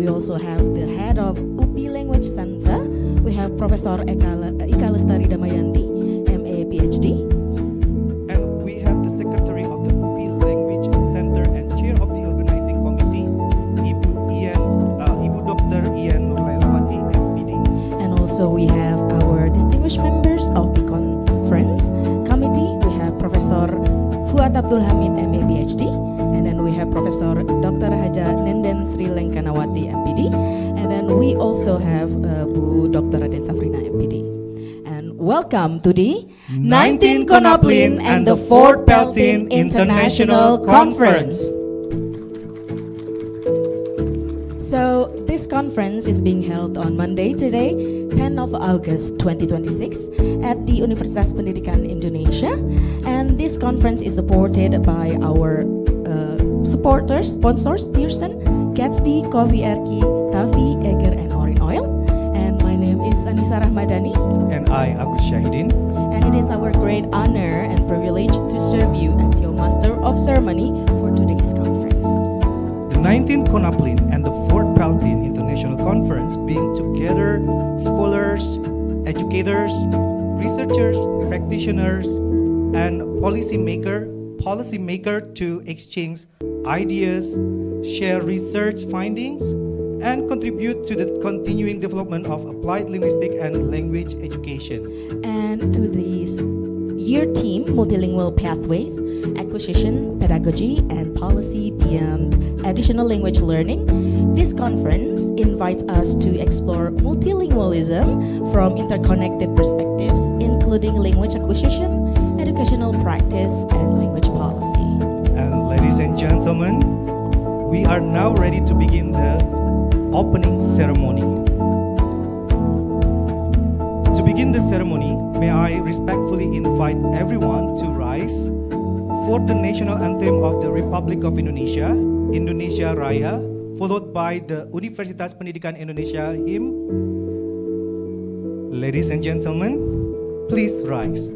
we also have the head of UPI Language Center. We have Professor Eka Lestari Damayanti, MA PhD. And we have the secretary of the UPI Language Center and chair of the organizing committee, Ibu Dr. Ian Nurlailawati, MPD. And also we have our distinguished members of the conference committee. We have Professor Fuad Abdul Hamid, MA PhD. And then we have Professor Dr. Haja Nenden Sri Lenkanawati, MPD. And then we also have Bu Dr. Raden Safrina, MPD. And welcome to the 19th CONAPLIN and the 4th PELTIN International Conference. So this conference is being held on Monday today, 10th of August 2026 at the Universitas Pendidikan Indonesia. And this conference is supported by our sponsors, Pearson, Gatsby, Kopi Erki, Tavi, Eger, and Orin Oil. And my name is Anissa Rahmadani. And I, Agus Syahidin. And it is our great honor and privilege to serve you as your Master of Ceremony for today's conference. The 19th CONAPLIN and the 4th PELTIN International Conference being together scholars, educators, researchers, practitioners, and policymaker to exchange ideas, share research findings, and contribute to the continuing development of applied linguistic and language education. And to this year theme, Multilingual Pathways, Acquisition, Pedagogy, and Policy Beyond Additional Language Learning, this conference invites us to explore multilingualism from interconnected perspectives, including language acquisition, educational practice, and language policy. And ladies and gentlemen, we are now ready to begin the opening ceremony. To begin the ceremony, may I respectfully invite everyone to rise for the national anthem of the Republic of Indonesia, Indonesia Raya, followed by the Universitas Pendidikan Indonesia hymn. Ladies and gentlemen, please rise.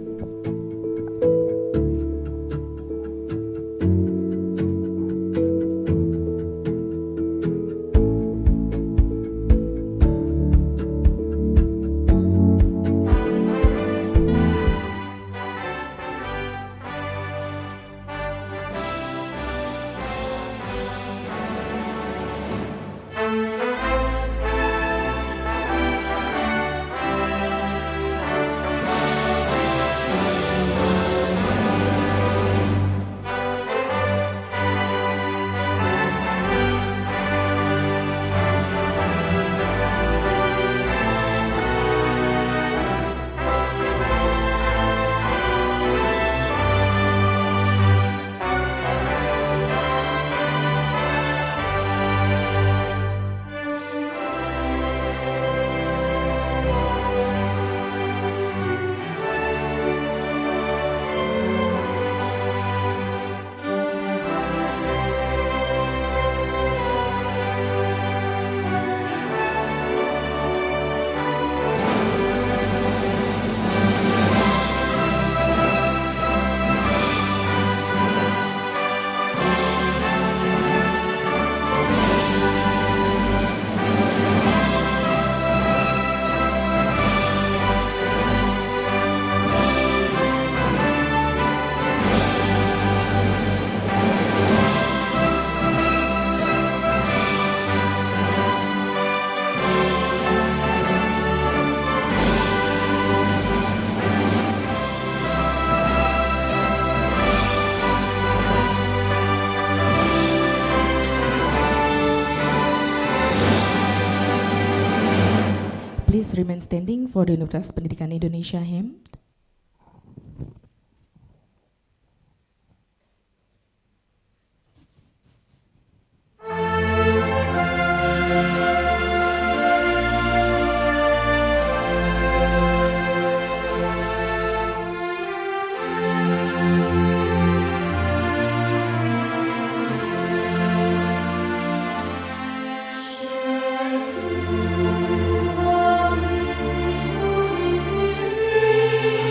Please remain standing for the Universitas Pendidikan Indonesia hymn. Thank you.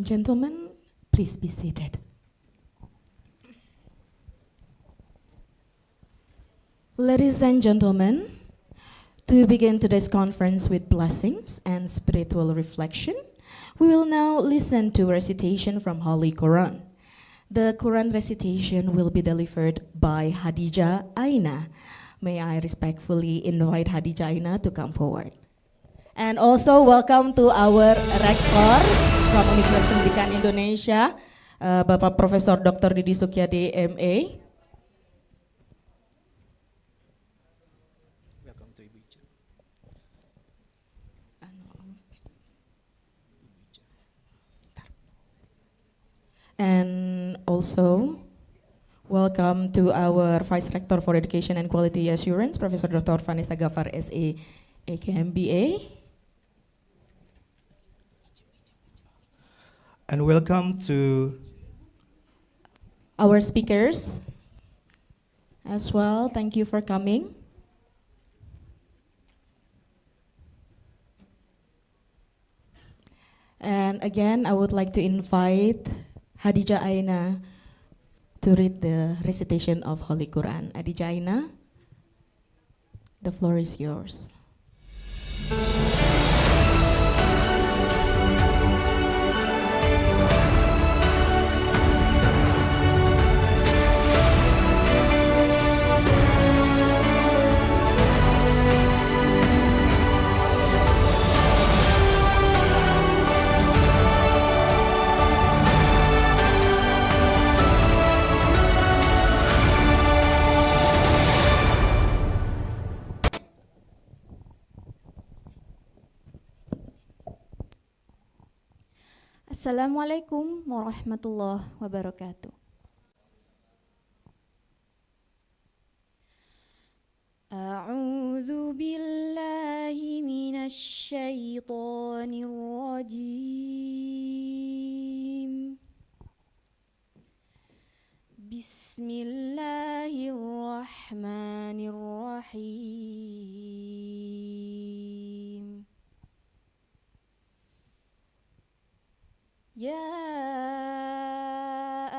gentlemen, please be seated. Ladies and gentlemen, to begin today's conference with blessings and spiritual reflection, we will now listen to recitation from Holy Quran. The Quran recitation will be delivered by Hadijah Aina. May I respectfully invite Hadijah Aina to come forward. And also welcome to our Rektor from Universitas Pendidikan Indonesia, Bapak Profesor Dr. Didi Sukyadi, MA. Welcome to Ibu Ica. And also welcome to our Vice Rector for Education and Quality Assurance, Professor Dr. Vanessa Gafar, SA, AKMBA. And welcome to Our speakers as well, thank you for coming. And again, I would like to invite Hadijah Aina to read the recitation of Holy Quran. Hadijah Aina, the floor is yours. Assalamualaikum warahmatullahi wabarakatuh. A'udzu billahi minasy syaithanir rajim. Bismillahirrahmanirrahim. Ya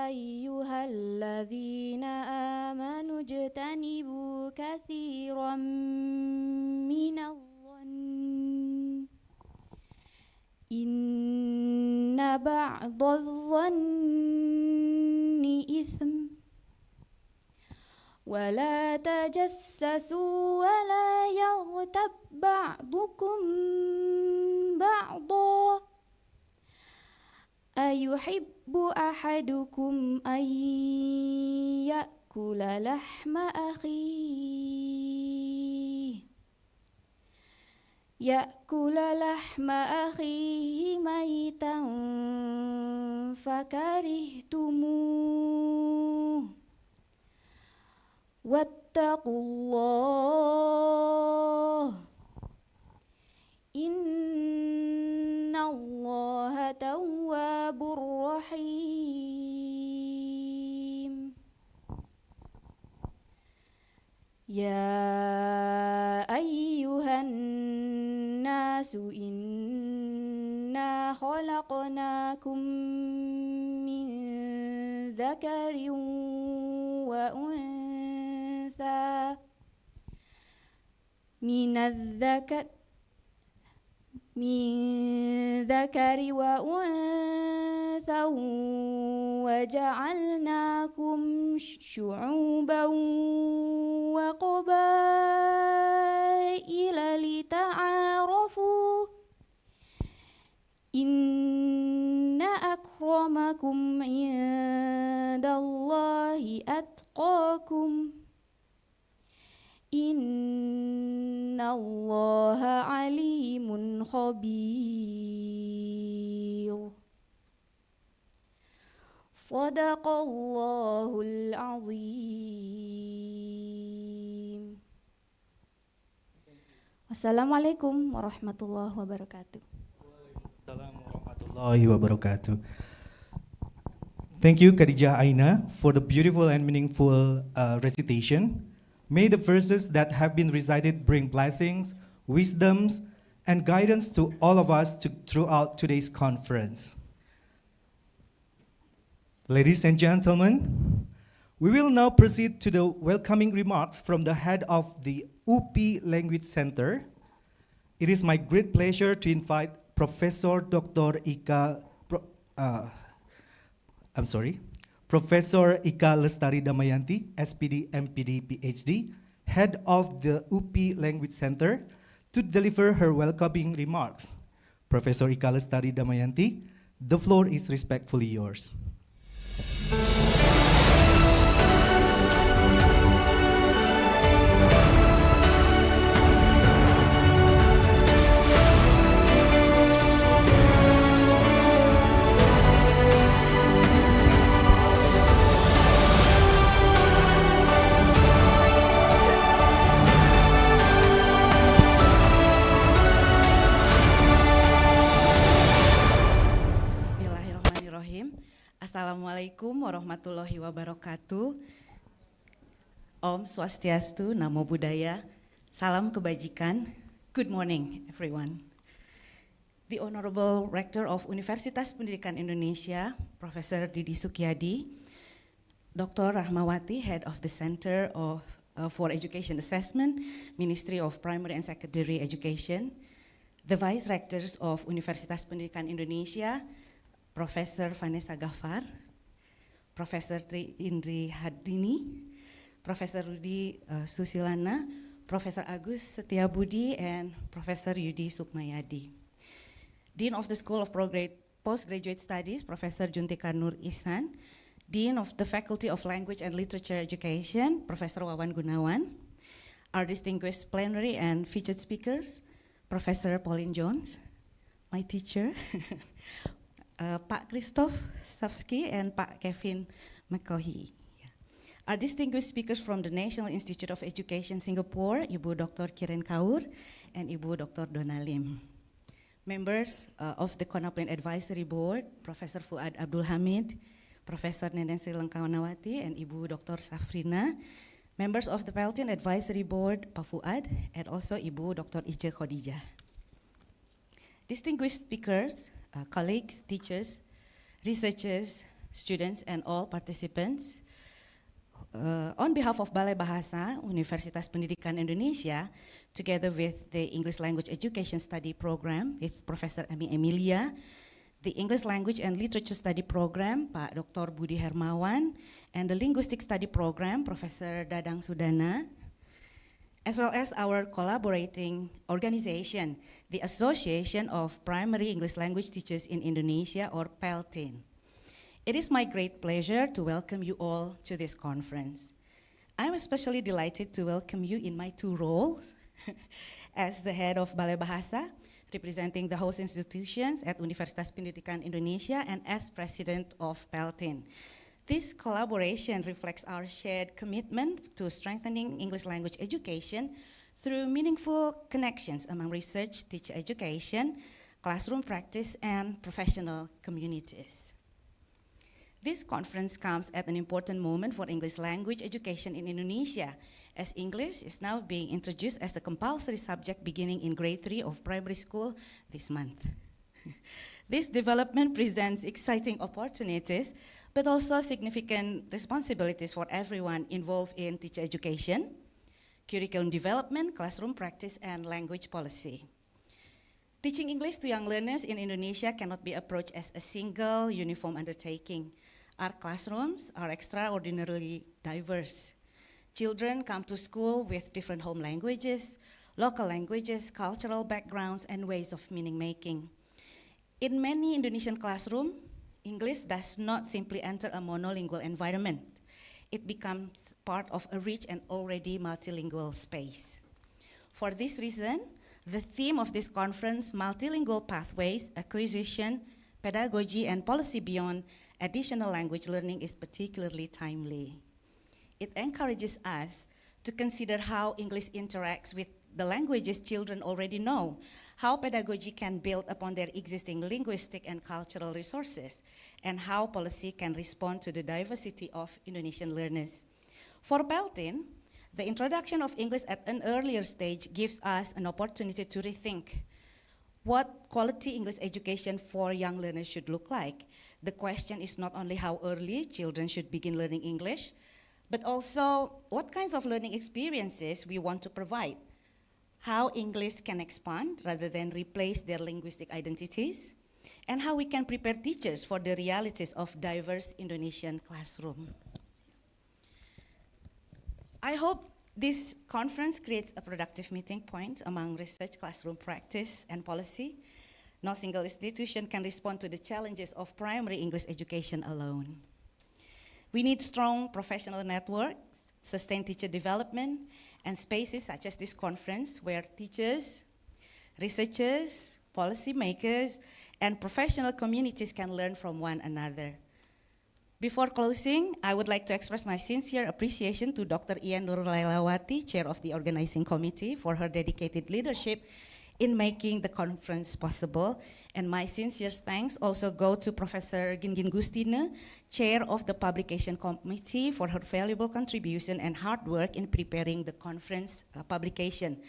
ayyuhalladzina amanu jtanibu katsiran minadh-dhann inna ba'dadh-dhanni itsm wa la tajassasu wa la yaghtab ba'dukum ba'dha ayuhibbu ahadukum an ya'kula lahma akhihi maitan fakarihtumuh wattaqullah innallaha tawwabur rahim. Ya ayyuhan nasu inna khalaqnakum min dzakarin wa untha min dzakari wa untha wa ja'alnakum syu'uban wa qabaila lita'arafu inna akramakum indallahi atqakum innallaha alimun khabir. Sadaqallahul azim. Wassalamualaikum warahmatullahi wabarakatuh. Assalamualaikum warahmatullahi wabarakatuh. Thank you, Khadijah Aina, for the beautiful and meaningful recitation. May the verses that have been recited bring blessings, wisdoms, and guidance to all of us throughout today's conference. Ladies and gentlemen, we will now proceed to the welcoming remarks from the head of the UP Language Center. It is my great pleasure to invite Professor Dr. Professor Ika Lestari Damayanti, SPD, MPD, PhD, head of the UP Language Center, to deliver her welcoming remarks. Professor Ika Lestari Damayanti, the floor is respectfully yours. Assalamualaikum warahmatullahi wabarakatuh. Om Swastiastu, Namo Buddhaya, Salam Kebajikan. Good morning, everyone. The Honorable Rector of Universitas Pendidikan Indonesia, Professor Didi Sukyadi, Dr. Rahmawati, Head of the Center for Education Assessment, Ministry of Primary and Secondary Education, the Vice Rectors of Universitas Pendidikan Indonesia, Professor Vanessa Gafar, Professor Tri Indri Hadini, Professor Rudi Susilana, Professor Agus Setiabudi, and Professor Yudi Sukmayadi. Dean of the School of Postgraduate Studies, Professor Juntika Nur Ihsan, Dean of the Faculty of Language and Literature Education, Professor Wawan Gunawan, our distinguished plenary and featured speakers, Professor Pauline Jones, my teacher, Pak Christoph Savsky and Pak Kevin McCaughey. Our distinguished speakers from the National Institute of Education Singapore, Ibu Dr. Kiren Kaur and Ibu Dr. Donna Lim. Members of the CONAPLIN Advisory Board, Professor Fuad Abdul Hamid, Professor Nenen Sri Langkawanawati and Ibu Dr. Safrina. Members of the PELTIN Advisory Board, Pak Fuad, and also Ibu Dr. Ije Khadijah. Distinguished speakers, colleagues, teachers, researchers, students, and all participants. On behalf of Balai Bahasa Universitas Pendidikan Indonesia, together with the English Language Education Study Program with Professor Ami Emilia, the English Language and Literature Study Program, Pak Dr. Budi Hermawan, and the Linguistic Study Program, Professor Dadang Sudana, as well as our collaborating organization, the Association of Primary English Language Teachers in Indonesia, or PELTIN. It is my great pleasure to welcome you all to this conference. I'm especially delighted to welcome you in my two roles as the head of Balai Bahasa, representing the host institutions at Universitas Pendidikan Indonesia, and as president of PELTIN. This collaboration reflects our shared commitment to strengthening English language education through meaningful connections among research, teacher education, classroom practice, and professional communities. This conference comes at an important moment for English language education in Indonesia, as English is now being introduced as a compulsory subject beginning in grade 3 of primary school this month. This development presents exciting opportunities, but also significant responsibilities for everyone involved in teacher education, curriculum development, classroom practice, and language policy. Teaching English to young learners in Indonesia cannot be approached as a single, uniform undertaking. Our classrooms are extraordinarily diverse. Children come to school with different home languages, local languages, cultural backgrounds, and ways of meaning-making. In many Indonesian classrooms, English does not simply enter a monolingual environment. It becomes part of a rich and already multilingual space. For this reason, the theme of this conference, Multilingual Pathways, Acquisition, Pedagogy, and Policy Beyond Additional Language Learning, is particularly timely. It encourages us to consider how English interacts with the languages children already know, how pedagogy can build upon their existing linguistic and cultural resources, and how policy can respond to the diversity of Indonesian learners. For PELTIN, the introduction of English at an earlier stage gives us an opportunity to rethink what quality English education for young learners should look like. The question is not only how early children should begin learning English, but also what kinds of learning experiences we want to provide, how English can expand rather than replace their linguistic identities, and how we can prepare teachers for the realities of diverse Indonesian classroom. I hope this conference creates a productive meeting point among research, classroom practice, and policy. No single institution can respond to the challenges of primary English education alone. We need strong professional networks, sustained teacher development, and spaces such as this conference where teachers, researchers, policymakers, and professional communities can learn from one another. Before closing, I would like to express my sincere appreciation to Dr. Ian Nurlailawati, Chair of the Organizing Committee, for her dedicated leadership in making the conference possible. And my sincere thanks also go to Professor Gingin Gustine, Chair of the Publication Committee, for her valuable contribution and hard work in preparing the conference publication.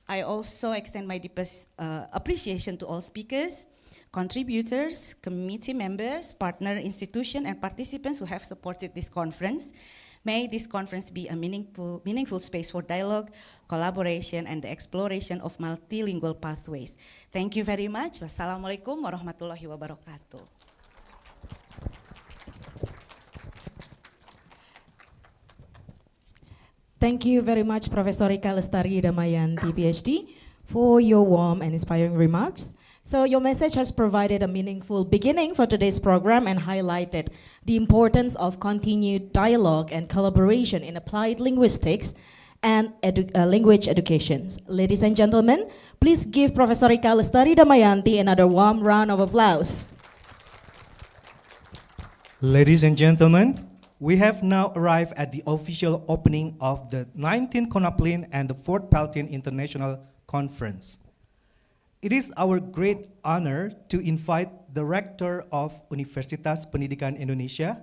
I also extend my deepest appreciation to all speakers, contributors, committee members, partner institutions, and participants who have supported this conference. May this conference be a meaningful space for dialogue, collaboration, and the exploration of multilingual pathways. Thank you very much. Wassalamualaikum warahmatullahi wabarakatuh. Thank you very much, Professor Rika Lestari Damayanti, PhD, for your warm and inspiring remarks. So your message has provided a meaningful beginning for today's program and highlighted the importance of continued dialogue and collaboration in applied linguistics and language education. Ladies and gentlemen, please give Professor Rika Lestari Damayanti another warm round of applause. Ladies and gentlemen, we have now arrived at the official opening of the 19th CONAPLIN and the 4th PELTIN International Conference. It is our great honor to invite the Rector of Universitas Pendidikan Indonesia,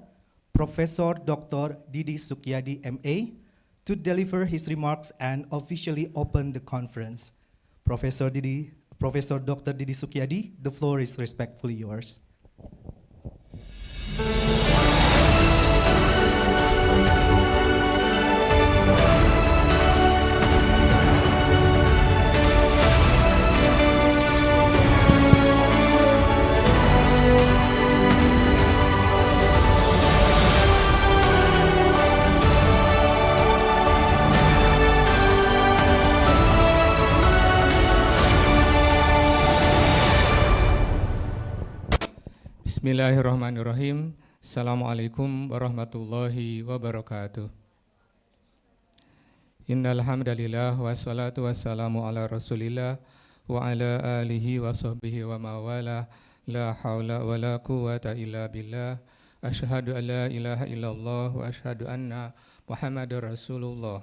Professor Dr. Didi Sukyadi, MA, to deliver his remarks and officially open the conference. Professor Dr. Didi Sukyadi, the floor is respectfully yours. Bismillahirrahmanirrahim. Assalamualaikum warahmatullahi wabarakatuh. Innal hamdalillah wassalatu wassalamu ala Rasulillah wa ala alihi wa sahbihi wa mawala. La haula wa la quwwata illa billah. Asyhadu an la ilaha illallah wa asyhadu anna Muhammadar Rasulullah.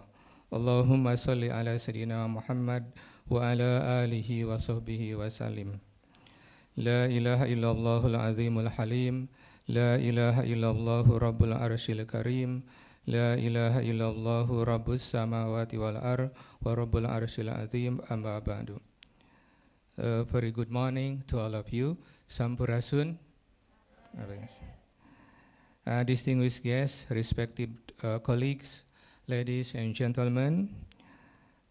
Allahumma salli ala sayyidina Muhammad wa ala alihi wa sahbihi wa sallim. La ilaha illallahul azimul halim. La ilaha illallahu rabbul arshil karim. La ilaha illallahu rabbus samawati wal ar wa rabbul arshil azim, amma ba'du. Very good morning to all of you. Sampurasun. Distinguished guests, respected colleagues, ladies and gentlemen,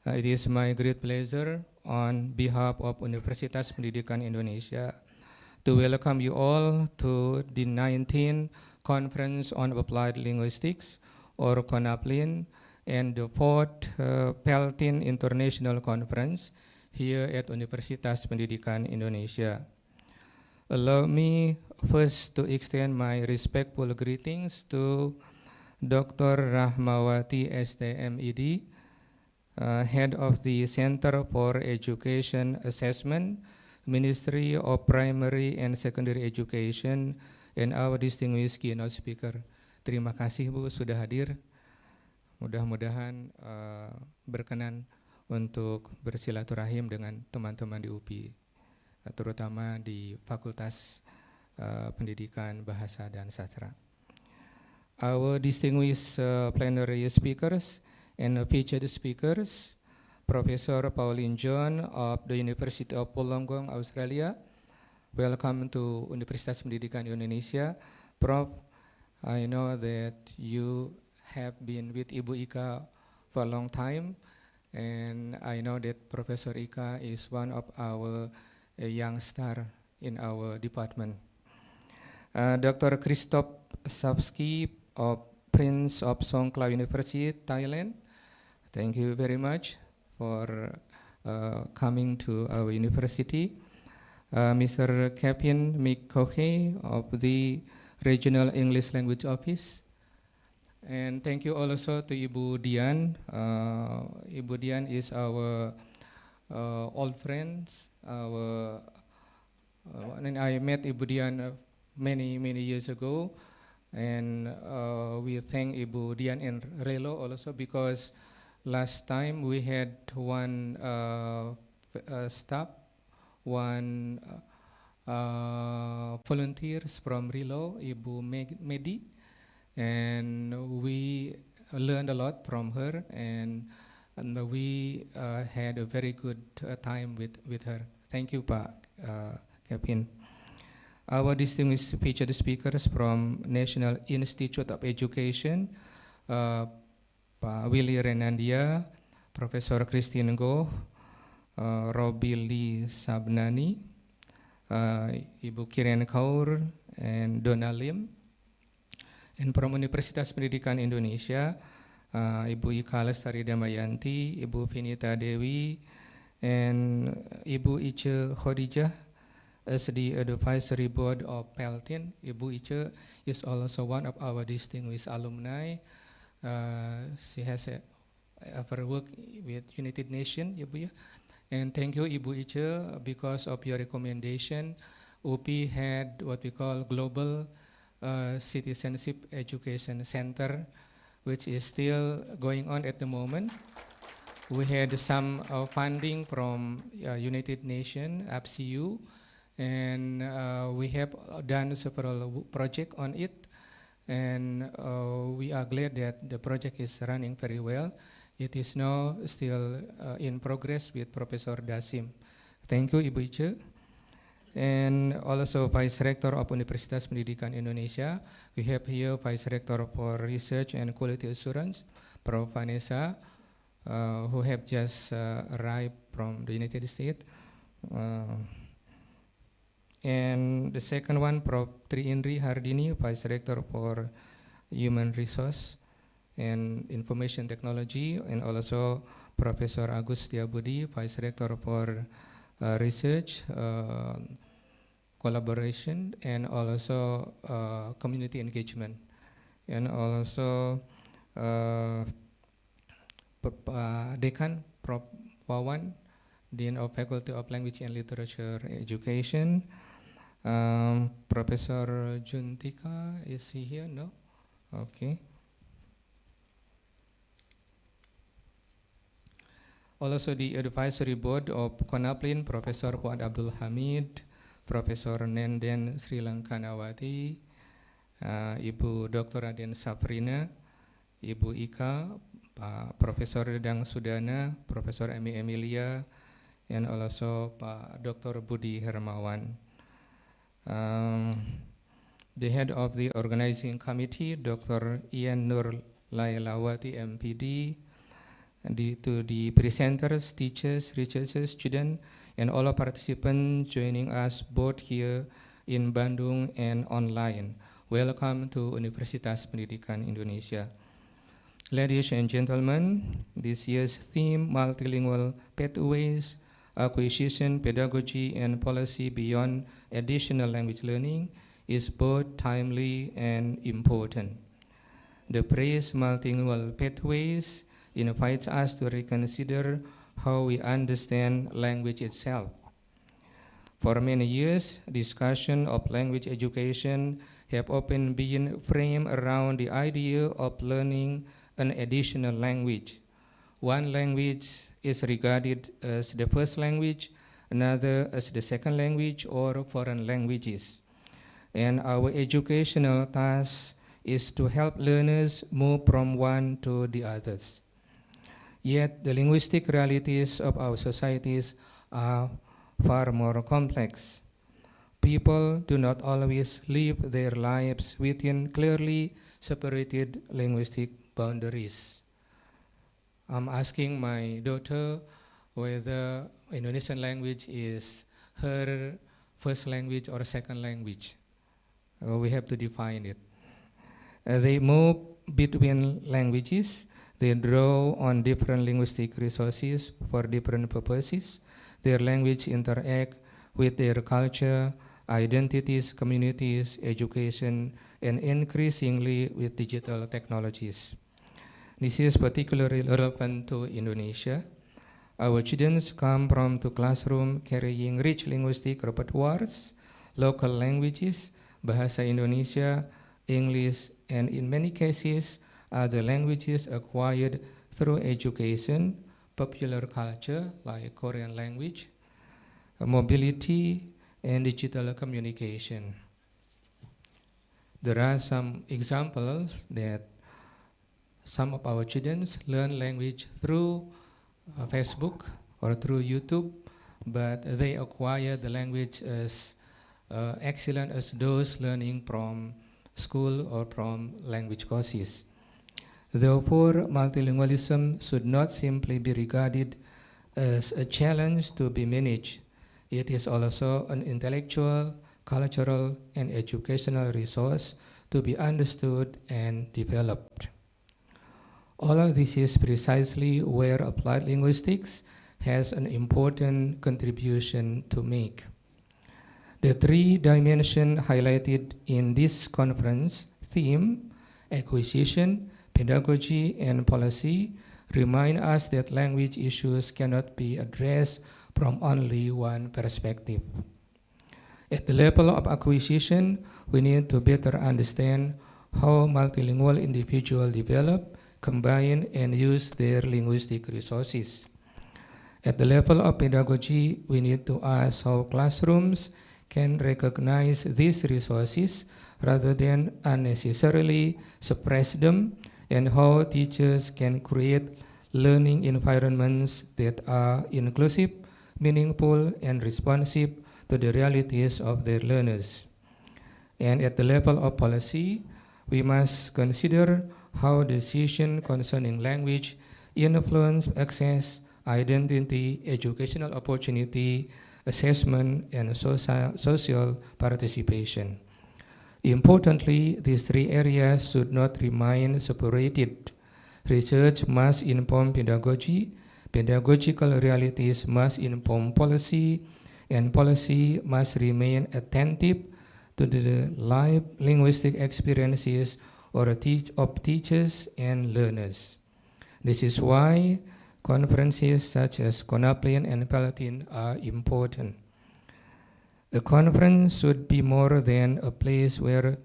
it is my great pleasure on behalf of Universitas Pendidikan Indonesia to welcome you all to the 19th Conference on Applied Linguistics, or CONAPLIN, and the 4th PELTIN International Conference here at Universitas Pendidikan Indonesia. Allow me first to extend my respectful greetings to Dr. Rahmawati STMED, Head of the Center for Education Assessment, Ministry of Primary and Secondary Education, and our distinguished keynote speaker. Terima kasih Bu sudah hadir. Mudah-mudahan berkenan untuk bersilaturahim dengan teman-teman di UPI, terutama di Fakultas Pendidikan Bahasa dan Sastra. Our distinguished plenary speakers and featured speakers, Professor Pauline John of the University of Wollongong, Australia, Welcome to Universitas Pendidikan Indonesia. Prof, I know that you have been with Ibu Ika for a long time, and I know that Professor Ika is one of our young star in our department. Dr. Christoph Savsky of Prince of Songkhla University, Thailand. Thank you very much for coming to our university. Mr. Kevin Mikohe of the Regional English Language Office. And thank you also to Ibu Dian. Ibu Dian is our old friends. And I met Ibu Dian many years ago. And we thank Ibu Dian and Relo also because last time we had one staff, one volunteers from Relo, Ibu Medi, and we learned a lot from her, and we had a very good time with her. Thank you, Pak Kevin. Our distinguished featured speakers from National Institute of Education, Pak Willy Renandia, Professor Christine Goh, Robi Lee Sabnani, Ibu Kiren Kaur, and Donna Lim. And from Universitas Pendidikan Indonesia, Ibu Ika Lestari Damayanti, Ibu Vinita Dewi, and Ibu Ice Khadijah as the advisory board of PELTIN. Ibu Ice is also one of our distinguished alumni. She has ever worked with United Nations, Ibu. And thank you, Ibu Ice, because of your recommendation. UPI had what we call Global Citizenship Education Center, which is still going on at the moment. We had some funding from United Nations, APCU, and we have done several projects on it, and we are glad that the project is running very well. It is now still in progress with Professor Dasim. Thank you, Ibu Ice. And also Vice Rector of Universitas Pendidikan Indonesia. We have here Vice Rector for Research and Quality Assurance, Prof. Vanessa, who have just arrived from the United States. And the second one, Prof. Tri Indri Hardini, Vice Rector for Human Resource and Information Technology, and also Professor Agus Diabudi, Vice Rector for Research, Collaboration, and also Community Engagement. And also Dekan, Prof. Wawan, Dean of Faculty of Language and Literature Education. Professor Juntika, is he here? No? Okay. Also the advisory board of CONAPLIN, Professor Fuad Abdul Hamid, Professor Nenden Sri Lankanawati, Ibu Dr. Aden Safrina, Ibu Ika, Pak Profesor Redang Sudana, Profesor Emi Emilia, and also Pak Dr. Budi Hermawan. The head of the organizing committee, Dr. Ian Nur Lailawati, MPD, and to the presenters, teachers, researchers, students, and all our participants joining us both here in Bandung and online. Welcome to Universitas Pendidikan Indonesia. Ladies and gentlemen, this year's theme, multilingual pathways, acquisition, pedagogy, and policy beyond additional language learning, is both timely and important. The phrase multilingual pathways invites us to reconsider how we understand language itself. For many years, discussion of language education have often been framed around the idea of learning an additional language. One language is regarded as the first language, another as the second language or foreign languages. And our educational task is to help learners move from one to the others. Yet the linguistic realities of our societies are far more complex. people do not always live their lives within clearly separated linguistic boundaries. I'm asking my daughter whether Indonesian language is her first language or second language. We have to define it. They move between languages. They draw on different linguistic resources for different purposes. Their language interact with their culture, identities, communities, education, and increasingly with digital technologies. This is particularly relevant to Indonesia. Our students come from the classroom carrying rich linguistic repertoires, local languages, Bahasa Indonesia, English, and in many cases, other languages acquired through education, popular culture like Korean language, mobility, and digital communication. There are some examples that some of our students learn language through Facebook or through YouTube, but they acquire the language as excellent as those learning from school or from language courses. Therefore, multilingualism should not simply be regarded as a challenge to be managed. It is also an intellectual, cultural, and educational resource to be understood and developed. All of this is precisely where applied linguistics has an important contribution to make. The three dimensions highlighted in this conference theme, acquisition, pedagogy, and policy, remind us that language issues cannot be addressed from only one perspective. At the level of acquisition, we need to better understand how multilingual individuals develop, combine, and use their linguistic resources. At the level of pedagogy, we need to ask how classrooms can recognize these resources rather than unnecessarily suppress them, and how teachers can create learning environments that are inclusive, meaningful, and responsive to the realities of their learners. And at the level of policy, we must consider how decisions concerning language influence access, identity, educational opportunity, assessment, and social participation. Importantly, these three areas should not remain separated. Research must inform pedagogy, pedagogical realities must inform policy, and policy must remain attentive to the live linguistic experiences of teachers and learners. This is why conferences such as CONAPLIN and PELTIN are important. A conference should be more than a place where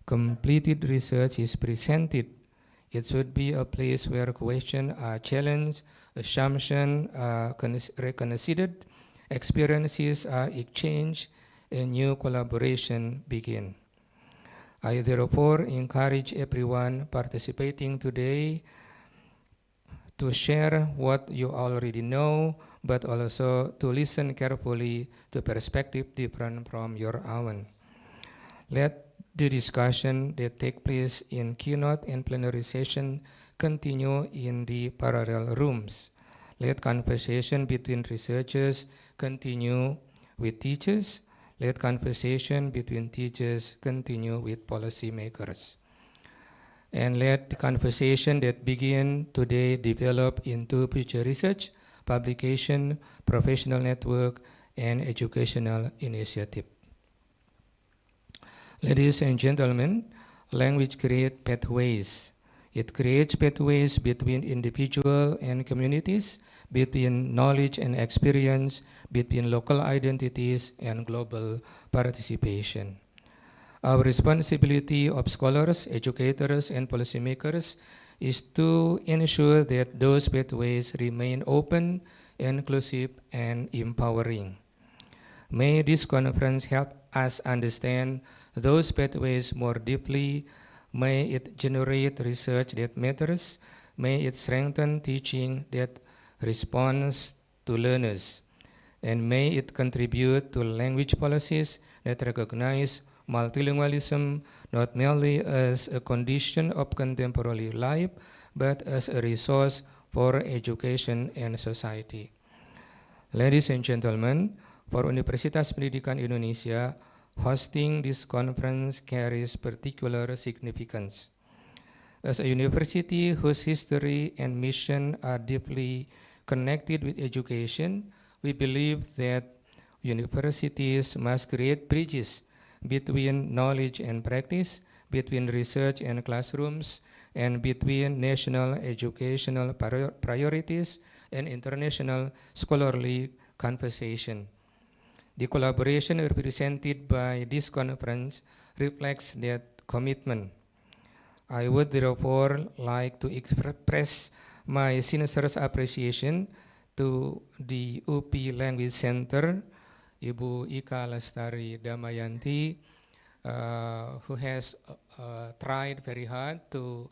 completed research is presented. It should be a place where questions are challenged, assumptions are reconsidered, experiences are exchanged, and new collaboration begin. I therefore encourage everyone participating today to share what you already know, but also to listen carefully to perspectives different from your own. Let the discussion that take place in keynote and plenary session continue in the parallel rooms. Let conversation between researchers continue with teachers. Let conversation between teachers continue with policymakers. And let the conversation that begin today develop into future research, publication, professional network, and educational initiative. Ladies and gentlemen, language creates pathways. It creates pathways between individuals and communities, between knowledge and experience, between local identities and global participation. Our responsibility of scholars, educators, and policymakers is to ensure that those pathways remain open, inclusive, and empowering. May this conference help us understand those pathways more deeply. May it generate research that matters. May it strengthen teaching that responds to learners. and may it contribute to language policies that recognize multilingualism not merely as a condition of contemporary life, but as a resource for education and society. Ladies and gentlemen, for Universitas Pendidikan Indonesia, hosting this conference carries particular significance. As a university whose history and mission are deeply connected with education, we believe that universities must create bridges between knowledge and practice, between research and classrooms, and between national educational priorities and international scholarly conversation. The collaboration represented by this conference reflects that commitment. I would therefore like to express my sincerest appreciation to the UP Language Center, Ibu Ika Lestari Damayanti, who has tried very hard to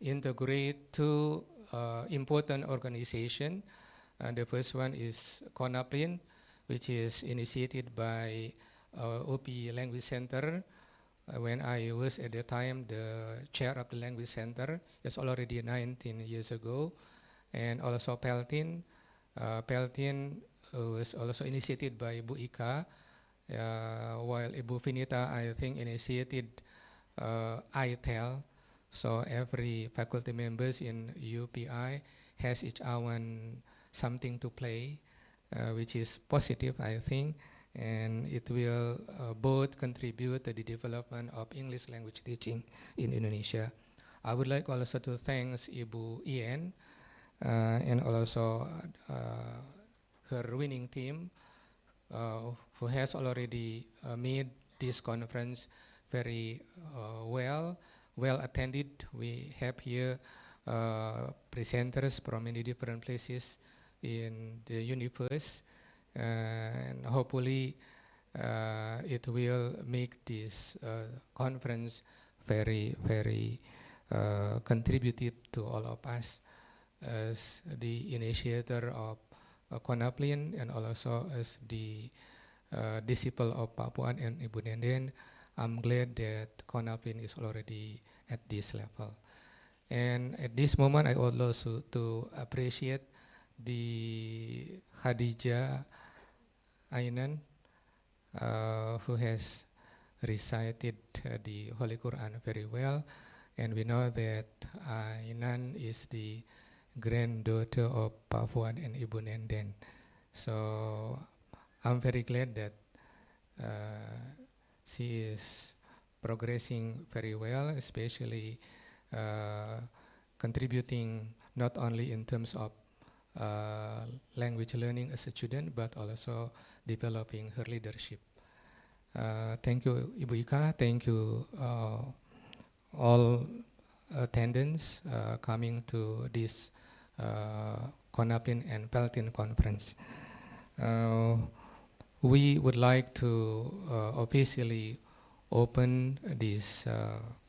integrate two important organizations. The first one is CONAPLIN, which is initiated by UP Language Center. When I was at the time the chair of the Language Center, it's already 19 years ago. And also PELTIN. PELTIN was also initiated by Ibu Ika, while Ibu Finita, I think, initiated ITEL. So every faculty members in UPI has each own something to play, which is positive, I think, and it will both contribute to the development of English language teaching in Indonesia. I would like also to thank Ibu Ian and also her winning team who has already made this conference very well attended. We have here presenters from many different places in the universe, and hopefully it will make this conference very contributive to all of us as the initiator of CONAPLIN and also as the disciple of Papuan and Ibu Nenden. I'm glad that CONAPLIN is already at this level. And at this moment, I would also to appreciate the Khadijah Ainan, who has recited the Holy Quran very well. And we know that Ainan is the granddaughter of Papuan and Ibu Nenden. So I'm very glad that she is progressing very well, especially contributing not only in terms of language learning as a student, but also developing her leadership. Thank you, Ibu Ika. Thank you, all attendants coming to this CONAPLIN and PELTIN conference. We would like to officially open this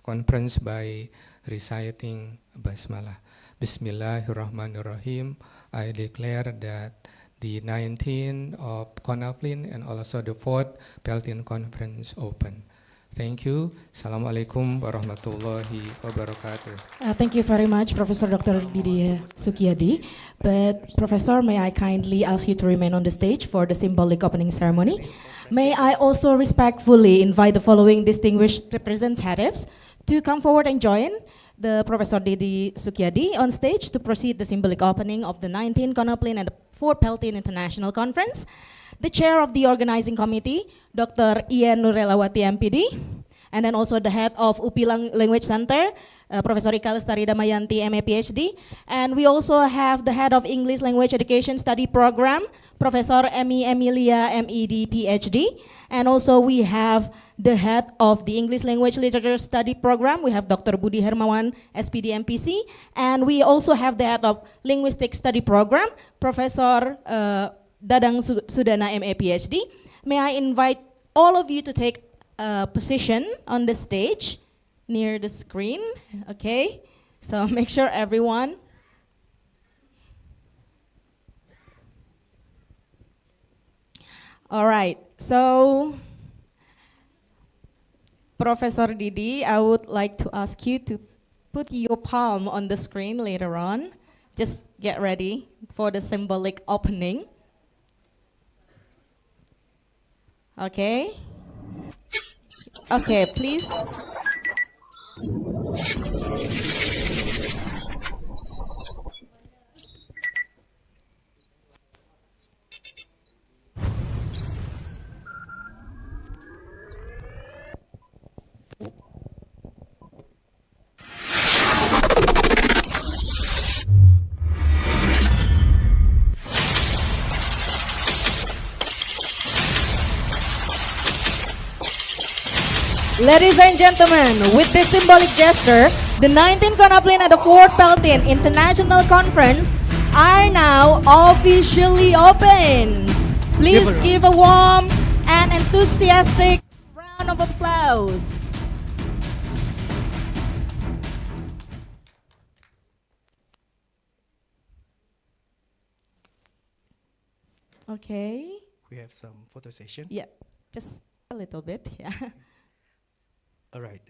conference by reciting Basmalah. Bismillahirrahmanirrahim. I declare that the 19th of CONAPLIN and also the 4th PELTIN conference open. Thank you. Assalamualaikum warahmatullahi wabarakatuh. Thank you very much, Professor Dr. Didier Sukyadi. But Professor, may I kindly ask you to remain on the stage for the symbolic opening ceremony? May I also respectfully invite the following distinguished representatives to come forward and join the Professor Didier Sukyadi on stage to proceed the symbolic opening of the 19th CONAPLIN and the 4th PELTIN International Conference. The chair of the organizing committee, Dr. Ian Nurelawati MPD, and then also the head of UP Language Center, Professor Ika Lestari Damayanti, MA PhD, and we also have the head of English Language Education Study Program, Professor Emi Emilia, MED, PhD, and also we have the head of the English Language Literature Study Program, we have Dr. Budi Hermawan, SPD, MPC, and we also have the head of Linguistic Study Program, Professor Dadang Sudana, MA PhD. May I invite all of you to take a position on the stage near the screen, okay? So make sure everyone All right, so Professor Didi, I would like to ask you to put your palm on the screen later on. Just get ready for the symbolic opening. Okay? Okay, please. Ladies and gentlemen, with this symbolic gesture, the 19th CONAPLIN and the 4th PELTIN International Conference are now officially open. Please give a warm and enthusiastic round of applause. Okay. We have some photo session. Yeah, just a little bit, yeah. All right.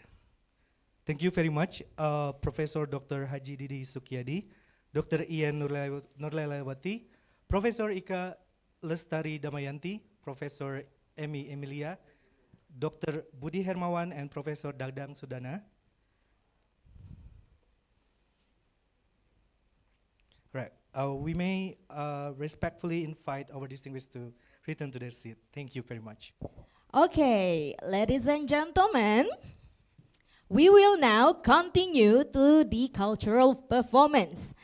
Thank you very much, Professor Dr. Haji Didi Sukyadi, Dr. Ian Nurlelawati, Professor Ika Lestari Damayanti, Professor Emi Emilia, Dr. Budi Hermawan, and Professor Dadang Sudana. Right. We may respectfully invite our distinguished to return to their seat. Thank you very much. Okay, ladies and gentlemen, we will now continue to the cultural performance.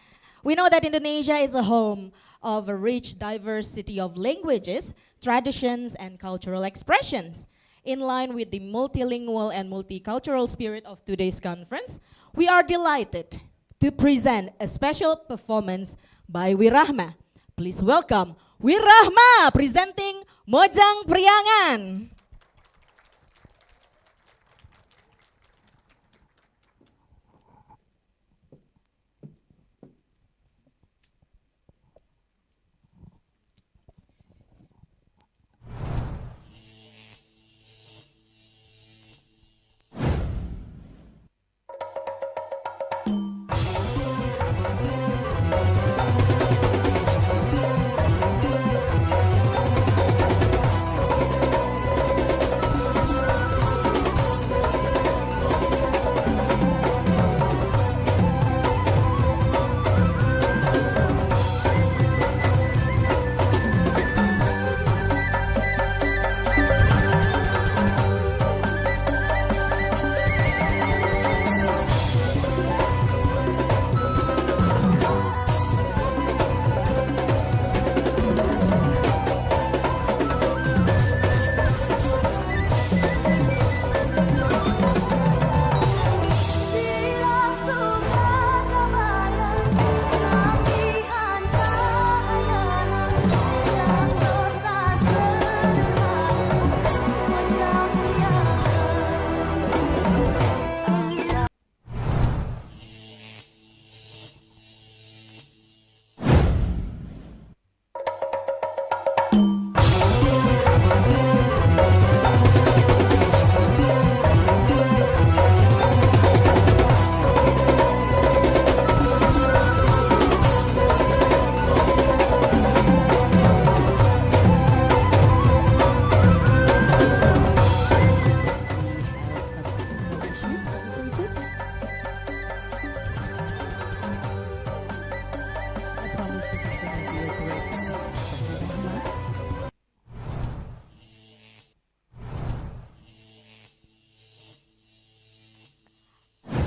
We know that Indonesia is a home of a rich diversity of languages, traditions, and cultural expressions. In line with the multilingual and multicultural spirit of today's conference, we are delighted to present a special performance by Wirahma. Please welcome Wirahma presenting Mojang Priangan.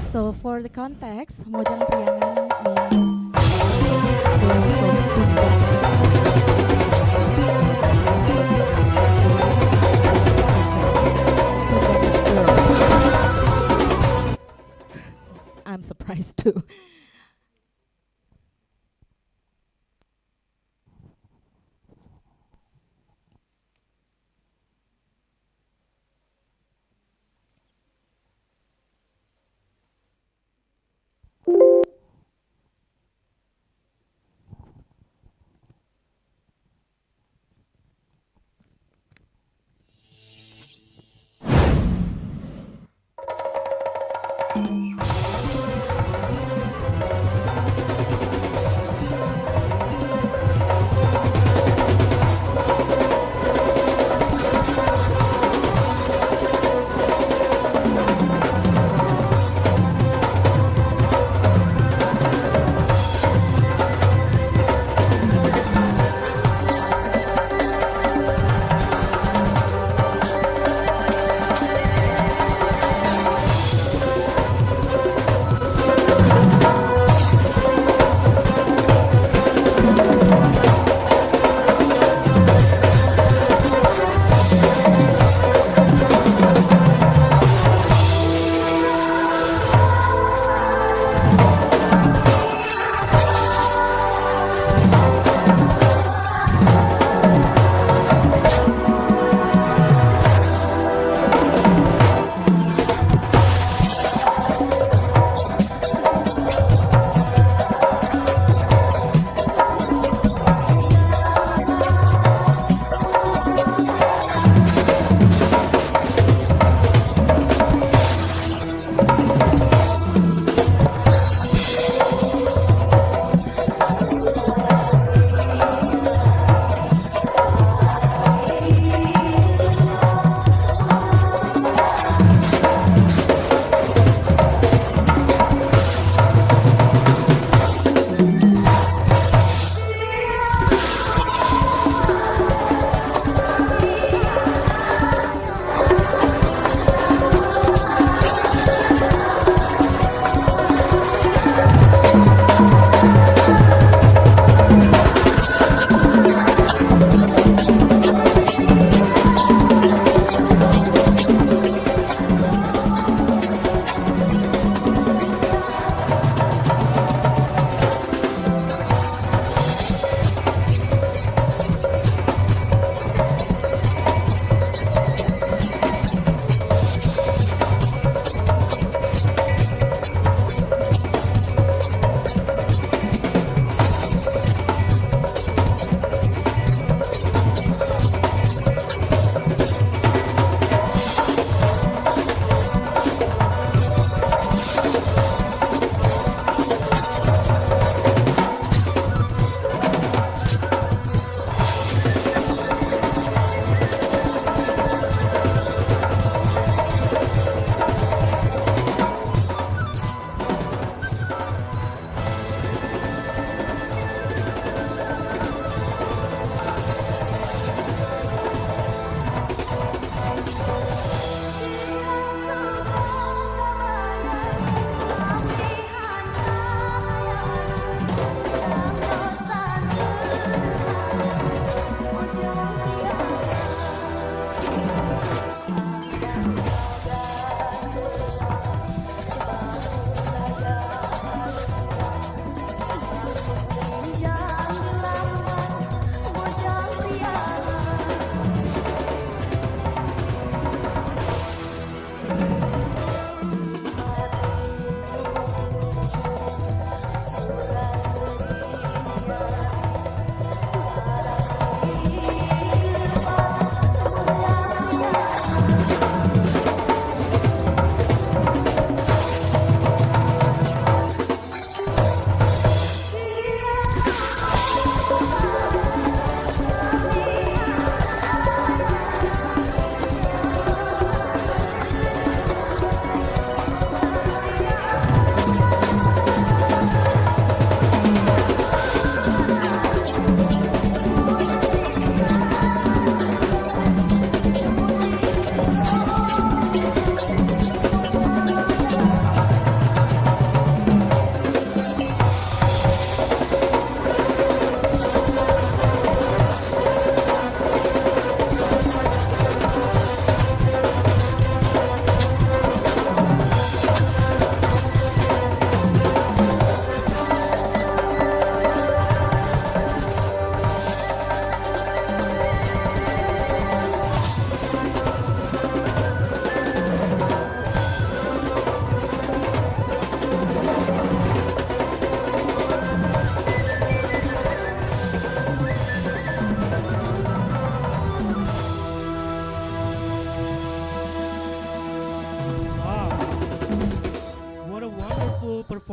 So for the context, Mojang Priangan means girl from Sunda. I'm surprised too.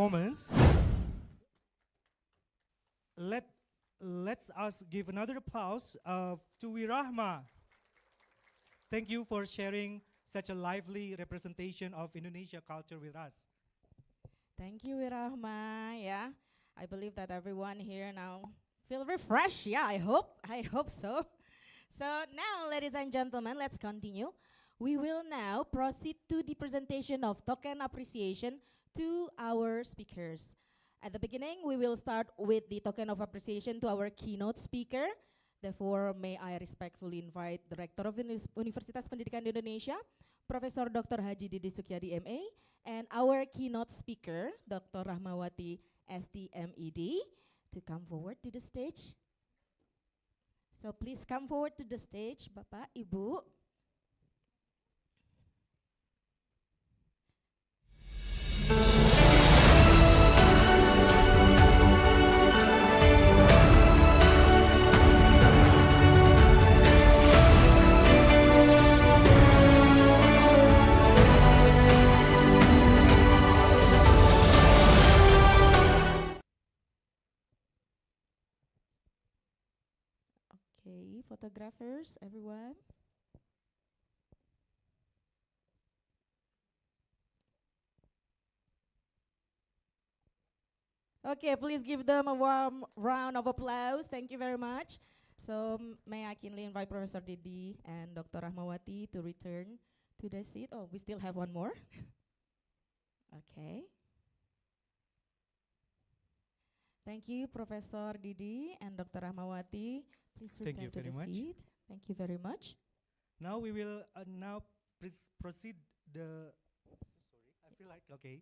moments, let's us give another applause to Wirahma. Thank you for sharing such a lively representation of Indonesia culture with us. Thank you, Wirahma. Yeah, I believe that everyone here now feel refreshed. Yeah, I hope so. So now, ladies and gentlemen, let's continue. We will now proceed to the presentation of token appreciation to our speakers. At the beginning, we will start with the token of appreciation to our keynote speaker. Therefore, may I respectfully invite the Rector of Universitas Pendidikan Indonesia, Profesor Dr. Haji Didi Sukyadi MA, and our keynote speaker, Dr. Rahmawati STMED, to come forward to the stage. So please come forward to the stage, Bapak, Ibu. Okay, photographers, everyone. Okay, please give them a warm round of applause. Thank you very much. So may I kindly invite Professor Didi and Dr. Rahmawati to return to their seat. Oh, we still have one more. Okay. Thank you, Professor Didi and Dr. Rahmawati. Please Thank return you to very the much. seat. Thank you very much. Now we will proceed the. Sorry, I feel like okay.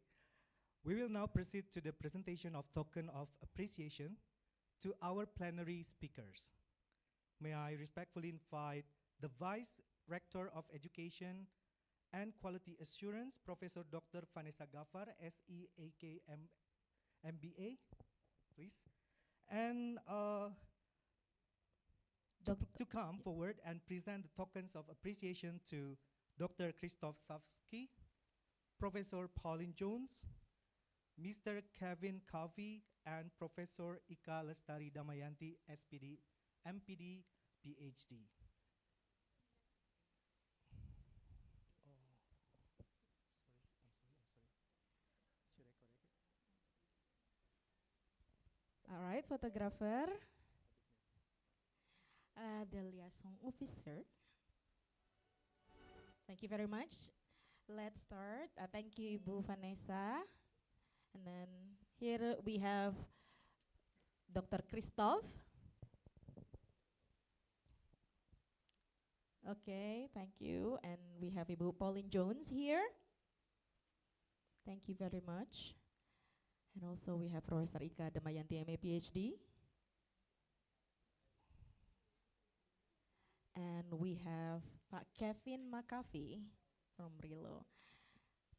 We will now proceed to the presentation of token of appreciation to our plenary speakers. May I respectfully invite the Vice Rector of Education and Quality Assurance, Professor Dr. Vanessa Gafar, SEAK MBA, please, and to come forward and present the tokens of appreciation to Dr. Christoph Savsky, Professor Pauline Jones, Mr. Kevin Covey, and Professor Ika Lestari Damayanti, SPD, MPD, PhD. All right, photographer. The liaison officer. Thank you very much. Let's start. Thank you, Ibu Vanessa. And then here we have Dr. Christoph. Okay, thank you. And we have Ibu Pauline Jones here. Thank you very much. And also we have Professor Ika Damayanti, MA, PhD. And we have Pak Kevin McAfee from Rilo.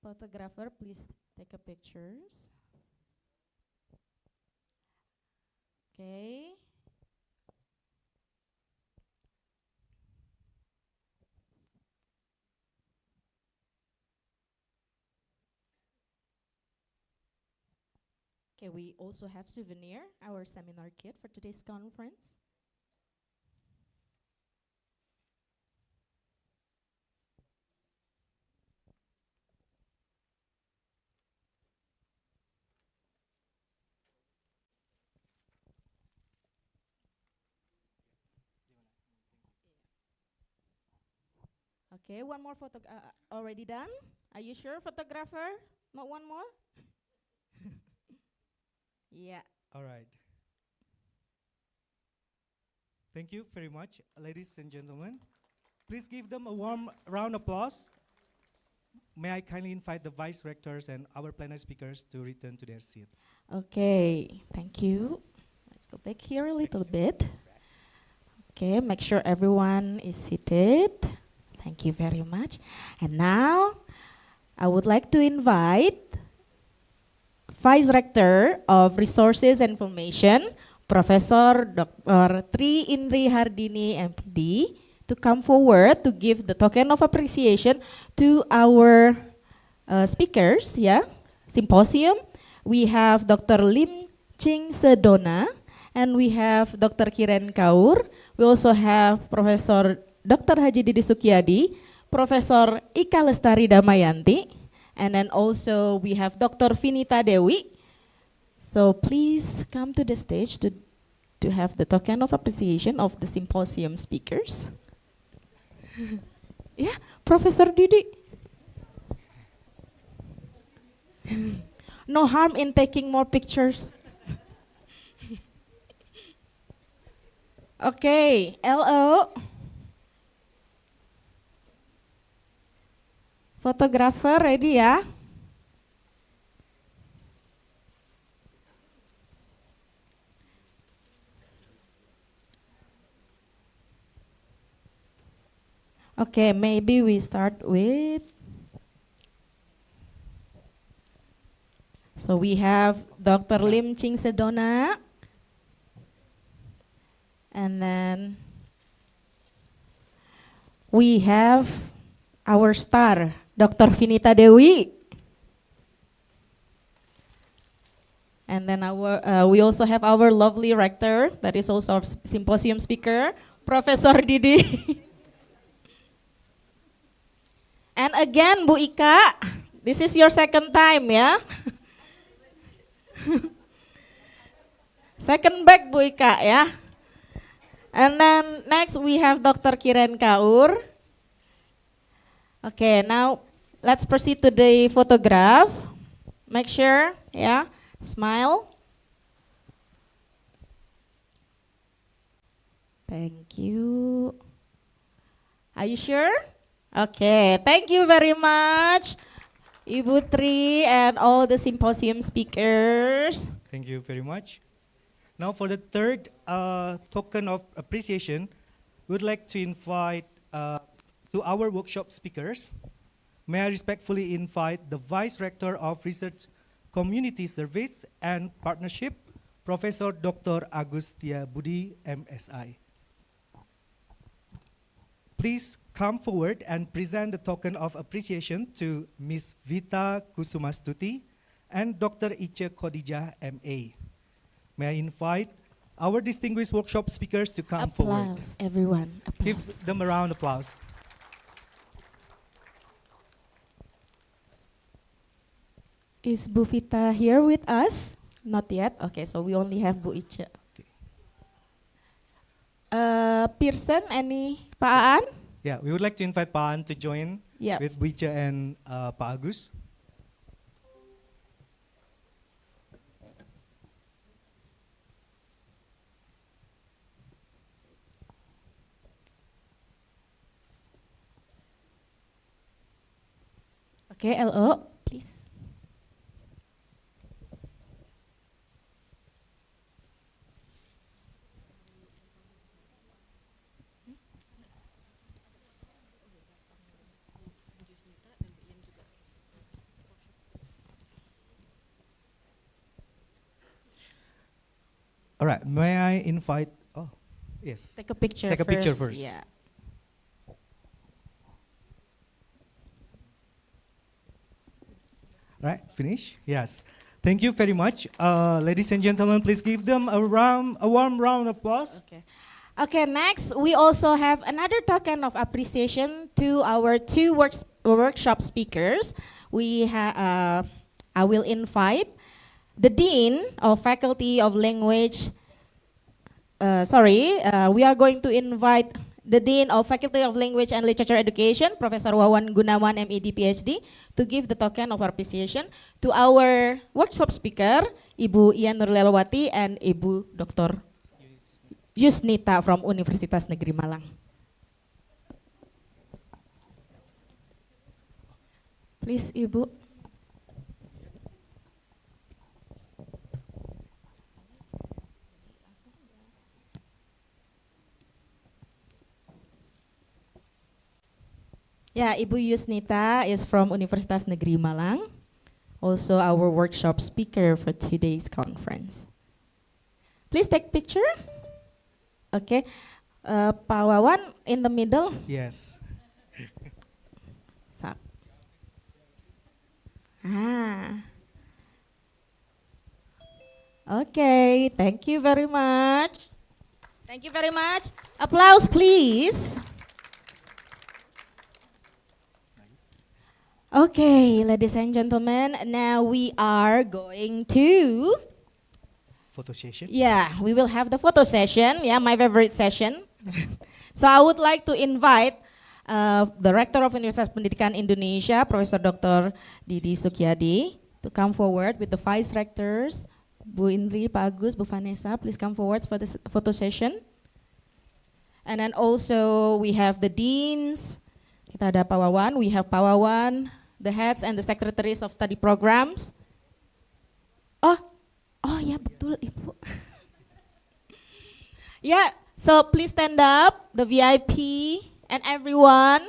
Photographer, please take a pictures. Okay. Okay, we also have souvenir, our seminar kit for today's conference. Okay, one more photo already done. Are you sure, photographer? Not one more? Yeah. All right. Thank you very much, ladies and gentlemen. Please give them a warm round of applause. May I kindly invite the vice rectors and our plenary speakers to return to their seats. Okay, thank you. Let's go back here a little bit. Okay, make sure everyone is seated. Thank you very much. And now, I would like to invite Vice Rector of Resources and Information, Professor Dr. Tri Indri Hardini, MPD, to come forward to give the token of appreciation to our speakers, symposium. we have Dr. Lim Ching Sedona, and we have Dr. Kiren Kaur. We also have Professor Dr. Haji Didi Sukyadi, Professor Ika Lestari Damayanti, and then also we have Dr. Vinita Dewi. So please come to the stage to have the token of appreciation of the symposium speakers. Yeah, Professor Didi. No harm in taking more pictures. Okay, LO. Photographer ready ya? Okay, maybe we start with. So we have Dr. Lim Ching Sedona, and then we have our star, Dr. Vinita Dewi, and then we also have our lovely rector, that is also our symposium speaker, Professor Didi. And again, Bu Ika, this is your second time ya. Second back Bu Ika ya. And then next we have Dr. Kiren Kaur. Okay, now let's proceed to the photograph. Make sure, yeah, smile. Thank you. Are you sure? Okay, thank you very much, Ibu Tri and all the symposium speakers. Thank you very much. Now for the third token of appreciation, we would like to invite to our workshop speakers. May I respectfully invite the Vice Rector of Research Community Service and Partnership, Professor Dr. Agustia Budi, MSI. Please come forward and present the token of appreciation to Ms. Vita Kusumastuti and Dr. Ice Khadijah, MA. May I invite our distinguished workshop speakers to come forward. Applause, everyone. Applause. Give them a round of applause. Is Bu Vita here with us? Not yet. Okay, so we only have Bu Ice. Pearson, any Pak Aan? Yeah, we would like to invite Pa An to join Yep. with Bu Ice and Pak Agus. Okay, LO, please. All right, may I invite, oh, yes. Take a picture Take a first. picture first. Yeah. Right, finish? Yes. Thank you very much. Ladies and gentlemen, please give them a warm round of applause. Okay. Okay, next we also have another token of appreciation to our two workshop speakers. I will invite the Dean of Faculty of Language. We are going to invite the Dean of Faculty of Language and Literature Education, Professor Wawan Gunawan, MEd, PhD, to give the token of appreciation to our workshop speaker, Ibu Ian Nurlelawati and Ibu Dr. Yusnita from Universitas Negeri Malang. Please, Ibu. Yeah, Ibu Yusnita is from Universitas Negeri Malang, also our workshop speaker for today's conference. Please take picture. Okay, Pak Wawan in the middle. Yes. Okay, thank you very much. Thank you very much. Applause, please. Okay, ladies and gentlemen, now we are going to, Photo session. yeah, we will have the photo session, yeah, my favorite session. So I would like to invite the Rector of Universitas Pendidikan Indonesia, Professor Dr. Didi Sukyadi, to come forward with the Vice Rectors, Bu Indri, Pak Agus, Bu Vanessa, please come forward for this photo session. And then also we have the deans, kita ada Pak Wawan, we have Pak Wawan, the heads and the secretaries of study programs. Oh ya betul Ibu. Yeah, so please stand up, the VIP and everyone.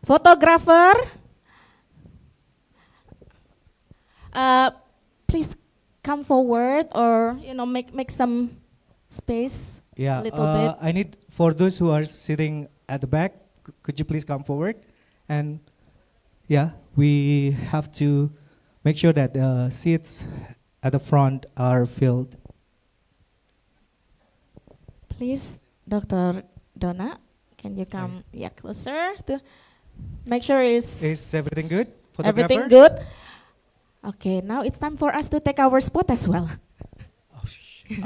Photographer, please come forward, or make some space. Yeah, Little bit. I need, for those who are sitting at the back, could you please come forward? And yeah, we have to make sure that the seats at the front are filled. Please, Dr. Donna, can you come closer to make sure Is everything good? everything Photographer? good? Okay, now it's time for us to take our spot as well. Oh,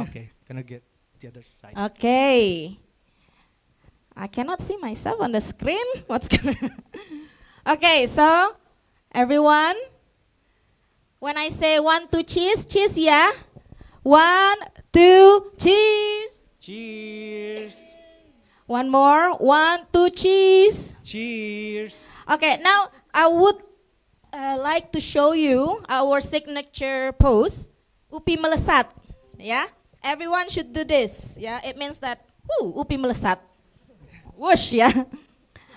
okay, gonna get the other side. Okay. I cannot see myself on the screen. What's going Okay, so everyone, when I say 1, 2, cheese, cheese, yeah? 1, 2, cheese. Cheers! One more, 1, 2, cheese. Cheers! Okay, now I would like to show you our signature pose, upi melesat. Yeah, everyone should do this. Yeah, it means that upi melesat. Whoosh, yeah.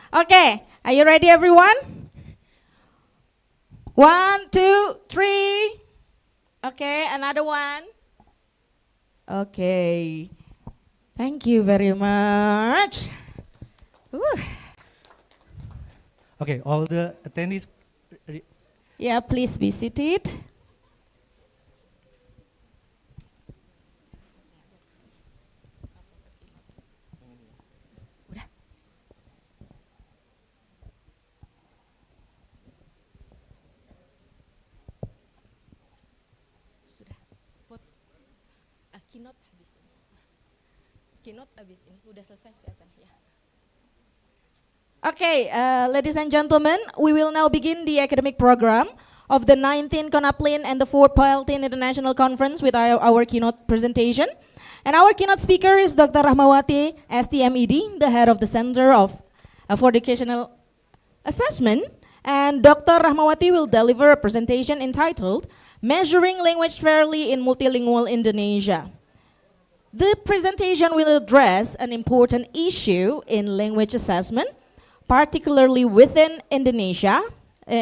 Okay, are you ready, everyone? 1, 2, 3. Okay, another one. Okay, thank you very much. Whew. Okay, all the attendees. Yeah, please be seated. Udah. Sudah. Keynote habis ini. Keynote habis ini. Udah selesai sih acan ya. Okay, ladies and gentlemen, we will now begin the academic program of the 19th CONAPLIN and the 4th PELTIN International Conference with our keynote presentation. And our keynote speaker is Dr. Rahmawati, STMED, the head of the Center for Educational Assessment. And Dr. Rahmawati will deliver a presentation entitled Measuring Language Fairly in Multilingual Indonesia. The presentation will address an important issue in language assessment, particularly within Indonesia,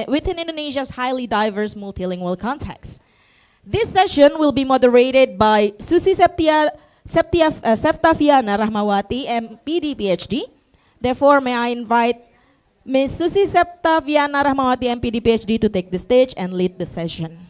within Indonesia's highly diverse multilingual context. This session will be moderated by Susi Septaviana Rahmawati, MPD, PhD. Therefore, may I invite Ms. Susi Septaviana Rahmawati, MPD, PhD, to take the stage and lead the session.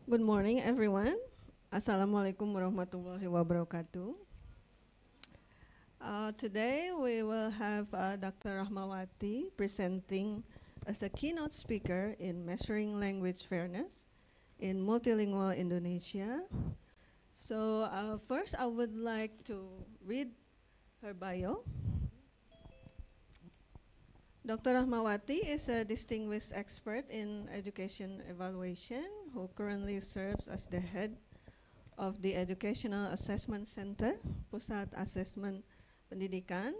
Good morning, everyone. Assalamualaikum warahmatullahi wabarakatuh. Today we will have Dr. Rahmawati presenting as a keynote speaker in Measuring Language Fairness in Multilingual Indonesia. So first I would like to read her bio. Dr. Rahmawati is a distinguished expert in education evaluation who currently serves as the head of the Educational Assessment Center, Pusat Assessment Pendidikan.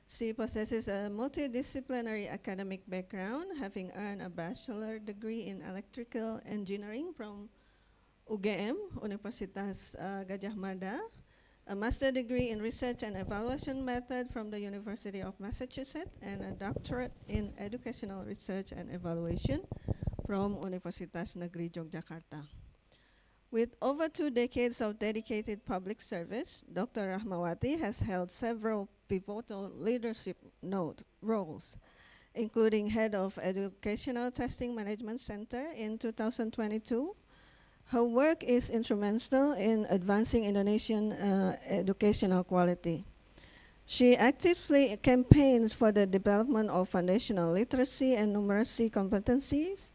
She possesses a multidisciplinary academic background, having earned a bachelor degree in electrical engineering from UGM, Universitas Gajah Mada, a master degree in research and evaluation method from the University of Massachusetts, and a doctorate in educational research and evaluation from Universitas Negeri Yogyakarta. With over 2 decades of dedicated public service, Dr. Rahmawati has held several pivotal leadership roles, including head of Educational Testing Management Center in 2022. Her work is instrumental in advancing Indonesian educational quality. She actively campaigns for the development of foundational literacy and numeracy competencies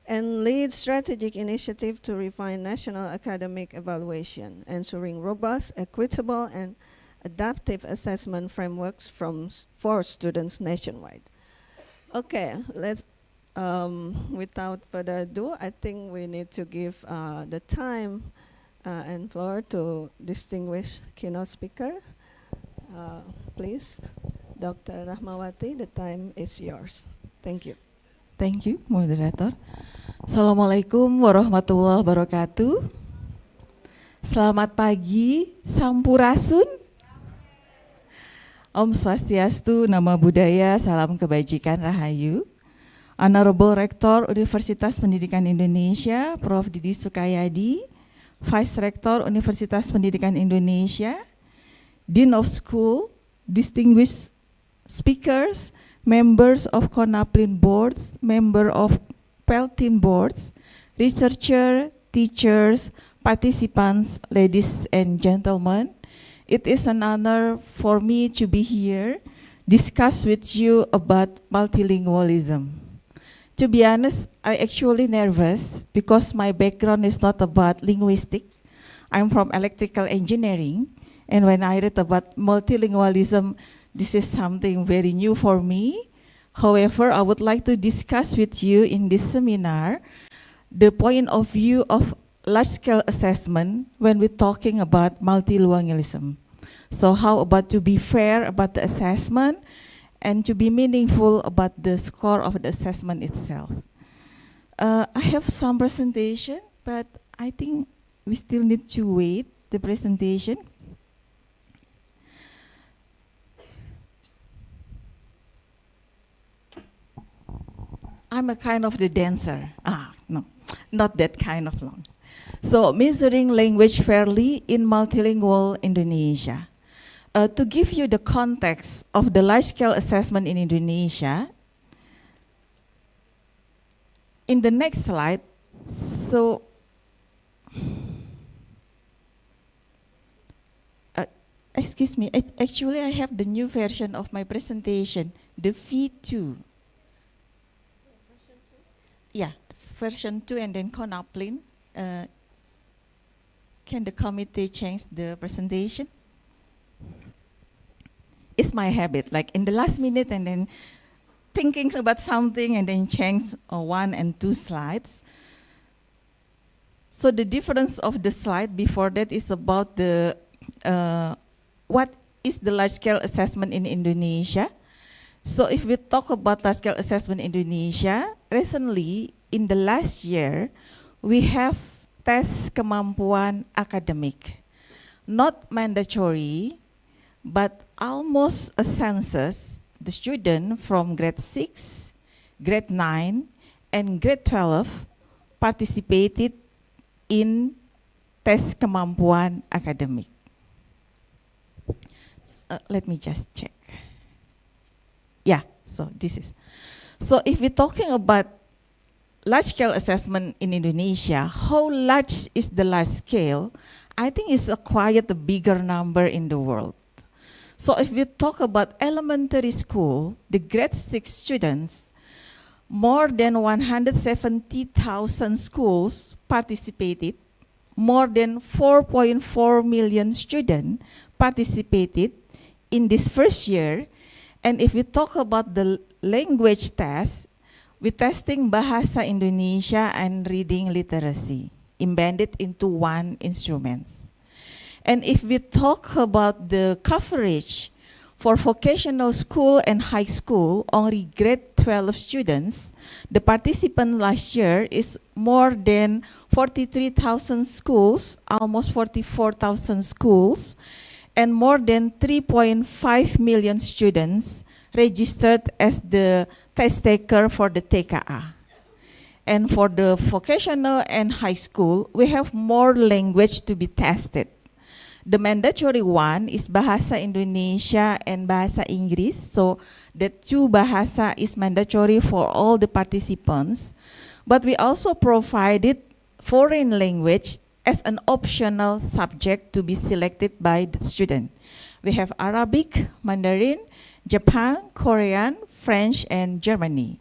and leads strategic initiatives to refine national academic evaluation, ensuring robust, equitable, and adaptive assessment frameworks for students nationwide. Okay, let's. Without further ado, I think we need to give the time and floor to distinguished keynote speaker. Please, Dr. Rahmawati, the time is yours. Thank you. Thank you, moderator. Assalamualaikum warahmatullahi wabarakatuh. Selamat pagi, Sampurasun. Om Swastiastu, Nama Budaya, Salam Kebajikan, Rahayu. Honorable Rector Universitas Pendidikan Indonesia, Prof. Didi Sukayadi, Vice Rector Universitas Pendidikan Indonesia, Dean of School, distinguished speakers, members of CONAPLIN boards, member of PELTIN boards, researcher, teachers, participants, ladies and gentlemen. It is an honor for me to be here, discuss with you about multilingualism. To be honest, I actually nervous because my background is not about linguistic. I'm from electrical engineering, and when I read about multilingualism, this is something very new for me. However, I would like to discuss with you in this seminar the point of view of large-scale assessment when we're talking about multilingualism. So how about to be fair about the assessment and to be meaningful about the score of the assessment itself. I have some presentation, but I think we still need to wait the presentation. I'm a kind of the dancer. No, not that kind of long. So, measuring language fairly in multilingual Indonesia. To give you the context of the large-scale assessment in Indonesia, in the next slide, so excuse me, actually I have the new version of my presentation, the V2. Yeah, version 2 and then CONAPLIN. Can the committee change the presentation? It's my habit, like in the last minute and then thinking about something and then change 1 and 2 slides. So the difference of the slide before that is about the what is the large-scale assessment in Indonesia. So if we talk about large-scale assessment in Indonesia, recently in the last year, we have tes kemampuan akademik. Not mandatory, but almost a census, the student from grade 6, grade 9, and grade 12 participated in tes kemampuan akademik. Let me just check. Yeah, so this is. So if we're talking about large-scale assessment in Indonesia, how large is the large scale? I think it's quite a bigger number in the world. So if we talk about elementary school, the grade 6 students, more than 170,000 schools participated, more than 4.4 million students participated in this first year. And if we talk about the language test, we're testing Bahasa Indonesia and reading literacy embedded into one instrument. And if we talk about the coverage for vocational school and high school, only grade 12 students, the participant last year is more than 43,000 schools, almost 44,000 schools, and more than 3.5 million students registered as the test taker for the TKA. And for the vocational and high school, we have more language to be tested. The mandatory one is Bahasa Indonesia and Bahasa Inggris. So the two Bahasa is mandatory for all the participants. But we also provided foreign language as an optional subject to be selected by the student. We have Arabic, Mandarin, Japan, Korean, French, and Germany.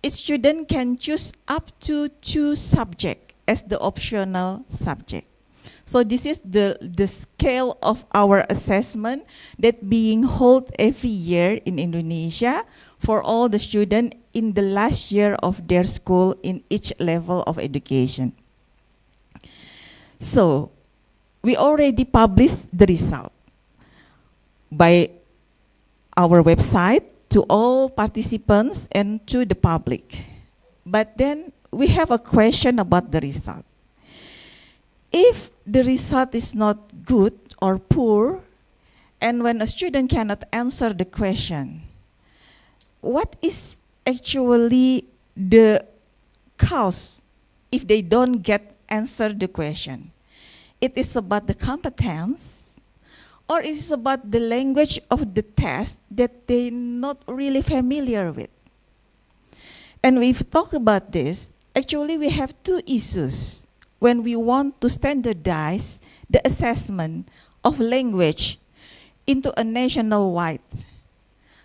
Each student can choose up to 2 subjects as the optional subject. So this is the scale of our assessment that being held every year in Indonesia for all the students in the last year of their school in each level of education. So we already published the result by our website to all participants and to the public. But then we have a question about the result. If the result is not good or poor, and when a student cannot answer the question, what is actually the cause if they don't get answer the question? It is about the competence, or it is about the language of the test that they're not really familiar with. And we've talked about this. Actually, we have 2 issues when we want to standardize the assessment of language into a nationwide.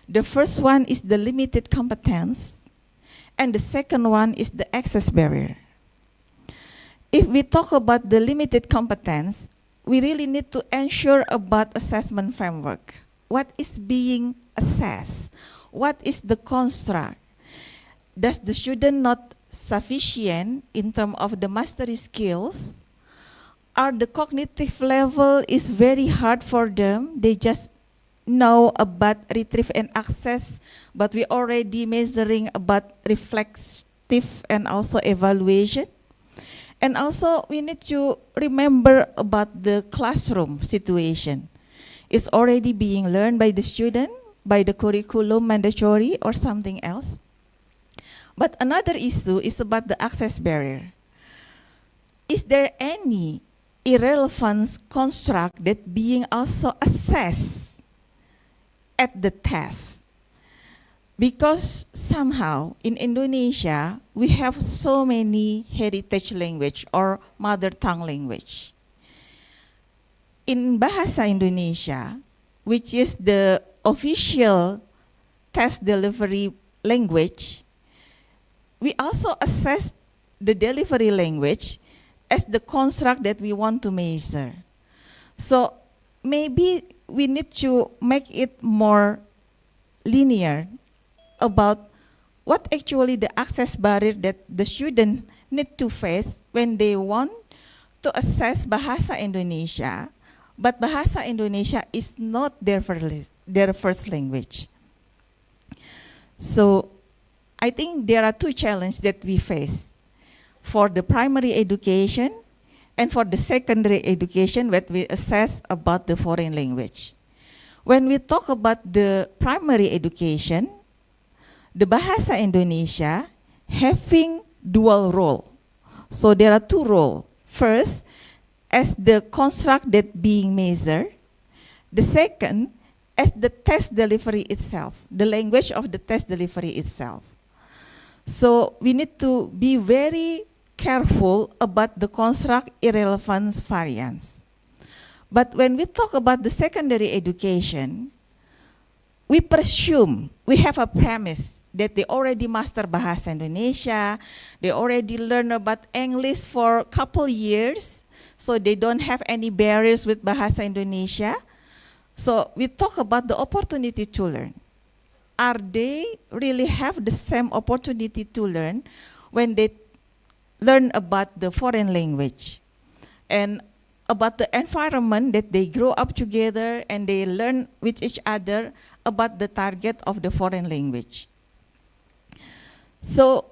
The first one is the limited competence, and the second one is the access barrier. If we talk about the limited competence, we really need to ensure about assessment framework. What is being assessed? What is the construct? Does the student not sufficient in terms of the mastery skills? Are the cognitive level is very hard for them? They just know about retrieve and access, but we already measuring about reflexive and also evaluation. And also we need to remember about the classroom situation. It's already being learned by the student, by the curriculum mandatory or something else. But another issue is about the access barrier. Is there any irrelevance construct that being also assessed at the test? Because somehow in Indonesia, we have so many heritage language or mother tongue language. In Bahasa Indonesia, which is the official test delivery language, we also assess the delivery language as the construct that we want to measure. So maybe we need to make it more linear about what actually the access barrier that the student need to face when they want to assess Bahasa Indonesia, but Bahasa Indonesia is not their first language. So I think there are 2 challenges that we face for the primary education and for the secondary education that we assess about the foreign language. When we talk about the primary education, the Bahasa Indonesia having dual role. So there are 2 roles. First, as the construct that being measured. The second, as the test delivery itself, the language of the test delivery itself. So we need to be very careful about the construct irrelevance variance. But when we talk about the secondary education, we presume, we have a premise that they already master Bahasa Indonesia, they already learn about English for a couple years, so they don't have any barriers with Bahasa Indonesia. So we talk about the opportunity to learn. Are they really have the same opportunity to learn when they learn about the foreign language and about the environment that they grow up together and they learn with each other about the target of the foreign language? So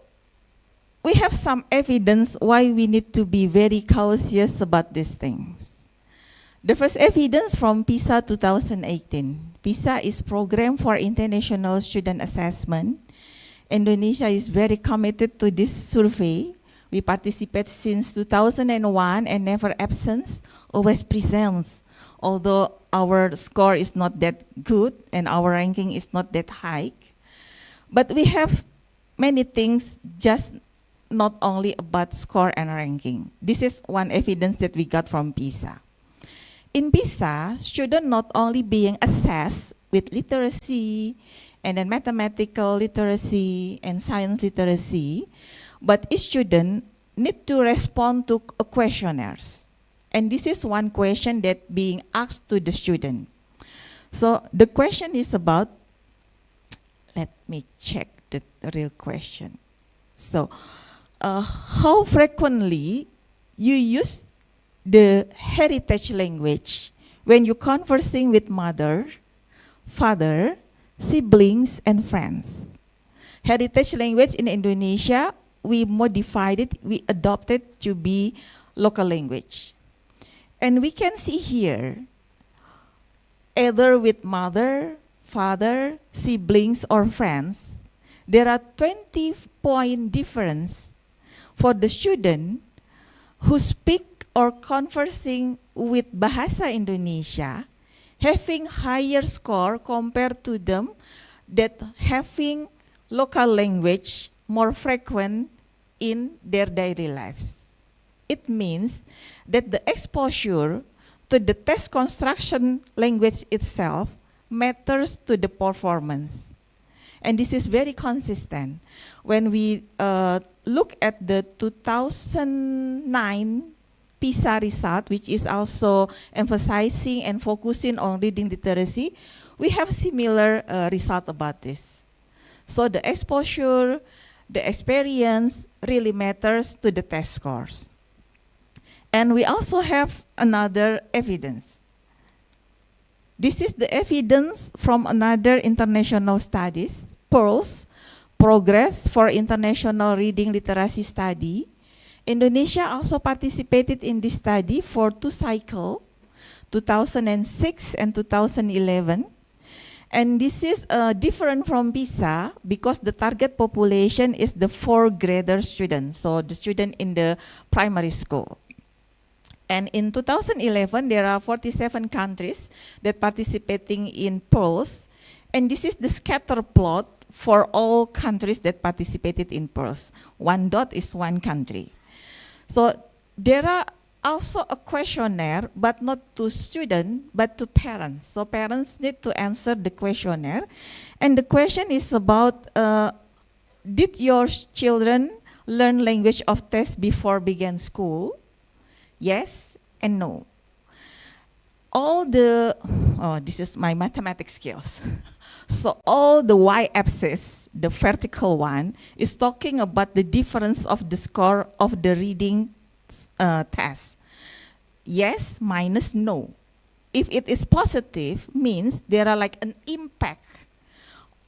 we have some evidence why we need to be very cautious about these things. The first evidence from PISA 2018. PISA is Program for International Student Assessment. Indonesia is very committed to this survey. We participate since 2001 and never absence, always presents. Although our score is not that good and our ranking is not that high. But we have many things, just not only about score and ranking. This is one evidence that we got from PISA. In PISA, students not only being assessed with literacy and then mathematical literacy and science literacy, but each student need to respond to a questionnaires. And this is one question that being asked to the student. So the question is about, let me check the real question. So, how frequently you use the heritage language when you're conversing with mother, father, siblings, and friends? Heritage language in Indonesia, we modified it, we adopted to be local language. And we can see here, either with mother, father, siblings, or friends, there are 20-point difference for the student who speak or conversing with Bahasa Indonesia, having higher score compared to them that having local language more frequent in their daily lives. It means that the exposure to the text construction language itself matters to the performance. And this is very consistent. When we look at the 2009 PISA result, which is also emphasizing and focusing on reading literacy, we have similar result about this. So the exposure, the experience really matters to the test scores. And we also have another evidence. This is the evidence from another international studies, PEARLS, Progress for International Reading Literacy Study. Indonesia also participated in this study for 2 cycles, 2006 and 2011. And this is different from PISA because the target population is the 4th grader students, so the student in the primary school. And in 2011, there are 47 countries that participating in PEARLS. And this is the scatter plot for all countries that participated in PEARLS. 1 dot is 1 country. So there are also a questionnaire, but not to students, but to parents. So parents need to answer the questionnaire. And the question is about, did your children learn language of test before begin school? Yes and no. All the, this is my mathematics skills. So all the y-axis, the vertical one, is talking about the difference of the score of the reading test. Yes minus no. If it is positive, means there are like an impact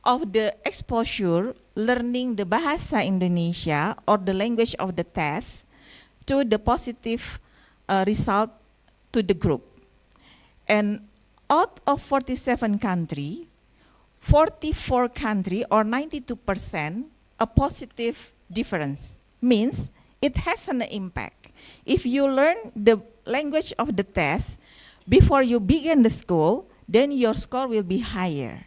of the exposure learning the Bahasa Indonesia or the language of the test to the positive result to the group. And out of 47 countries, 44 countries or 92% a positive difference. Means it has an impact. If you learn the language of the test before you begin the school, then your score will be higher.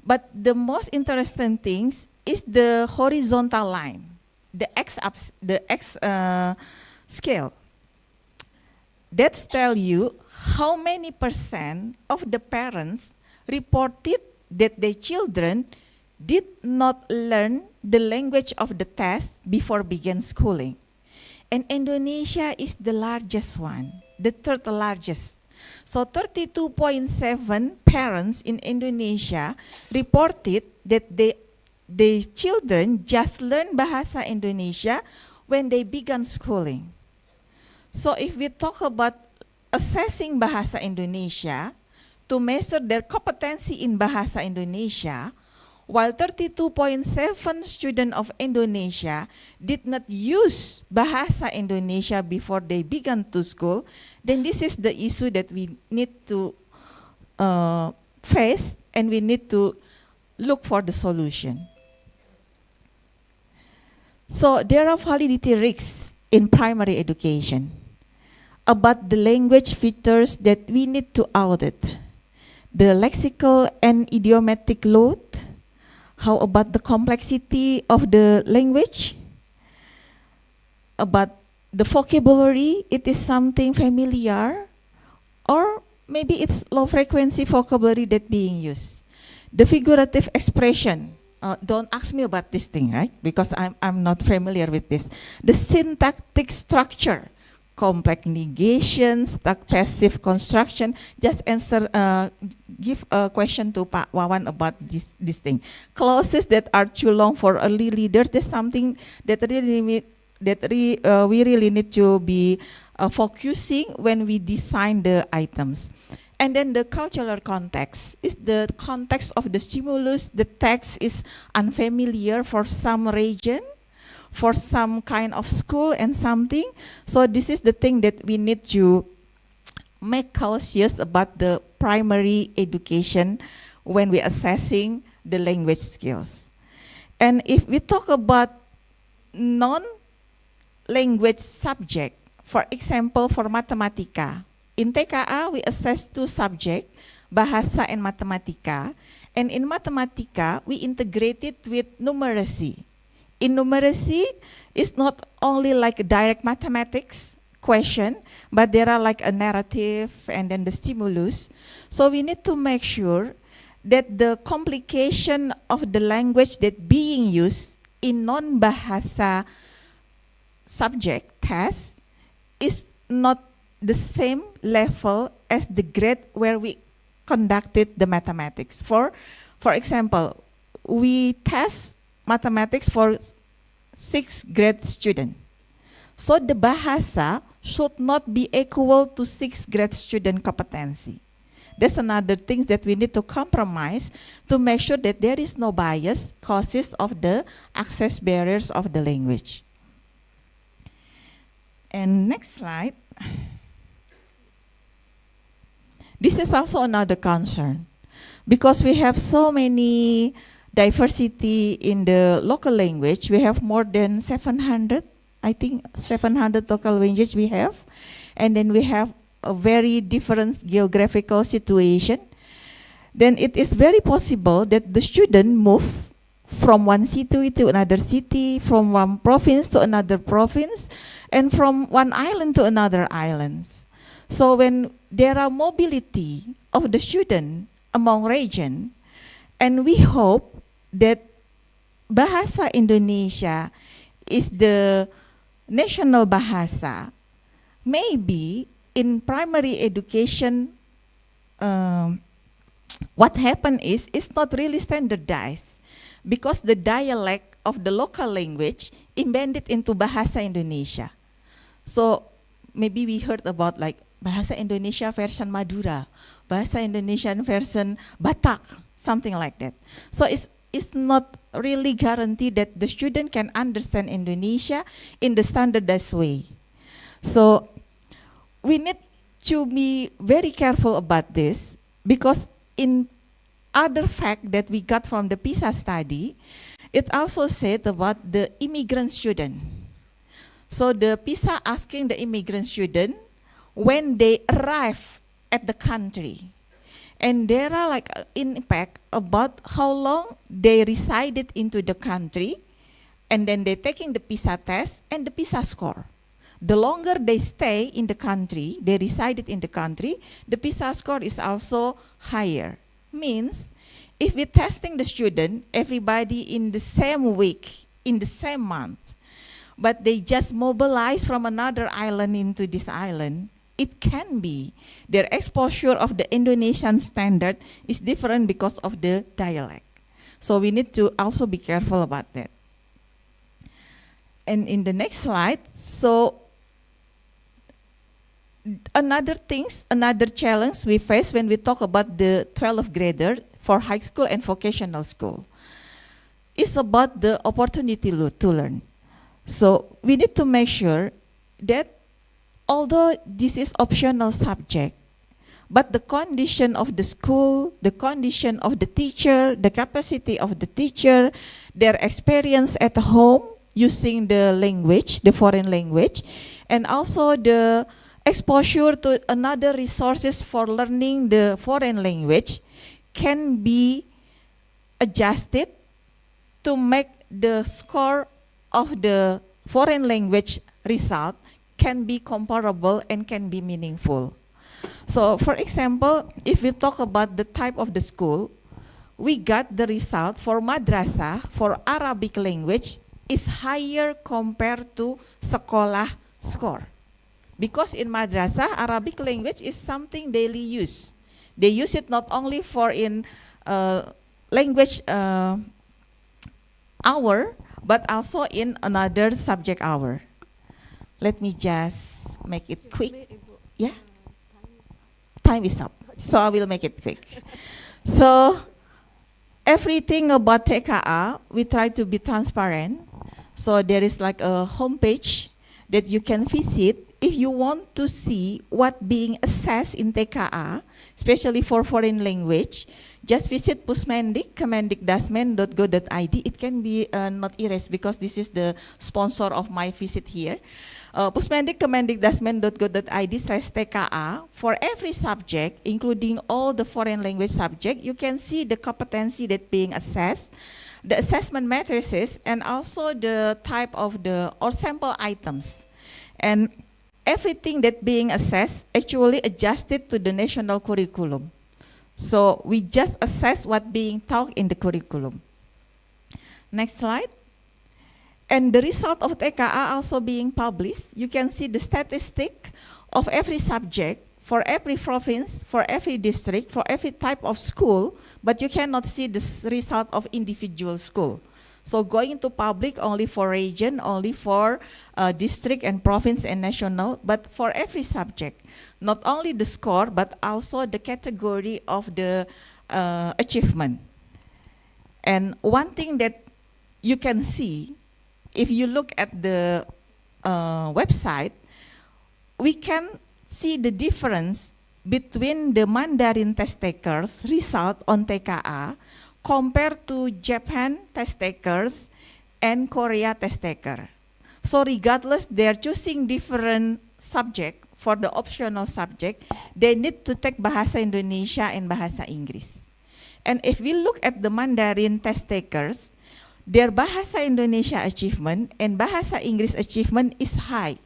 But the most interesting things is the horizontal line, the x scale. That tell you how many percent of the parents reported that their children did not learn the language of the test before begin schooling. And Indonesia is the largest one, the third largest. So 32.7 parents in Indonesia reported that the children just learn Bahasa Indonesia when they began schooling. So if we talk about assessing Bahasa Indonesia to measure their competency in Bahasa Indonesia, while 32.7 students of Indonesia did not use Bahasa Indonesia before they began to school, then this is the issue that we need to face, and we need to look for the solution. So there are validity risks in primary education about the language features that we need to audit. The lexical and idiomatic load. How about the complexity of the language? About the vocabulary, it is something familiar, or maybe it's low frequency vocabulary that being used. The figurative expression, don't ask me about this thing, right? Because I'm not familiar with this. The syntactic structure, complex negations, passive construction. Just answer, give a question to Pak Wawan about this thing. Clauses that are too long for early leaders, there's something that we really need to be focusing when we design the items. And then the cultural context is the context of the stimulus. The text is unfamiliar for some region, for some kind of school and something. So this is the thing that we need to make cautious about the primary education when we're assessing the language skills. And if we talk about non-language subject, for example, for Matematika, in TKA we assess two subjects, Bahasa and Matematika. And in Matematika, we integrate it with numeracy. In numeracy, it's not only like a direct mathematics question, but there are like a narrative and then the stimulus. So we need to make sure that the complication of the language that being used in non-bahasa subject test is not the same level as the grade where we conducted the mathematics. For example, we test mathematics for 6th grade student. So the bahasa should not be equal to 6th grade student competency. That's another thing that we need to compromise to make sure that there is no bias causes of the access barriers of the language. And next slide. This is also another concern because we have so many diversity in the local language. We have more than 700, I think 700 local languages we have. And then we have a very different geographical situation. Then it is very possible that the student move from one city to another city, from one province to another province, and from one island to another island. So when there are mobility of the student among region, and we hope that Bahasa Indonesia is the national bahasa, maybe in primary education, what happened is it's not really standardized because the dialect of the local language embedded into Bahasa Indonesia. So maybe we heard about like Bahasa Indonesia version Madura, Bahasa Indonesian version Batak, something like that. So it's not really guaranteed that the student can understand Indonesia in the standardized way. So we need to be very careful about this because in other fact that we got from the PISA study, it also said about the immigrant student. So the PISA asking the immigrant student when they arrive at the country. And there are like impact about how long they resided into the country, and then they're taking the PISA test and the PISA score. The longer they stay in the country, they resided in the country, the PISA score is also higher. Means, if we're testing the student, everybody in the same week, in the same month, but they just mobilize from another island into this island, it can be their exposure of the Indonesian standard is different because of the dialect. So we need to also be careful about that. And in the next slide, so another challenge we face when we talk about the 12th grader for high school and vocational school is about the opportunity to learn. So we need to make sure that although this is optional subject, but the condition of the school, the condition of the teacher, the capacity of the teacher, their experience at home using the language, the foreign language, and also the exposure to another resources for learning the foreign language can be adjusted to make the score of the foreign language result can be comparable and can be meaningful. So for example, if we talk about the type of the school, we got the result for madrasah, for Arabic language, is higher compared to sekolah score. Because in madrasah, Arabic language is something daily use. They use it not only for in language hour, but also in another subject hour. Let me just make it quick. Yeah? Time is up. So I will make it quick. So everything about TKA, we try to be transparent. So there is like a homepage that you can visit if you want to see what being assessed in TKA, especially for foreign language. Just visit Pusmendik, kemendikdasmen.go.id. It can be not erased because this is the sponsor of my visit here. Pusmendik, kemendikdasmen.go.id/TKA. For every subject, including all the foreign language subject, you can see the competency that being assessed, the assessment matrices, and also the type of the or sample items. And everything that being assessed actually adjusted to the national curriculum. So we just assess what being taught in the curriculum. Next slide. And the result of TKA also being published. You can see the statistic of every subject for every province, for every district, for every type of school, but you cannot see the result of individual school. So going to public only for region, only for district and province and national, but for every subject. Not only the score, but also the category of the achievement. And one thing that you can see, if you look at the website, we can see the difference between the Mandarin test takers' result on TKA compared to Japan test takers and Korea test taker. So regardless, they're choosing different subject for the optional subject, they need to take Bahasa Indonesia and Bahasa Inggris. And if we look at the Mandarin test takers, their Bahasa Indonesia achievement and Bahasa Inggris achievement is high.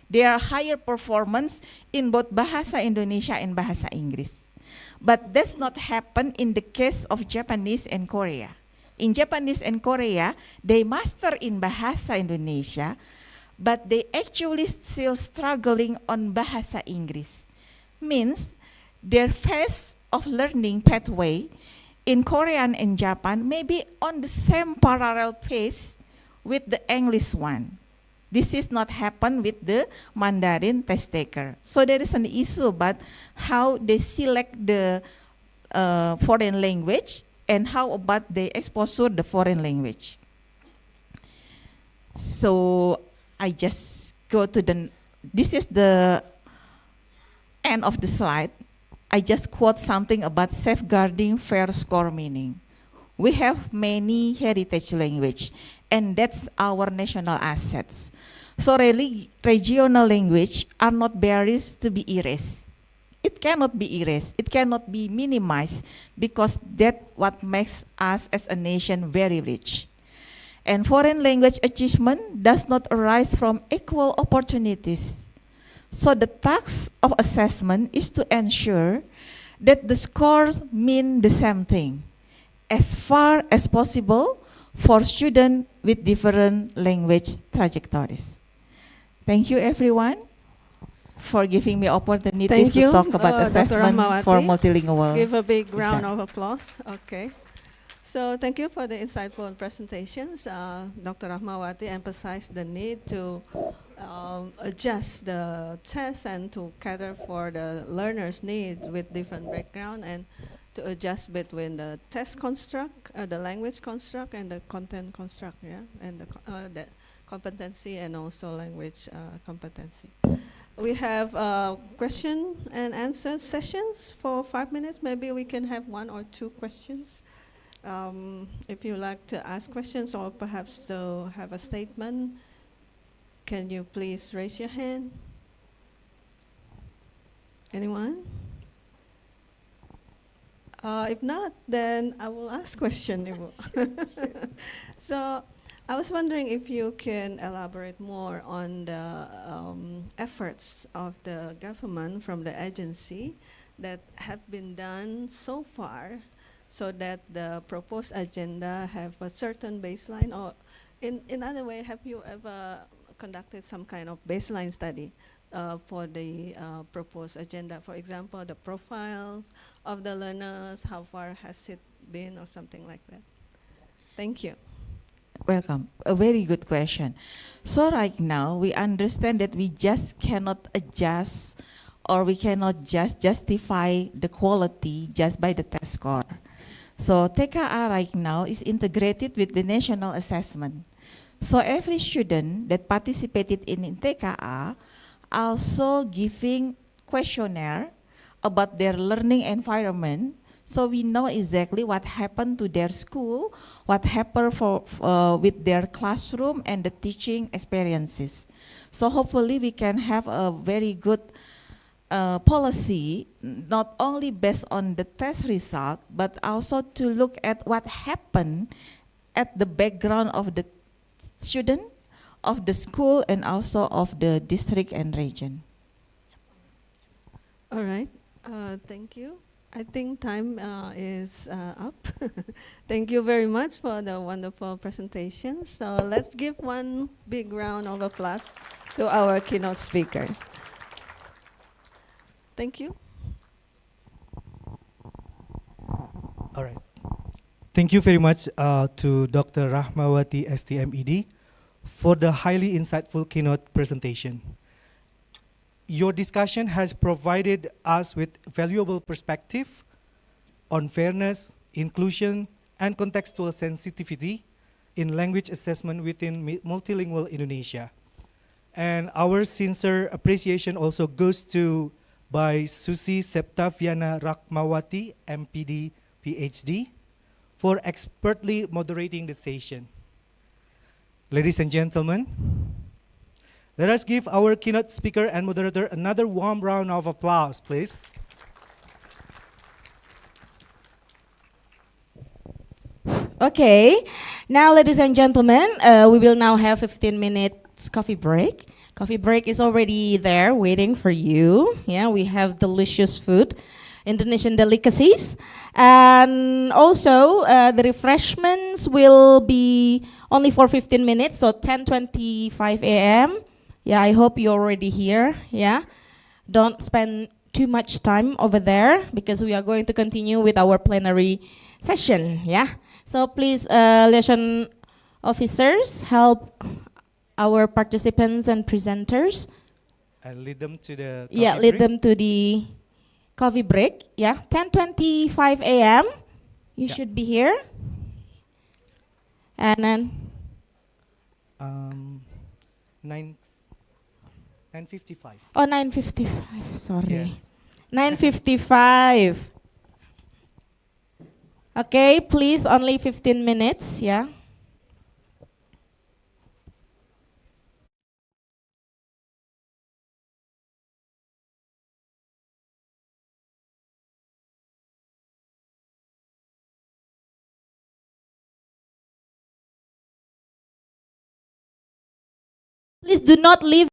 They are higher performance in both Bahasa Indonesia and Bahasa Inggris. But that's not happen in the case of Japanese and Korea. In Japanese and Korea, they master in Bahasa Indonesia, but they actually still struggling on Bahasa Inggris. Means their phase of learning pathway in Korean and Japan may be on the same parallel pace with the English one. This is not happen with the Mandarin test taker. So there is an issue about how they select the foreign language and how about they exposure the foreign language. So I just go to this is the end of the slide. I just quote something about safeguarding fair score meaning. We have many heritage language, and that's our national assets. So really, regional language are not barriers to be erased. It it cannot be erased. It cannot be minimized because that's what makes us as a nation very rich. And foreign language achievement does not arise from equal opportunities. So the task of assessment is to ensure that the scores mean the same thing as far as possible for students with different language trajectories. Thank you everyone for giving me opportunities Thank to you, talk about Dr. assessment for Rahmawati. multilingual. Give a big round Lisa. of applause. Okay. So thank you for the insightful presentations. Dr. Rahmawati emphasized the need to adjust the test and to cater for the learner's needs with different background and to adjust between the test construct, the language construct, and the content construct, yeah, and the competency and also language competency. We have question and answer sessions for 5 minutes. Maybe we can have 1 or 2 questions. If you like to ask questions or perhaps to have a statement, can you please raise your hand? Anyone? If not, then I will ask question. So I was wondering if you can elaborate more on the efforts of the government from the agency that have been done so far so that the proposed agenda have a certain baseline, or in other way, have you ever conducted some kind of baseline study for the proposed agenda? For example, the profiles of the learners, how far has it been or something like that? Thank you. Welcome. A very good question. So right now, we understand that we just cannot adjust or we cannot just justify the quality just by the test score. So TKA right now is integrated with the national assessment. So every student that participated in TKA also giving questionnaire about their learning environment. So we know exactly what happened to their school, what happened with their classroom and the teaching experiences. So hopefully we can have a very good policy, not only based on the test result, but also to look at what happened at the background of the student, of the school, and also of the district and region. All right. Thank you. I think time is up. Thank you very much for the wonderful presentation. So let's give one big round of applause to our keynote speaker. Thank you. All right. Thank you very much to Dr. Rahmawati, STMED, for the highly insightful keynote presentation. Your discussion has provided us with valuable perspective on fairness, inclusion, and contextual sensitivity in language assessment within multilingual Indonesia. And our sincere appreciation also goes to by Susi Septaviana Rahmawati, MPD, PhD, for expertly moderating the session. Ladies and gentlemen, let us give our keynote speaker and moderator another warm round of applause, please. Okay, now ladies and gentlemen, we will now have 15 minutes coffee break. Coffee break is already there waiting for you. Yeah, we have delicious food, Indonesian delicacies. And also the refreshments will be only for 15 minutes, so 10:25 a.m. Yeah, I hope you're already here. Yeah, don't spend too much time over there because we are going to continue with our plenary session. Yeah, so please, liaison officers, help our participants and presenters. And lead them to the Yeah, coffee lead break. them to the coffee break. Yeah, 10:25 a.m. You Yeah. should be here. And then 9:55. oh, 9:55. Sorry. Yes. 9:55. Okay, please only 15 minutes, yeah. Please do not leave.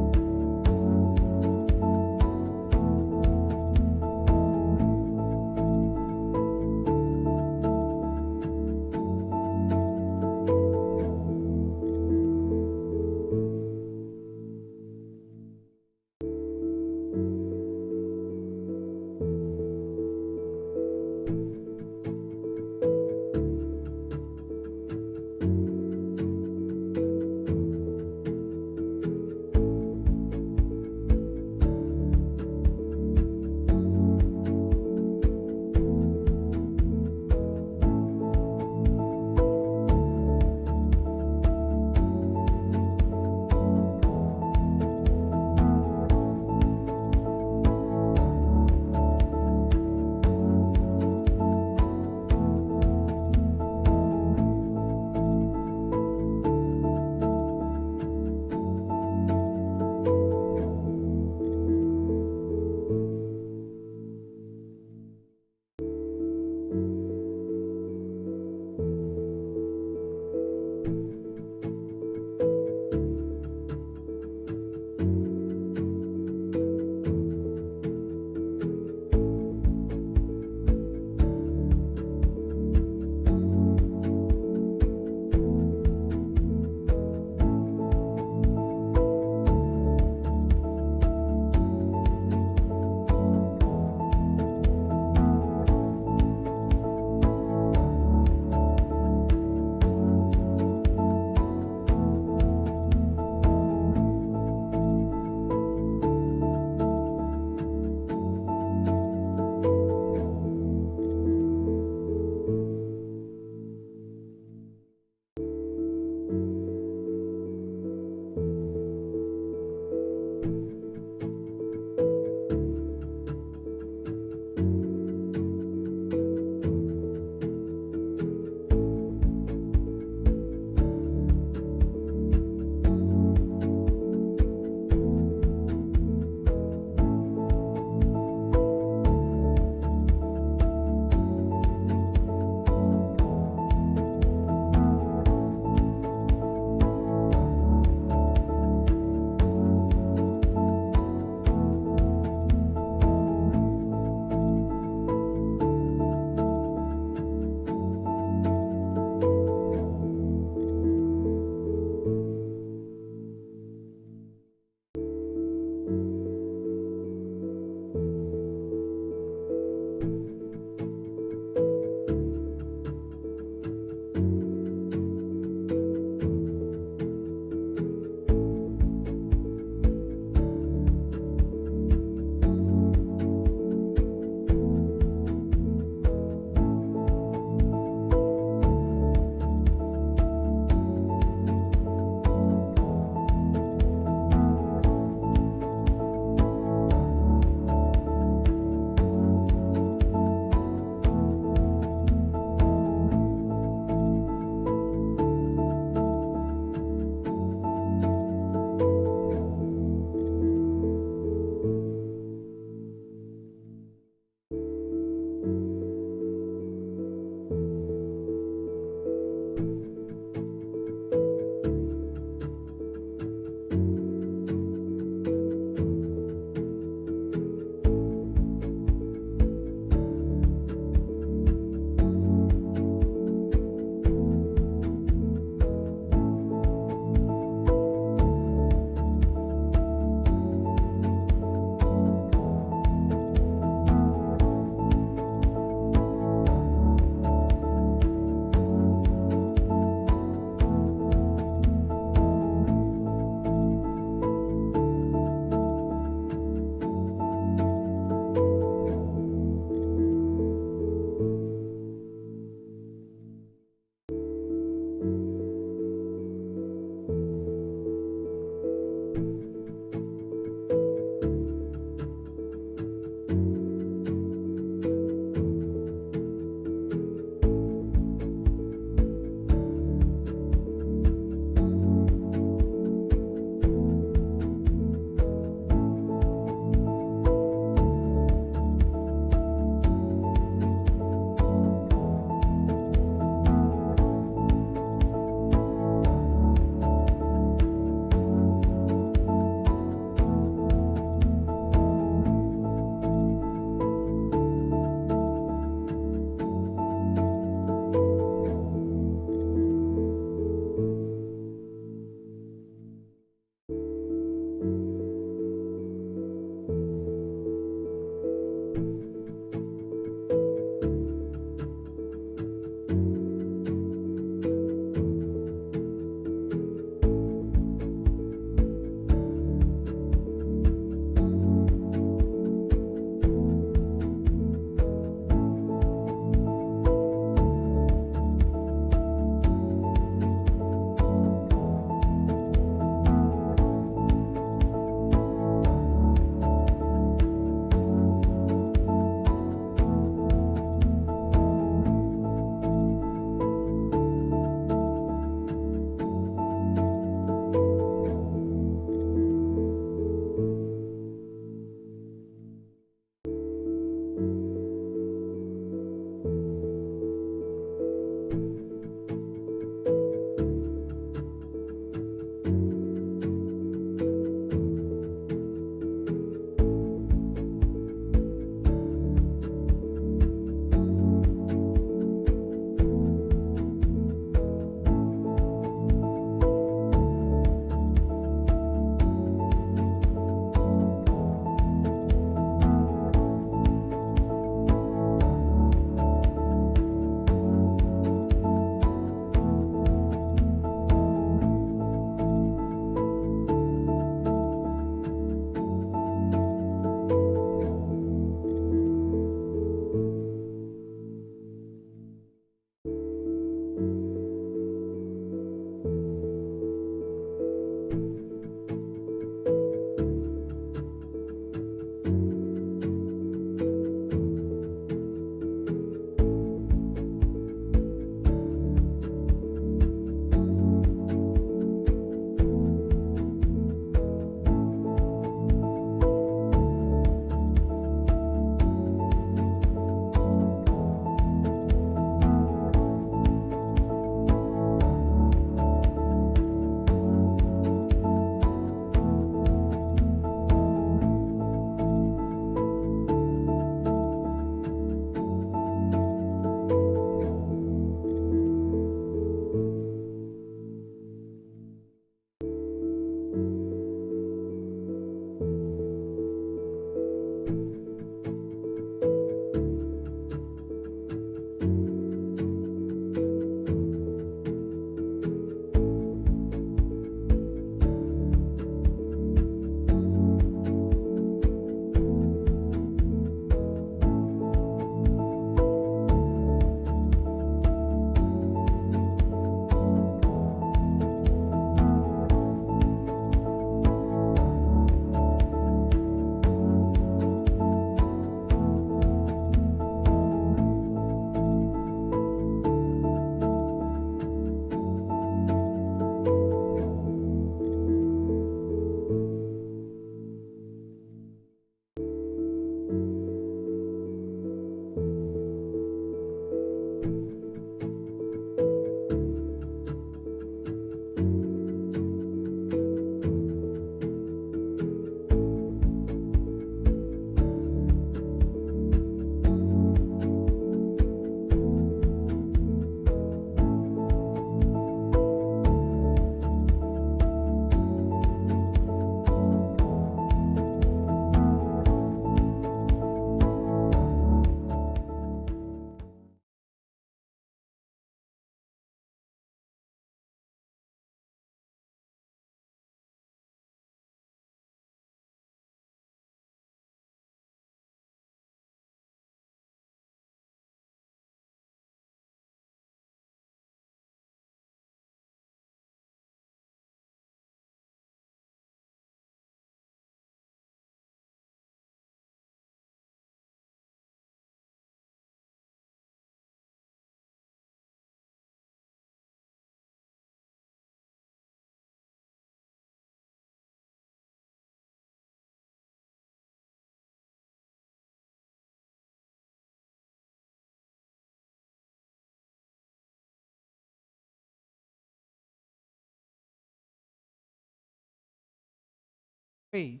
A.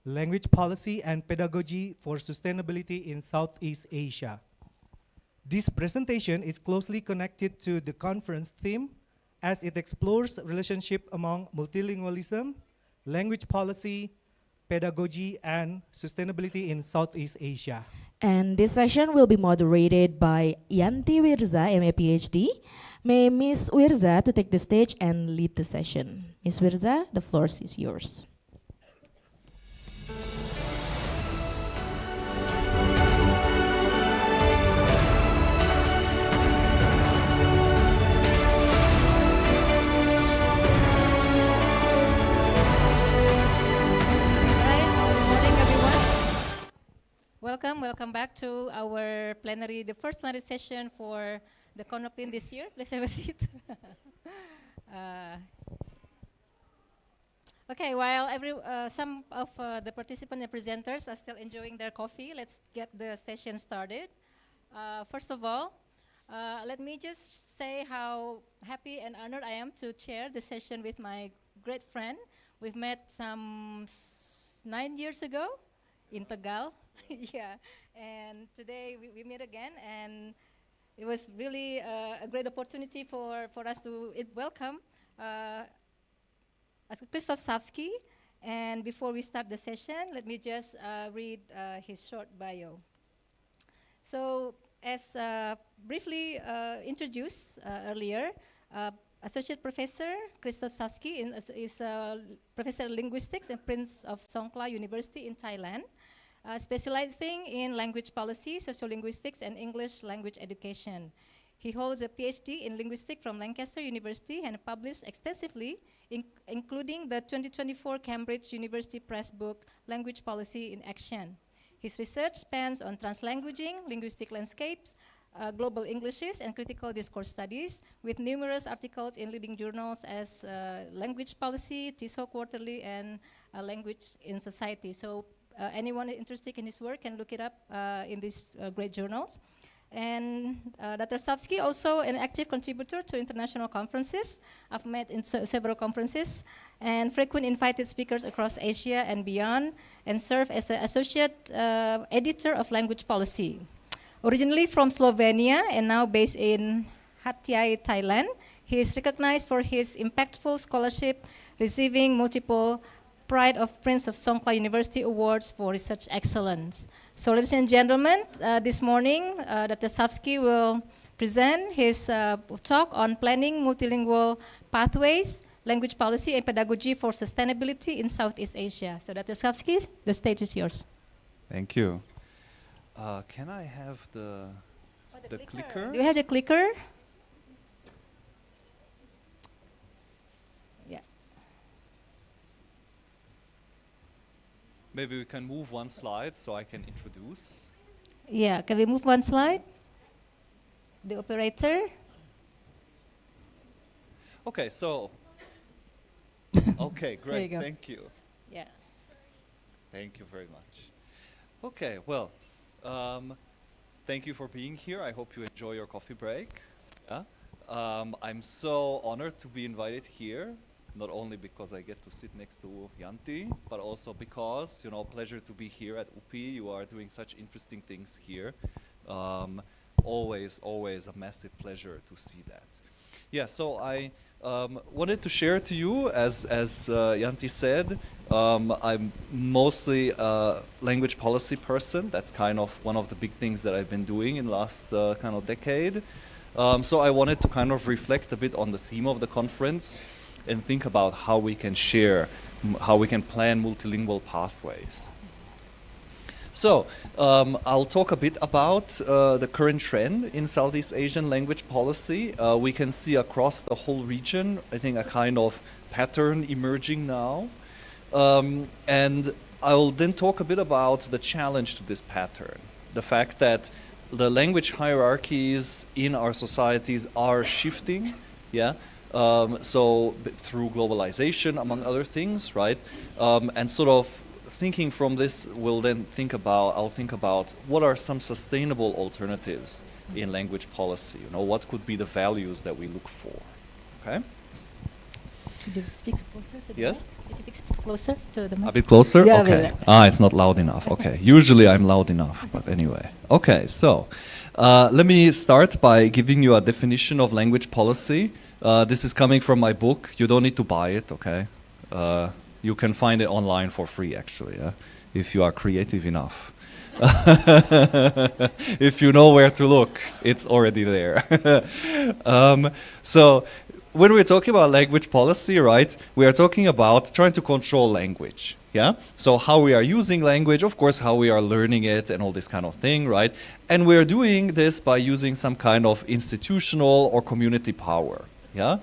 Language Policy and Pedagogy for Sustainability in Southeast Asia. This presentation is closely connected to the conference theme as it explores relationship among multilingualism, language policy, pedagogy, and sustainability in Southeast Asia. And this session will be moderated by Yanti Wirza, MA PhD. May Ms. Wirza to take the stage and lead the session. Ms. Wirza, the floor is yours. Welcome back to our plenary, the first plenary session for the CONAPLIN this year. Please have a seat. Okay, while some of the participants and presenters are still enjoying their coffee, let's get the session started. First of all, let me just say how happy and honored I am to chair the session with my great friend. We've met some 9 years ago in Tegal. Yeah, and today we meet again, and it was really a great opportunity for us to welcome Krzysztof Sawski. And before we start the session, let me just read his short bio. So, as briefly introduced earlier, Associate Professor Krzysztof Sawski is a Professor of Linguistics and Prince of Songkhla University in Thailand. Specializing in language policy, sociolinguistics, and English language education. He holds a PhD in linguistics from Lancaster University and published extensively, including the 2024 Cambridge University Press book, Language Policy in Action. His research spans on translanguaging, linguistic landscapes, global Englishes, and critical discourse studies, with numerous articles in leading journals as Language Policy, TISO Quarterly, and Language in Society. So anyone interested in his work can look it up in these great journals. And Dr. Sawski also an active contributor to international conferences. I've met in several conferences and frequent invited speakers across Asia and beyond, and served as an associate editor of language policy. Originally from Slovenia and now based in Hat Yai, Thailand, he is recognized for his impactful scholarship, receiving multiple Pride of Prince of Songkhla University Awards for Research Excellence. So ladies and gentlemen, this morning Dr. Sawski will present his talk on planning multilingual pathways, language policy and pedagogy for sustainability in Southeast Asia. So Dr. Sawski, the stage is yours. Thank you. Can I have the clicker? Do you have the clicker? Maybe we can move one slide so I can introduce. Yeah, can we move one slide? The operator. Okay, so. Okay, great, you thank you. Yeah. Thank you very much. Okay, well, thank you for being here. I hope you enjoy your coffee break. Yeah? I'm so honored to be invited here. Not only because I get to sit next to Yanti, but also because, pleasure to be here at UPI. You are doing such interesting things here. Always a massive pleasure to see that. Yeah, so I wanted to share to you, as Yanti said, I'm mostly a language policy person. That's kind of one of the big things that I've been doing in the last kind of decade. So I wanted to kind of reflect a bit on the theme of the conference and think about how we can how we can plan multilingual pathways. So, I'll talk a bit about the current trend in Southeast Asian language policy. We can see across the whole region, I think, a kind of pattern emerging now. And I'll then talk a bit about the challenge to this pattern. The fact that the language hierarchies in our societies are shifting, yeah? So through globalization, among other things, right? And sort of thinking from this, I'll think about what are some sustainable alternatives in language policy. What could be the values that we look for, okay? Could you speak closer to the Yes? mic? Could you speak closer to the mic? A bit closer? Yeah, Okay. better. It's not loud enough. Okay. Usually I'm loud enough, but anyway. Okay, so let me start by giving you a definition of language policy. This is coming from my book. You don't need to buy it, okay? You can find it online for free, actually, yeah? If you are creative enough. If you know where to look, it's already there. So when we're talking about language policy, right, we are talking about trying to control language, yeah? So how we are using language, of course, how we are learning it and all this kind of thing, right? And we're doing this by using some kind of institutional or community power, yeah?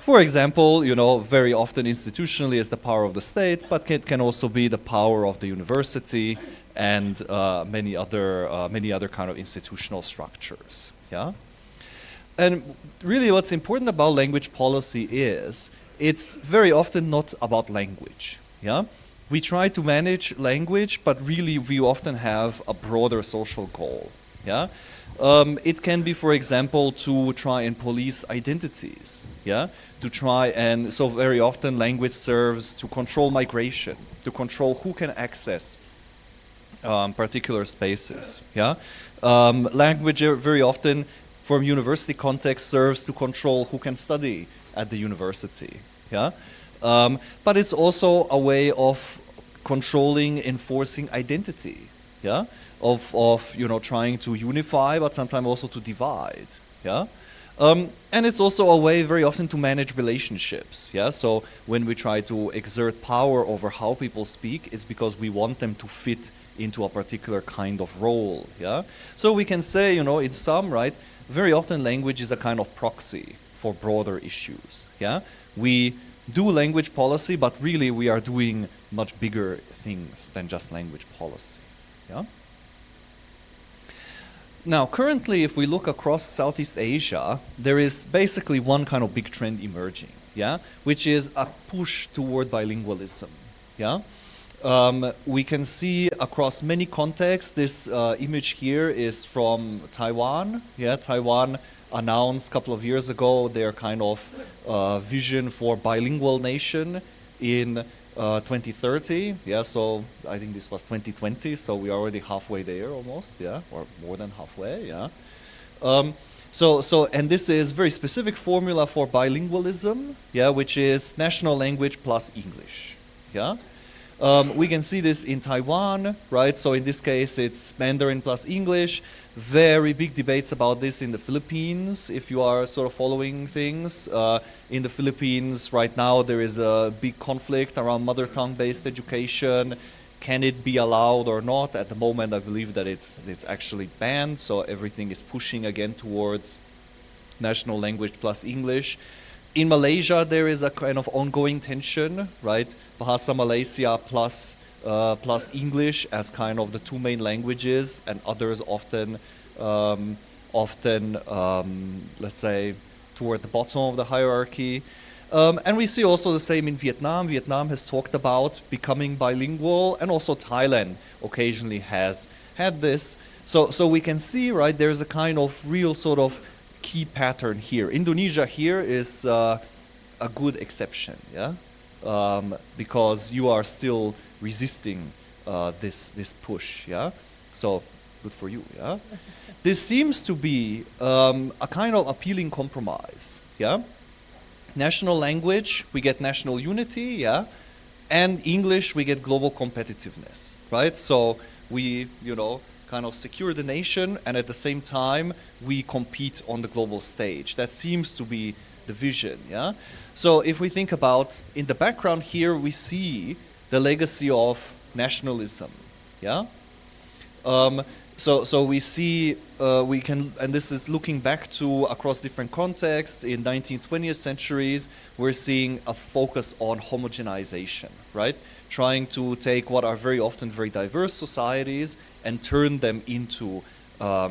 For example, you know, very often institutionally is the power of the state, but it can also be the power of the university and many other kind of institutional structures, yeah? And really what's important about language policy is it's very often not about language, yeah? We try to manage language, but really we often have a broader social goal, yeah? It can be, for example, to try and police identities, yeah? To try and, so very often language serves to control migration, to control who can access particular spaces, yeah? Language very often from university context serves to control who can study at the university, yeah? But it's also a way of controlling, enforcing identity, yeah? Of you know, trying to unify, but sometimes also to divide, yeah? And it's also a way very often to manage relationships, yeah? So when we try to exert power over how people speak, it's because we want them to fit into a particular kind of role, yeah? So we can say, you know, in sum, right, very often language is a kind of proxy for broader issues, yeah? We do language policy, but really we are doing much bigger things than just language policy, yeah? Now, currently, if we look across Southeast Asia, there is basically one kind of big trend emerging, yeah? Which is a push toward bilingualism, yeah? We can see across many contexts, this image here is from Taiwan. Yeah, Taiwan announced a couple of years ago their kind of vision for bilingual nation in 2030. Yeah, so I think this was 2020, so we are already halfway there almost, yeah, or more than halfway, yeah. And this is very specific formula for bilingualism, yeah, which is national language plus English, yeah. We can see this in Taiwan, right? So in this case, it's Mandarin plus English. Very big debates about this in the Philippines, if you are sort of following things. In the Philippines, right now, there is a big conflict around mother tongue-based education. Can it be allowed or not? At the moment, I believe that it's actually banned, so everything is pushing again towards national language plus English. In Malaysia, there is a kind of ongoing tension, right? Bahasa Malaysia plus English as kind of the two main languages, and others often, let's say, toward the bottom of the hierarchy. And we see also the same in Vietnam. Vietnam has talked about becoming bilingual, and also Thailand occasionally has had this. So we can see, right, there's a kind of real sort of key pattern here. Indonesia here is a good exception, yeah, because you are still resisting this push, yeah. So good for you, yeah. This seems to be a kind of appealing compromise, yeah. National language, we get national unity, yeah, and English, we get global competitiveness, right? So we, you know, kind of secure the nation, and at the same time, we compete on the global stage. That seems to be the vision, yeah? So if we think about, in the background here, we see the legacy of nationalism, yeah? So we see, we can, and this is looking back to across different contexts, in 19th, 20th centuries, we're seeing a focus on homogenization, right? Trying to take what are very often very diverse societies and turn them into a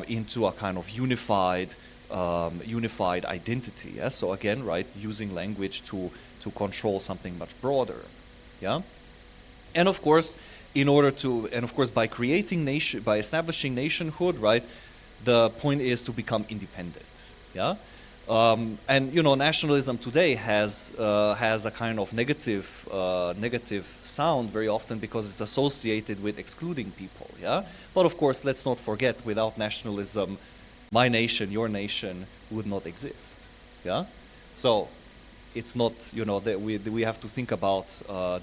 kind of unified identity. Yeah? So again, right, using language to control something much broader. Yeah, and of course, by creating nation, by establishing nationhood, right, the point is to become independent. Yeah. And you know, nationalism today has a kind of negative sound very often because it's associated with excluding people. Yeah, but of course, let's not forget, without nationalism, my nation, your nation, would not exist. Yeah, so it's not, you know, that we have to think about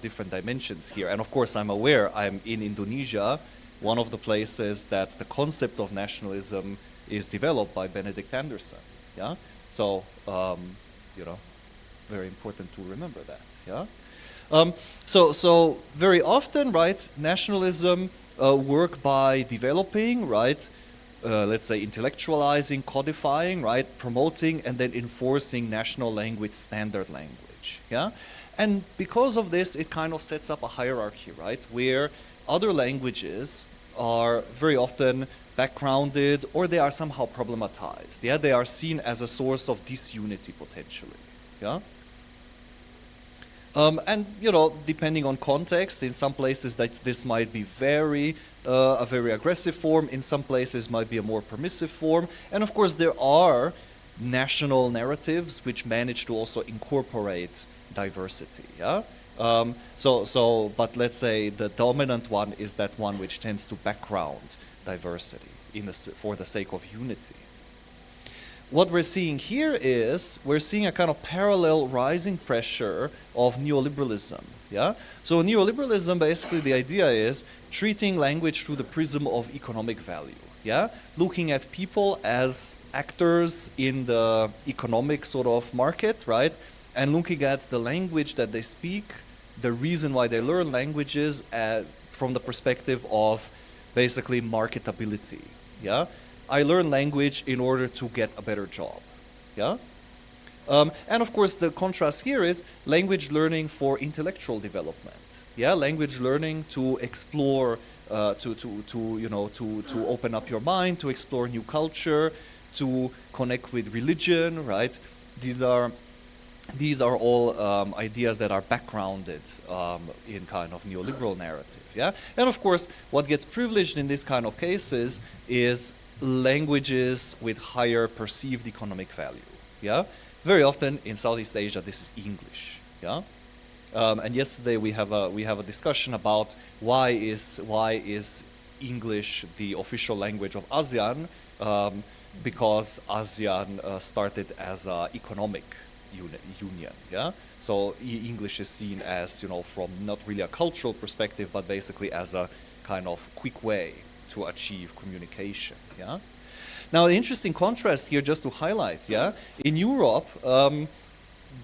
different dimensions here. And of course, I'm aware I'm in Indonesia, one of the places that the concept of nationalism is developed by Benedict Anderson. Yeah. So, you know, very important to remember that, yeah? So very often, right, nationalism work by developing, right, let's say intellectualizing, codifying, right, promoting and then enforcing national language, standard language, yeah? And because of this, it kind of sets up a hierarchy, right, where other languages are very often backgrounded, or they are somehow problematized. Yeah, they are seen as a source of disunity potentially. Yeah. And you know, depending on context, in some places that this might be a very aggressive form. In some places, might be a more permissive form. And of course, there are national narratives which manage to also incorporate diversity. Yeah. But let's say the dominant one is that one which tends to background diversity for the sake of unity. What we're seeing here is we're seeing a kind of parallel rising pressure of neoliberalism. Yeah. So neoliberalism, basically, the idea is treating language through the prism of economic value. Yeah, looking at people as actors in the economic sort of market, right, and looking at the language that they speak, the reason why they learn languages from the perspective of basically marketability. Yeah, I learn language in order to get a better job. Yeah, and of course the contrast here is language learning for intellectual development. Yeah, language learning to explore, to open up your mind, to explore new culture, to connect with religion. Right, these are all ideas that are backgrounded in kind of neoliberal narrative, yeah? And of course, what gets privileged in this kind of cases is languages with higher perceived economic value, yeah? Very often in Southeast Asia, this is English, yeah? And yesterday we have a discussion about why is English the official language of ASEAN, because ASEAN started as an economic union, yeah. So English is seen as, you know, from not really a cultural perspective, but basically as a kind of quick way to achieve communication, yeah. Now, the interesting contrast here, just to highlight, yeah, in Europe,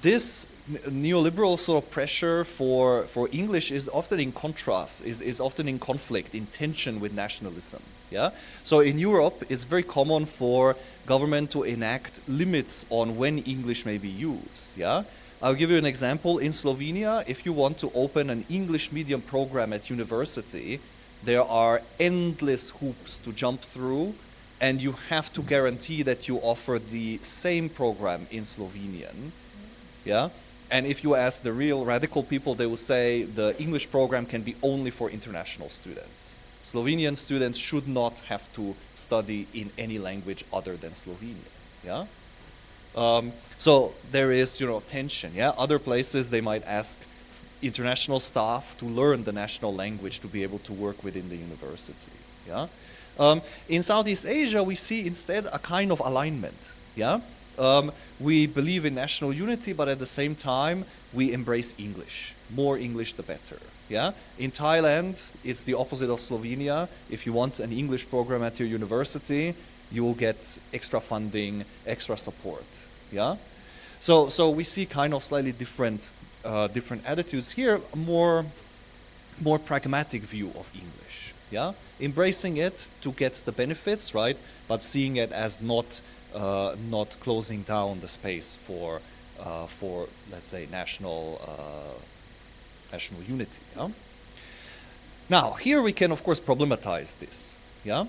this neoliberal sort of pressure for English is often in contrast, is often in conflict, in tension with nationalism. Yeah? So in Europe, it's very common for government to enact limits on when English may be used. Yeah? I'll give you an example. In Slovenia, if you want to open an English medium program at university, there are endless hoops to jump through, and you have to guarantee that you offer the same program in Slovenian. Yeah? And if you ask the real radical people, they will say the English program can be only for international students. Slovenian students should not have to study in any language other than Slovenian. Yeah? So there is, you know, tension. Yeah? Other places they might ask international staff to learn the national language to be able to work within the university. Yeah? In Southeast Asia, we see instead a kind of alignment. Yeah? We believe in national unity, but at the same time, we embrace English. More English, the better. Yeah? In Thailand, it's the opposite of Slovenia. If you want an English program at your university, you will get extra funding, extra support. Yeah? So we see kind of slightly different attitudes here, a more pragmatic view of English. Yeah? Embracing it to get the benefits, right? But seeing it as not closing down the space for let's say national unity. Yeah? Now here we can of course problematize this. Yeah,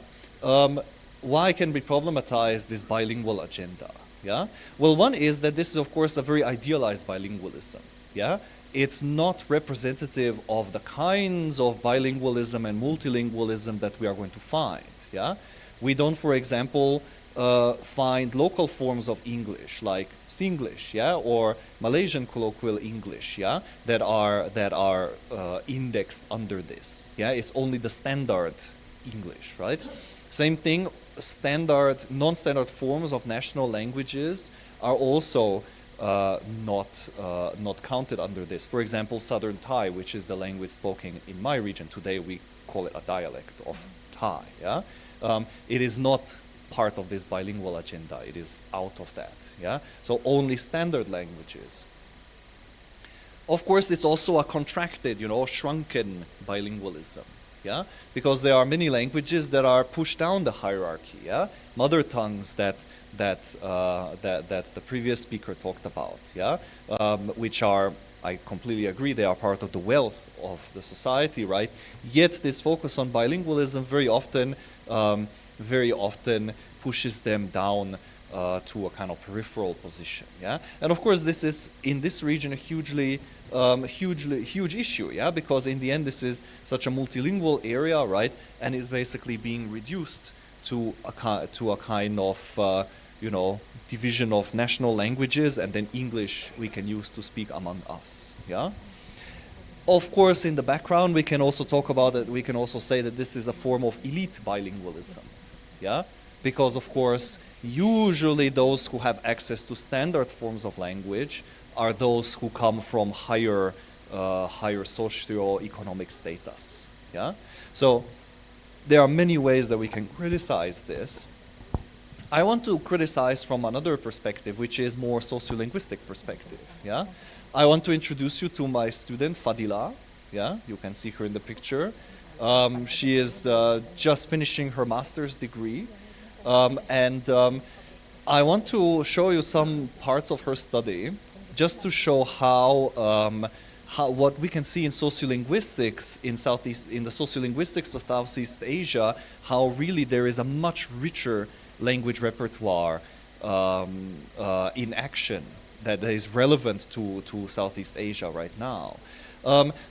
why can we problematize this bilingual agenda? Yeah, well, one is that this is of course a very idealized bilingualism. Yeah, it's not representative of the kinds of bilingualism and multilingualism that we are going to find. Yeah, we don't, for example, find local forms of English like Singlish, yeah, or Malaysian colloquial English, yeah, that are indexed under this. Yeah, it's only the standard English, right? Same thing. Standard, non-standard forms of national languages are also not counted under this. For example, Southern Thai, which is the language spoken in my region. Today we call it a dialect of Thai. Yeah, it is not part of this bilingual agenda. It is out of that. Yeah, so only standard languages. Of course, it's also a contracted, shrunken bilingualism. Yeah, because there are many languages that are pushed down the hierarchy. Yeah, mother tongues that the previous speaker talked about. Yeah, which are, I completely agree, they are part of the wealth of the society, right? Yet this focus on bilingualism very often pushes them down to a kind of peripheral position. Yeah, and of course this is in this region a huge issue. Yeah, because in the end this is such a multilingual area, right? And is basically being reduced to a kind of division of national languages, and then English we can use to speak among us. Yeah. Of course, in the background we can also talk about it. We can also say that this is a form of elite bilingualism. Yeah, because of course usually those who have access to standard forms of language are those who come from higher socio-economic status. Yeah, so there are many ways that we can criticize this. I want to criticize from another perspective, which is more sociolinguistic perspective. Yeah, I want to introduce you to my student Fadila. Yeah, you can see her in the picture. She is just finishing her master's degree, and I want to show you some parts of her study, just to show how what we can see in sociolinguistics in the sociolinguistics of Southeast Asia, how really there is a much richer language repertoire in action that is relevant to Southeast Asia right now.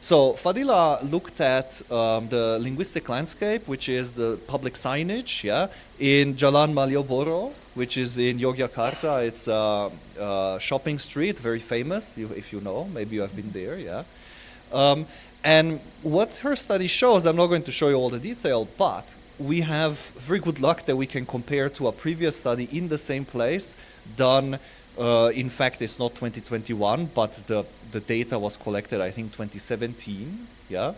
So Fadila looked at the linguistic landscape, which is the public signage, yeah, in Jalan Malioboro, which is in Yogyakarta. It's a shopping street, very famous, if you know, maybe you have been there, yeah. And what her study shows, I'm not going to show you all the detail, but we have very good luck that we can compare to a previous study in the same place done. In fact, it's not 2021, but the data was collected, I think, 2017. Yeah,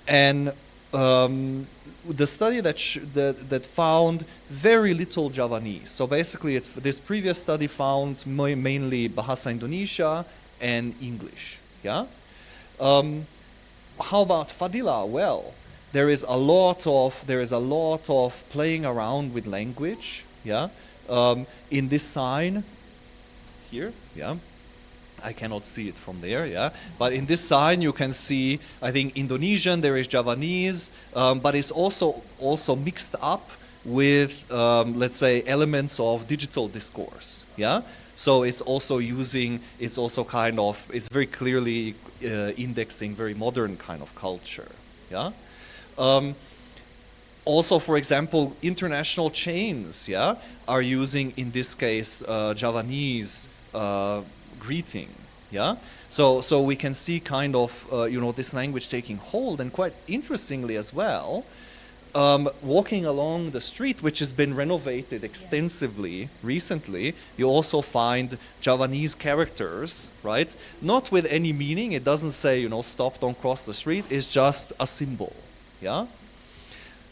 and the study that found very little Javanese. So basically, this previous study found mainly Bahasa Indonesia and English. Yeah. How about Fadila? Well, there is a lot of playing around with language. Yeah. In this sign here, yeah, I cannot see it from there, yeah, but in this sign you can see, I think, Indonesian, there is Javanese, but it's also mixed up with, let's say, elements of digital discourse, yeah. So it's very clearly indexing very modern kind of culture, yeah. Also, for example, international chains, yeah, are using, in this case, Javanese greeting, yeah. So we can see kind of this language taking hold, and quite interestingly as well, walking along the street, which has been renovated extensively recently, you also find Javanese characters, right? Not with any meaning. It doesn't say stop, don't cross the street. It's just a symbol, yeah.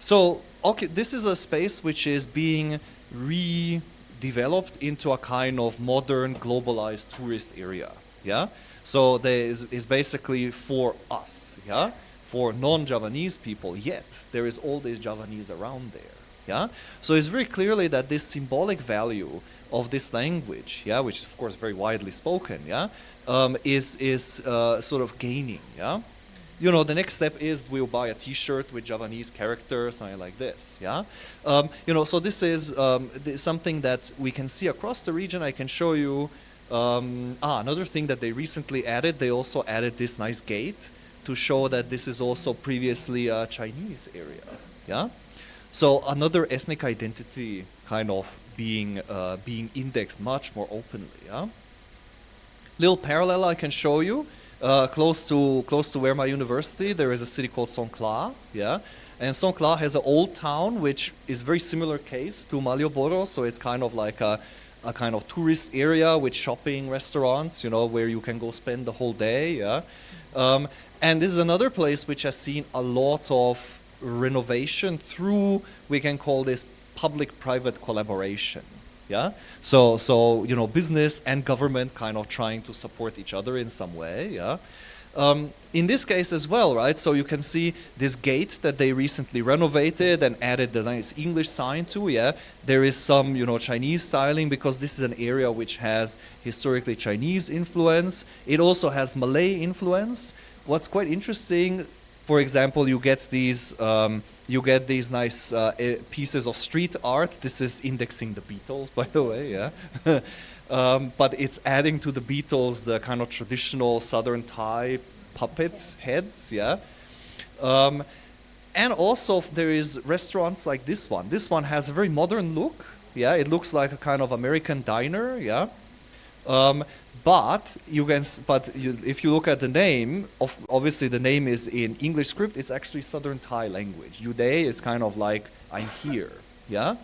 So, okay, this is a space which is being redeveloped into a kind of modern, globalized tourist area, yeah? So there is basically for us, yeah? For non-Javanese people, yet there is all these Javanese around there, yeah? So it's very clearly that this symbolic value of this language, yeah, which is of course very widely spoken, yeah, is sort of gaining, yeah? The next step is we'll buy a T-shirt with Javanese characters, something like this. Yeah, so this is something that we can see across the region. I can show you another thing that they recently added. They also added this nice gate to show that this is also previously a Chinese area. Yeah, So another ethnic identity kind of being indexed much more openly. Yeah? Little parallel I can show you. Close to where my university, there is a city called Songkhla. Yeah? And Songkhla has an old town, which is very similar case to Malioboro. So it's kind of like a kind of tourist area with shopping, restaurants, you know, where you can go spend the whole day. Yeah? And this is another place which has seen a lot of renovation through, we can call this public-private collaboration. Yeah. So you know, business and government kind of trying to support each other in some way. Yeah. In this case as well, right? So you can see this gate that they recently renovated and added the nice English sign to. Yeah. There is some, you know, Chinese styling because this is an area which has historically Chinese influence. It also has Malay influence. What's quite interesting, for example, you get these nice pieces of street art. This is indexing the Beatles, by the way, yeah. But it's adding to the Beatles the kind of traditional Southern Thai puppet heads, yeah. And also there is restaurants like this one. This one has a very modern look, yeah. It looks like a kind of American diner, yeah. But if you look at the name, obviously the name is in English script. It's actually Southern Thai language. Yuday is kind of like I'm here. Yeah,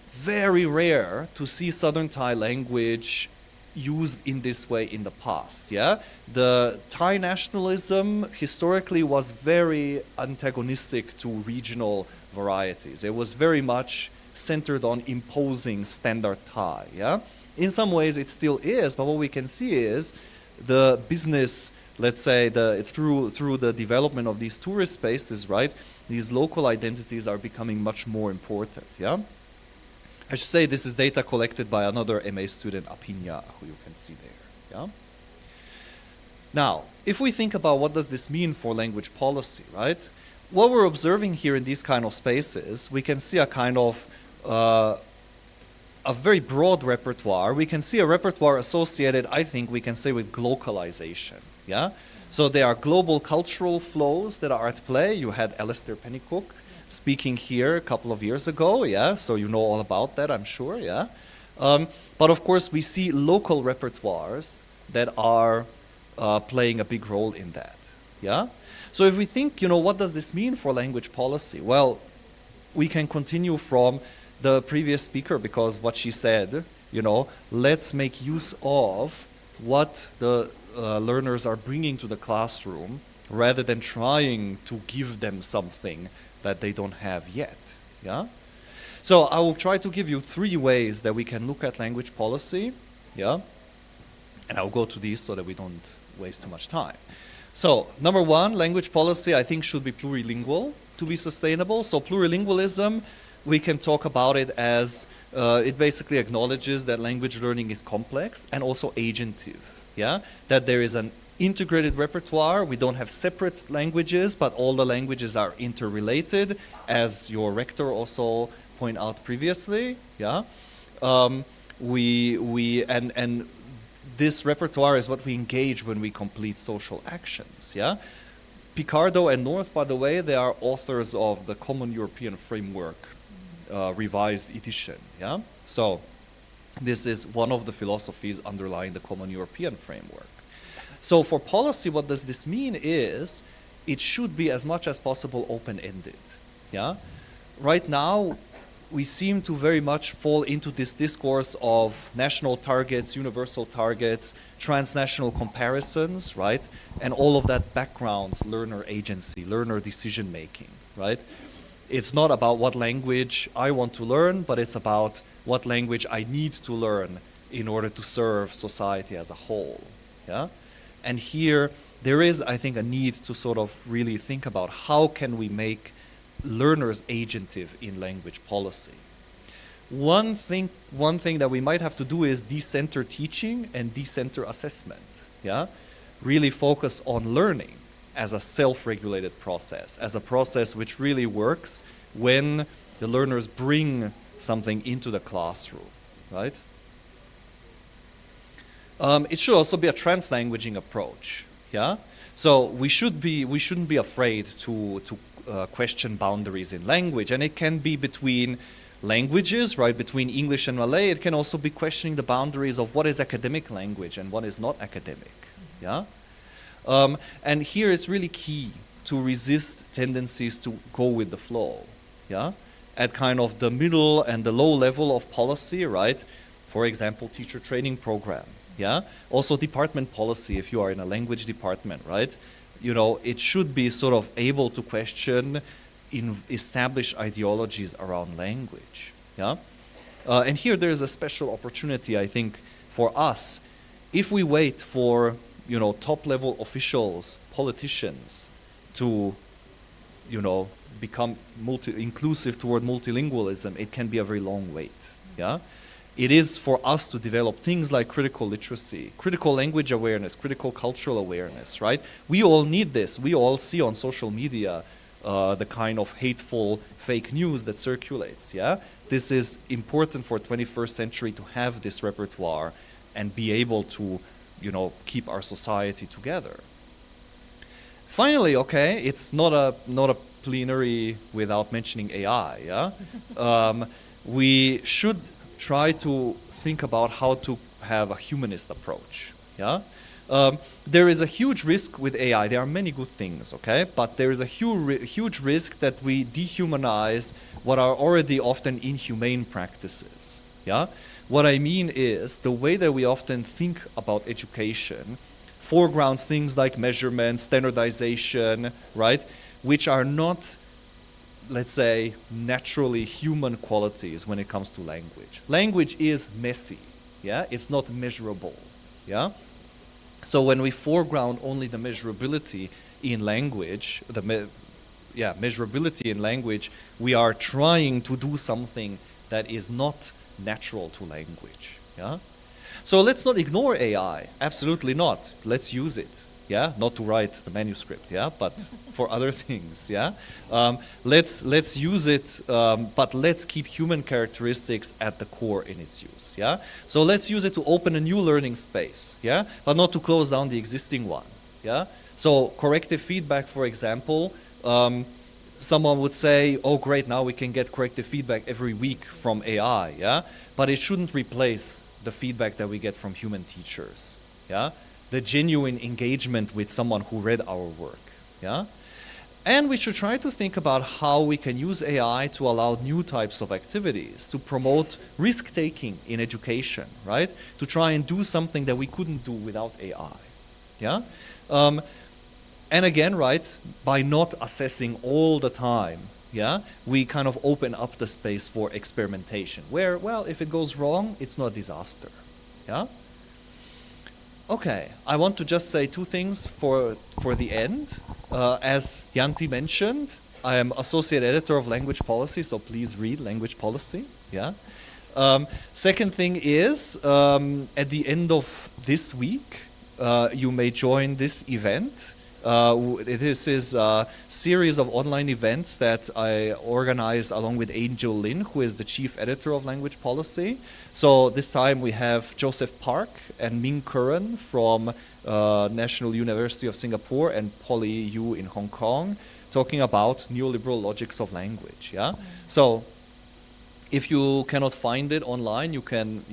very rare to see Southern Thai language used in this way in the past. Yeah, the Thai nationalism historically was very antagonistic to regional varieties. It was very much centered on imposing standard Thai. Yeah. In some ways it still is, but what we can see is the business, let's say, through the development of these tourist spaces, right, these local identities are becoming much more important, yeah? I should say this is data collected by another MA student, Apinya, who you can see there, yeah? Now, if we think about what does this mean for language policy, right? What we're observing here in these kind of spaces, we can see a kind of a very broad repertoire. We can see a repertoire associated, I think, we can say with globalization, yeah? So there are global cultural flows that are at play. You had Alistair Pennycook speaking here a couple of years ago, yeah? So you know all about that, I'm sure, yeah? But of course, we see local repertoires that are playing a big role in that, yeah? So if we think, you know, what does this mean for language policy? Well, we can continue from the previous speaker, because what she said, you know, let's make use of what the learners are bringing to the classroom rather than trying to give them something that they don't have yet, yeah? So I will try to give you 3 ways that we can look at language policy, yeah? And I'll go to these so that we don't waste too much time. So, number 1, language policy, I think, should be plurilingual to be sustainable. So plurilingualism, we can talk about it as it basically acknowledges that language learning is complex and also agentive, yeah? That there is an integrated repertoire. We don't have separate languages, but all the languages are interrelated, as your rector also pointed out previously, yeah? And this repertoire is what we engage when we complete social actions, yeah? Picardo and North, by the way, they are authors of the Common European Framework revised edition, yeah? So this is one of the philosophies underlying the Common European Framework. So for policy, what does this mean is it should be as much as possible open-ended, yeah? Right now, we seem to very much fall into this discourse of national targets, universal targets, transnational comparisons, right? And all of that backgrounds learner agency, learner decision-making, right? It's not about what language I want to learn, but it's about what language I need to learn in order to serve society as a whole, yeah? And here, there is, I think, a need to sort of really think about how can we make learners agentive in language policy. One thing that we might have to do is decenter teaching and decenter assessment, yeah? Really focus on learning as a self-regulated process, as a process which really works when the learners bring something into the classroom, right? It should also be a translanguaging approach, yeah? So we shouldn't be afraid to question boundaries in language, and it can be between languages, right, between English and Malay. It can also be questioning the boundaries of what is academic language and what is not academic, yeah? And here it's really key to resist tendencies to go with the flow, yeah? At kind of the middle and the low level of policy, right? For example, teacher training program, yeah? Also department policy if you are in a language department, right? You know, it should be sort of able to question in established ideologies around language, yeah? And here there is a special opportunity, I think, for us. If we wait for, you know, top-level officials, politicians, to, you know, become inclusive toward multilingualism, it can be a very long wait, yeah? It is for us to develop things like critical literacy, critical language awareness, critical cultural awareness, right? We all need this. We all see on social media the kind of hateful fake news that circulates, yeah? This is important for 21st century to have this repertoire and be able to, you know, keep our society together. Finally, okay, it's not a plenary without mentioning AI, yeah? We should try to think about how to have a humanist approach, yeah? There is a huge risk with AI. There are many good things, okay? But there is a huge risk that we dehumanize what are already often inhumane practices, yeah? What I mean is the way that we often think about education foregrounds things like measurement, standardization, right? Which are not, let's say, naturally human qualities when it comes to language. Language is messy, yeah? It's not measurable, yeah? So when we foreground only the measurability in language, measurability in language, we are trying to do something that is not natural to language, yeah? So let's not ignore AI, absolutely not. Let's use it, yeah? Not to write the manuscript, yeah? But for other things, yeah? Let's use it, but let's keep human characteristics at the core in its use, yeah? So let's use it to open a new learning space, yeah? But not to close down the existing one, yeah? So corrective feedback, for example, someone would say, oh great, now we can get corrective feedback every week from AI, yeah? But it shouldn't replace the feedback that we get from human teachers, yeah? The genuine engagement with someone who read our work, yeah? And we should try to think about how we can use AI to allow new types of activities, to promote risk-taking in education, right? To try and do something that we couldn't do without AI, yeah? And again, right, by not assessing all the time, yeah, we kind of open up the space for experimentation, where, well, if it goes wrong, it's not a disaster, yeah? Okay, I want to just say two things for the end. As Yanti mentioned, I am Associate Editor of Language Policy, so please read Language Policy, yeah? Second thing is, at the end of this week, you may join this event. This is a series of online events that I organize along with Angel Lin, who is the Chief Editor of Language Policy. So this time we have Joseph Park and Ming Curran from National University of Singapore and Polly Yu in Hong Kong talking about neoliberal logics of language, yeah? So if you cannot find it online, you can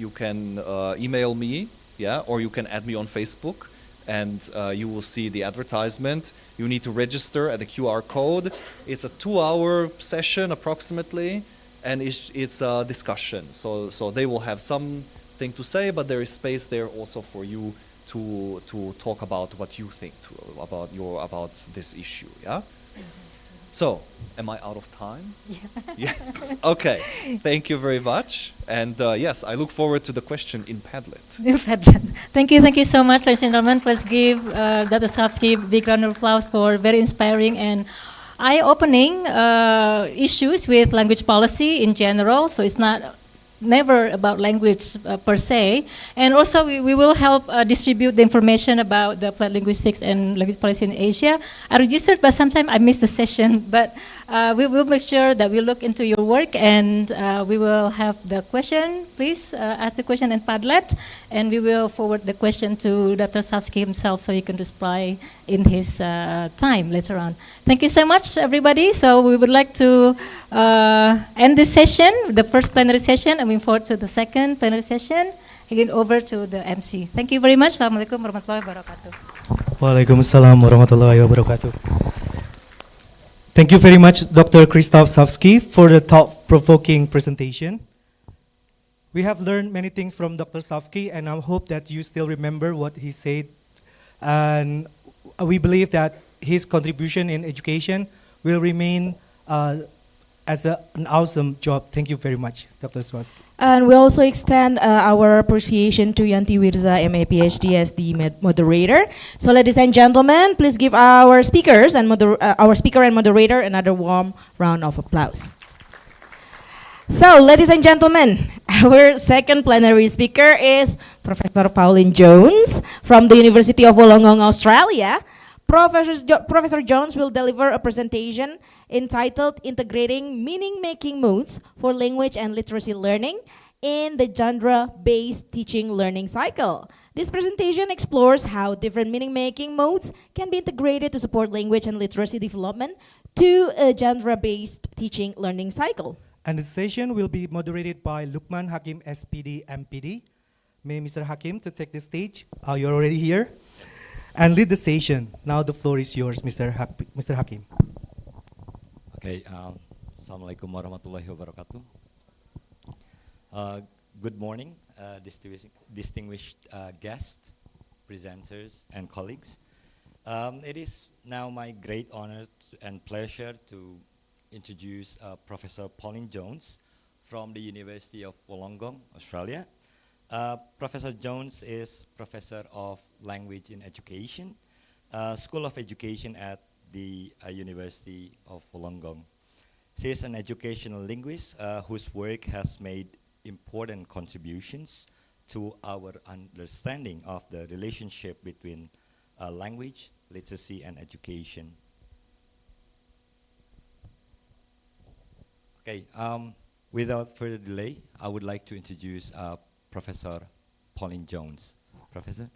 email me, yeah? Or you can add me on Facebook, and you will see the advertisement. You need to register at the QR code. It's a 2-hour session approximately, and it's a discussion. So they will have something to say, but there is space there also for you to talk about what you think about this issue, yeah? So, am I out of time? Yeah. Yes. Okay. Thank you very much. And yes, I look forward to the question in Padlet. Thank you so much, ladies and gentlemen. Please give Dr. Slavsky a big round of applause for very inspiring and eye-opening issues with language policy in general. So it's not never about language per se. And also we will help distribute the information about the applied linguistics and language policy in Asia. I registered, but sometimes I missed the session. But we will make sure that we look into your work, and we will have the question. Please ask the question in Padlet, and we will forward the question to Dr. Safsky himself so he can reply in his time later on. Thank you so much, everybody. So we would like to end this session, the first plenary session, and move forward to the second plenary session. Again, over to the MC. Thank you very much. Assalamualaikum warahmatullahi wabarakatuh. Waalaikumsalam warahmatullahi wabarakatuh. Thank you very much, Dr. Krzysztof Safsky, for the thought-provoking presentation. We have learned many things from Dr. Safsky, and I hope that you still remember what he said. And we believe that his contribution in education will remain as an awesome job. Thank you very much, Dr. Safsky. And we also extend our appreciation to Yanti Wirza, MA PhD, as the moderator. So, ladies and gentlemen, please give our speakers and our speaker and moderator another warm round of applause. So, ladies and gentlemen, our second plenary speaker is Professor Pauline Jones from the University of Wollongong, Australia. Professor Jones will deliver a presentation entitled Integrating Meaning-Making Modes for Language and Literacy Learning in the Genre-Based Teaching Learning Cycle. This presentation explores how different meaning-making modes can be integrated to support language and literacy development to a genre-based teaching learning cycle. And the session will be moderated by Lukman Hakim, SPD, MPD. May Mr. Hakim to take the stage. You're already here. And lead the session. Now the floor is yours, Mr. Hakim. Okay, Assalamualaikum warahmatullahi wabarakatuh. Good morning, distinguished guests, presenters, and colleagues. It is now my great honor and pleasure to introduce Professor Pauline Jones from the University of Wollongong, Australia. Professor Jones is Professor of Language in Education, School of Education at the University of Wollongong. She is an educational linguist whose work has made important contributions to our understanding of the relationship between language, literacy, and education. Okay, without further delay, I would like to introduce Professor Pauline Jones. Professor?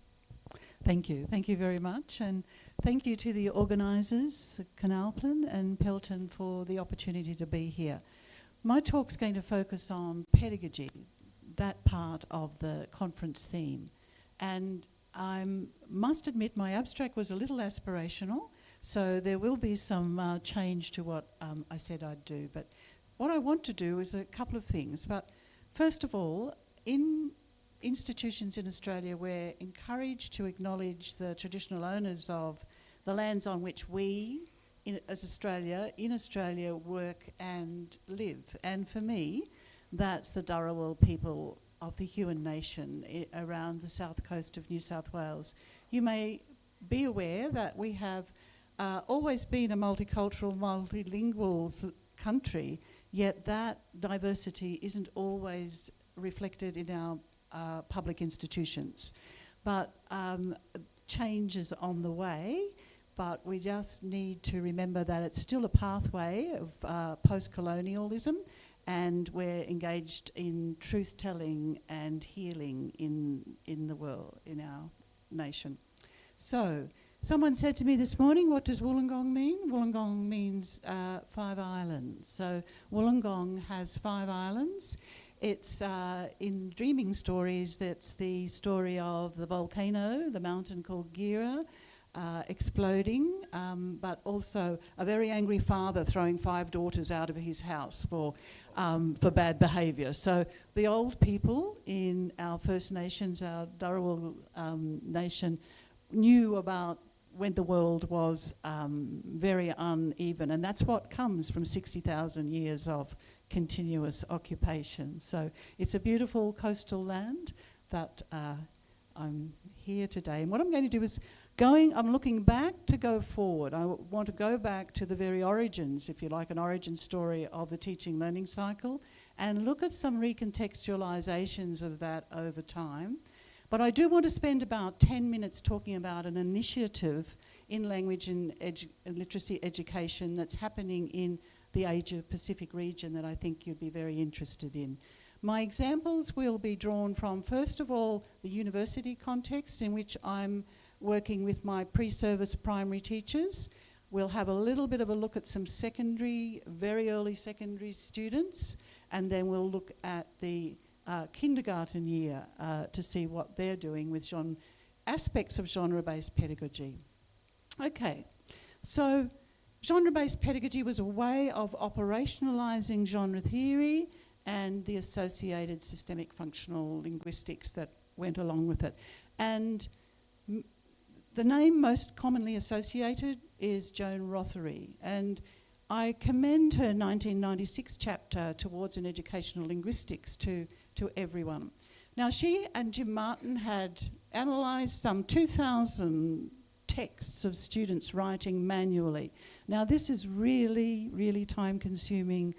Thank you. Thank you very much. And thank you to the organisers, CONAPLIN and PELTIN, for the opportunity to be here. My talk's going to focus on pedagogy, that part of the conference theme. And I must admit my abstract was a little aspirational, so there will be some change to what I said I'd do. But what I want to do is a couple of things. But first of all, in institutions in Australia, we're encouraged to acknowledge the traditional owners of the lands on which we, as Australia, in Australia, work and live. And for me, that's the Dharawal people of the Huon Nation around the south coast of New South Wales. You may be aware that we have always been a multicultural, multilingual country, yet that diversity isn't always reflected in our public institutions. But change is on the way, but we just need to remember that it's still a pathway of post-colonialism, and we're engaged in truth-telling and healing in the world, in our nation. So, someone said to me this morning, what does Wollongong mean? Wollongong means 5 islands. So Wollongong has 5 islands. It's in dreaming stories, that's the story of the volcano, the mountain called Gira, exploding, but also a very angry father throwing 5 daughters out of his house for bad behaviour. So the old people in our First Nations, our Dharawal nation, knew about when the world was very uneven, and that's what comes from 60,000 years of continuous occupation. So it's a beautiful coastal land that I'm here today. And what I'm going to do is I'm looking back to go forward. I want to go back to the very origins, if you like, an origin story of the teaching learning cycle, and look at some recontextualizations of that over time. But I do want to spend about 10 minutes talking about an initiative in language and literacy education that's happening in the Asia-Pacific region that I think you'd be very interested in. My examples will be drawn from, first of all, the university context in which I'm working with my pre-service primary teachers. We'll have a little bit of a look at some secondary, very early secondary students, and then we'll look at the kindergarten year to see what they're doing with aspects of genre-based pedagogy. Okay, so genre-based pedagogy was a way of operationalizing genre theory and the associated systemic functional linguistics that went along with it. And the name most commonly associated is Joan Rothery, and I commend her 1996 chapter towards an educational linguistics to everyone. Now, she and Jim Martin had analysed some 2,000 texts of students writing manually. Now, this is really, really time-consuming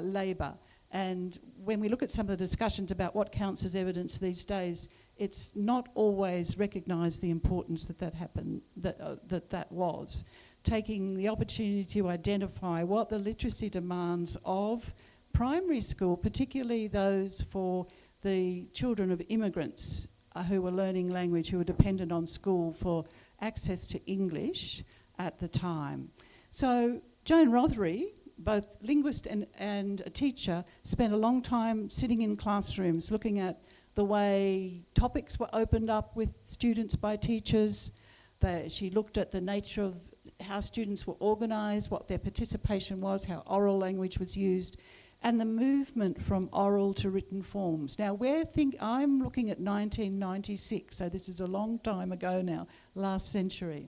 labour. And when we look at some of the discussions about what counts as evidence these days, it's not always recognised the importance that happened, that was. Taking the opportunity to identify what the literacy demands of primary school, particularly those for the children of immigrants who were learning language, who were dependent on school for access to English at the time. So Joan Rothery, both linguist and a teacher, spent a long time sitting in classrooms looking at the way topics were opened up with students by teachers. She looked at the nature of how students were organised, what their participation was, how oral language was used, and the movement from oral to written forms. Now, I'm looking at 1996, so this is a long time ago now, last century.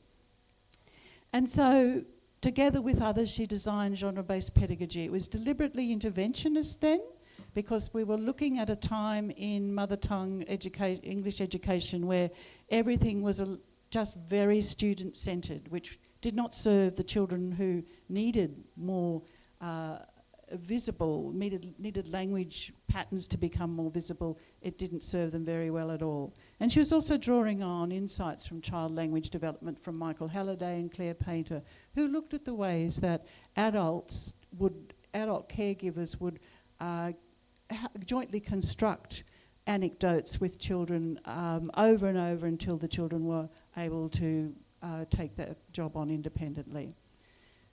And so, together with others, she designed genre-based pedagogy. It was deliberately interventionist then, because we were looking at a time in mother tongue English education where everything was just very student-centred, which did not serve the children who needed more visible, needed language patterns to become more visible. It didn't serve them very well at all. And she was also drawing on insights from child language development from Michael Halliday and Claire Painter, who looked at the ways that adult caregivers would jointly construct anecdotes with children over and over until the children were able to take that job on independently.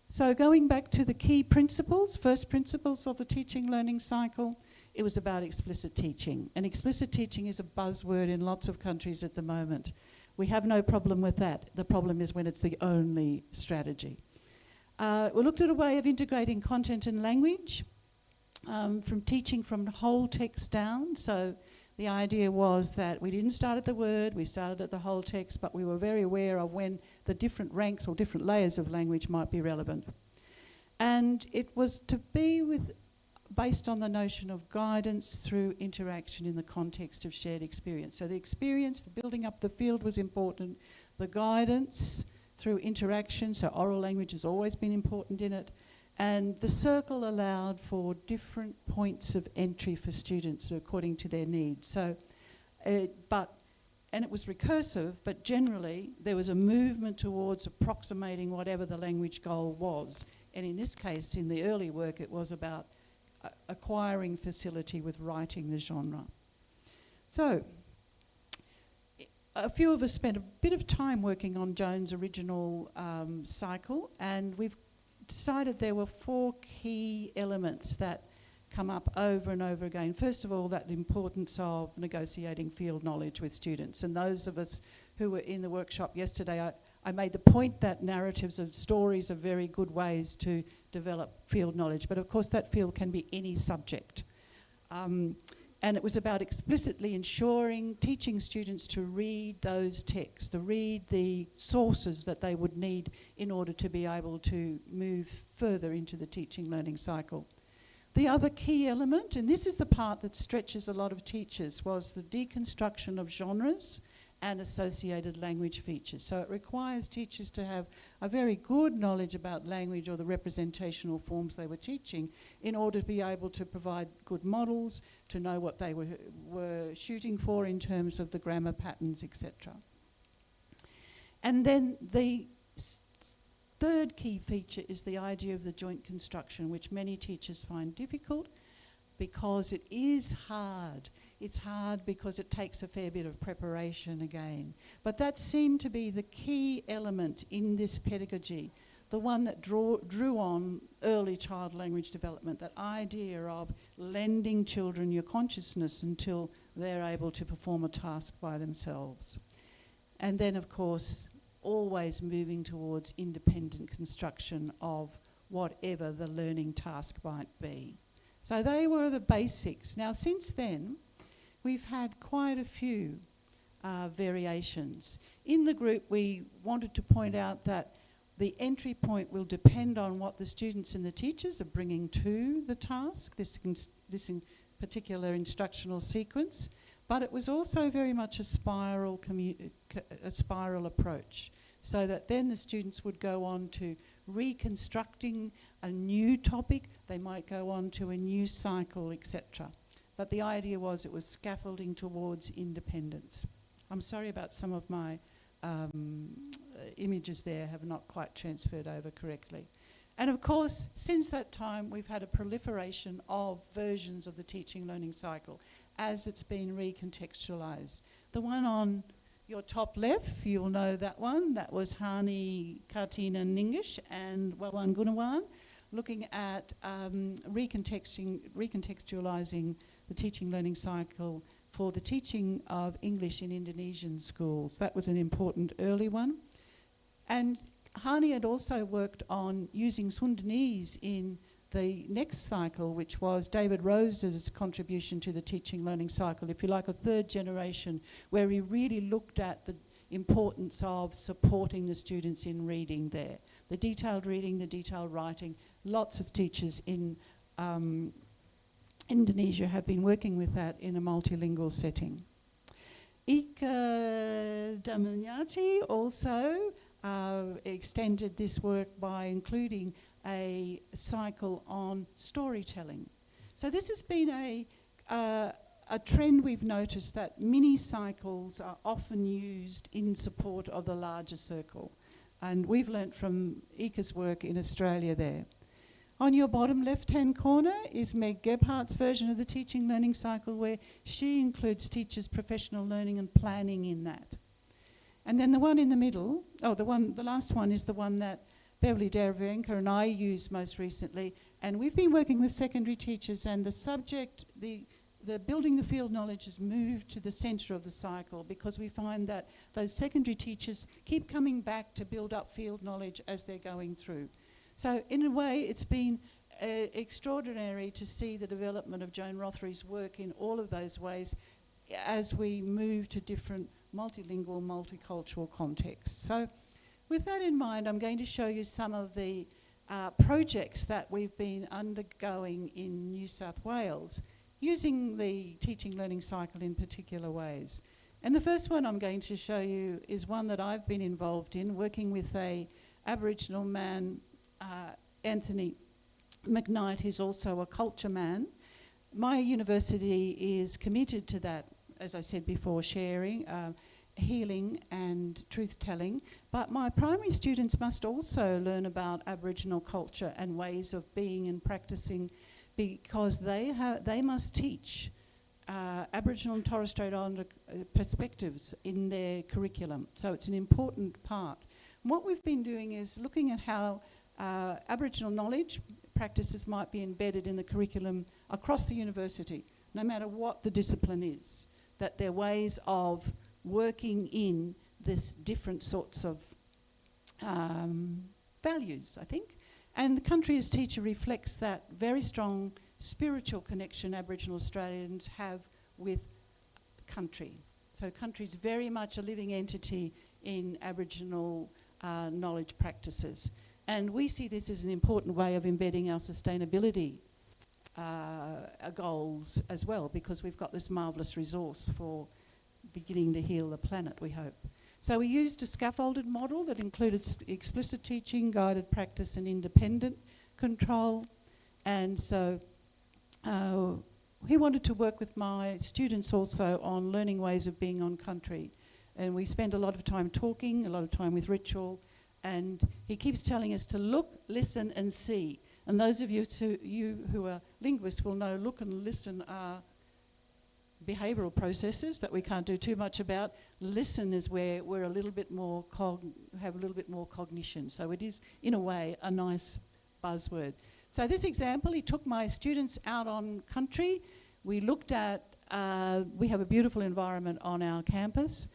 So going back to the key principles, first principles of the teaching learning cycle, it was about explicit teaching. And explicit teaching is a buzzword in lots of countries at the moment. We have no problem with that. The problem is when it's the only strategy. We looked at a way of integrating content and language from teaching from whole text down. So the idea was that we didn't start at the word, we started at the whole text, but we were very aware of when the different ranks or different layers of language might be relevant. And it was to be based on the notion of guidance through interaction in the context of shared experience. So the experience, the building up the field was important, the guidance through interaction, so oral language has always been important in it, and the circle allowed for different points of entry for students according to their needs. So, and it was recursive, but generally there was a movement towards approximating whatever the language goal was. And in this case, in the early work, it was about acquiring facility with writing the genre. So, a few of us spent a bit of time working on Joan's original cycle, and we've decided there were 4 key elements that come up over and over again. First of all, that importance of negotiating field knowledge with students. And those of us who were in the workshop yesterday, I made the point that narratives and stories are very good ways to develop field knowledge. But of course, that field can be any subject. And it was about explicitly teaching students to read those texts, to read the sources that they would need in order to be able to move further into the teaching learning cycle. The other key element, and this is the part that stretches a lot of teachers, was the deconstruction of genres and associated language features. So it requires teachers to have a very good knowledge about language or the representational forms they were teaching in order to be able to provide good models, to know what they were shooting for in terms of the grammar patterns, etc. And then the third key feature is the idea of the joint construction, which many teachers find difficult because it is hard. It's hard because it takes a fair bit of preparation again. But that seemed to be the key element in this pedagogy, the one that drew on early child language development, that idea of lending children your consciousness until they're able to perform a task by themselves. And then, of course, always moving towards independent construction of whatever the learning task might be. So they were the basics. Now, since then, we've had quite a few variations. In the group, we wanted to point out that the entry point will depend on what the students and the teachers are bringing to the task, this in particular instructional sequence, but it was also very much a spiral approach, so that then the students would go on to reconstructing a new topic, they might go on to a new cycle, etc. But the idea was it was scaffolding towards independence. I'm sorry about some of my images there have not quite transferred over correctly. And of course, since that time, we've had a proliferation of versions of the teaching learning cycle as it's been recontextualized. The one on your top left, you'll know that one. That was Hani Kartina Ningish and Wawan Gunawan, looking at recontextualizing the teaching learning cycle for the teaching of English in Indonesian schools. That was an important early one. And Hani had also worked on using Sundanese in the next cycle, which was David Rose's contribution to the teaching learning cycle, if you like, a third generation, where he really looked at the importance of supporting the students in reading there. The detailed reading, the detailed writing. Lots of teachers in Indonesia have been working with that in a multilingual setting. Ika Damayanti also extended this work by including a cycle on storytelling. So this has been a trend we've noticed, that mini cycles are often used in support of the larger circle. And we've learnt from Ika's work in Australia there. On your bottom left-hand corner is Meg Gebhardt's version of the teaching learning cycle, where she includes teachers' professional learning and planning in that. And then the one in the middle, the last one is the one that Beverly Derivenka and I used most recently, and we've been working with secondary teachers, and the subject, the building the field knowledge has moved to the centre of the cycle, because we find that those secondary teachers keep coming back to build up field knowledge as they're going through. So in a way, it's been extraordinary to see the development of Joan Rothery's work in all of those ways as we move to different multilingual, multicultural contexts. So with that in mind, I'm going to show you some of the projects that we've been undergoing in New South Wales, using the teaching learning cycle in particular ways. And the first one I'm going to show you is one that I've been involved in, working with a Aboriginal man, Anthony McKnight, who's also a culture man. My university is committed to that, as I said before, sharing, healing and truth-telling, but my primary students must also learn about Aboriginal culture and ways of being and practicing, because they must teach Aboriginal and Torres Strait Islander perspectives in their curriculum. So it's an important part. And what we've been doing is looking at how Aboriginal knowledge practices might be embedded in the curriculum across the university, no matter what the discipline is, that there are ways of working in this different sorts of values, I think. And the country as teacher reflects that very strong spiritual connection Aboriginal Australians have with country. So country's very much a living entity in Aboriginal knowledge practices. And we see this as an important way of embedding our sustainability goals as well, because we've got this marvellous resource for beginning to heal the planet, we hope. So we used a scaffolded model that included explicit teaching, guided practice and independent control. And so he wanted to work with my students also on learning ways of being on country. And we spend a lot of time talking, a lot of time with ritual, and he keeps telling us to look, listen and see. And those of you who are linguists will know look and listen are behavioural processes that we can't do too much about. Listen is where we're a little bit more have a little bit more cognition. So it is, in a way, a nice buzzword. So this example, he took my students out on country. We looked at, we have a beautiful environment on our campus.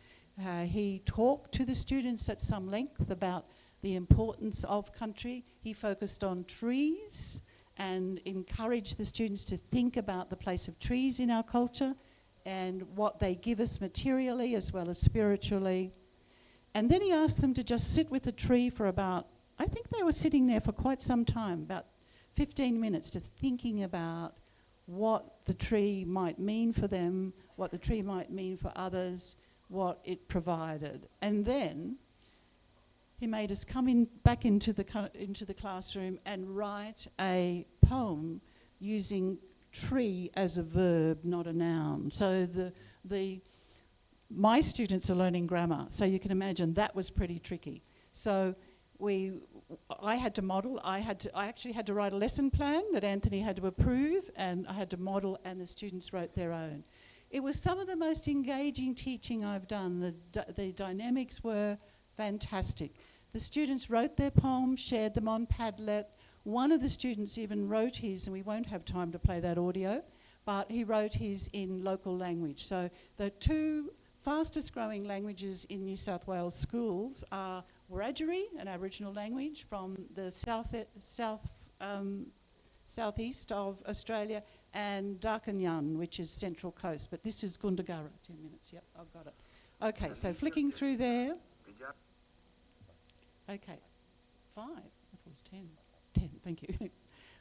He talked to the students at some length about the importance of country. He focused on trees and encouraged the students to think about the place of trees in our culture and what they give us materially as well as spiritually. And then he asked them to just sit with a tree for about, I think they were sitting there for quite some time, about 15 minutes, just thinking about what the tree might mean for them, what the tree might mean for others, what it provided. And then he made us come back into the classroom and write a poem using tree as a verb, not a noun. So my students are learning grammar, so you can imagine that was pretty tricky. So I had to model, I actually had to write a lesson plan that Anthony had to approve, and I had to model, and the students wrote their own. It was some of the most engaging teaching I've done. The dynamics were fantastic. The students wrote their poems, shared them on Padlet. One of the students even wrote his, and we won't have time to play that audio, but he wrote his in local language. So the two fastest growing languages in New South Wales schools are Wiradjuri, an Aboriginal language from the southeast of Australia, and Darkinjan, which is Central Coast. But this is Gundagara. 10 minutes, yep, I've got it. Okay, so flicking through there. Okay, 5, I thought it was 10. 10, thank you.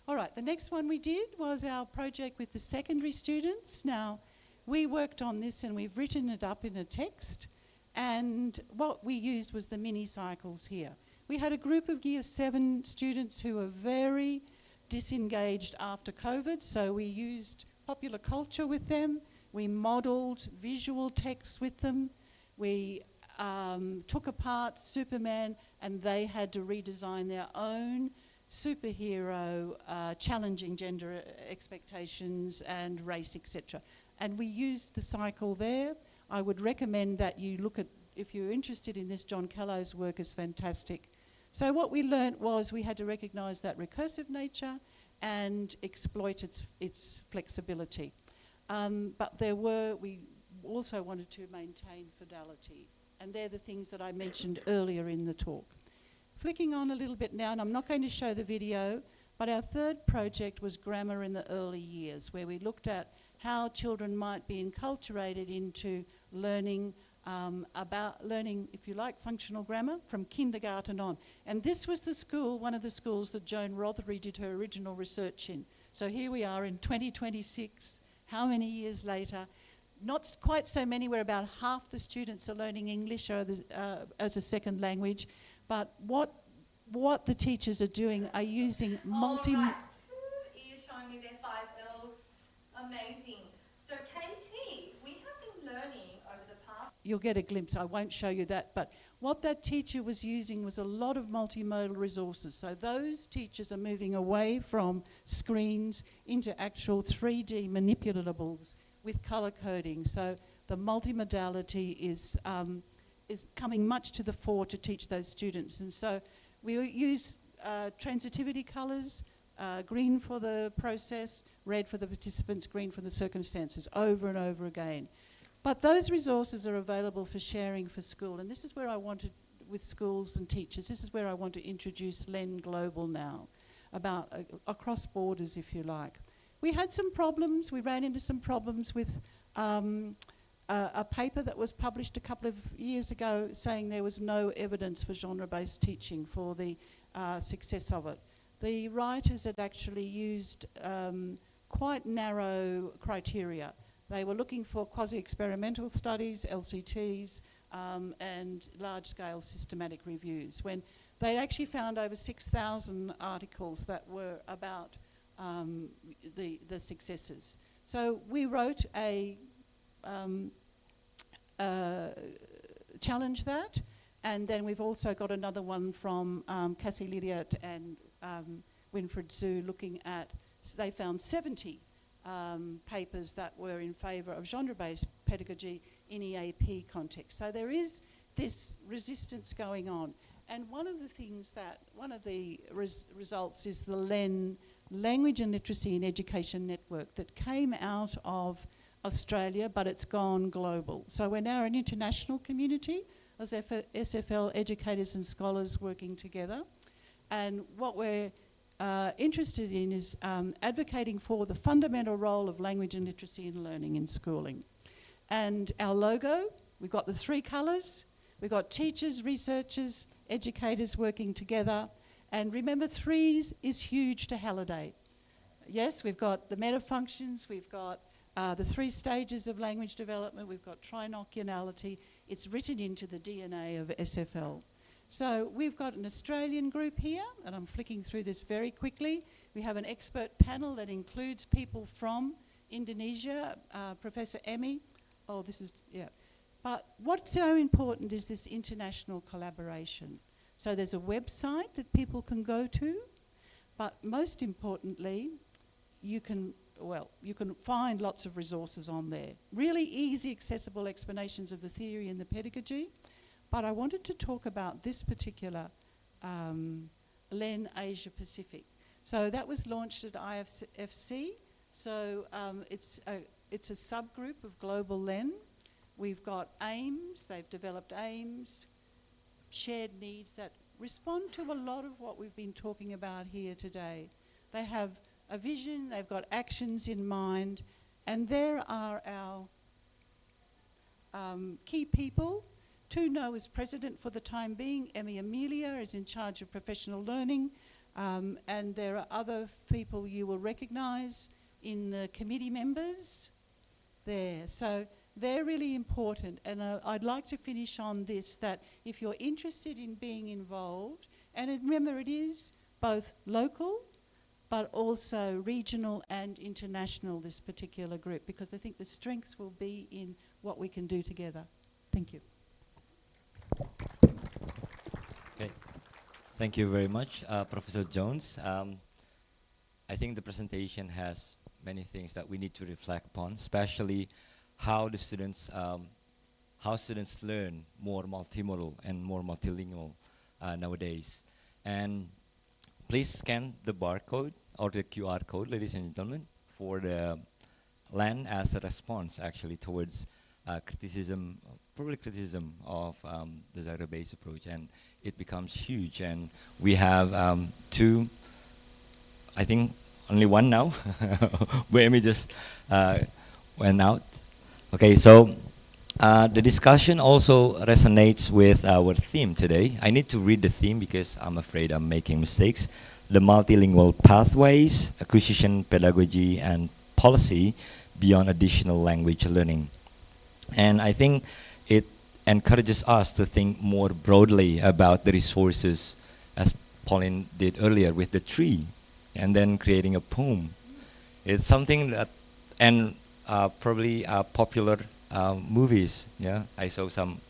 All right, the next one we did was our project with the secondary students. Now, we worked on this and we've written it up in a text, and what we used was the mini cycles here. We had a group of Year 7 students who were very disengaged after COVID, so we used popular culture with them, we modelled visual texts with them, we took apart Superman, and they had to redesign their own superhero, challenging gender expectations and race, etc. And we used the cycle there. I would recommend that you look at, if you're interested in this, John Callow's work is fantastic. So what we learnt was we had to recognise that recursive nature and exploit its flexibility. But we also wanted to maintain fidelity. And they're the things that I mentioned earlier in the talk. Flicking on a little bit now, and I'm not going to show the video, but our third project was grammar in the early years, where we looked at how children might be enculturated into learning if you like, functional grammar from kindergarten on. And this was the school, one of the schools that Joan Rothery did her original research in. So here we are in 2026, how many years later? Not quite so many, where about half the students are learning English as a second language. But what the teachers are doing are using multi... All right. Who is showing me their 5 L's? Amazing. So KT, we have been learning over the past... You'll get a glimpse, I won't show you that, but what that teacher was using was a lot of multimodal resources. So those teachers are moving away from screens into actual 3D manipulatables with colour coding. So the multimodality is coming much to the fore to teach those students. And so we use transitivity colours, green for the process, red for the participants, green for the circumstances, over and over again. But those resources are available for sharing for school, and this is where I wanted, with schools and teachers, this is where I want to introduce Len Global now, about across borders, if you like. We had some problems, we ran into some problems with a paper that was published a couple of years ago saying there was no evidence for genre-based teaching for the success of it. The writers had actually used quite narrow criteria. They were looking for quasi-experimental studies, LCTs, and large-scale systematic reviews, when they actually found over 6,000 articles that were about the successes. So we wrote a challenge that, and then we've also got another one from Cassie Lydiat and Winfred Zhu looking at, they found 70 papers that were in favour of genre-based pedagogy in EAP context. So there is this resistance going on. And one of the things that, one of the results is the LEN, Language and Literacy in Education Network, that came out of Australia, but it's gone global. So we're now an international community as SFL educators and scholars working together. And what we're interested in is advocating for the fundamental role of language and literacy in learning in schooling. And our logo, we've got the 3 colours. We've got teachers, researchers, educators working together. And remember, 3 is huge to Halliday. Yes, we've got the meta functions, we've got the 3 stages of language development, we've got trinocularity. It's written into the DNA of SFL. So we've got an Australian group here, and I'm flicking through this very quickly. We have an expert panel that includes people from Indonesia, Professor Emmy. Oh, this is, yeah. But what's so important is this international collaboration. So there's a website that people can go to, but most importantly, you can find lots of resources on there. Really easy, accessible explanations of the theory and the pedagogy. But I wanted to talk about this particular LEN Asia Pacific. So that was launched at IFC. So it's a subgroup of global LEN. We've got aims, they've developed aims, shared needs that respond to a lot of what we've been talking about here today. They have a vision, they've got actions in mind, and there are our key people. Tuno is president for the time being. Emmy Amelia is in charge of professional learning, and there are other people you will recognise in the committee members there. So they're really important, and I'd like to finish on this, that if you're interested in being involved, and remember it is both local but also regional and international, this particular group, because I think the strengths will be in what we can do together. Thank you. Okay. Thank you very much, Professor Jones. I think the presentation has many things that we need to reflect upon, especially how the students, learn more multimodal and more multilingual nowadays. And please scan the barcode or the QR code, ladies and gentlemen, for the LEN as a response actually towards criticism, probably criticism of the genre-based approach, and it becomes huge. And we have 2, I think only 1 now, where we just went out. Okay, so the discussion also resonates with our theme today. I need to read the theme because I'm afraid I'm making mistakes. The multilingual pathways, acquisition, pedagogy, and policy beyond additional language learning. And I think it encourages us to think more broadly about the resources, as Pauline did earlier with the tree, and then creating a poem. It's something that, and probably popular movies. Yeah, I saw some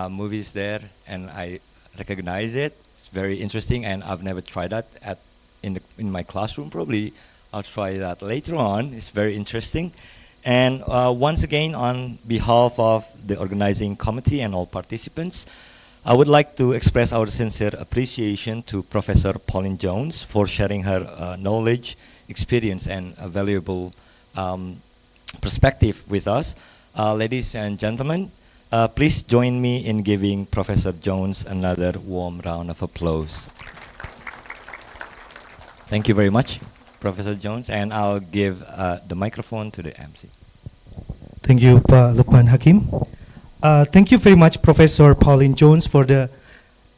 movies there, and I recognize it. It's very interesting, and I've never tried that in my classroom. Probably I'll try that later on. It's very interesting. And once again, on behalf of the organizing committee and all participants, I would like to express our sincere appreciation to Professor Pauline Jones for sharing her knowledge, experience, and a valuable perspective with us. Ladies and gentlemen, please join me in giving Professor Jones another warm round of applause. Thank you very much, Professor Jones, and I'll give the microphone to the MC. Thank you, Pak Lukman Hakim. Thank you very much, Professor Pauline Jones, for the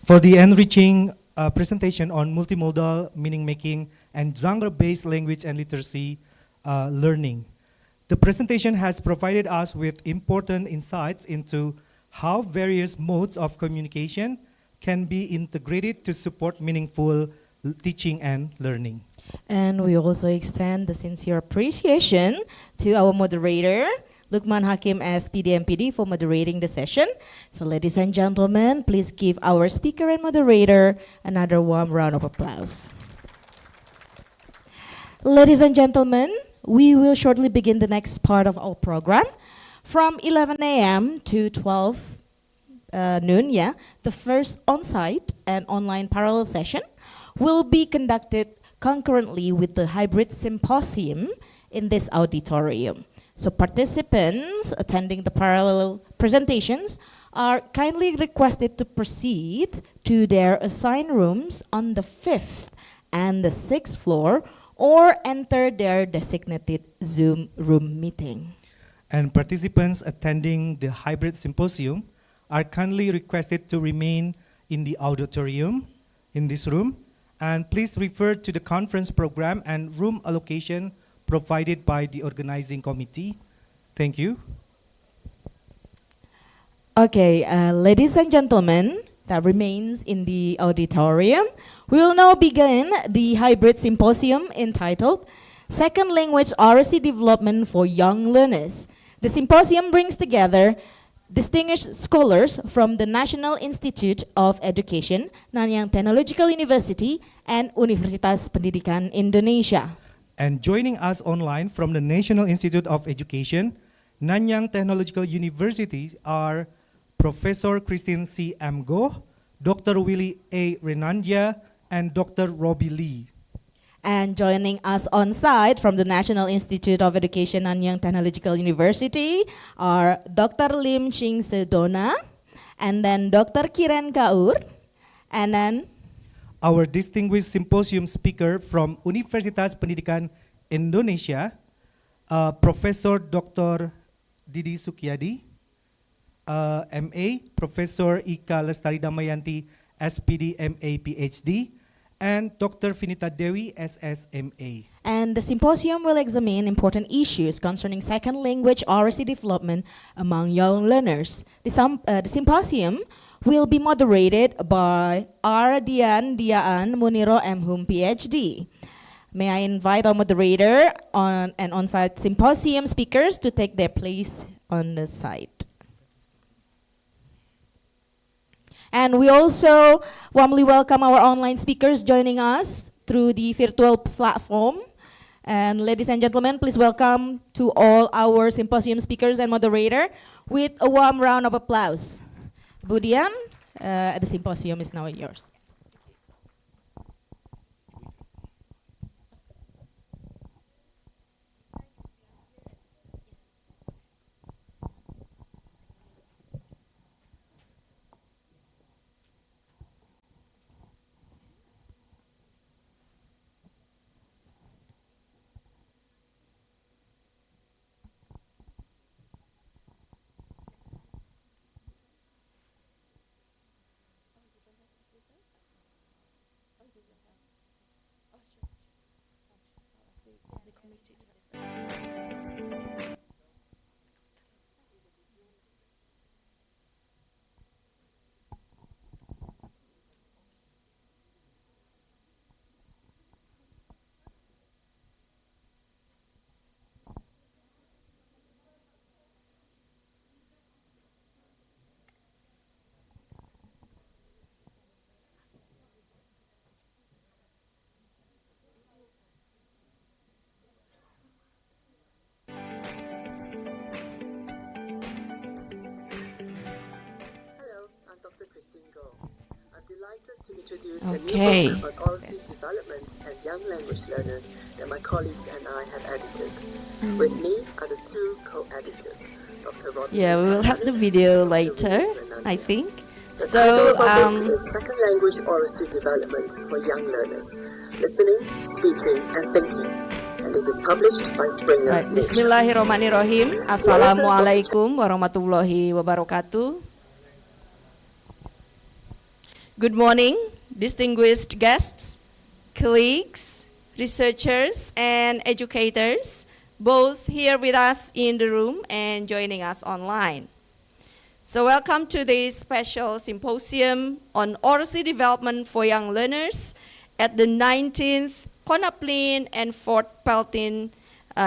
enriching presentation on multimodal meaning making and genre-based language and literacy learning. The presentation has provided us with important insights into how various modes of communication can be integrated to support meaningful teaching and learning. And we also extend the sincere appreciation to our moderator, Lukman Hakim SPD MPD, for moderating the session. So ladies and gentlemen, please give our speaker and moderator another warm round of applause. Ladies and gentlemen, we will shortly begin the next part of our program. From 11 a.m. to 12 noon, the first on-site and online parallel session will be conducted concurrently with the hybrid symposium in this auditorium. So participants attending the parallel presentations are kindly requested to proceed to their assigned rooms on the 5th and the 6th floor or enter their designated Zoom room meeting. And participants attending the hybrid symposium are kindly requested to remain in the auditorium in this room, and please refer to the conference program and room allocation provided by the organizing committee. Thank you. Okay, ladies and gentlemen, that remains in the auditorium. We will now begin the hybrid symposium entitled Second Language RC Development for Young Learners. The symposium brings together distinguished scholars from the National Institute of Education, Nanyang Technological University, and Universitas Pendidikan Indonesia. And joining us online from the National Institute of Education, Nanyang Technological University are Professor Christine C. M. Goh, Dr. Willie A. Renandia, and Dr. Robbie Lee. And joining us on site from the National Institute of Education, Nanyang Technological University are Dr. Lim Ching Sedona, and then Dr. Kiran Kaur, and then our distinguished symposium speaker from Universitas Pendidikan Indonesia, Professor Dr. Didi Sukyadi, MA, Professor Ika Lestari Damayanti, SPD MA PhD, and Dr. Finita Dewi, SSMA. And the symposium will examine important issues concerning second language RC development among young learners. The symposium will be moderated by R. Diaan Muniro M. Hum, PhD. May I invite our moderator and on-site symposium speakers to take their place on the site. And we also warmly welcome our online speakers joining us through the virtual platform. And ladies and gentlemen, please welcome to all our symposium speakers and moderator with a warm round of applause. Budian, the symposium is now yours. Okay. On RC development and young language learners that my colleagues and I have edited. With me are the two co-editors, Dr. Robbie. Yeah, we will have the video later, I think. So, second language RC development for young learners, listening, speaking, and thinking. And it is published by Springer. Right. Bismillahirrahmanirrahim. Assalamualaikum warahmatullahi wabarakatuh. Good morning, distinguished guests, colleagues, researchers, and educators both here with us in the room and joining us online. So welcome to this special symposium on oracy development for young learners at the 19th CONAPLIN and 4th PELTIN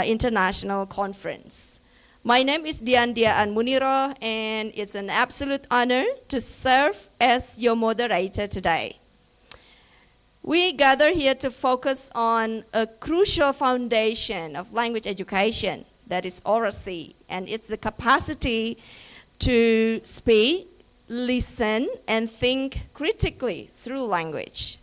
International Conference. My name is Diandia Muniro, and it's an absolute honor to serve as your moderator today. We gather here to focus on a crucial foundation of language education, that is oracy, and it's the capacity to speak, listen, and think critically through language.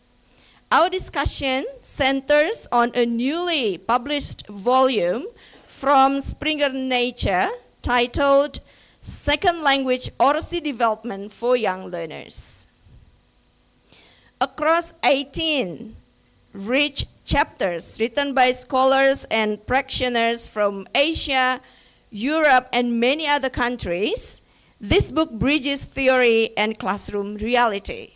Our discussion centers on a newly published volume from Springer Nature titled Second Language Oracy Development for Young Learners. Across 18 rich chapters written by scholars and practitioners from Asia, Europe, and many other countries, this book bridges theory and classroom reality.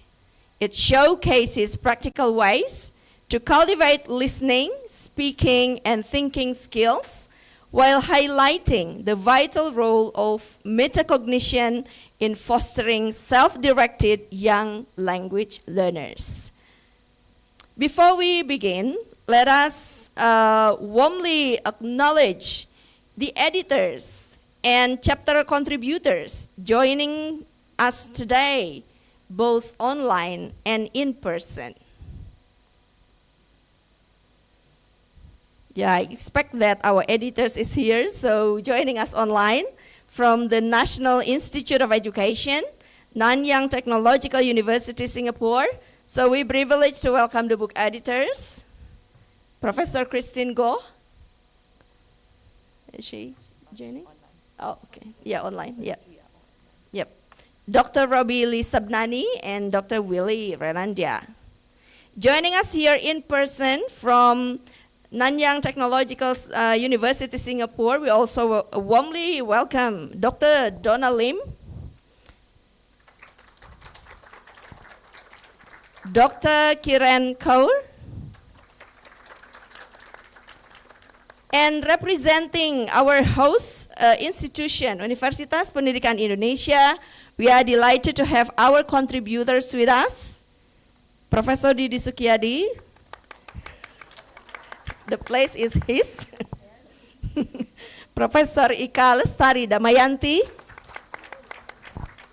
It showcases practical ways to cultivate listening, speaking, and thinking skills while highlighting the vital role of metacognition in fostering self-directed young language learners. Before we begin, let us warmly acknowledge the editors and chapter contributors joining us today, both online and in person. Yeah, I expect that our editors is here, so joining us online from the National Institute of Education, Nanyang Technological University, Singapore. So we're privileged to welcome the book editors, Professor Christine Goh. Is she joining? Oh, okay. Yeah, online. Yeah. Yep. Dr. Robbie Lee Sabnani and Dr. Willie Renandia. Joining us here in person from Nanyang Technological University, Singapore, we also warmly welcome Dr. Donna Lim, Dr. Kiran Kaur, and representing our host institution, Universitas Pendidikan Indonesia, we are delighted to have our contributors with us, Professor Didi Sukiyadi. The place is his. Professor Ika Lestari Damayanti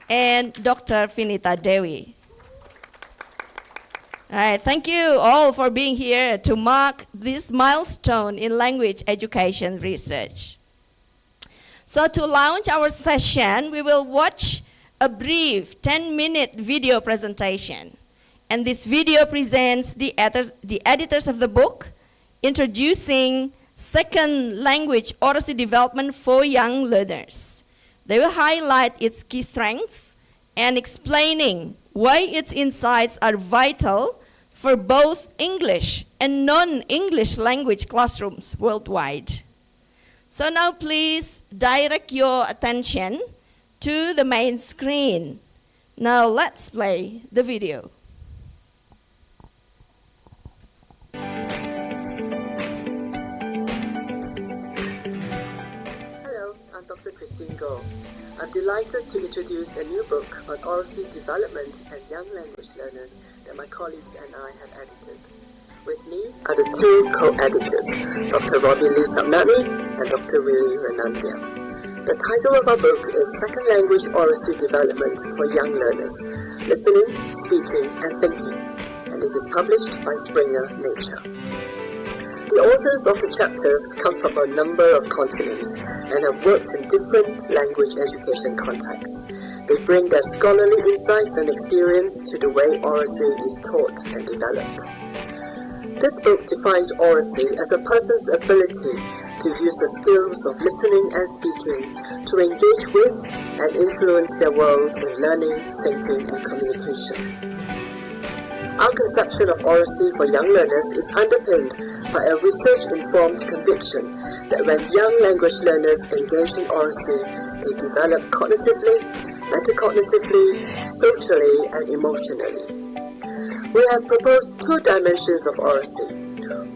and Dr. Vinita Dewi. All right, thank you all for being here to mark this milestone in language education research. So to launch our session, we will watch a brief 10-minute video presentation. And this video presents the editors of the book, introducing second language oracy development for young learners. They will highlight its key strengths and explaining why its insights are vital for both English and non-English language classrooms worldwide. So now please direct your attention to the main screen. Now let's play the video. Dr. Christine Goh. I'm delighted to introduce a new book on oracy development and young language learners that my colleagues and I have edited. With me are the two co-editors, Dr. Robbie Lee Sabnani and Dr. Willie Renandia. The title of our book is Second Language Oracy Development for Young Learners, Listening, Speaking and Thinking, and it is published by Springer Nature. The authors of the chapters come from a number of continents and have worked in different language education contexts. They bring their scholarly insights and experience to the way oracy is taught and developed. This book defines oracy as a person's ability to use the skills of listening and speaking to engage with and influence their world in learning, thinking, and communication. Our conception of oracy for young learners is underpinned by a research-informed conviction that when young language learners engage in oracy, they develop cognitively, metacognitively, socially, and emotionally. We have proposed two dimensions of oracy.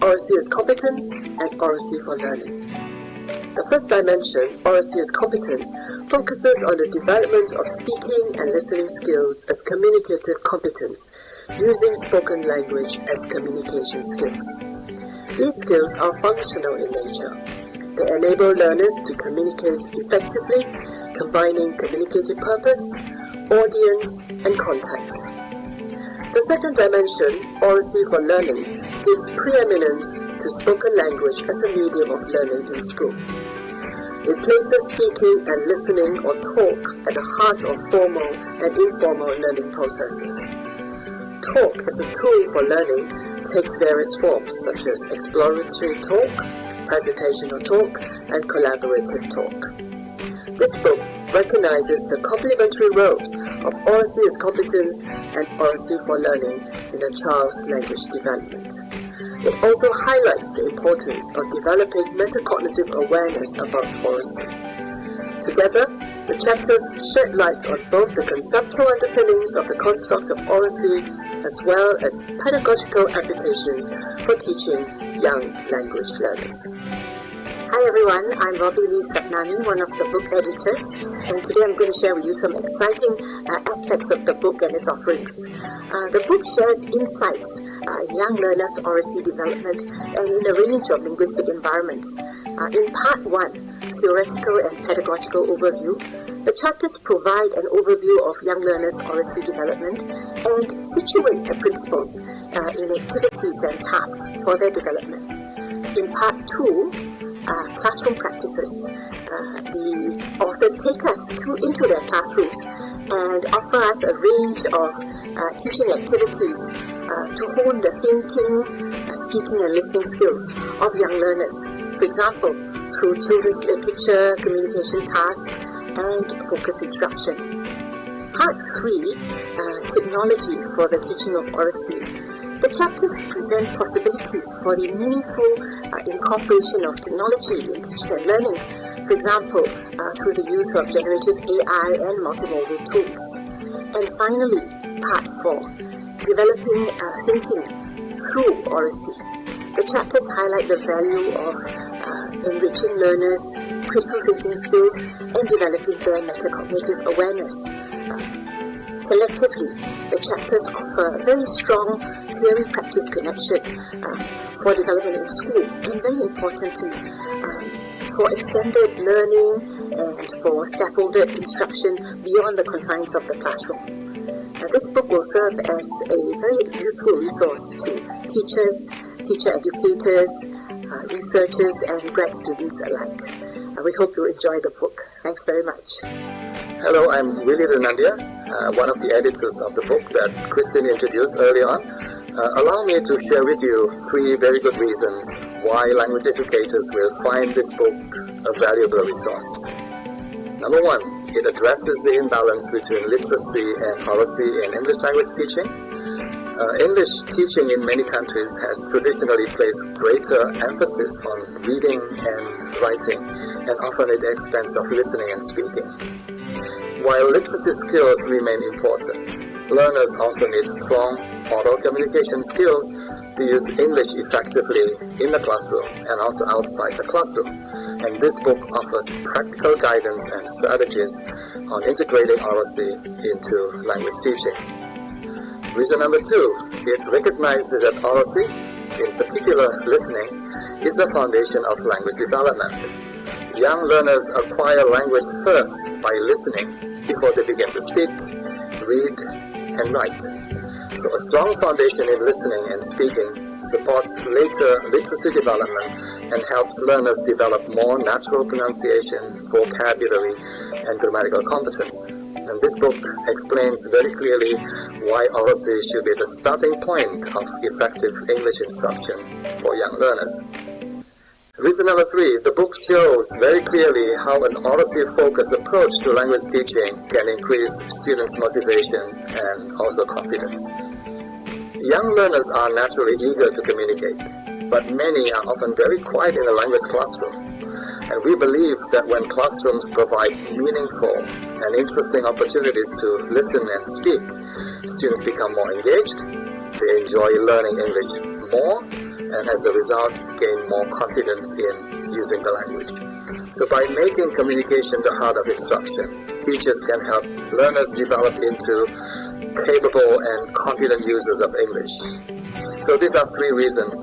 Oracy as competence and oracy for learning. The first dimension, oracy as competence, focuses on the development of speaking and listening skills as communicative competence, using spoken language as communication skills. These skills are functional in nature. They enable learners to communicate effectively, combining communicative purpose, audience, and context. The second dimension, oracy for learning, gives preeminence to spoken language as a medium of learning in school. It places speaking and listening or talk at the heart of formal and informal learning processes. Talk as a tool for learning takes various forms such as exploratory talk, presentational talk, and collaborative talk. This book recognizes the complementary roles of oracy as competence and oracy for learning in a child's language development. It also highlights the importance of developing metacognitive awareness about oracy. Together, the chapters shed light on both the conceptual underpinnings of the construct of oracy as well as pedagogical applications for teaching young language learners. Hi everyone, I'm Robbie Lee Satnani, one of the book editors, and today I'm going to share with you some exciting aspects of the book and its offerings. The book shares insights in young learners' oracy development and in a range of linguistic environments. In part 1, Theoretical and Pedagogical Overview, the chapters provide an overview of young learners' oracy development and situate the principles in activities and tasks for their development. In part 2, classroom practices, the authors take us into their classrooms and offer us a range of teaching activities to hone the thinking, speaking and listening skills of young learners. For example, through children's literature, communication tasks, and focus instruction. Part 3, technology for the teaching of oracy. The chapters present possibilities for the meaningful incorporation of technology in teaching and learning, for example, through the use of generative AI and multimodal tools. And finally, part 4, developing thinking through oracy. The chapters highlight the value of enriching learners' critical thinking skills and developing their metacognitive awareness. Collectively, the chapters offer a very strong theory-practice connection for development in school, and very importantly, for extended learning and for scaffolded instruction beyond the confines of the classroom. This book will serve as a very useful resource to teachers, teacher educators, researchers, and grad students alike. We hope you enjoy the book. Thanks very much. Hello, I'm Willie Renandia, one of the editors of the book that Christine introduced early on. Allow me to share with you 3 very good reasons why language educators will find this book a valuable resource. Number 1, it addresses the imbalance between literacy and oracy in English language teaching. English teaching in many countries has traditionally placed greater emphasis on reading and writing, and often at the expense of listening and speaking. While literacy skills remain important, learners also need strong oral communication skills to use English effectively in the classroom and also outside the classroom. And this book offers practical guidance and strategies on integrating oracy into language teaching. Reason number 2, it recognizes that oracy, in particular listening, is the foundation of language development. Young learners acquire language first by listening before they begin to speak, read, and write. So a strong foundation in listening and speaking supports later literacy development and helps learners develop more natural pronunciation, vocabulary, and grammatical competence. And this book explains very clearly why oracy should be the starting point of effective English instruction for young learners. Reason number 3, the book shows very clearly how an oracy-focused approach to language teaching can increase students' motivation and also confidence. Young learners are naturally eager to communicate, but many are often very quiet in the language classroom. And we believe that when classrooms provide meaningful and interesting opportunities to listen and speak, students become more engaged, they enjoy learning English more, and as a result, gain more confidence in using the language. So by making communication the heart of instruction, teachers can help learners develop into capable and confident users of English. So these are three reasons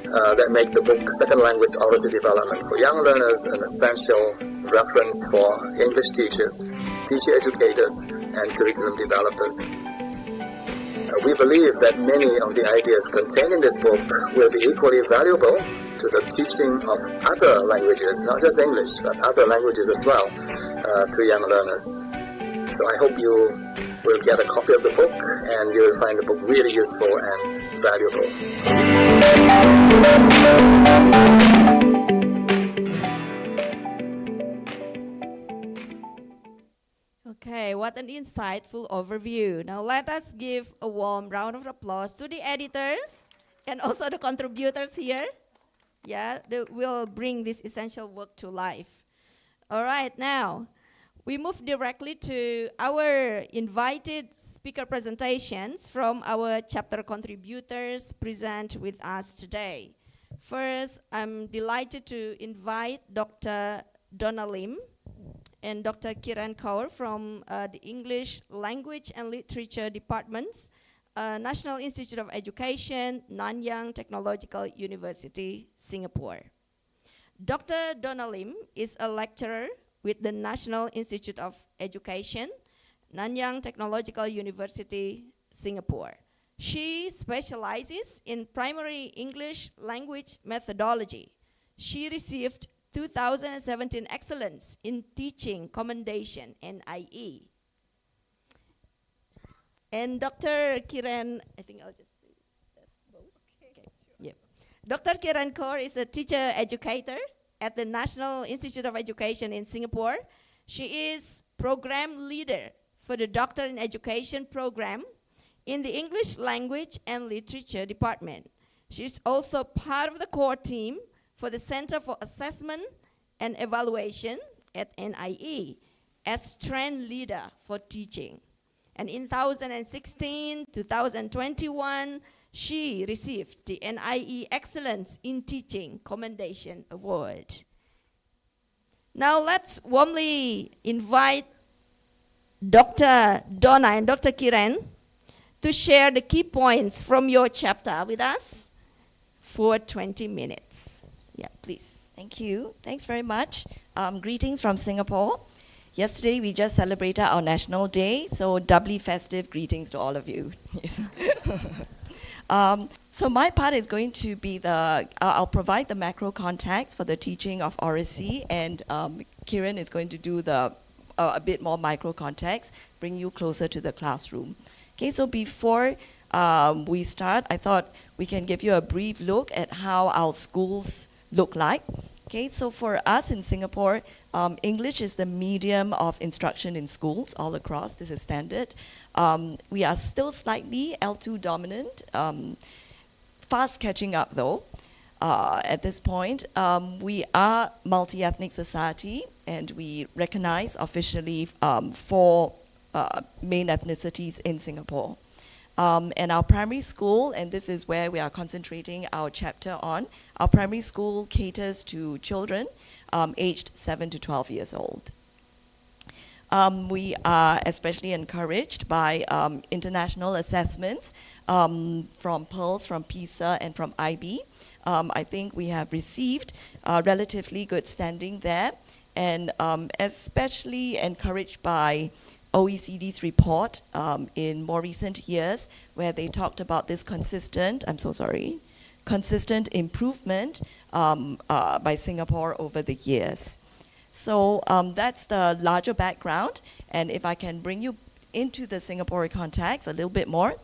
that make the book Second Language Oracy Development for Young Learners an essential reference for English teachers, teacher educators, and curriculum developers. We believe that many of the ideas contained in this book will be equally valuable to the teaching of other languages, not just English, but other languages as well, to young learners. So I hope you will get a copy of the book and you will find the book really useful and valuable. Okay, what an insightful overview. Now let us give a warm round of applause to the editors and also the contributors here. Yeah, they will bring this essential work to life. All right, now we move directly to our invited speaker presentations from our chapter contributors present with us today. First, I'm delighted to invite Dr. Donna Lim and Dr. Kiran Kaur from the English Language and Literature Departments, National Institute of Education, Nanyang Technological University, Singapore. Dr. Donna Lim is a lecturer with the National Institute of Education, Nanyang Technological University, Singapore. She specializes in primary English language methodology. She received 2017 Excellence in Teaching Commendation, NIE. And Dr. Kiran, I think I'll just do that both. Okay. Yep. Dr. Kiran Kaur is a teacher educator at the National Institute of Education in Singapore. She is program leader for the Doctor in Education program in the English Language and Literature Department. She is also part of the core team for the Center for Assessment and Evaluation at NIE as trend leader for teaching. And in 2016, 2021, she received the NIE Excellence in Teaching Commendation Award. Now let's warmly invite Dr. Donna and Dr. Kiran to share the key points from your chapter with us for 20 minutes. Yeah, please. Thank you. Thanks very much. Greetings from Singapore. Yesterday we just celebrated our National Day, so doubly festive greetings to all of you. Yes. So my part is going to be I'll provide the macro context for the teaching of oracy, and Kiran is going to do a bit more micro context, bring you closer to the classroom. Okay, so before we start, I thought we can give you a brief look at how our schools look like. Okay, so for us in Singapore, English is the medium of instruction in schools all across. This is standard. We are still slightly L2 dominant, fast catching up though. At this point, we are multi-ethnic society, and we recognize officially 4 main ethnicities in Singapore. And our primary school, and this is where we are concentrating our chapter on, our primary school caters to children aged 7 to 12 years old. We are especially encouraged by international assessments from PEARLS, from PISA, and from IB. I think we have received relatively good standing there, and especially encouraged by OECD's report in more recent years, where they talked about this consistent improvement by Singapore over the years. So that's the larger background, and if I can bring you into the Singapore context a little bit more.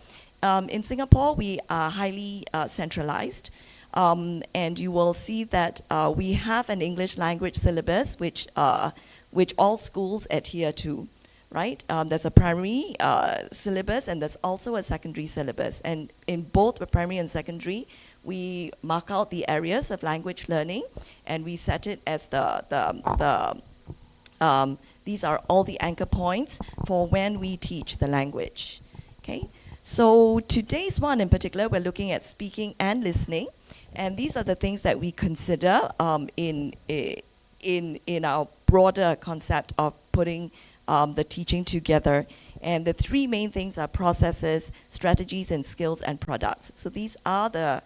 In Singapore, we are highly centralized, and you will see that we have an English language syllabus which all schools adhere to. Right? There's a primary syllabus, and there's also a secondary syllabus. And in both the primary and secondary, we mark out the areas of language learning, and we set it as these are all the anchor points for when we teach the language. Okay? So today's one in particular, we're looking at speaking and listening, and these are the things that we consider in our broader concept of putting the teaching together. And the three main things are processes, strategies, and skills and products. So these are the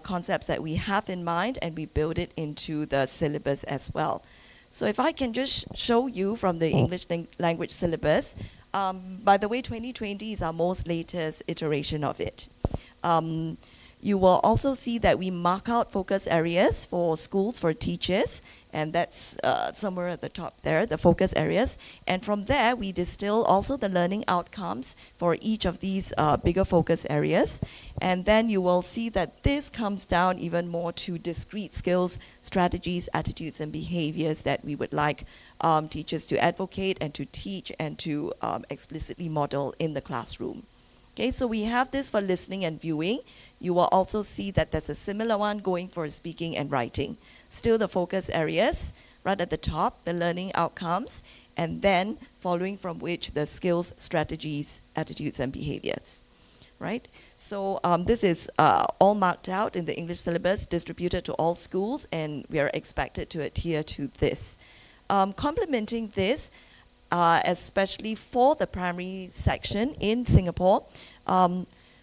concepts that we have in mind, and we build it into the syllabus as well. So if I can just show you from the English language syllabus, by the way, 2020 is our most latest iteration of it. You will also see that we mark out focus areas for schools, for teachers, and that's somewhere at the top there, the focus areas. And from there, we distill also the learning outcomes for each of these bigger focus areas. And then you will see that this comes down even more to discrete skills, strategies, attitudes, and behaviors that we would like teachers to advocate and to teach and to explicitly model in the classroom. Okay, so we have this for listening and viewing. You will also see that there's a similar one going for speaking and writing. Still the focus areas, right at the top, the learning outcomes, and then following from which the skills, strategies, attitudes, and behaviors, right? So this is all marked out in the English syllabus, distributed to all schools, and we are expected to adhere to this. Complementing this, especially for the primary section in Singapore,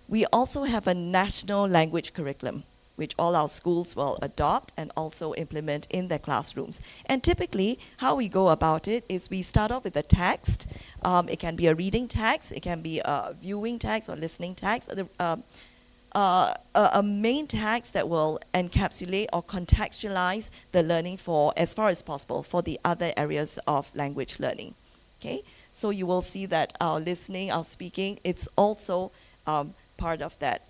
we also have a national language curriculum, which all our schools will adopt and also implement in their classrooms. And typically, how we go about it is we start off with a text. It can be a reading text, it can be a viewing text or listening text, a main text that will encapsulate or contextualize the learning for, as far as possible, for the other areas of language learning. Okay, so you will see that our listening, our speaking, it's also part of that,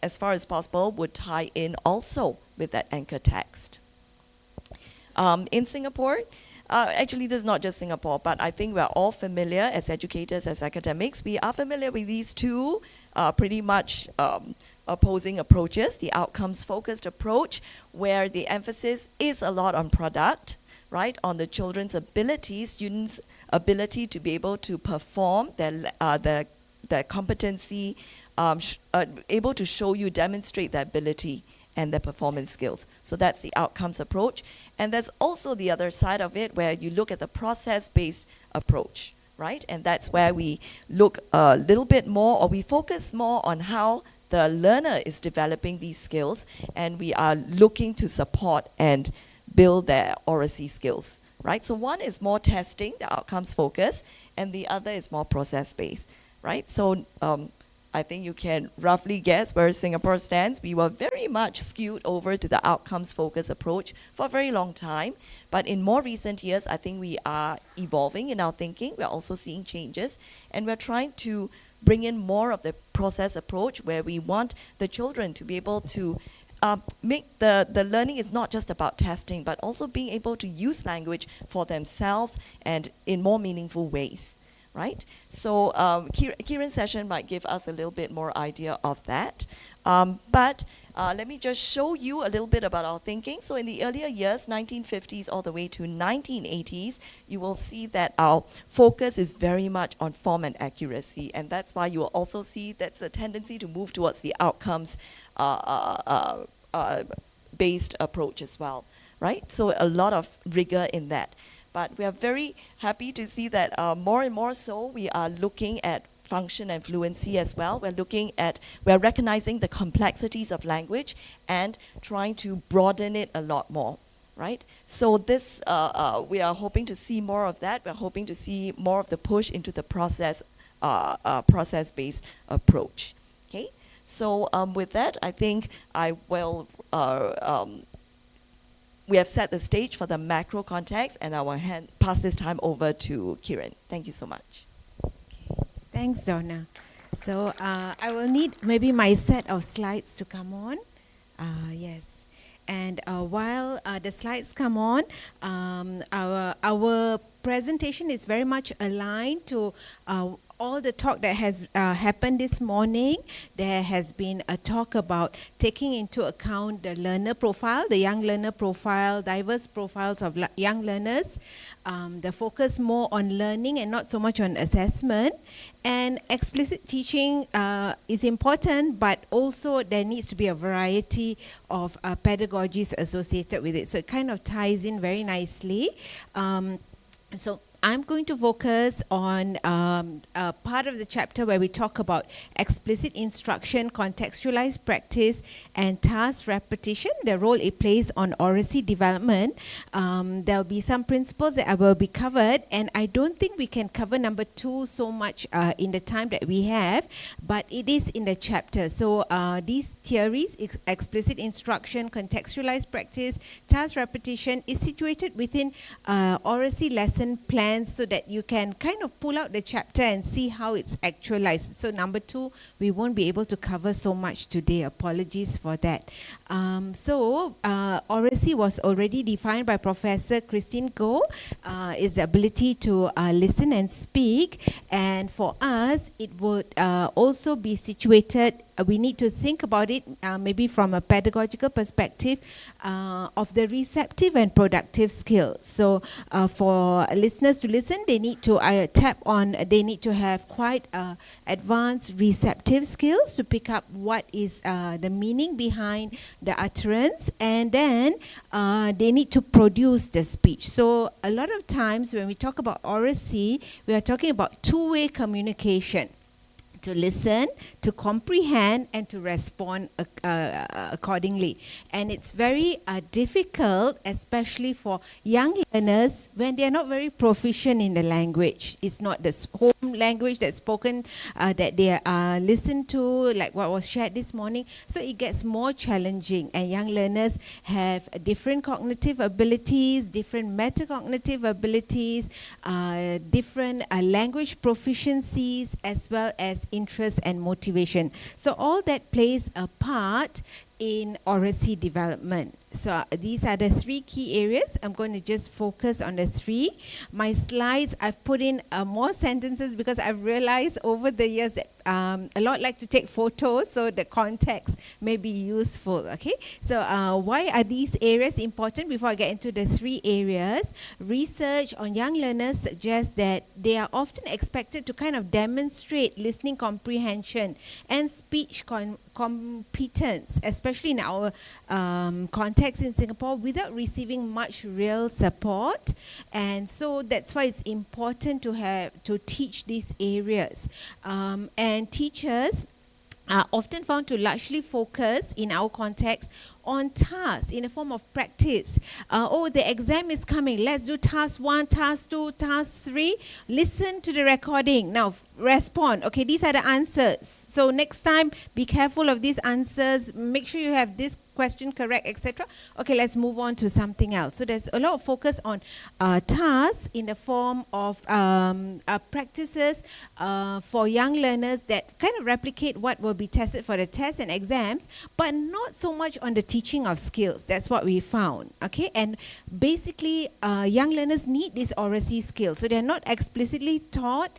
as far as possible, would tie in also with that anchor text. In Singapore, actually this is not just Singapore, but I think we're all familiar as educators, as academics, we are familiar with these two pretty much opposing approaches, the outcomes-focused approach, where the emphasis is a lot on product, right, on the children's ability, students' ability to be able to perform their competency, able to show you, demonstrate their ability and their performance skills. So that's the outcomes approach. And there's also the other side of it where you look at the process-based approach, right? And that's where we look a little bit more, or we focus more on how the learner is developing these skills, and we are looking to support and build their oracy skills, right? So one is more testing, the outcomes focus, and the other is more process-based, right? So I think you can roughly guess where Singapore stands. We were very much skewed over to the outcomes-focused approach for a very long time. But in more recent years, I think we are evolving in our thinking. We're also seeing changes. And we're trying to bring in more of the process approach, where we want the children to be able to make the learning is not just about testing, but also being able to use language for themselves and in more meaningful ways. Right? So Kieran's session might give us a little bit more idea of that. But let me just show you a little bit about our thinking. So in the earlier years, 1950s all the way to 1980s, you will see that our focus is very much on form and accuracy. And that's why you will also see that's a tendency to move towards the outcomes based approach as well. Right? So a lot of rigor in that. But we are very happy to see that more and more so we are looking at function and fluency as well. We're recognizing the complexities of language and trying to broaden it a lot more, right? So this, we are hoping to see more of that. We're hoping to see more of the push into the process-based approach, okay? So with that, I think I will we have set the stage for the macro context, and I will pass this time over to Kieran. Thank you so much. Thanks, Donna. So I will need maybe my set of slides to come on. Yes. And while the slides come on, I our presentation is very much aligned to all the talk that has happened this morning. There has been a talk about taking into account the learner profile, the young learner profile, diverse profiles of young learners, the focus more on learning and not so much on assessment. And explicit teaching is important, but also there needs to be a variety of pedagogies associated with it. So it kind of ties in very nicely. So I'm going to focus on a part of the chapter where we talk about explicit instruction, contextualized practice, and task repetition, the role it plays on oracy development. There'll be some principles that will be covered, and I don't think we can cover number 2 so much in the time that we have, but it is in the chapter. So these theories, explicit instruction, contextualized practice, task repetition, is situated within oracy lesson plans, so that you can kind of pull out the chapter and see how it's actualized. So number 2, we won't be able to cover so much today. Apologies for that. Oracy was already defined by Professor Christine Goh, is the ability to listen and speak. And for us, it would also be situated, we need to think about it maybe from a pedagogical perspective of the receptive and productive skills. So for listeners to listen, they need to they need to have quite advanced receptive skills to pick up what is the meaning behind the utterance, and then they need to produce the speech. So a lot of times when we talk about oracy, we are talking about two-way communication. To listen, to comprehend, and to respond accordingly. And it's very difficult, especially for young learners, when they are not very proficient in the language. It's not the home language that's spoken, that they listen to, like what was shared this morning. So it gets more challenging, and young learners have different cognitive abilities, different metacognitive abilities, different language proficiencies, as well as interest and motivation. So all that plays a part in oracy development. So these are the 3 key areas. I'm going to just focus on the 3. My slides, I've put in more sentences because I've realized over the years that a lot like to take photos, so the context may be useful. Okay, so why are these areas important? Before I get into the 3 areas, research on young learners suggests that they are often expected to kind of demonstrate listening comprehension and speech competence, especially in our context in Singapore, without receiving much real support. And so that's why it's important to teach these areas. And teachers are often found to largely focus in our context on tasks in the form of practice. The exam is coming. Let's do task 1, task 2, task 3. Listen to the recording. Now respond. Okay, these are the answers. So next time, be careful of these answers. Make sure you have this question correct, etc. Okay, let's move on to something else. So there's a lot of focus on tasks in the form of practices for young learners that kind of replicate what will be tested for the tests and exams, but not so much on the teaching of skills. That's what we found. Okay, and basically young learners need these oracy skills. So they're not explicitly taught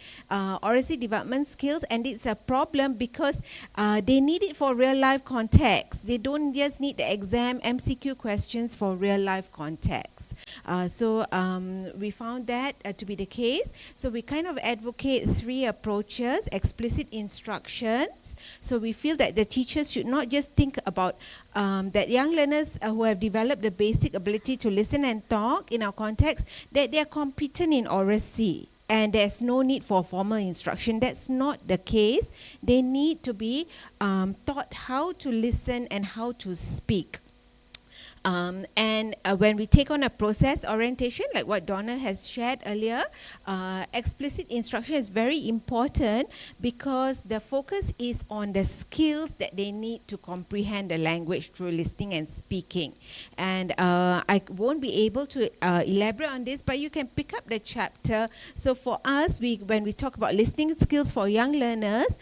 oracy development skills, and it's a problem because they need it for real life context. They don't just need the exam MCQ questions for real life context. So we found that to be the case. So we kind of advocate 3 approaches: explicit instructions. So we feel that the teachers should not just think about that young learners who have developed the basic ability to listen and talk in our context, that they are competent in oracy, and there's no need for formal instruction. That's not the case. They need to be taught how to listen and how to speak. And when we take on a process orientation, like what Donna has shared earlier, explicit instruction is very important because the focus is on the skills that they need to comprehend the language through listening and speaking. And I won't be able to elaborate on this, but you can pick up the chapter. So for us, when we talk about listening skills for young learners,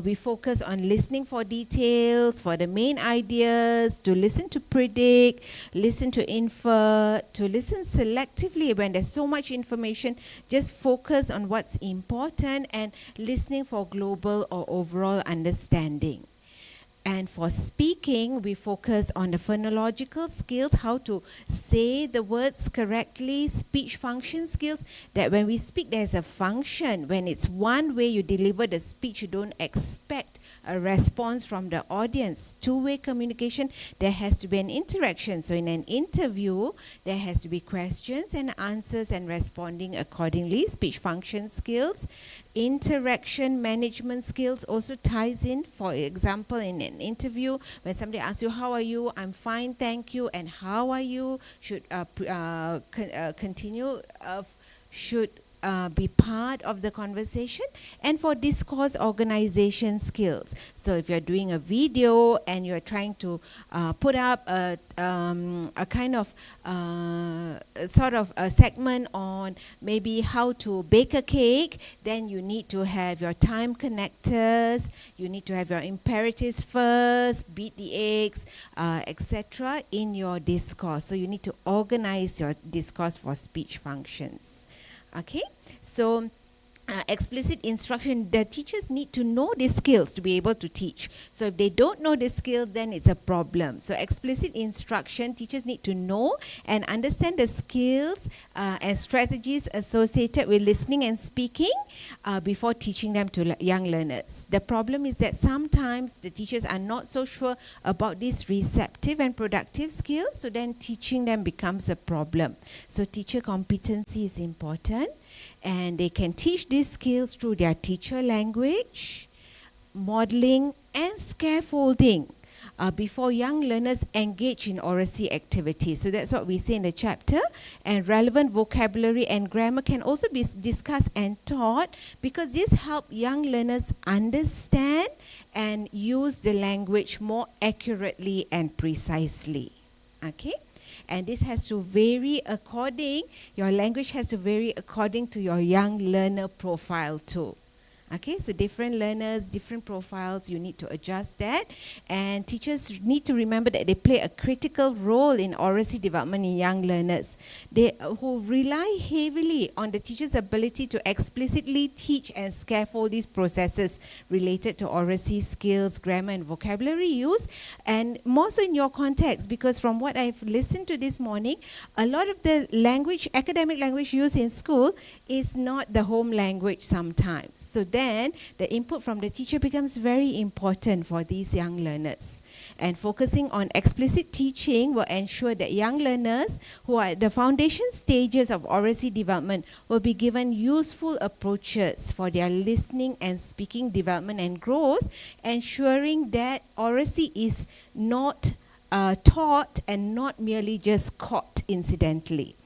we focus on listening for details, for the main ideas, to listen to predict, take, listen to infer, to listen selectively when there's so much information. Just focus on what's important and listening for global or overall understanding. And for speaking, we focus on the phonological skills, how to say the words correctly, speech function skills, that when we speak, there's a function. When it's one way you deliver the speech, you don't expect a response from the audience. Two-way communication, there has to be an interaction. So in an interview, there has to be questions and answers and responding accordingly. Speech function skills. Interaction management skills also ties in. For example, in an interview, when somebody asks you, how are you? I'm fine, thank you. And how are you? Should continue, should be part of the conversation. And for discourse organization skills. So if you're doing a video and you're trying to put up a kind of sort of a segment on maybe how to bake a cake, then you need to have your time connectors, you need to have your imperatives first, beat the eggs, etc. in your discourse. So you need to organize your discourse for speech functions. Okay, so explicit instruction, the teachers need to know these skills to be able to teach. So if they don't know these skills, then it's a problem. So explicit instruction, teachers need to know and understand the skills and strategies associated with listening and speaking before teaching them to young learners. The problem is that sometimes the teachers are not so sure about these receptive and productive skills, so then teaching them becomes a problem. So teacher competency is important. And they can teach these skills through their teacher language, modeling, and scaffolding before young learners engage in oracy activities. So that's what we say in the chapter. And relevant vocabulary and grammar can also be discussed and taught because this helps young learners understand and use the language more accurately and precisely. Okay? And this has to vary according, your language has to vary according to your young learner profile too. Okay, so different learners, different profiles, you need to adjust that. And teachers need to remember that they play a critical role in oracy development in young learners. They who rely heavily on the teacher's ability to explicitly teach and scaffold these processes related to oracy skills, grammar and vocabulary use. And more so in your context, because from what I've listened to this morning, a lot of the language, academic language used in school is not the home language sometimes. So then the input from the teacher becomes very important for these young learners. And focusing on explicit teaching will ensure that young learners who are at the foundation stages of oracy development will be given useful approaches for their listening and speaking development and growth, ensuring that oracy is not taught and not merely just caught incidentally.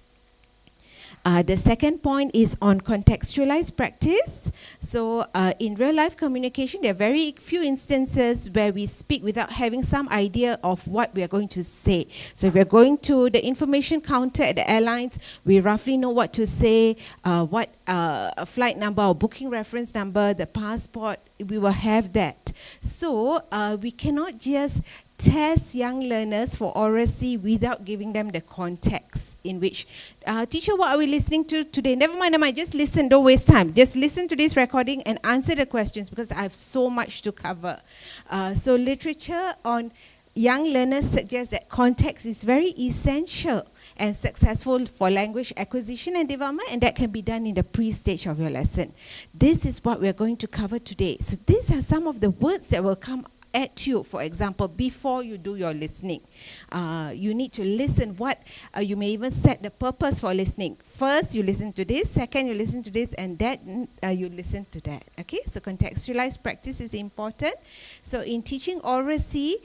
The second point is on contextualized practice. So in real life communication, there are very few instances where we speak without having some idea of what we are going to say. So if we're going to the information counter at the airlines, we roughly know what to say, what a flight number or booking reference number, the passport, we will have that. So we cannot just test young learners for oracy without giving them the context in which, teacher, what are we listening to today? Never mind, just listen, don't waste time. Just listen to this recording and answer the questions because I have so much to cover. So literature on young learners suggests that context is very essential and successful for language acquisition and development, and that can be done in the pre-stage of your lesson. This is what we're going to cover today. So these are some of the words that will come at you, for example, before you do your listening. You need to listen what, you may even set the purpose for listening. First, you listen to this. Second, you listen to this. And that, you listen to that. Okay, so contextualized practice is important. So in teaching oracy,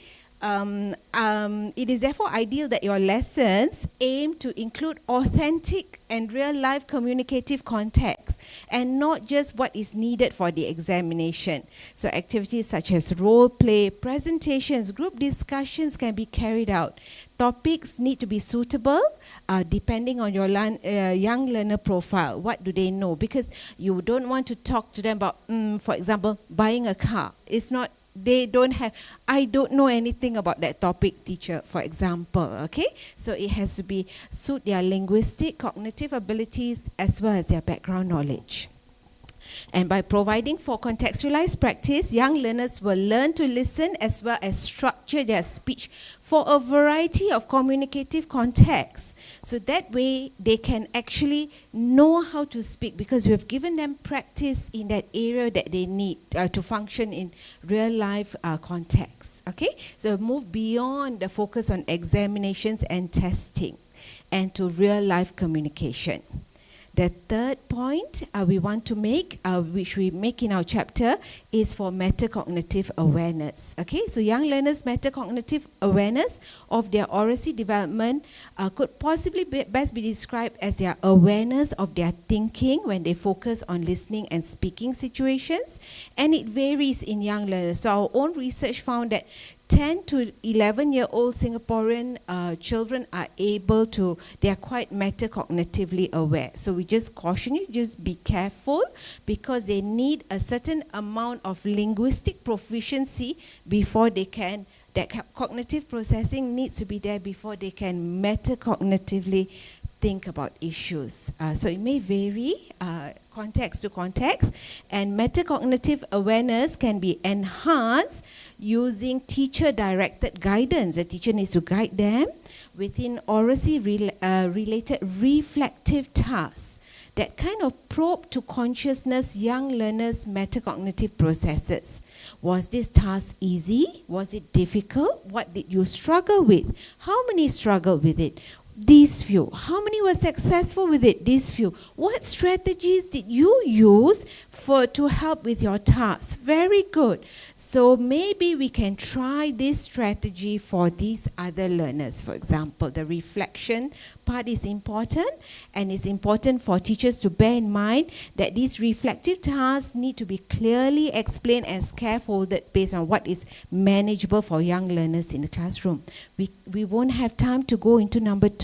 it is therefore ideal that your lessons aim to include authentic and real-life communicative context and not just what is needed for the examination. So activities such as role play, presentations, group discussions can be carried out. Topics need to be suitable depending on your young learner profile. What do they know? Because you don't want to talk to them about, for example, buying a car. It's not they don't have, I don't know anything about that topic, teacher, for example, okay? So it has to be suit their linguistic, cognitive abilities as well as their background knowledge. And by providing for contextualized practice, young learners will learn to listen as well as structure their speech for a variety of communicative contexts. So that way they can actually know how to speak, because we have given them practice in that area that they need to function in real life contexts. Okay, so move beyond the focus on examinations and testing and to real life communication. The third point we want to make, which we make in our chapter, is for metacognitive awareness. Okay, so young learners' metacognitive awareness of their oracy development could possibly best be described as their awareness of their thinking when they focus on listening and speaking situations, and it varies in young learners. So our own research found that 10 to 11-year-old Singaporean children are able to, they are quite metacognitively aware. So we just caution you, just be careful, because they need a certain amount of linguistic proficiency before they can, that cognitive processing needs to be there before they can metacognitively think about issues. So it may vary context to context, and metacognitive awareness can be enhanced using teacher-directed guidance. The teacher needs to guide them within oracy related reflective tasks that kind of probe to consciousness young learners' metacognitive processes. Was this task easy? Was it difficult? What did you struggle with? How many struggled with it? These few. How many were successful with it? These few. What strategies did you use to help with your tasks? Very good. So maybe we can try this strategy for these other learners. For example, the reflection part is important, and it's important for teachers to bear in mind that these reflective tasks need to be clearly explained and scaffolded based on what is manageable for young learners in the classroom. We won't have time to go into number 2.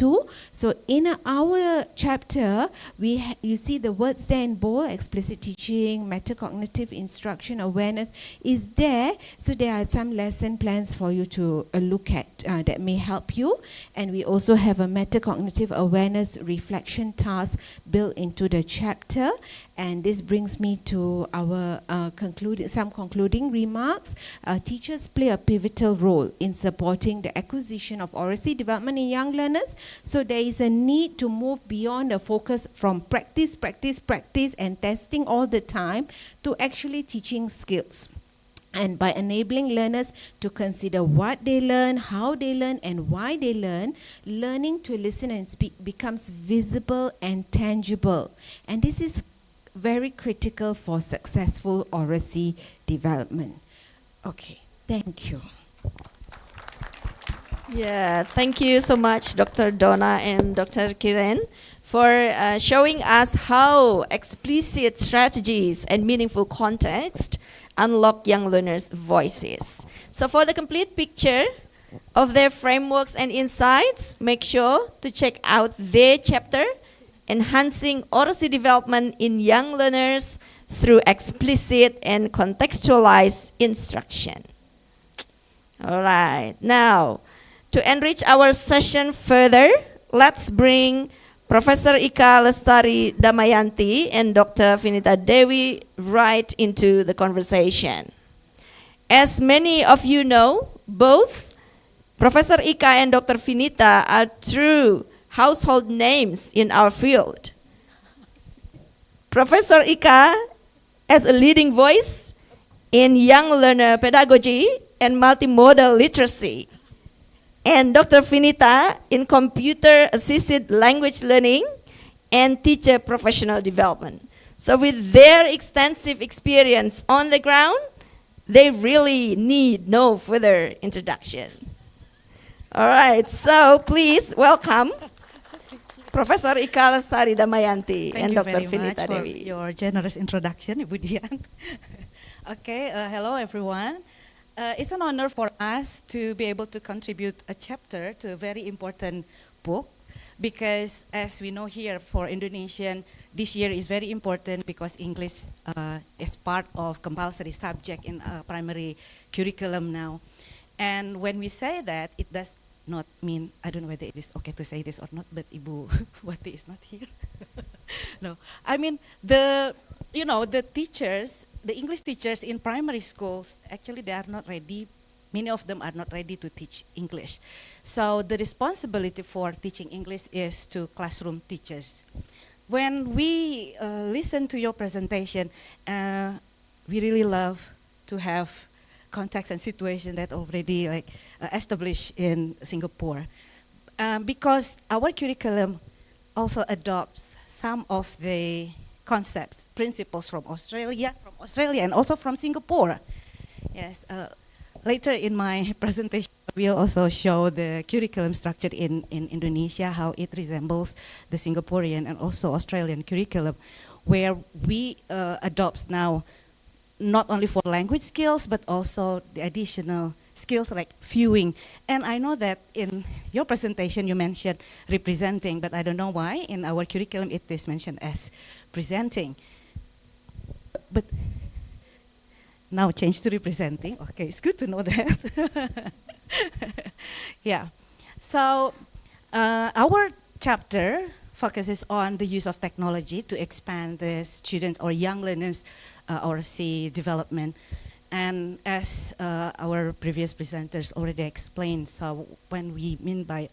So in our chapter, you see the words there in bold: explicit teaching, metacognitive instruction, awareness is there. So there are some lesson plans for you to look at that may help you. And we also have a metacognitive awareness reflection task built into the chapter. And this brings me to our concluding remarks. Teachers play a pivotal role in supporting the acquisition of oracy development in young learners. So there is a need to move beyond the focus from practice, and testing all the time to actually teaching skills. And by enabling learners to consider what they learn, how they learn, and why they learn, learning to listen and speak becomes visible and tangible. And this is very critical for successful oracy development. Okay, thank you. Yeah, thank you so much, Dr. Donna and Dr. Kiran, for showing us how explicit strategies and meaningful context unlock young learners' voices. So for the complete picture of their frameworks and insights, make sure to check out their chapter, Enhancing Oracy Development in Young Learners Through Explicit and Contextualized Instruction. All right, now, to enrich our session further, let's bring Professor Ika Lestari Damayanti and Dr. Vinita Dewi right into the conversation. As many of you know, both Professor Ika and Dr. Vinita are true household names in our field. Professor Ika as a leading voice in young learner pedagogy and multimodal literacy, and Dr. Vinita in computer-assisted language learning and teacher professional development. So with their extensive experience on the ground, they really need no further introduction. All right, so please welcome Professor Ika Lestari Damayanti and Dr. Vinita Dewi. Thank you very much for your generous introduction, Ibu Dian. Okay, hello everyone. It's an honor for us to be able to contribute a chapter to a very important book because as we know here for Indonesian, this year is very important because English is part of compulsory subject in primary curriculum now. And when we say that, it does not mean, I don't know whether it is okay to say this or not, but Ibu Wati is not here. No, I mean the teachers, the English teachers in primary schools, actually they are not ready. Many of them are not ready to teach English. So the responsibility for teaching English is to classroom teachers. When we listen to your presentation, we really love to have context and situation that already established in Singapore. Because our curriculum also adopts some of the concepts, principles from Australia and also from Singapore. Yes. Later in my presentation, we'll also show the curriculum structure in Indonesia, how it resembles the Singaporean and also Australian curriculum, where we adopt now not only for language skills, but also the additional skills like viewing. And I know that in your presentation you mentioned representing, but I don't know why in our curriculum it is mentioned as presenting. But now change to representing. Okay, it's good to know that. Yeah. So our chapter focuses on the use of technology to expand the student or young learners' ORC development. And as our previous presenters already explained, so what we mean by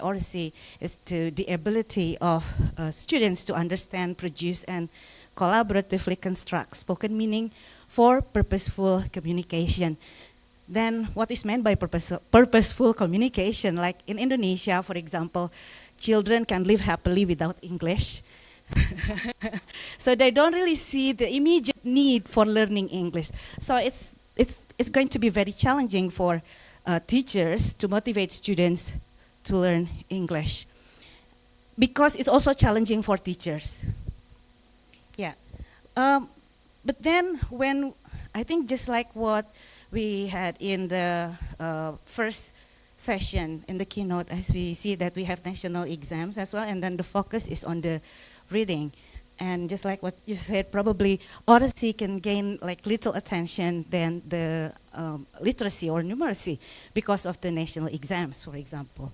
ORC is the ability of students to understand, produce, and collaboratively construct spoken meaning for purposeful communication. Then what is meant by purposeful communication? Like in Indonesia, for example, children can live happily without English. So they don't really see the immediate need for learning English. So it's going to be very challenging for teachers to motivate students to learn English, because it's also challenging for teachers. Yeah. But then when, I think just like what we had in the first session in the keynote, as we see that we have national exams as well, and then the focus is on the reading. And just like what you said, probably ORC can gain like little attention than the literacy or numeracy because of the national exams, for example.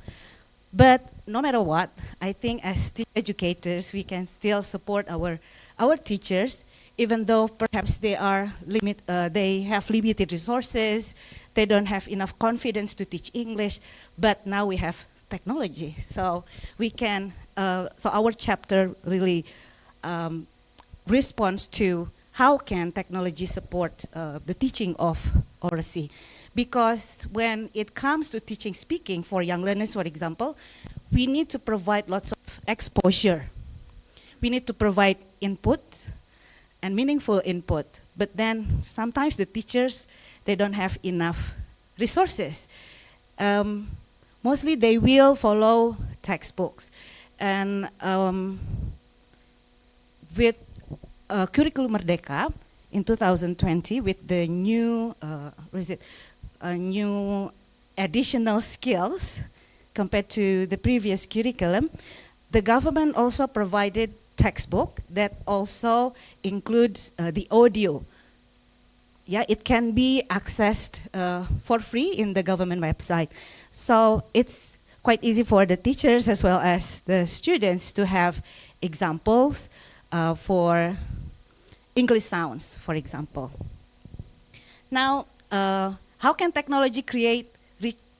But no matter what, I think as educators, we can still support our teachers, even though perhaps they have limited resources, they don't have enough confidence to teach English, but now we have technology. So we can, so our chapter really responds to how can technology support the teaching of ORC. Because when it comes to teaching speaking for young learners, for example, we need to provide lots of exposure. We need to provide input and meaningful input. But then sometimes the teachers, they don't have enough resources. Mostly they will follow textbooks. And with Curriculum Merdeka in 2020, with the new, new additional skills compared to the previous curriculum, the government also provided textbook that also includes the audio. Yeah, it can be accessed for free in the government website. So it's quite easy for the teachers as well as the students to have examples for English sounds, for example. Now, how can technology create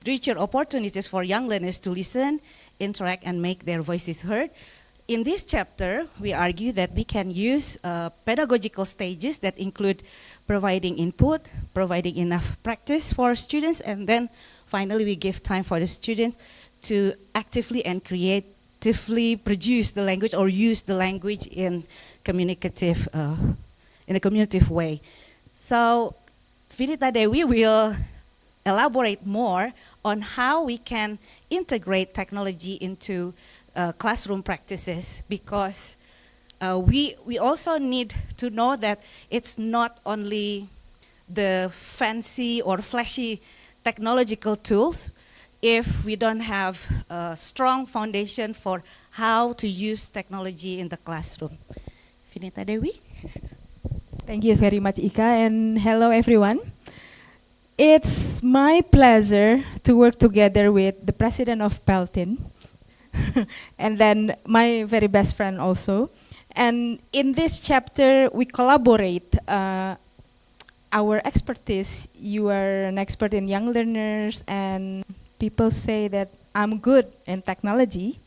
richer opportunities for young learners to listen, interact, and make their voices heard? In this chapter, we argue that we can use pedagogical stages that include providing input, providing enough practice for students, and then finally we give time for the students to actively and creatively produce the language or use the language in communicative, in a communicative way. So Vinita Dewi will elaborate more on how we can integrate technology into classroom practices, because we also need to know that it's not only the fancy or flashy technological tools. if we don't have a strong foundation for how to use technology in the classroom. Vinita Dewi. Thank you very much, Ika, and hello everyone. It's my pleasure to work together with the president of PELTIN, and then my very best friend also. And in this chapter, we collaborate our expertise. You are an expert in young learners, and people say that I'm good in technology.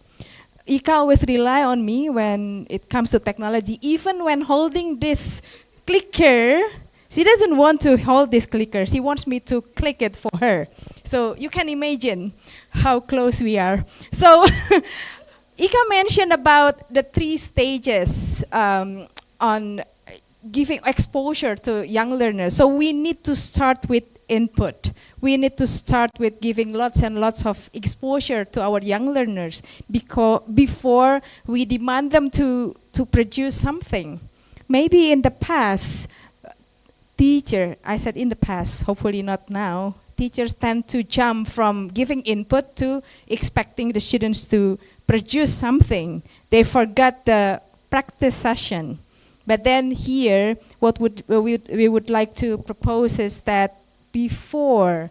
Ika always rely on me when it comes to technology, even when holding this clicker. She doesn't want to hold this clicker. She wants me to click it for her. So you can imagine how close we are. So Ika mentioned about the 3 stages on giving exposure to young learners. So we need to start with input. We need to start with giving lots and lots of exposure to our young learners before we demand them to produce something. Maybe in the past, I said in the past, hopefully not now, teachers tend to jump from giving input to expecting the students to produce something. They forgot the practice session. But then here, what we would like to propose is that before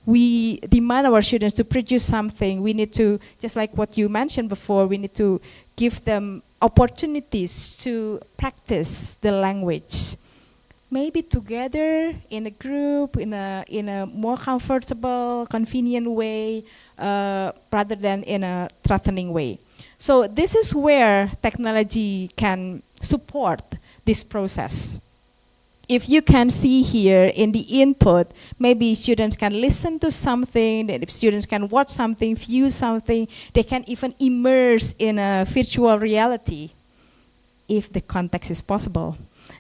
we demand our students to produce something, we need to, just like what you mentioned before, we need to give them opportunities to practice the language. Maybe together in a group, in a more comfortable, convenient way, rather than in a threatening way. So this is where technology can support this process. If you can see here in the input, maybe students can listen to something, if students can watch something, view something, they can even immerse in a virtual reality, if the context is possible.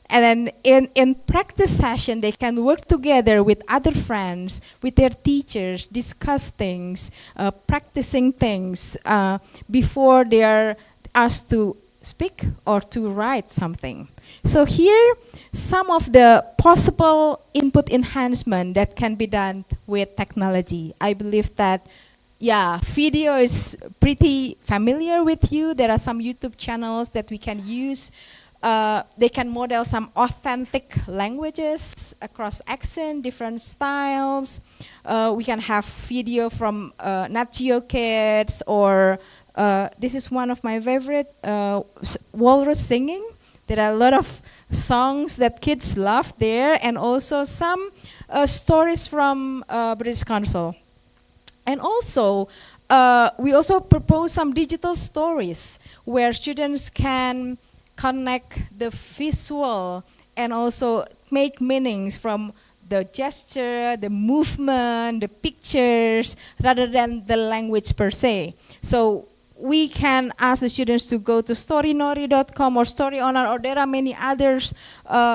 And then in practice session, they can work together with other friends, with their teachers, discuss things, practicing things before they are asked to speak or to write something. So here, some of the possible input enhancement that can be done with technology. I believe that, yeah, video is pretty familiar with you. There are some YouTube channels that we can use. They can model some authentic languages across accent, different styles. We can have video from Nat Geo Kids, or this is one of my favorite, walrus singing. There are a lot of songs that kids love there, and also some stories from British Council. And also, we also propose some digital stories where students can connect the visual and also make meanings from the gesture, the movement, the pictures, rather than the language per se. So we can ask the students to go to storynori.com or Storyonar, or there are many others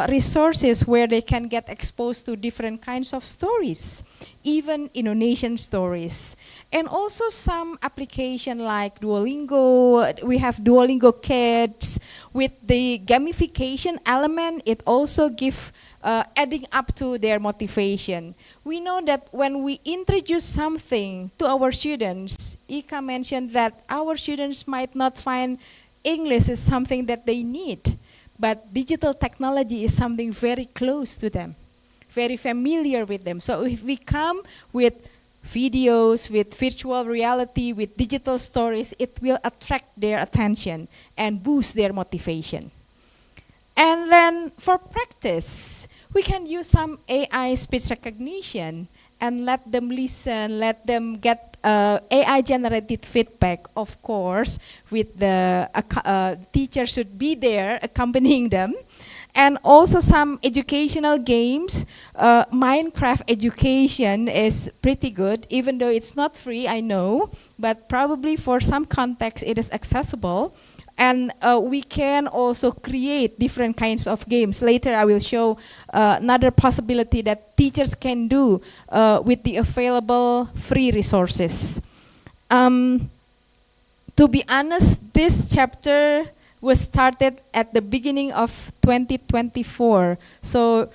resources where they can get exposed to different kinds of stories, even Indonesian stories. And also some application like Duolingo. We have Duolingo Kids. With the gamification element, it also gives adding up to their motivation. We know that when we introduce something to our students, Ika mentioned that our students might not find English is something that they need, but digital technology is something very close to them, very familiar with them. So if we come with videos, with virtual reality, with digital stories, it will attract their attention and boost their motivation. And then for practice, we can use some AI speech recognition and let them listen, let them get AI-generated feedback, of course, with the teacher should be there accompanying them. And also some educational games. Minecraft education is pretty good, even though it's not free, I know, but probably for some context it is accessible. And we can also create different kinds of games. Later I will show another possibility that teachers can do with the available free resources. To be honest, this chapter was started at the beginning of 2024. So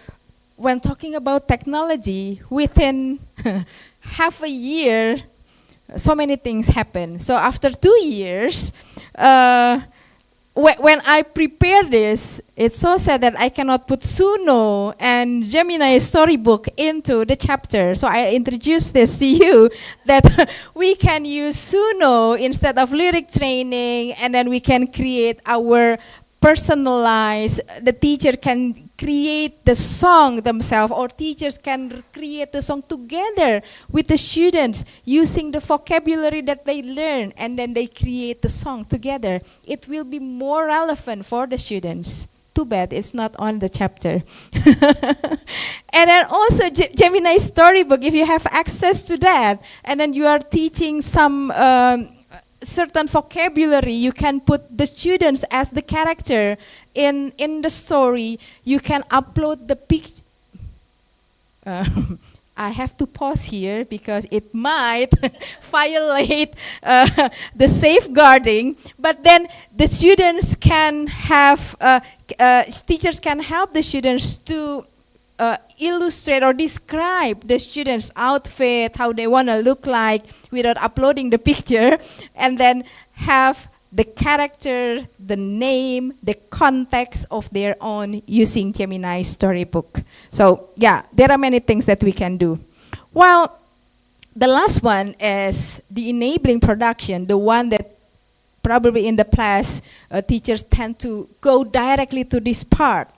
when talking about technology, within half a year, so many things happen. So after 2 years, when I prepare this, it's so sad that I cannot put Suno and Gemini storybook into the chapter. So I introduce this to you that we can use Suno instead of lyric training, and then we can create our personalized, the teacher can create the song themselves, or teachers can create the song together with the students using the vocabulary that they learn, and then they create the song together. It will be more relevant for the students. Too bad it's not on the chapter. And then also Gemini storybook, if you have access to that, and then you are teaching some certain vocabulary, you can put the students as the character in the story. You can upload the picture. I have to pause here because it might violate the safeguarding. But then the students can have, teachers can help the students to illustrate or describe the students' outfit, how they want to look like without uploading the picture, and then have the character, the name, the context of their own using Gemini storybook. So yeah, there are many things that we can do. Well, the last one is the enabling production, the one that probably in the class teachers tend to go directly to this part.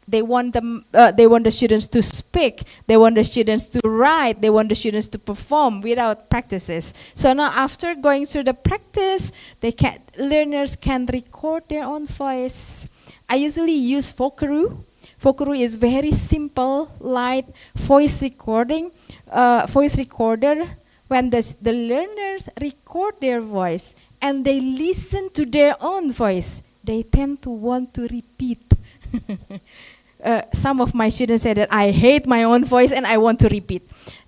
They want them. They want the students to speak. They want the students to write. They want the students to perform without practices. So now, after going through the practice, learners can record their own voice. I usually use Vocaroo. Vocaroo is very simple, light voice recording, voice recorder. When the learners record their voice and they listen to their own voice, they tend to want to repeat. Some of my students say that I hate my own voice and I want to repeat.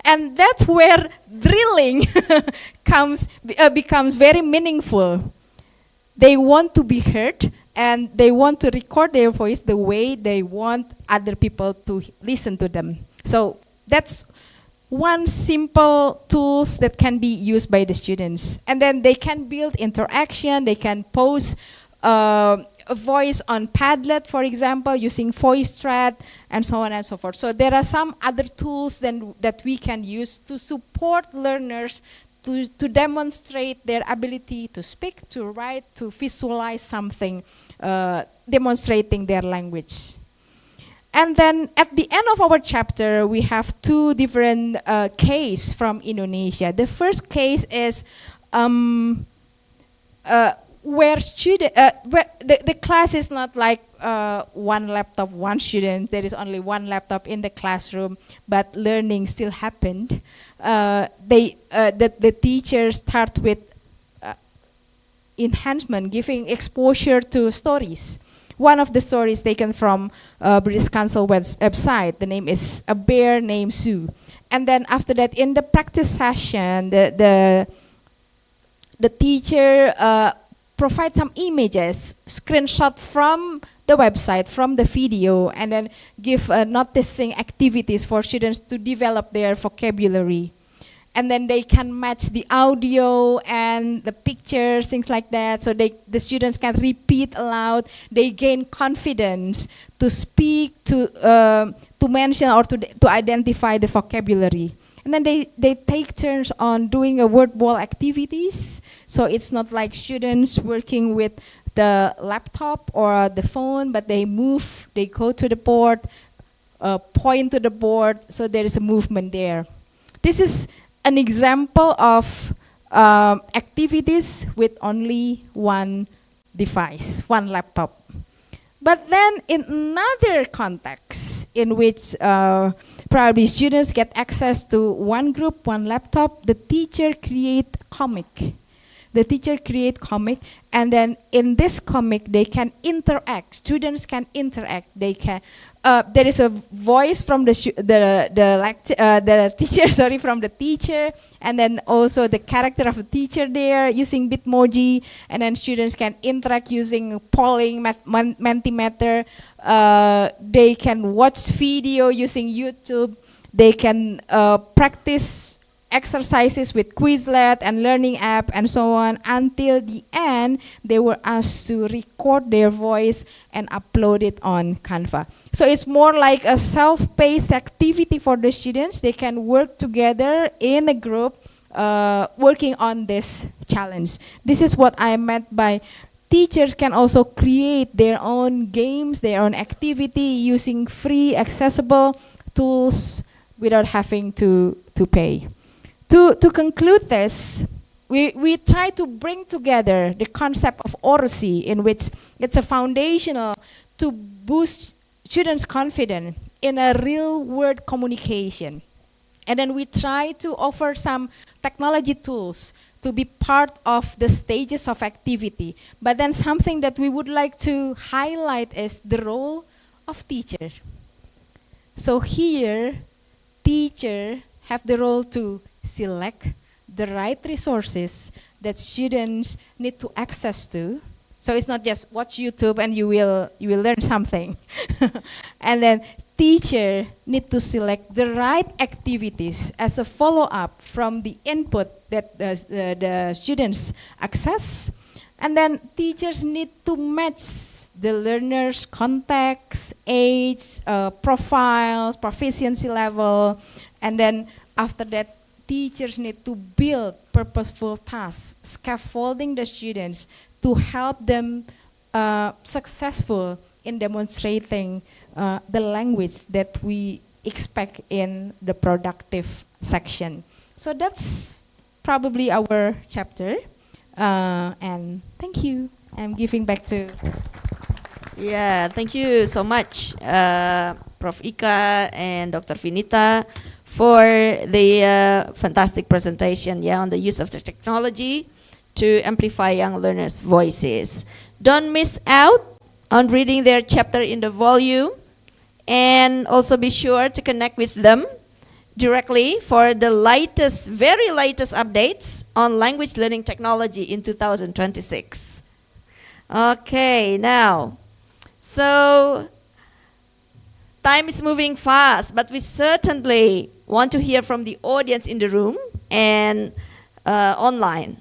And that's where drilling becomes very meaningful. They want to be heard and they want to record their voice the way they want other people to listen to them. So that's one simple tools that can be used by the students. And then they can build interaction, they can post a voice on Padlet, for example, using VoiceThread, and so on and so forth. So there are some other tools that we can use to support learners to demonstrate their ability to speak, to write, to visualize something, demonstrating their language. And then at the end of our chapter, we have two different cases from Indonesia. The first case is where the class is not like one laptop, one student. There is only one laptop in the classroom, but learning still happened. The teachers start with enhancement, giving exposure to stories. One of the stories taken from British Council website. The name is A Bear Named Sue. And then after that, in the practice session, the teacher provide some images, screenshot from the website, from the video, and then give noticing activities for students to develop their vocabulary. And then they can match the audio and the pictures, things like that. So the students can repeat aloud. They gain confidence to speak, to mention or to identify the vocabulary. And then they take turns on doing a word wall activities. So it's not like students working with the laptop or the phone, but they move, they go to the board, point to the board, so there is a movement there. This is an example of activities with only one device, one laptop. But then in another context in which probably students get access to one group, one laptop, the teacher create comic. The teacher create comic, and then in this comic they can interact. Students can interact. They can. There is a voice from the teacher, sorry, from the teacher, and then also the character of the teacher there using Bitmoji, and then students can interact using polling, Mentimeter. They can watch video using YouTube. They can practice exercises with Quizlet and learning app and so on. Until the end, they were asked to record their voice and upload it on Canva. So it's more like a self-paced activity for the students. They can work together in a group working on this challenge. This is what I meant by teachers can also create their own games, their own activity using free, accessible tools without having to pay. To conclude this, we try to bring together the concept of oracy, in which it's a foundational to boost students' confidence in a real-world communication. And then we try to offer some technology tools to be part of the stages of activity. But then something that we would like to highlight is the role of teacher. So here, teacher have the role to select the right resources that students need to access to. So it's not just watch YouTube and you will learn something. And then teacher need to select the right activities as a follow-up from the input that the students access. And then teachers need to match the learner's context, age, profiles, proficiency level. And then after that, teachers need to build purposeful tasks, scaffolding the students to help them successful in demonstrating the language that we expect in the productive section. So that's probably our chapter. And thank you. I'm giving back to... Yeah, thank you so much, Prof. Ika and Dr. Vinita, for the fantastic presentation on the use of the technology to amplify young learners' voices. Don't miss out on reading their chapter in the volume, and also be sure to connect with them directly for the latest, very latest updates on language learning technology in 2026. Okay, now, so time is moving fast, but we certainly want to hear from the audience in the room and online.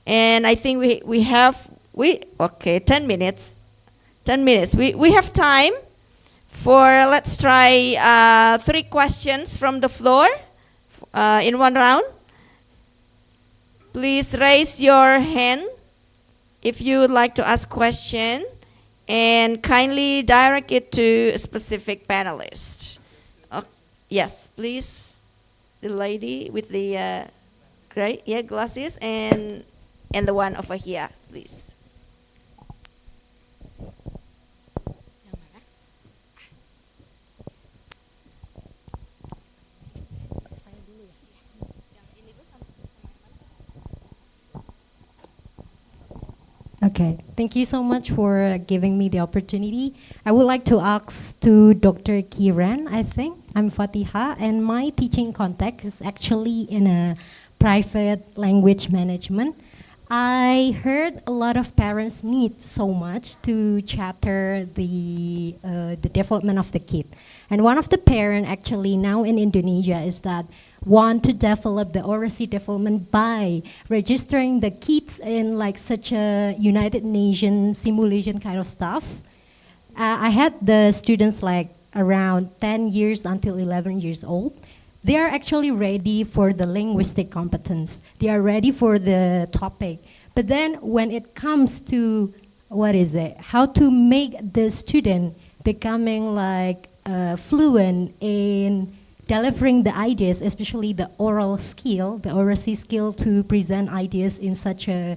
And I think we have 10 minutes. 10 minutes. We have time for, let's try 3 questions from the floor in one round. Please raise your hand if you would like to ask question, and kindly direct it to a specific panelist. Yes, please, the lady with the gray glasses, and the one over here, please. Okay, thank you so much for giving me the opportunity. I would like to ask to Dr. Kiran, I think. I'm Fatiha, and my teaching context is actually in a private language management. I heard a lot of parents need so much to chatter the development of the kid. And one of the parents actually now in Indonesia is that want to develop the oracy development by registering the kids in like such a United Nations simulation kind of stuff. I had the students like around 10 years until 11 years old. They are actually ready for the linguistic competence. They are ready for the topic. But then when it comes to, how to make the student becoming like fluent in delivering the ideas, especially the oral skill, the oracy skill to present ideas in such a,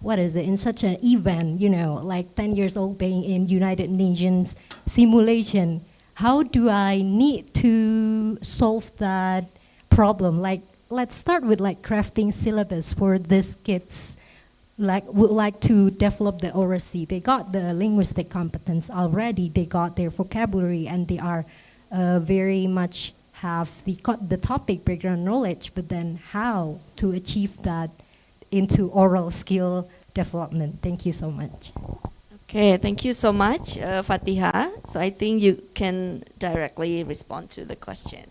in such an event, like 10 years old being in United Nations simulation. How do I need to solve that problem? Like, let's start with like crafting syllabus for these kids. Like, would like to develop the oracy. They got the linguistic competence already. They got their vocabulary, and they are very much have the topic background knowledge. But then, how to achieve that into oral skill development? Thank you so much. Okay, thank you so much, Fatiha. So I think you can directly respond to the question.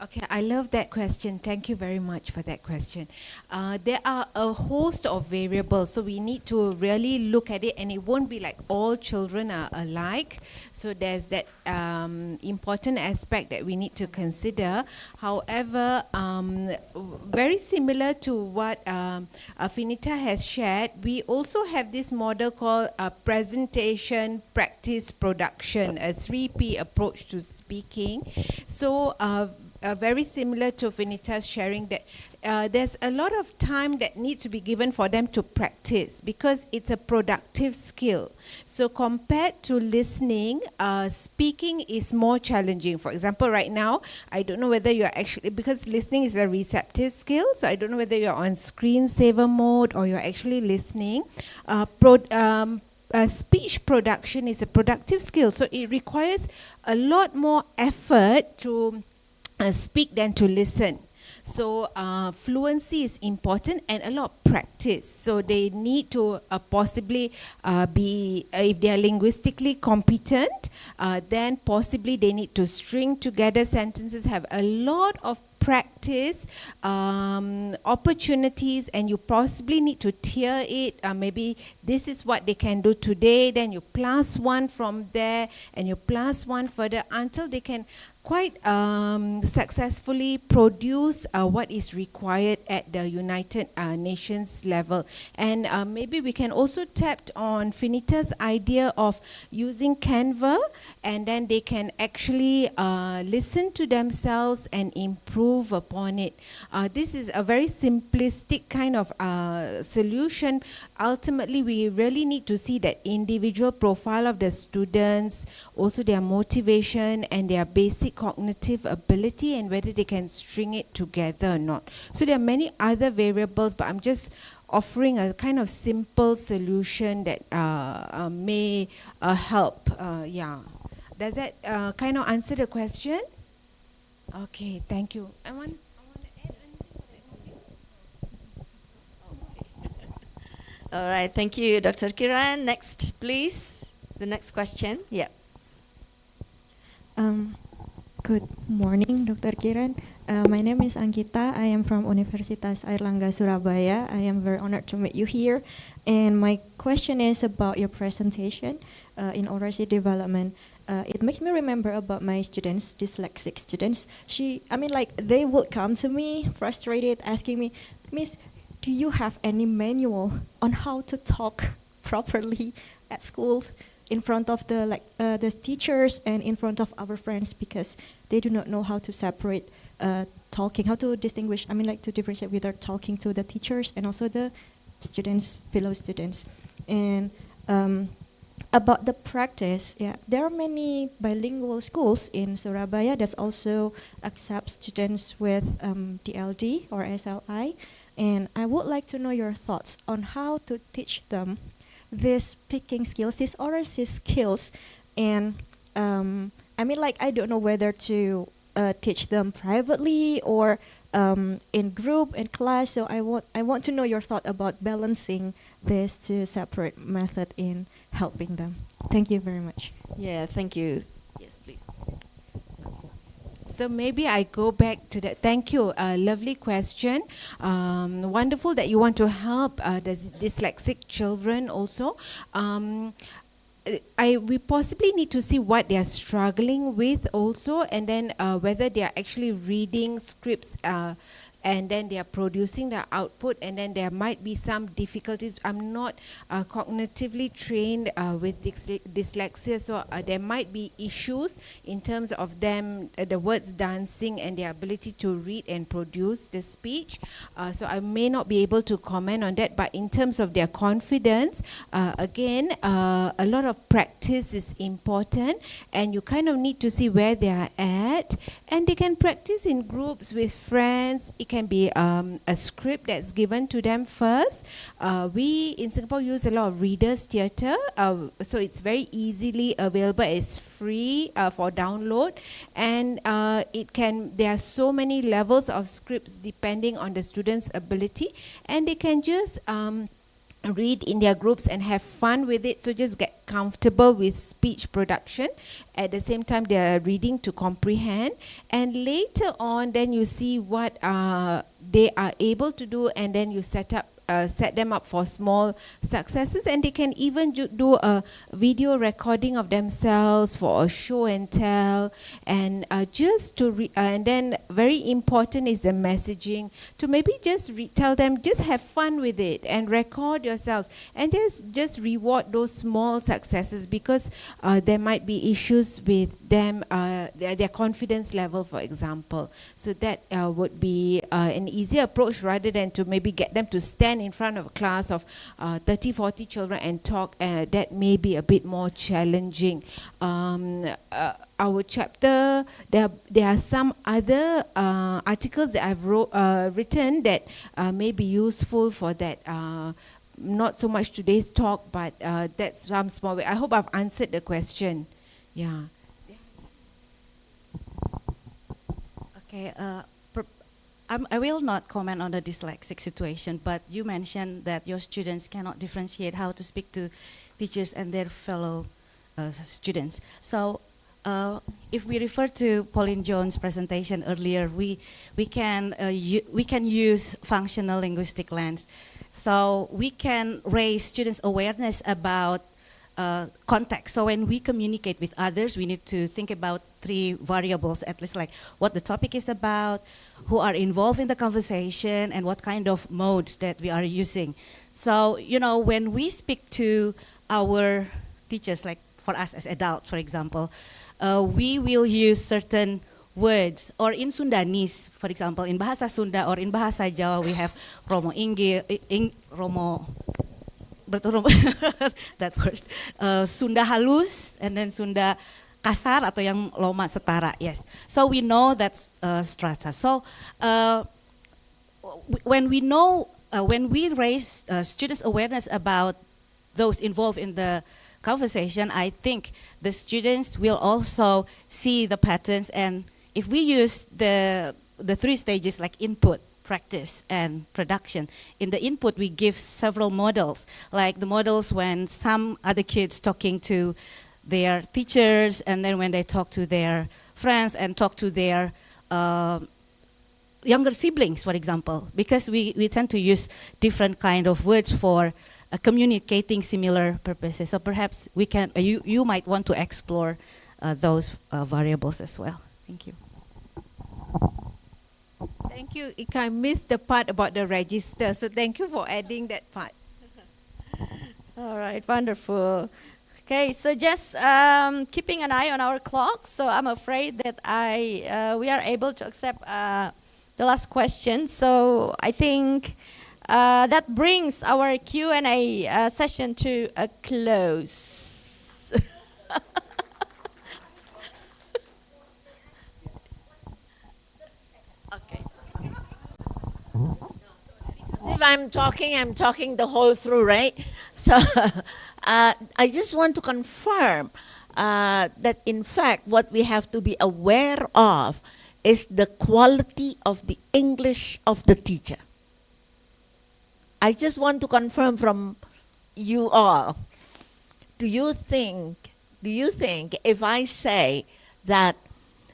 Okay, I love that question. Thank you very much for that question. There are a host of variables, so we need to really look at it, and it won't be like all children are alike. So there's that important aspect that we need to consider. However, very similar to what Finita has shared, we also have this model called presentation, practice, production, a 3P approach to speaking. So very similar to Finita's sharing that there's a lot of time that needs to be given for them to practice because it's a productive skill. So compared to listening, speaking is more challenging. For example, right now, I don't know whether you're actually, because listening is a receptive skill, so I don't know whether you're on screensaver mode or you're actually listening. Speech production is a productive skill, so it requires a lot more effort to speak than to listen. So fluency is important and a lot of practice. So they need to possibly be, if they are linguistically competent, then possibly they need to string together sentences, have a lot of practice opportunities, and you possibly need to tier it. Maybe this is what they can do today, then you plus one from there, and you plus one further until they can quite successfully produce what is required at the United Nations level. And maybe we can also tap on Finita's idea of using Canva, and then they can actually listen to themselves and improve upon it. This is a very simplistic kind of solution. Ultimately, we really need to see that individual profile of the students, also their motivation and their basic cognitive ability, and whether they can string it together or not. So there are many other variables, but I'm just offering a kind of simple solution that may help. Yeah. Does that kind of answer the question? Okay, thank you. I want to add anything. All right, thank you, Dr. Kiran. Next, please. The next question. Yeah. Good morning, Dr. Kiran. My name is Ankita. I am from Universitas Airlangga, Surabaya. I am very honored to meet you here. And my question is about your presentation in oracy development. It makes me remember about my students, dyslexic students. They would come to me frustrated, asking me, Miss, do you have any manual on how to talk properly at school in front of the teachers and in front of our friends, because they do not know how to separate talking, how to distinguish, to differentiate whether talking to the teachers and also the students, fellow students. And about the practice, there are many bilingual schools in Surabaya that also accept students with DLD or SLI. And I would like to know your thoughts on how to teach them these speaking skills, these oracy skills. And I don't know whether to teach them privately or in group, in class. So I want to know your thought about balancing this two separate method in helping them. Thank you very much. Yeah, thank you. Yes, please. So maybe I go back to that. Thank you. Lovely question. Wonderful that you want to help the dyslexic children also. We possibly need to see what they are struggling with also, and then whether they are actually reading scripts and then they are producing the output, and then there might be some difficulties. I'm not cognitively trained with dyslexia, so there might be issues in terms of them, the words dancing and their ability to read and produce the speech. So I may not be able to comment on that, but in terms of their confidence, again, a lot of practice is important, and you kind of need to see where they are at, and they can practice in groups with friends. It can be a script that's given to them first. We in Singapore use a lot of readers theatre, so it's very easily available. It's free for download, and there are so many levels of scripts depending on the student's ability, and they can just read in their groups and have fun with it. So just get comfortable with speech production. At the same time, they're reading to comprehend. And later on, then you see what they are able to do, and then you set them up for small successes, and they can even do a video recording of themselves for a show and tell, and and then very important is the messaging, to maybe just tell them, just have fun with it and record yourselves, and just reward those small successes, because there might be issues with them, their confidence level, for example. So that would be an easy approach, rather than to maybe get them to stand in front of a class of 30, 40 children and talk. That may be a bit more challenging. Our chapter, there are some other articles that I've written that may be useful for that. Not so much today's talk, but that's some small way. I hope I've answered the question. Yeah. Okay. I will not comment on the dyslexic situation, but you mentioned that your students cannot differentiate how to speak to teachers and their fellow students. So if we refer to Pauline Jones' presentation earlier, we can use functional linguistic lens. So we can raise students' awareness about context. So when we communicate with others, we need to think about 3 variables, at least, like what the topic is about, who are involved in the conversation, and what kind of modes that we are using. So, you know, when we speak to our teachers, like for us as adults, for example, we will use certain words, or in Sundanese, for example, in Bahasa Sunda or in Bahasa Jawa, we have Romo Inggil, that word, Sunda halus, and then Sunda kasar atau yang loma setara. Yes, so we know that's strata. So when we raise students' awareness about those involved in the conversation, I think the students will also see the patterns. And if we use the 3 stages, like input, practice, and production. In the input, we give several models, like the models when some other kids talking to their teachers, and then when they talk to their friends and talk to their younger siblings, for example, because we tend to use different kind of words for communicating similar purposes. So perhaps we can, you might want to explore those variables as well. Thank you. Thank you, Ika. I missed the part about the register, so thank you for adding that part. All right, wonderful. Okay, so just keeping an eye on our clock. So I'm afraid that we are able to accept the last question. So I think that brings our Q&A session to a close. If I'm talking the whole through, right? So I just want to confirm that in fact what we have to be aware of is the quality of the English of the teacher. I just want to confirm from you all. Do you think if I say that,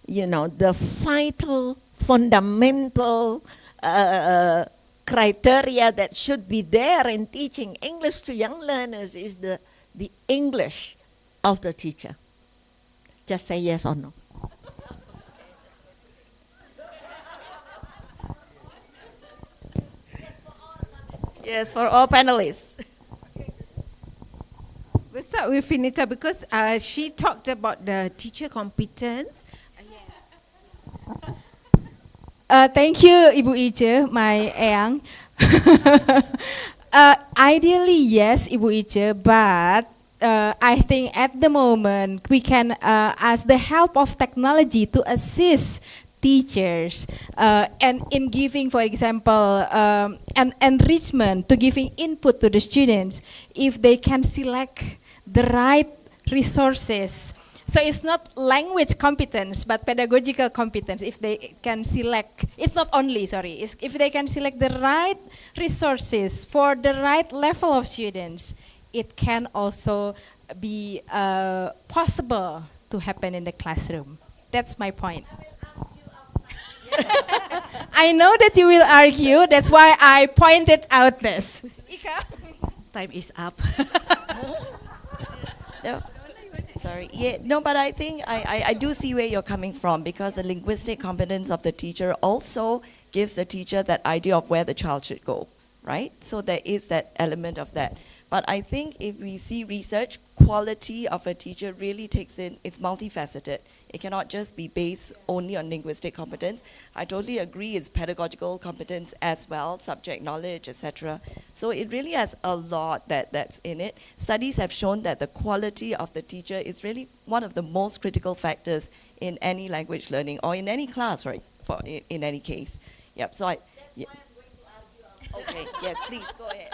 you know, the vital, fundamental criteria that should be there in teaching English to young learners is the English of the teacher? Just say yes or no. Yes, for all panelists. We'll start with Finita because she talked about the teacher competence. Thank you, Ibu Ice, my eyang. Ideally, yes, Ibu Ice, but I think at the moment we can ask the help of technology to assist teachers and in giving, for example, an enrichment, to giving input to the students, if they can select the right resources So it's not language competence, but pedagogical competence. If they can select, it's not only, sorry, if they can select the right resources for the right level of students, it can also be possible to happen in the classroom. That's my point. I know that you will argue, that's why I pointed out this. Ika? Time is up. No. Sorry. Yeah, no, but I think I do see where you're coming from, because the linguistic competence of the teacher also gives the teacher that idea of where the child should go, right? So there is that element of that. But I think if we see research, quality of a teacher really takes in, it's multifaceted. It cannot just be based only on linguistic competence. I totally agree, it's pedagogical competence as well, subject knowledge, etc. So it really has a lot that's in it. Studies have shown that the quality of the teacher is really one of the most critical factors in any language learning, or in any class, right? In any case. Yep. So yeah. Okay. Yes, please go ahead.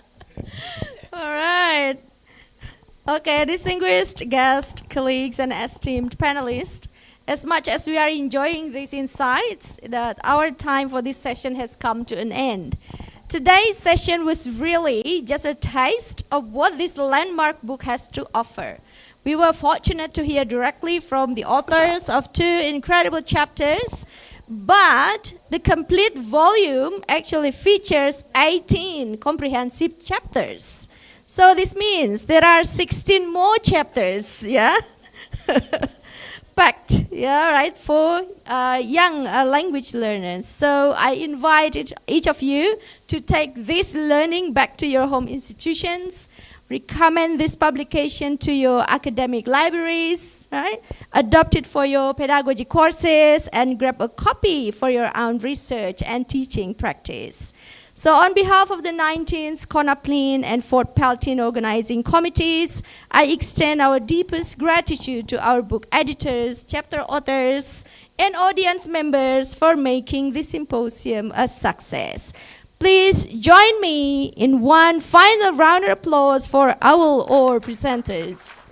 All right. Okay, distinguished guests, colleagues, and esteemed panelists, as much as we are enjoying these insights, that our time for this session has come to an end. Today's session was really just a taste of what this landmark book has to offer. We were fortunate to hear directly from the authors of 2 incredible chapters, but the complete volume actually features 18 comprehensive chapters. So this means there are 16 more chapters, yeah? Packed, yeah, right, for young language learners. So I invite each of you to take this learning back to your home institutions, recommend this publication to your academic libraries, right? Adopt it for your pedagogy courses and grab a copy for your own research and teaching practice. So on behalf of the 19th CONAPLIN and 4th PELTIN organizing committees, I extend our deepest gratitude to our book editors, chapter authors, and audience members for making this symposium a success. Please join me in one final round of applause for our presenters.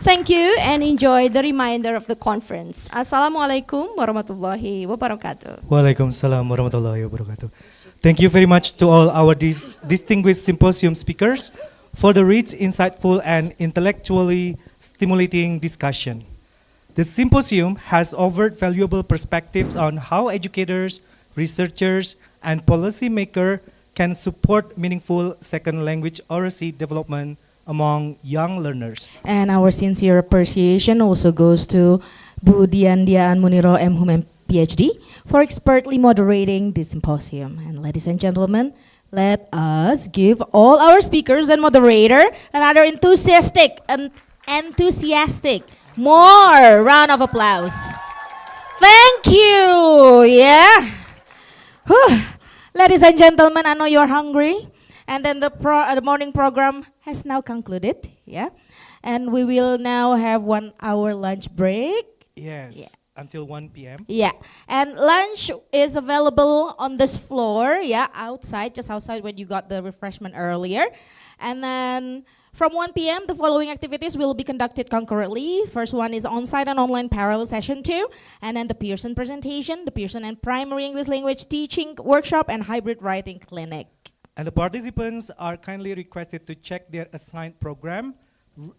Thank you and enjoy the remainder of the conference. Assalamualaikum warahmatullahi wabarakatuh. Waalaikumsalam warahmatullahi wabarakatuh. Thank you very much to all our distinguished symposium speakers for the rich, insightful, and intellectually stimulating discussion. The symposium has offered valuable perspectives on how educators, researchers, and policymakers can support meaningful second language oracy development among young learners. And our sincere appreciation also goes to Bu Diandia and Muniro M. Hum, PhD, for expertly moderating this symposium. And ladies and gentlemen, let us give all our speakers and moderator another enthusiastic more round of applause. Thank you. Yeah. Ladies and gentlemen, I know you're hungry. And then the morning program has now concluded, yeah? And we will now have 1 hour lunch break. Yes, yeah. Until 1 p.m. Yeah, and lunch is available on this floor, yeah, outside, just outside when you got the refreshment earlier. And then from 1 p.m., the following activities will be conducted concurrently. First one is on-site and online parallel session 2, and then the Pearson presentation, the Pearson and primary English language teaching workshop, and hybrid writing clinic. And the participants are kindly requested to check their assigned program,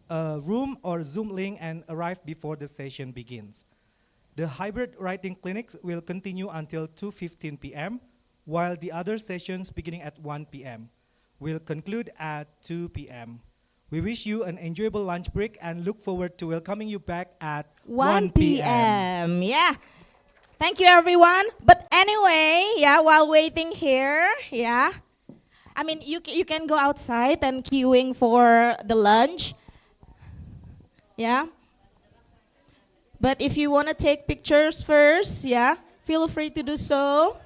room or Zoom link and arrive before the session begins. The hybrid writing clinics will continue until 2:15 p.m., while the other sessions beginning at 1 p.m. will conclude at 2 p.m. We wish you an enjoyable lunch break and look forward to welcoming you back at 1 p.m. Yeah. Thank you, everyone. But anyway, yeah, while waiting here, yeah, I mean, you can go outside and queuing for the lunch. Yeah. But if you want to take pictures first, yeah, feel free to do so.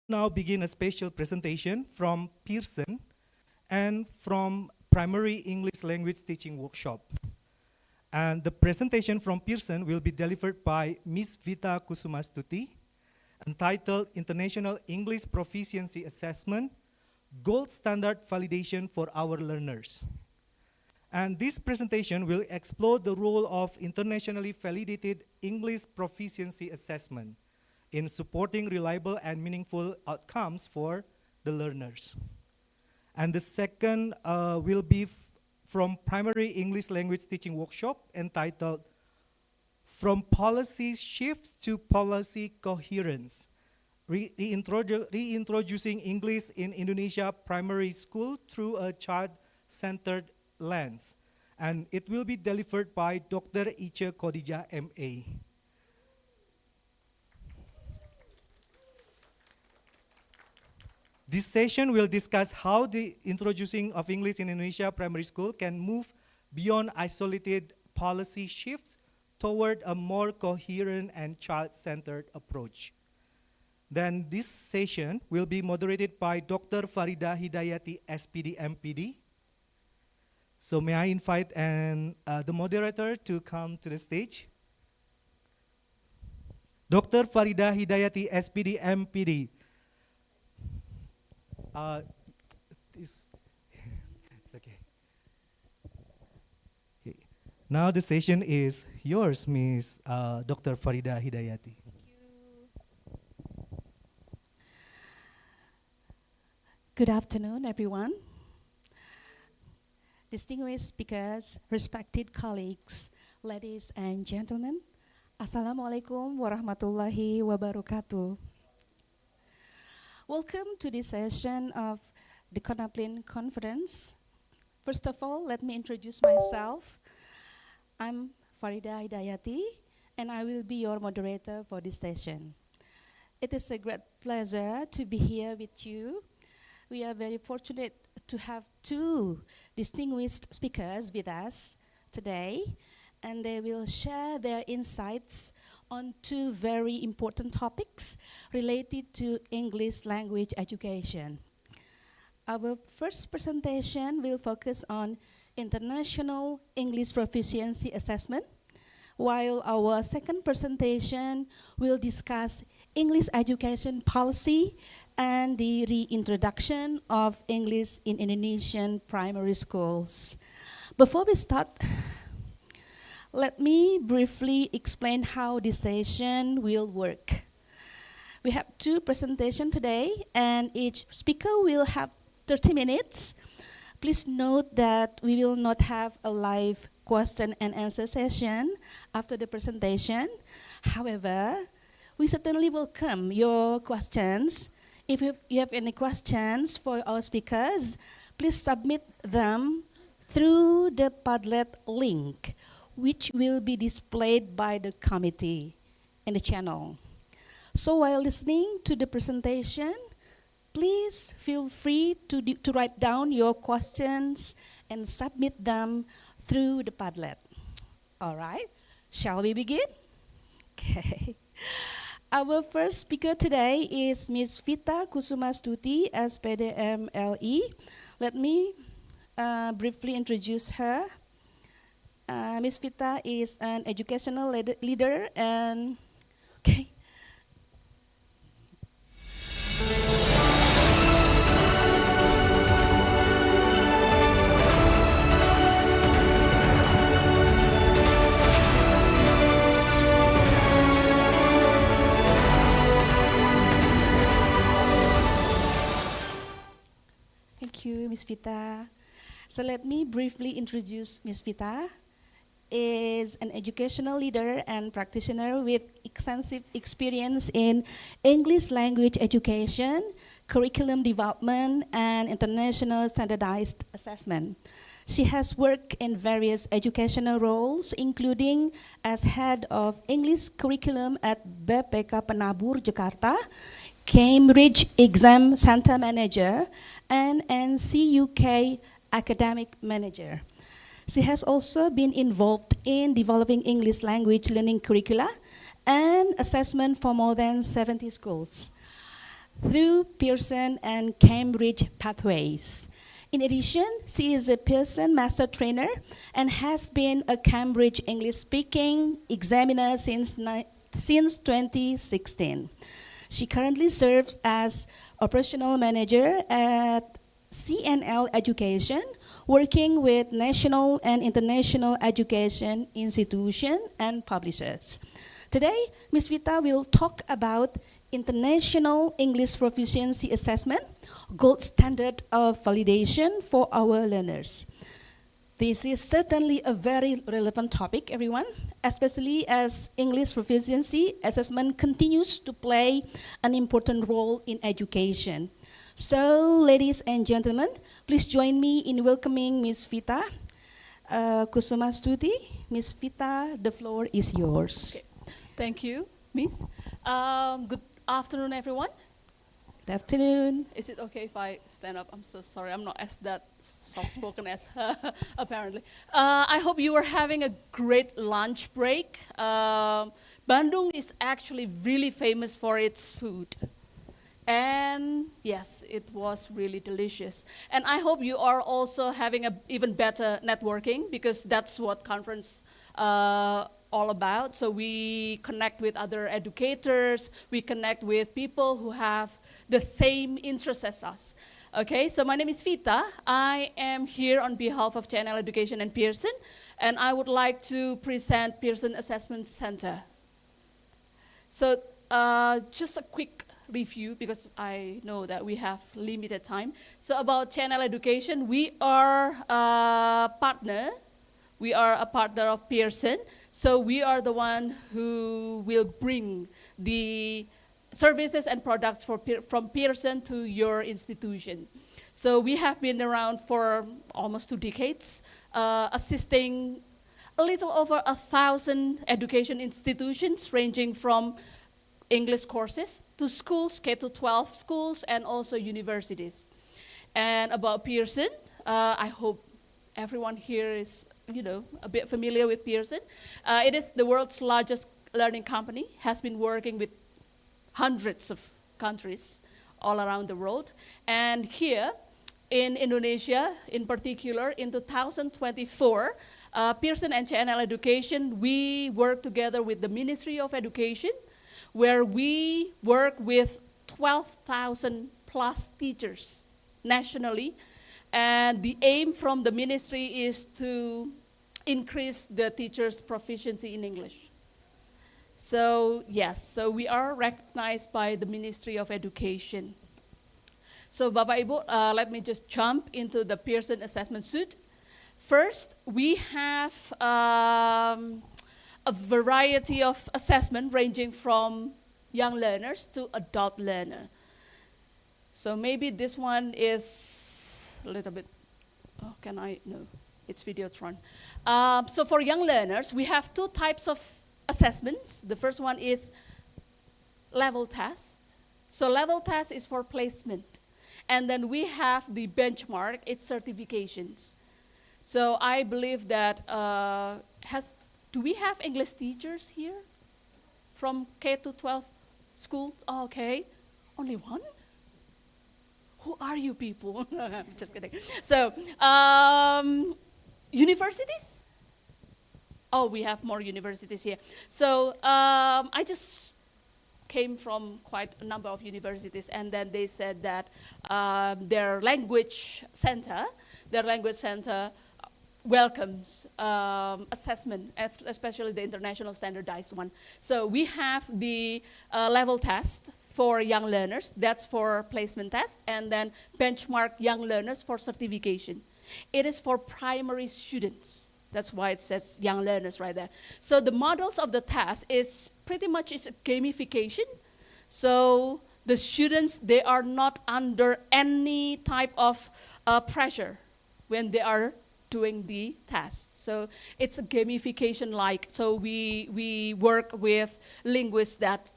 now begin a special presentation from Pearson and from Primary English Language Teaching Workshop. And the presentation from Pearson will be delivered by Ms. Vita Kusumastuti, entitled International English Proficiency Assessment, Gold Standard Validation for Our Learners. And this presentation will explore the role of internationally validated English proficiency assessment in supporting reliable and meaningful outcomes for the learners. And the second will be from Primary English Language Teaching Workshop, entitled From Policy Shifts to Policy Coherence, Reintroducing English in Indonesia Primary School Through a Child-Centered Lens. And it will be delivered by Dr. Ice Khadijah, MA. This session will discuss how the introducing of English in Indonesia primary school can move beyond isolated policy shifts toward a more coherent and child-centered approach. Then this session will be moderated by Dr. Farida Hidayati, SPD, MPD. So may I invite the moderator to come to the stage? Dr. Farida Hidayati, SPD, MPD. It's okay. Now the session is yours, Ms. Dr. Farida Hidayati. Good afternoon, everyone. Distinguished speakers, respected colleagues, ladies and gentlemen, Assalamualaikum warahmatullahi wabarakatuh. Welcome to this session of the CONAPLIN conference. First of all, let me introduce myself. I'm Farida Hidayati, and I will be your moderator for this session. It is a great pleasure to be here with you. We are very fortunate to have two distinguished speakers with us today, and they will share their insights on two very important topics related to English language education. Our first presentation will focus on international English proficiency assessment, while our second presentation will discuss English education policy and the reintroduction of English in Indonesian primary schools. Before we start, let me briefly explain how this session will work. We have two presentations today, and each speaker will have 30 minutes. Please note that we will not have a live question and answer session after the presentation. However, we certainly welcome your questions. If you have any questions for our speakers, please submit them through the Padlet link, which will be displayed by the committee in the channel. So while listening to the presentation, please feel free to write down your questions and submit them through the Padlet. All right, shall we begin? Okay. Our first speaker today is Ms. Vita Kusumastuti, SPD, MLE. Let me briefly introduce her. Ms. Vita is an educational leader and okay. Thank you, Ms. Vita. So let me briefly introduce Ms. Vita. Is an educational leader and practitioner with extensive experience in English language education, curriculum development, and international standardized assessment. She has worked in various educational roles, including as head of English curriculum at BPK Penabur, Jakarta, Cambridge Exam Center Manager, and NCUK Academic Manager. She has also been involved in developing English language learning curricula and assessment for more than 70 schools. through Pearson and Cambridge pathways. In addition, she is a Pearson Master Trainer and has been a Cambridge English Speaking Examiner since 2016. She currently serves as Operational Manager at CNL Education, working with national and international education institutions and publishers. Today, Ms. Vita will talk about International English Proficiency Assessment, gold standard of validation for our learners. This is certainly a very relevant topic, everyone, especially as English proficiency assessment continues to play an important role in education. So, ladies and gentlemen, please join me in welcoming Ms. Vita Kusumastuti. Ms. Vita, the floor is yours. Okay. Thank you, Miss. Good afternoon, everyone. Good afternoon. Is it okay if I stand up? I'm so sorry, I'm not as that soft-spoken as her, apparently. I hope you are having a great lunch break. Bandung is actually really famous for its food. And yes, it was really delicious. And I hope you are also having an even better networking, because that's what conference all about. So we connect with other educators, we connect with people who have the same interests as us. Okay, so my name is Vita. I am here on behalf of Channel Education and Pearson, and I would like to present Pearson Assessment Center. So just a quick review, because I know that we have limited time. So about Channel Education, we are a partner. We are a partner of Pearson. So we are the one who will bring the services and products from Pearson to your institution. So we have been around for almost 2 decades, assisting a little over 1,000 education institutions, ranging from English courses to schools, K-12 schools, and also universities. And about Pearson, I hope everyone here is, a bit familiar with Pearson. It is the world's largest learning company, has been working with hundreds of countries all around the world. And here in Indonesia, in particular, in 2024, Pearson and Channel Education, we work together with the Ministry of Education, where we work with 12,000 plus teachers nationally. And the aim from the ministry is to increase the teachers' proficiency in English. So yes, so we are recognized by the Ministry of Education. So Bapak Ibu, let me just jump into the Pearson Assessment Suite. First, we have a variety of assessment ranging from young learners to adult learner. So maybe this one is a little bit, no, it's Videotron. So for young learners, we have 2 types of assessments. The first one is level test. So level test is for placement. And then we have the benchmark, it's certifications. So I believe that, do we have English teachers here from K-12 schools? Oh, okay, only one? Who are you people? I'm just kidding. So, universities? Oh, we have more universities here. So I just came from quite a number of universities, and then they said that their language center welcomes assessment, especially the international standardized one. So we have the level test for young learners, that's for placement test, and then benchmark young learners for certification. It is for primary students. That's why it says young learners right there. So the models of the test is pretty much a gamification. So the students, they are not under any type of pressure when they are doing the test. So it's a gamification like, so we work with linguists that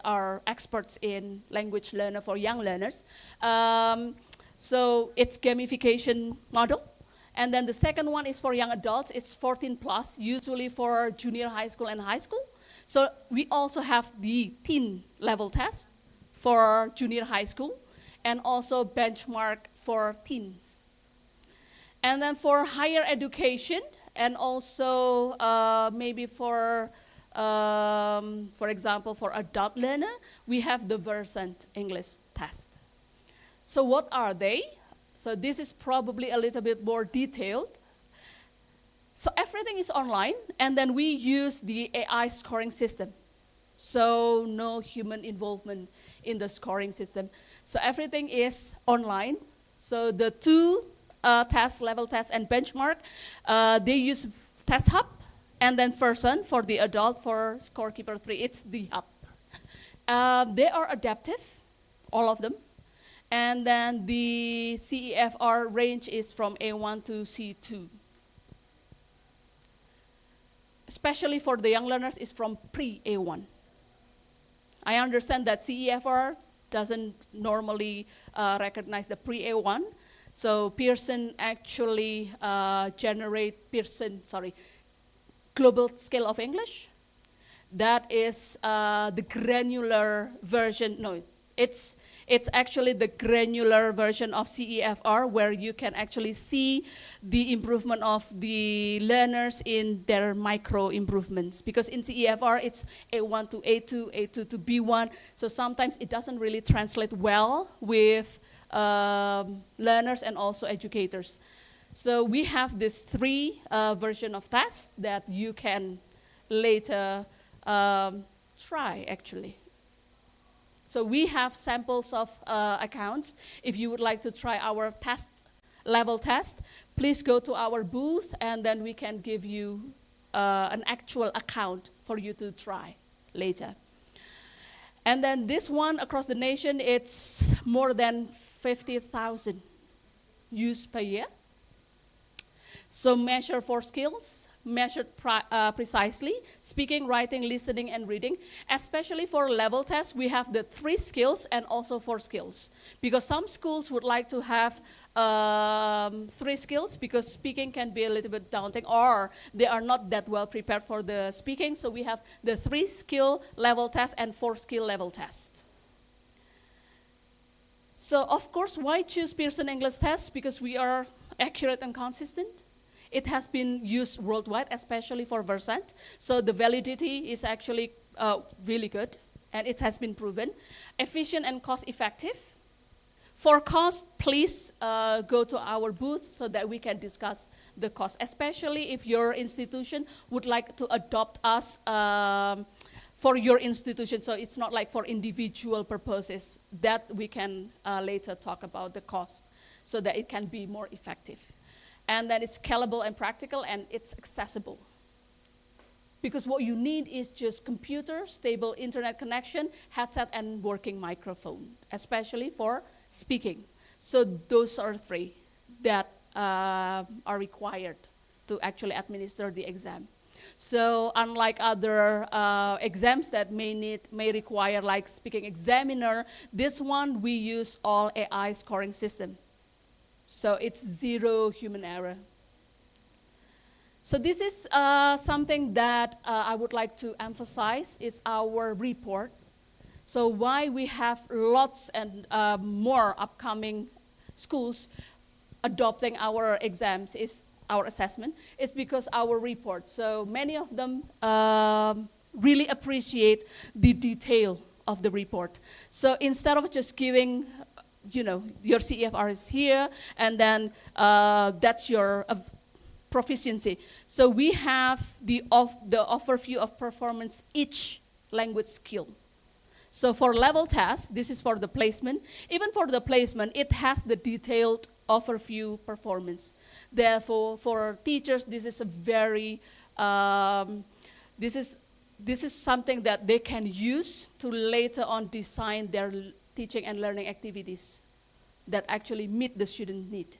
are experts in language learner for young learners. So it's gamification model. And then the second one is for young adults. It's 14 plus, usually for junior high school and high school. So we also have the teen level test for junior high school, and also benchmark for teens. And then for higher education, and also maybe for example, for adult learner, we have the Versant English test. So what are they? So this is probably a little bit more detailed. So everything is online, and then we use the AI scoring system. So no human involvement in the scoring system. So everything is online. So the two tests, level test and benchmark, they use Test Hub, and then Versant for the adult, for Scorekeeper 3, it's the hub. They are adaptive, all of them. And then the CEFR range is from A1 to C2. Especially for the young learners, is from pre-A1. I understand that CEFR doesn't normally recognize the pre-A1. So Pearson actually Global Scale of English. That is the granular version. No, it's actually the granular version of CEFR, where you can actually see the improvement of the learners in their micro improvements. Because in CEFR, it's A1 to A2, A2 to B1. So sometimes it doesn't really translate well with learners and also educators. So we have this 3 version of tests that you can later try, actually. So we have samples of accounts. If you would like to try our level test, please go to our booth, and then we can give you an actual account for you to try later. And then this one across the nation, it's more than 50,000 used per year. So measure 4 skills, measured precisely: speaking, writing, listening, and reading. Especially for level tests, we have the 3 skills and also 4 skills. Because some schools would like to have 3 skills, because speaking can be a little bit daunting, or they are not that well prepared for the speaking. So we have the 3 skill level test and 4 skill level tests. So of course, why choose Pearson English test? Because we are accurate and consistent. It has been used worldwide, especially for Versant. So the validity is actually really good, and it has been proven. Efficient and cost effective. For cost, please go to our booth so that we can discuss the cost, especially if your institution would like to adopt us for your institution. So it's not like for individual purposes. That we can later talk about the cost, so that it can be more effective. And then it's scalable and practical, and it's accessible. Because what you need is just computer, stable internet connection, headset, and working microphone, especially for speaking. So those are 3 that are required to actually administer the exam. So unlike other exams that may require like speaking examiner, this one we use all AI scoring system. So it's 0 human error. So this is something that I would like to emphasize is our report. So why we have lots and more upcoming schools adopting our exams is our assessment. It's because our report. So many of them really appreciate the detail of the report. So instead of just giving, your CEFR is here, and then that's your proficiency. So we have the overview of performance each language skill. So for level test, this is for the placement. Even for the placement, it has the detailed overview performance. Therefore, for teachers, this is a very this is something that they can use to later on design their teaching and learning activities that actually meet the student need.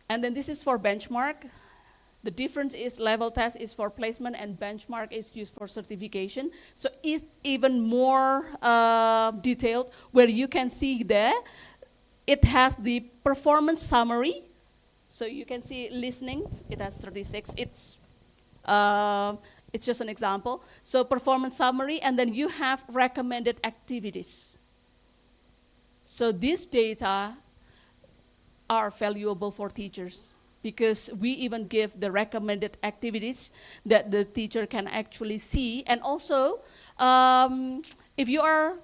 And then this is for benchmark. The difference is level test is for placement and benchmark is used for certification. So it's even more detailed, where you can see there, it has the performance summary. So you can see listening, it has 36. It's just an example. So performance summary, and then you have recommended activities. So these data are valuable for teachers because we even give the recommended activities that the teacher can actually see. And also, if you are,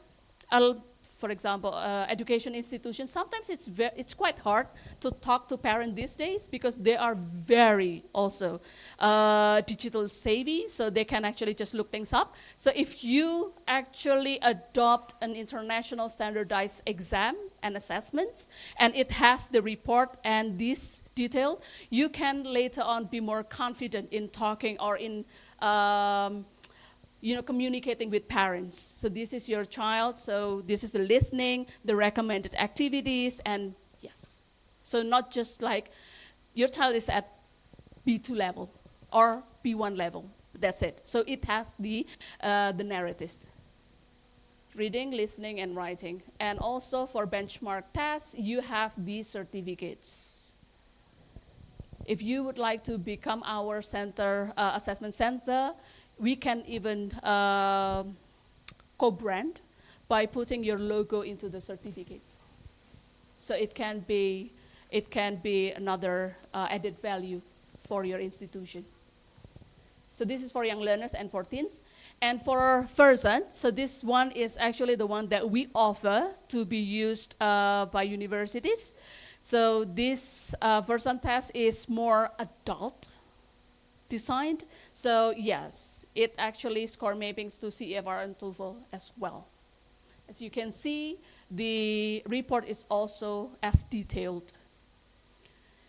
for example, education institution, sometimes it's quite hard to talk to parents these days because they are very also digital savvy, so they can actually just look things up. So if you actually adopt an international standardized exam and assessments, and it has the report and this detail, you can later on be more confident in talking or in communicating with parents. So this is your child, so this is the listening, the recommended activities, and yes. So not just like your child is at B2 level or B1 level, that's it. So it has the narrative. Reading, listening, and writing. And also for benchmark tests, you have these certificates. If you would like to become our center, assessment center, we can even co-brand by putting your logo into the certificate. So it can be another added value for your institution. So this is for young learners and for teens. And for Versant, so this one is actually the one that we offer to be used by universities. So this Versant test is more adult designed. So yes, it actually score mappings to CEFR and TOEFL as well. As you can see, the report is also as detailed.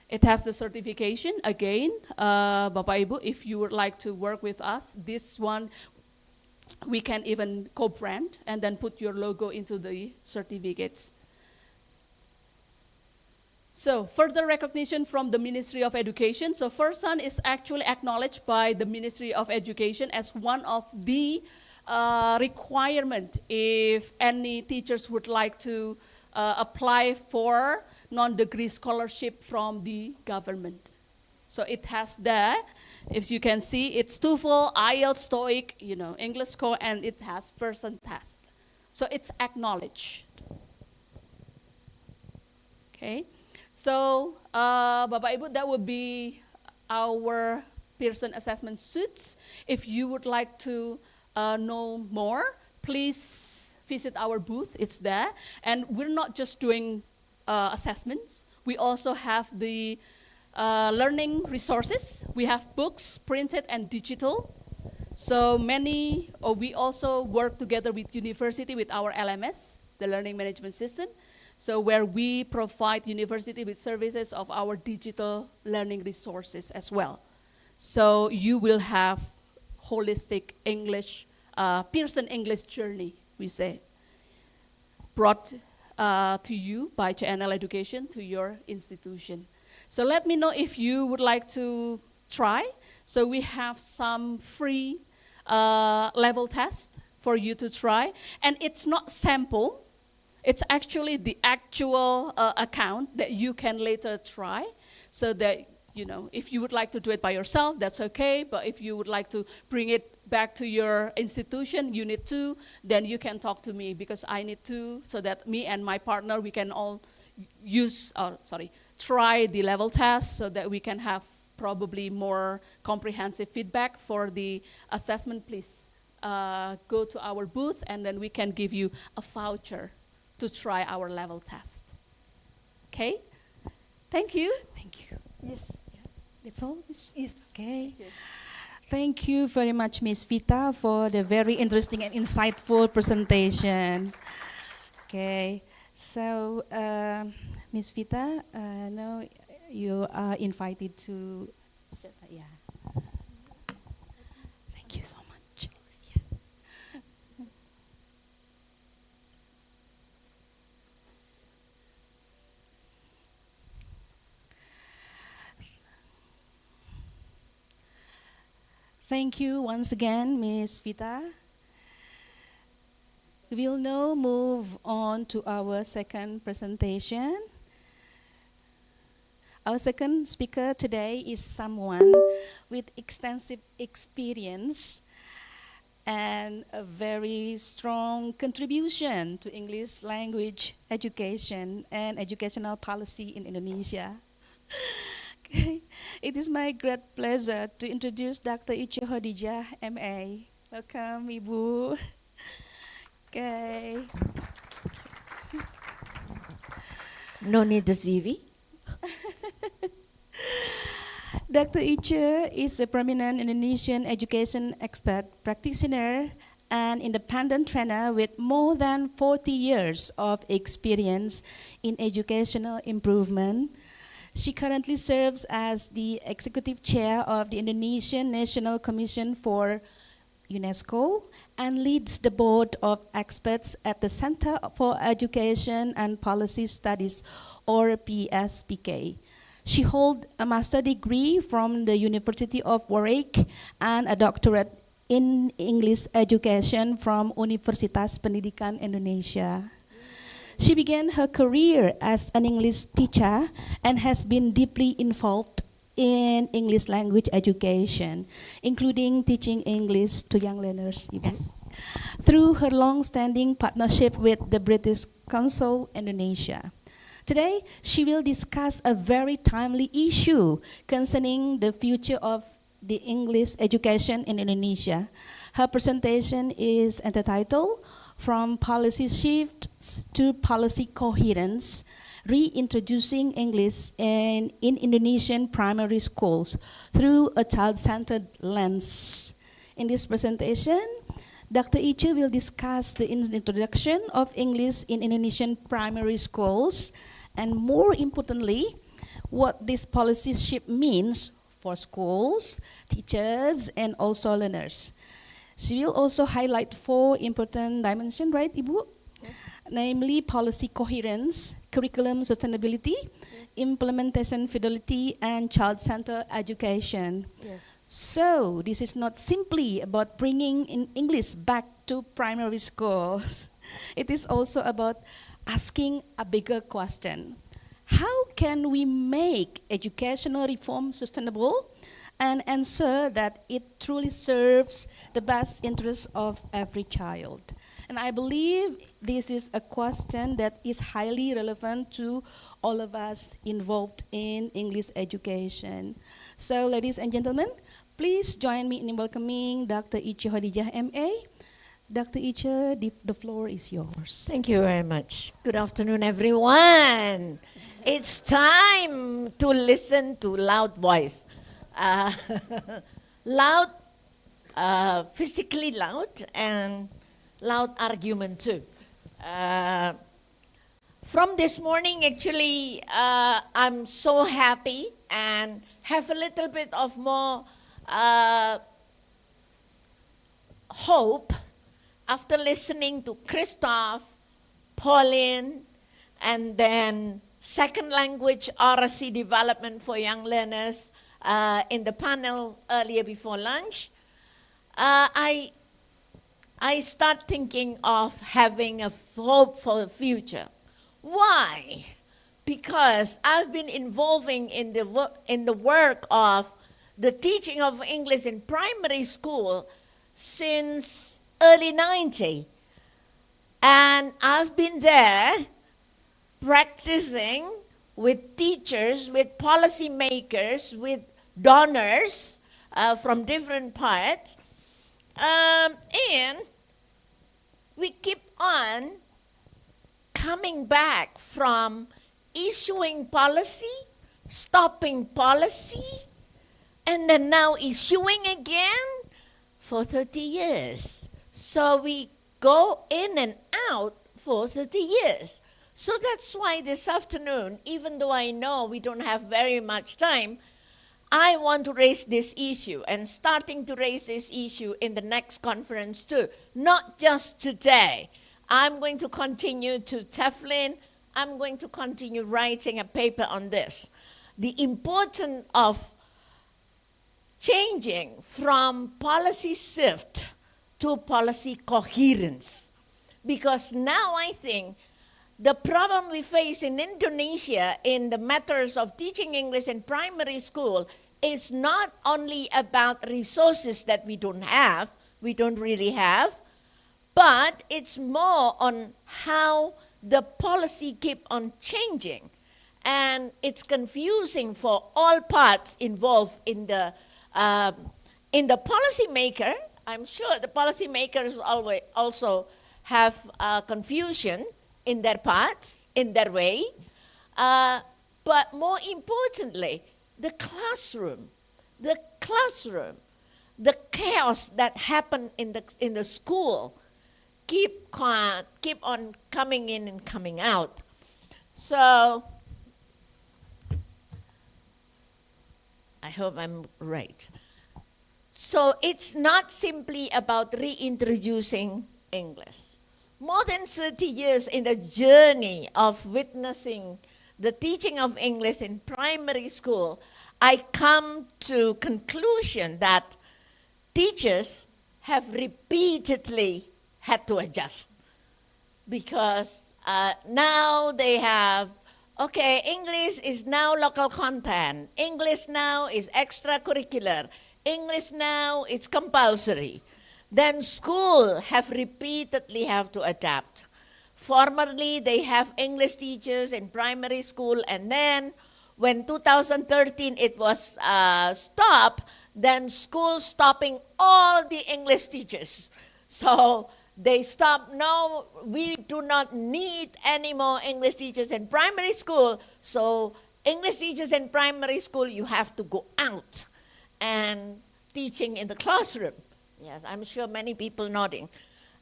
It has the certification. Again, Bapak Ibu, if you would like to work with us, this one, we can even co-brand and then put your logo into the certificates. So further recognition from the Ministry of Education. So Versant is actually acknowledged by the Ministry of Education as one of the requirement if any teachers would like to apply for non-degree scholarship from the government. So it has there, if you can see, it's TOEFL, IELTS, TOEIC, English score, and it has Versant test. So it's acknowledged. Okay. So, Bapak Ibu, that would be our Pearson assessment suits. If you would like to know more, please visit our booth. It's there. And we're not just doing assessments. We also have the learning resources. We have books, printed and digital. So we also work together with university with our LMS, the Learning Management System. So where we provide university with services of our digital learning resources as well. So you will have holistic English, Pearson English journey, we say, brought to you by JNL Education to your institution. So let me know if you would like to try. So we have some free level test for you to try. And it's not sample. It's actually the actual account that you can later try. So that, if you would like to do it by yourself, that's okay. But if you would like to bring it back to your institution, Unit 2, then you can talk to me because I need to, so that me and my partner, we can all try the level test so that we can have probably more comprehensive feedback for the assessment. Please go to our booth and then we can give you a voucher to try our level test. Okay? Thank you. Thank you. Yes. That's all, Miss? Yes. Okay. Thank you very much, Miss Vita, for the very interesting and insightful presentation. Okay. So, Miss Vita, now you are invited to. Yeah. Thank you so much. Thank you once again, Ms. Vita. We will now move on to our second presentation. Our second speaker today is someone with extensive experience and a very strong contribution to English language education and educational policy in Indonesia. It is my great pleasure to introduce Dr. Ica Khadijah, MA. Welcome, Ibu. Okay. No need the CV. Dr. Ica is a prominent Indonesian education expert, practitioner, and independent trainer with more than 40 years of experience in educational improvement. She currently serves as the executive chair of the Indonesian National Commission for UNESCO and leads the board of experts at the Center for Education and Policy Studies, or PSPK. She holds a master's degree from the University of Warwick and a doctorate in English education from Universitas Pendidikan, Indonesia. She began her career as an English teacher and has been deeply involved in English language education, including teaching English to young learners. Yes. Through her long-standing partnership with the British Council Indonesia. Today, she will discuss a very timely issue concerning the future of the English education in Indonesia. Her presentation is entitled From Policy Shifts to Policy Coherence, Reintroducing English in Indonesian Primary Schools Through a Child-Centered Lens. In this presentation, Dr. Ica will discuss the introduction of English in Indonesian primary schools and, more importantly, what this policy shift means for schools, teachers, and also learners. She will also highlight 4 important dimensions, right, Ibu? Yes. Namely, policy coherence, curriculum sustainability, implementation fidelity, and child-centered education. Yes. So, this is not simply about bringing in English back to primary schools. It is also about asking a bigger question. How can we make educational reform sustainable and ensure that it truly serves the best interests of every child? And I believe this is a question that is highly relevant to all of us involved in English education. So, ladies and gentlemen, please join me in welcoming Dr. Ica Khadijah, MA. Dr. Ica, the floor is yours. Thank you very much. Good afternoon, everyone. It's time to listen to loud voice. Loud, physically loud, and loud argument too. From this morning, actually, I'm so happy and have a little bit of more hope after listening to Christoph, Pauline, and then second language RC development for young learners in the panel earlier before lunch. I start thinking of having a hope for the future. Why? Because I've been involving in the work of the teaching of English in primary school since early 90. And I've been there practicing with teachers, with policymakers, with donors from different parts. And we keep on coming back from issuing policy, stopping policy, and then now issuing again for 30 years. So we go in and out for 30 years. So that's why this afternoon, even though I know we don't have very much time, I want to raise this issue and starting to raise this issue in the next conference too. Not just today. I'm going to continue to TEFLIN. I'm going to continue writing a paper on this. The importance of changing from policy shift to policy coherence. Because now I think the problem we face in Indonesia in the matters of teaching English in primary school is not only about resources that we don't really have, but it's more on how the policy keep on changing. And it's confusing for all parts involved in the policymaker. I'm sure the policymakers always also have confusion in their parts, in their way. But more importantly, the classroom, the chaos that happened in the school keep on coming in and coming out. So I hope I'm right. So it's not simply about reintroducing English. More than 30 years in the journey of witnessing the teaching of English in primary school, I come to conclusion that teachers have repeatedly had to adjust, because now they have, okay, English is now local content, English now is extracurricular, English now is compulsory. Then school have repeatedly have to adapt. Formerly, they have English teachers in primary school, and then when 2013 it was stopped, then school stopping all the English teachers. So they stopped, no, we do not need any more English teachers in primary school. So English teachers in primary school, you have to go out and teaching in the classroom. Yes, I'm sure many people nodding.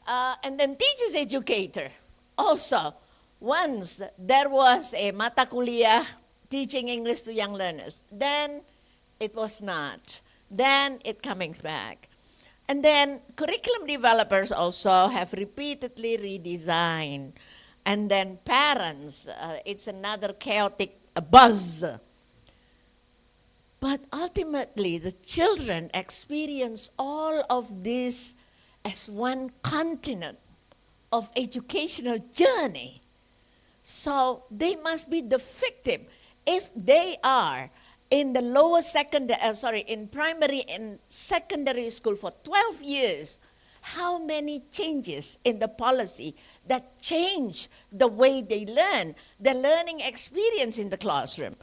And then teachers educator. Also, once there was a mata kuliah teaching English to young learners, then it was not. Then it comes back. And then curriculum developers also have repeatedly redesigned. And then parents, it's another chaotic buzz. But ultimately, the children experience all of this as one continent of educational journey. So they must be the victim. If they are in the in primary and secondary school for 12 years, how many changes in the policy that change the way they learn, the learning experience in the classroom?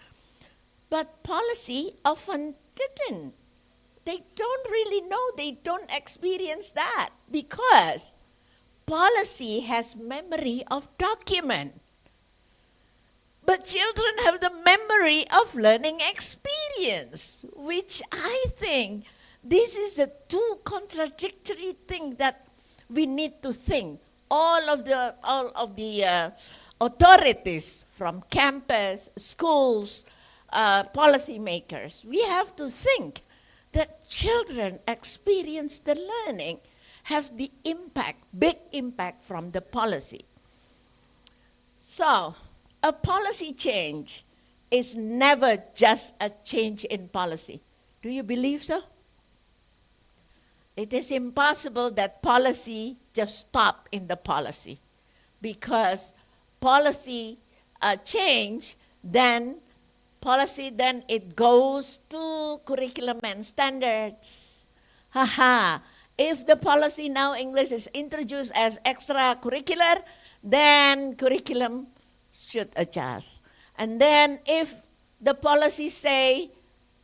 But policy often didn't. They don't really know, they don't experience that, because policy has memory of document. But children have the memory of learning experience, which I think this is a two contradictory thing that we need to think. All of the authorities from campus, schools, policymakers, we have to think that children experience the learning, have the impact, big impact from the policy. So, a policy change is never just a change in policy. Do you believe so? It is impossible that policy just stop in the policy, because policy change, then it goes to curriculum and standards. If the policy now English is introduced as extracurricular, then curriculum should adjust. And then if the policy say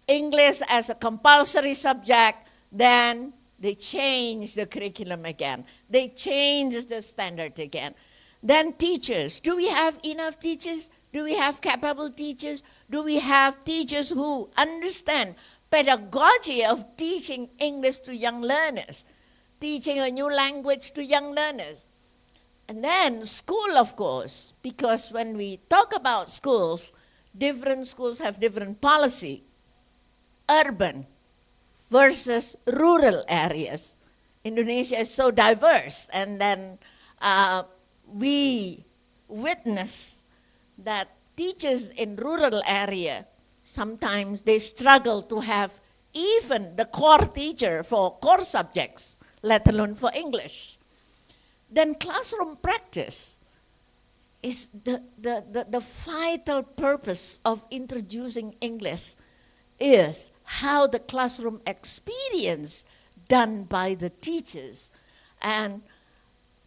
English as a compulsory subject, then they change the curriculum again. They change the standard again. Then teachers, do we have enough teachers? Do we have capable teachers? Do we have teachers who understand pedagogy of teaching English to young learners, teaching a new language to young learners? And then school, of course, because when we talk about schools, different schools have different policy. Urban versus rural areas. Indonesia is so diverse, and then we witness that teachers in rural area, sometimes they struggle to have even the core teacher for core subjects, let alone for English. Then classroom practice. is the vital purpose of introducing English is how the classroom experience done by the teachers. And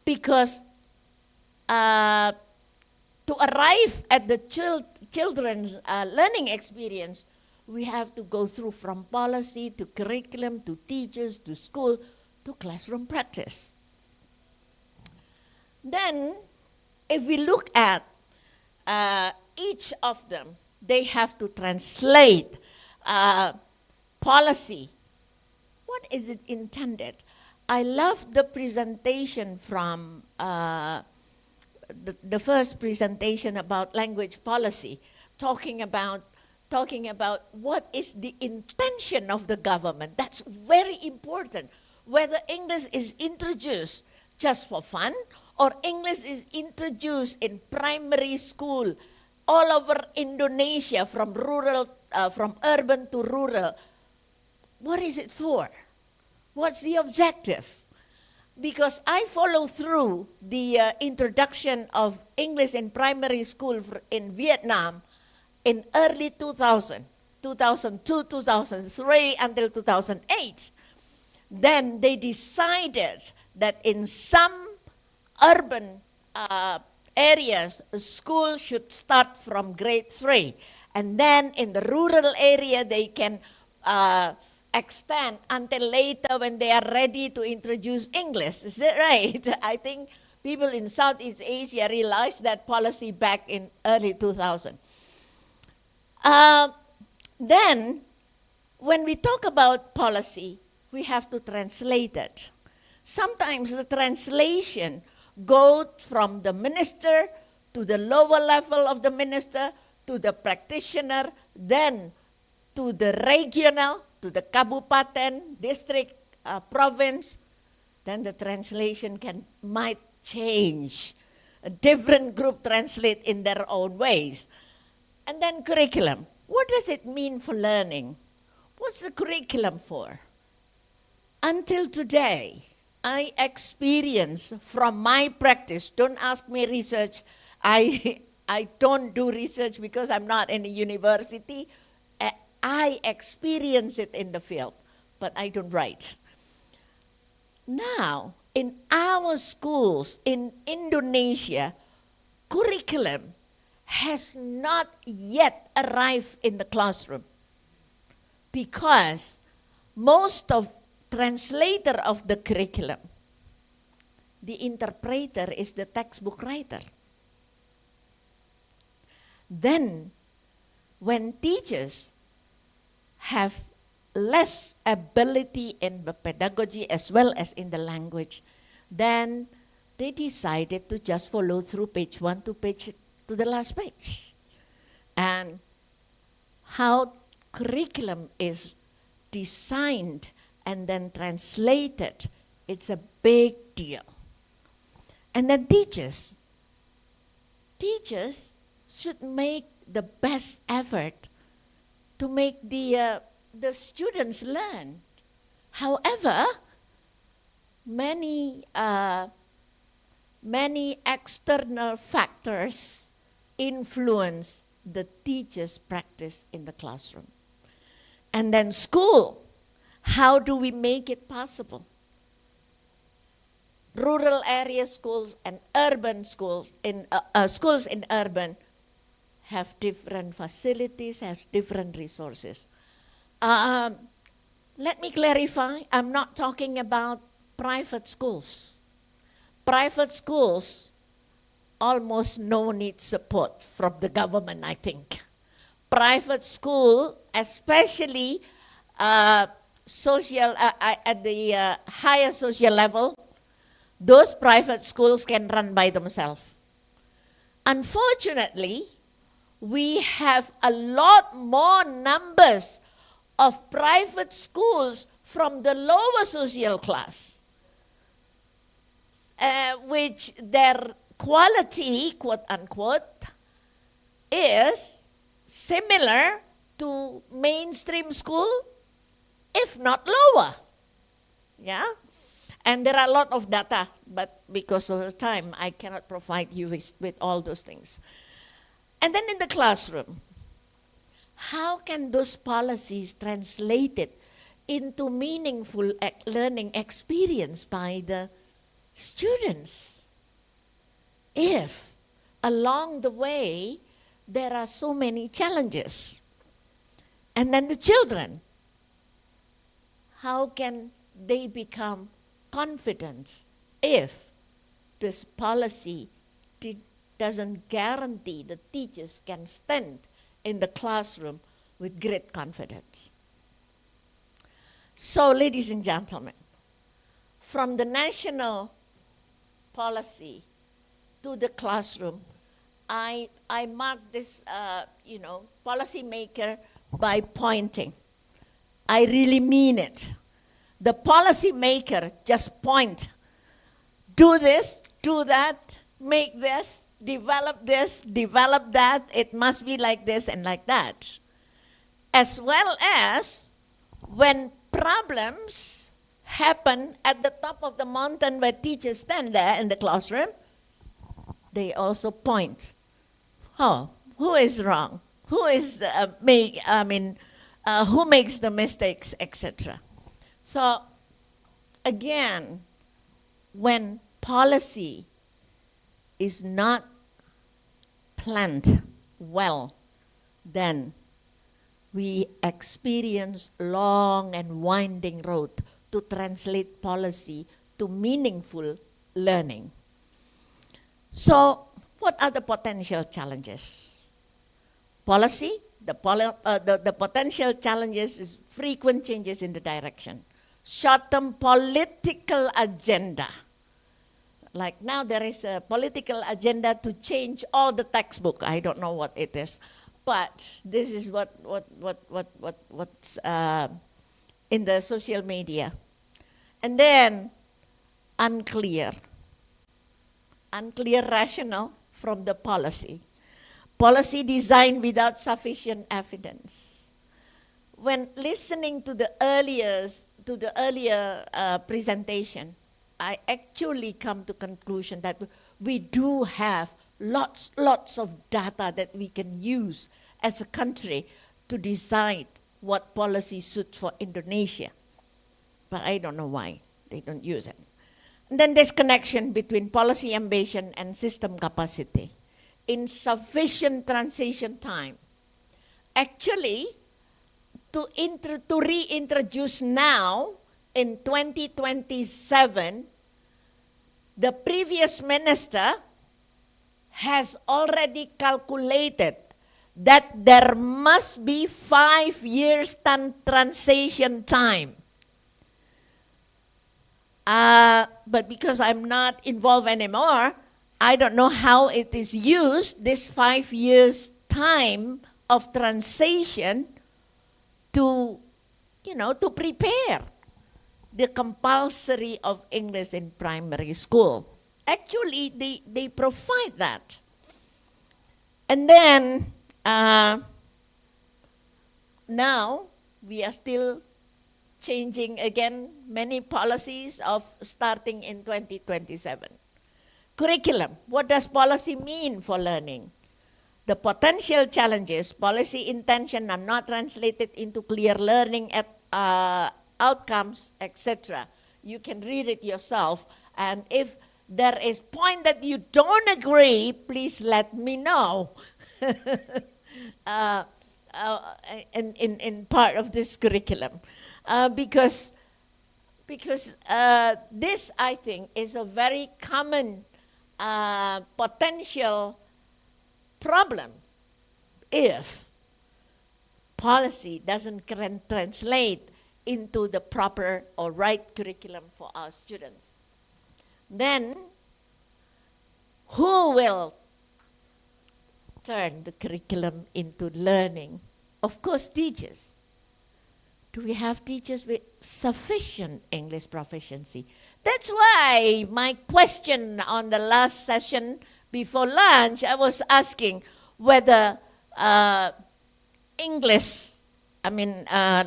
because to arrive at the children's learning experience, we have to go through from policy to curriculum to teachers to school to classroom practice. Then, if we look at each of them, they have to translate policy. What is it intended? I love the presentation from the first presentation about language policy, talking about what is the intention of the government. That's very important. Whether English is introduced just for fun, or English is introduced in primary school all over Indonesia, from urban to rural. What is it for? What's the objective? Because I follow through the introduction of English in primary school in Vietnam in early 2000, 2002, 2003, until 2008. Then they decided that in some urban areas, school should start from grade 3. And then in the rural area, they can extend until later when they are ready to introduce English. Is that right? I think people in Southeast Asia realized that policy back in early 2000. Then, when we talk about policy, we have to translate it. Sometimes the translation goes from the minister to the lower level of the minister, to the practitioner, then to the regional, to the kabupaten, district, province. Then the translation might change. A different group translate in their own ways. And then curriculum. What does it mean for learning? What's the curriculum for? Until today, I experience from my practice, don't ask me research, I don't do research because I'm not in a university. I experience it in the field, but I don't write. Now, in our schools in Indonesia, curriculum has not yet arrived in the classroom because most of translator of the curriculum, the interpreter is the textbook writer. Then, when teachers have less ability in the pedagogy as well as in the language, then they decided to just follow through page 1 to the last page. And how curriculum is designed and then translated, it's a big deal. And then teachers should make the best effort to make the students learn. However, many external factors influence the teacher's practice in the classroom. And then school, how do we make it possible? Rural area schools and urban schools, schools in urban have different facilities, have different resources. Let me clarify, I'm not talking about private schools. Private schools almost no need support from the government, I think. Private school, especially social at the higher social level, those private schools can run by themselves. Unfortunately, we have a lot more numbers of private schools from the lower social class, which their quality, quote unquote, is similar to mainstream school, if not lower. Yeah? And there are a lot of data, but because of the time, I cannot provide you with all those things. And then in the classroom, how can those policies translate it into meaningful learning experience by the students? If along the way, there are so many challenges. And then the children, how can they become confident if this policy doesn't guarantee the teachers can stand in the classroom with great confidence? So, ladies and gentlemen, from the national policy to the classroom, I mark this, policy maker by pointing. I really mean it. The policy maker just point. Do this, do that, make this, develop that. It must be like this and like that. As well as when problems happen at the top of the mountain where teachers stand there in the classroom, they also point. Oh, who is wrong? Who is who makes the mistakes, etc. So again, when policy is not planned well, then we experience long and winding road to translate policy to meaningful learning. So what are the potential challenges? Policy, the potential challenges is frequent changes in the direction. Short-term political agenda. Like now there is a political agenda to change all the textbook. I don't know what it is, but this is what's in the social media. And then unclear rationale from the policy. Policy design without sufficient evidence. When listening to the earlier presentation, I actually come to conclusion that we do have lots of data that we can use as a country to decide what policy suits for Indonesia. But I don't know why they don't use it. And then there's connection between policy ambition and system capacity. Insufficient transition time. Actually, to reintroduce now in 2027, the previous minister has already calculated that there must be 5 years transition time. But because I'm not involved anymore, I don't know how it is used, this 5 years time of transition to prepare the compulsory of English in primary school. Actually, they provide that. And then, now we are still changing again many policies of starting in 2027. Curriculum, what does policy mean for learning? The potential challenges, policy intention are not translated into clear learning outcomes, etc. You can read it yourself, and if there is point that you don't agree, please let me know in part of this curriculum. Because this, I think, is a very common potential problem if policy doesn't translate into the proper or right curriculum for our students. Then, who will turn the curriculum into learning? Of course, teachers. Do we have teachers with sufficient English proficiency? That's why my question on the last session before lunch, I was asking whether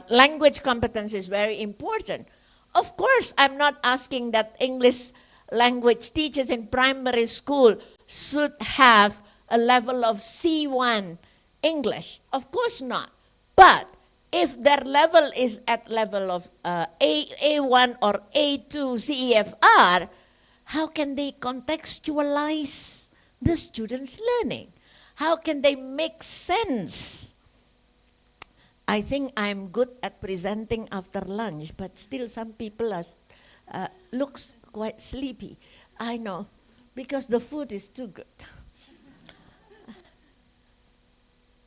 language competence is very important. Of course, I'm not asking that English language teachers in primary school should have a level of C1 English. Of course not. But if their level is at level of A1 or A2 CEFR, how can they contextualize the students' learning? How can they make sense? I think I'm good at presenting after lunch, but still some people looks quite sleepy. I know, because the food is too good.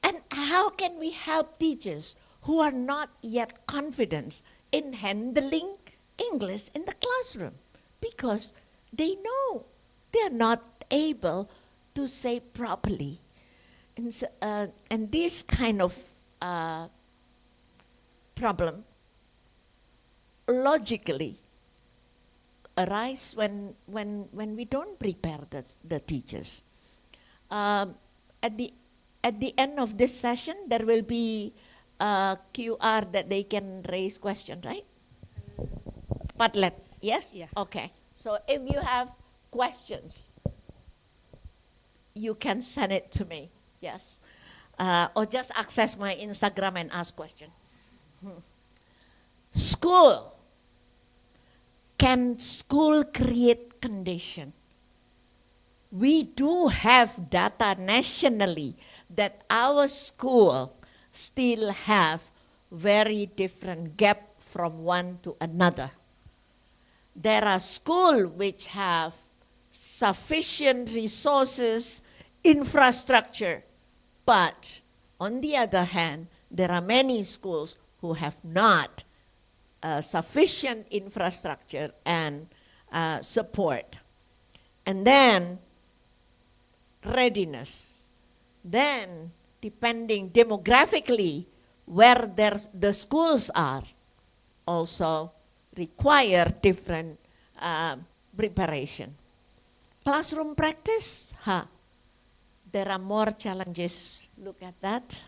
And how can we help teachers who are not yet confident in handling English in the classroom? Because they know they are not able to say properly. And this kind of problem logically arise when we don't prepare the teachers. At the end of this session, there will be a QR that they can raise questions, right? Padlet, yes? Yeah. Okay. So if you have questions, you can send it to me, yes. Or just access my Instagram and ask questions. School. Can school create condition? We do have data nationally that our school still have very different gap from one to another. There are schools which have sufficient resources, infrastructure, but on the other hand, there are many schools who have not sufficient infrastructure and support. And then readiness. Then, depending demographically where the schools are, also require different preparation. Classroom practice, there are more challenges. Look at that.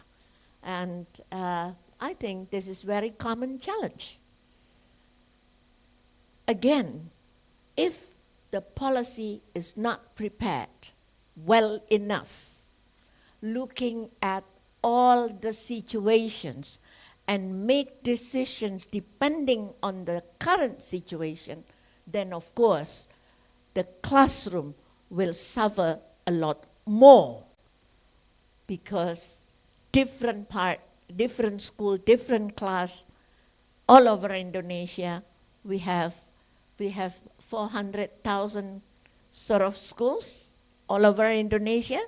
And I think this is very common challenge. Again, if the policy is not prepared well enough, looking at all the situations and make decisions depending on the current situation, then of course the classroom will suffer a lot more, because different school, different class, all over Indonesia, we have 400,000 sort of schools all over Indonesia.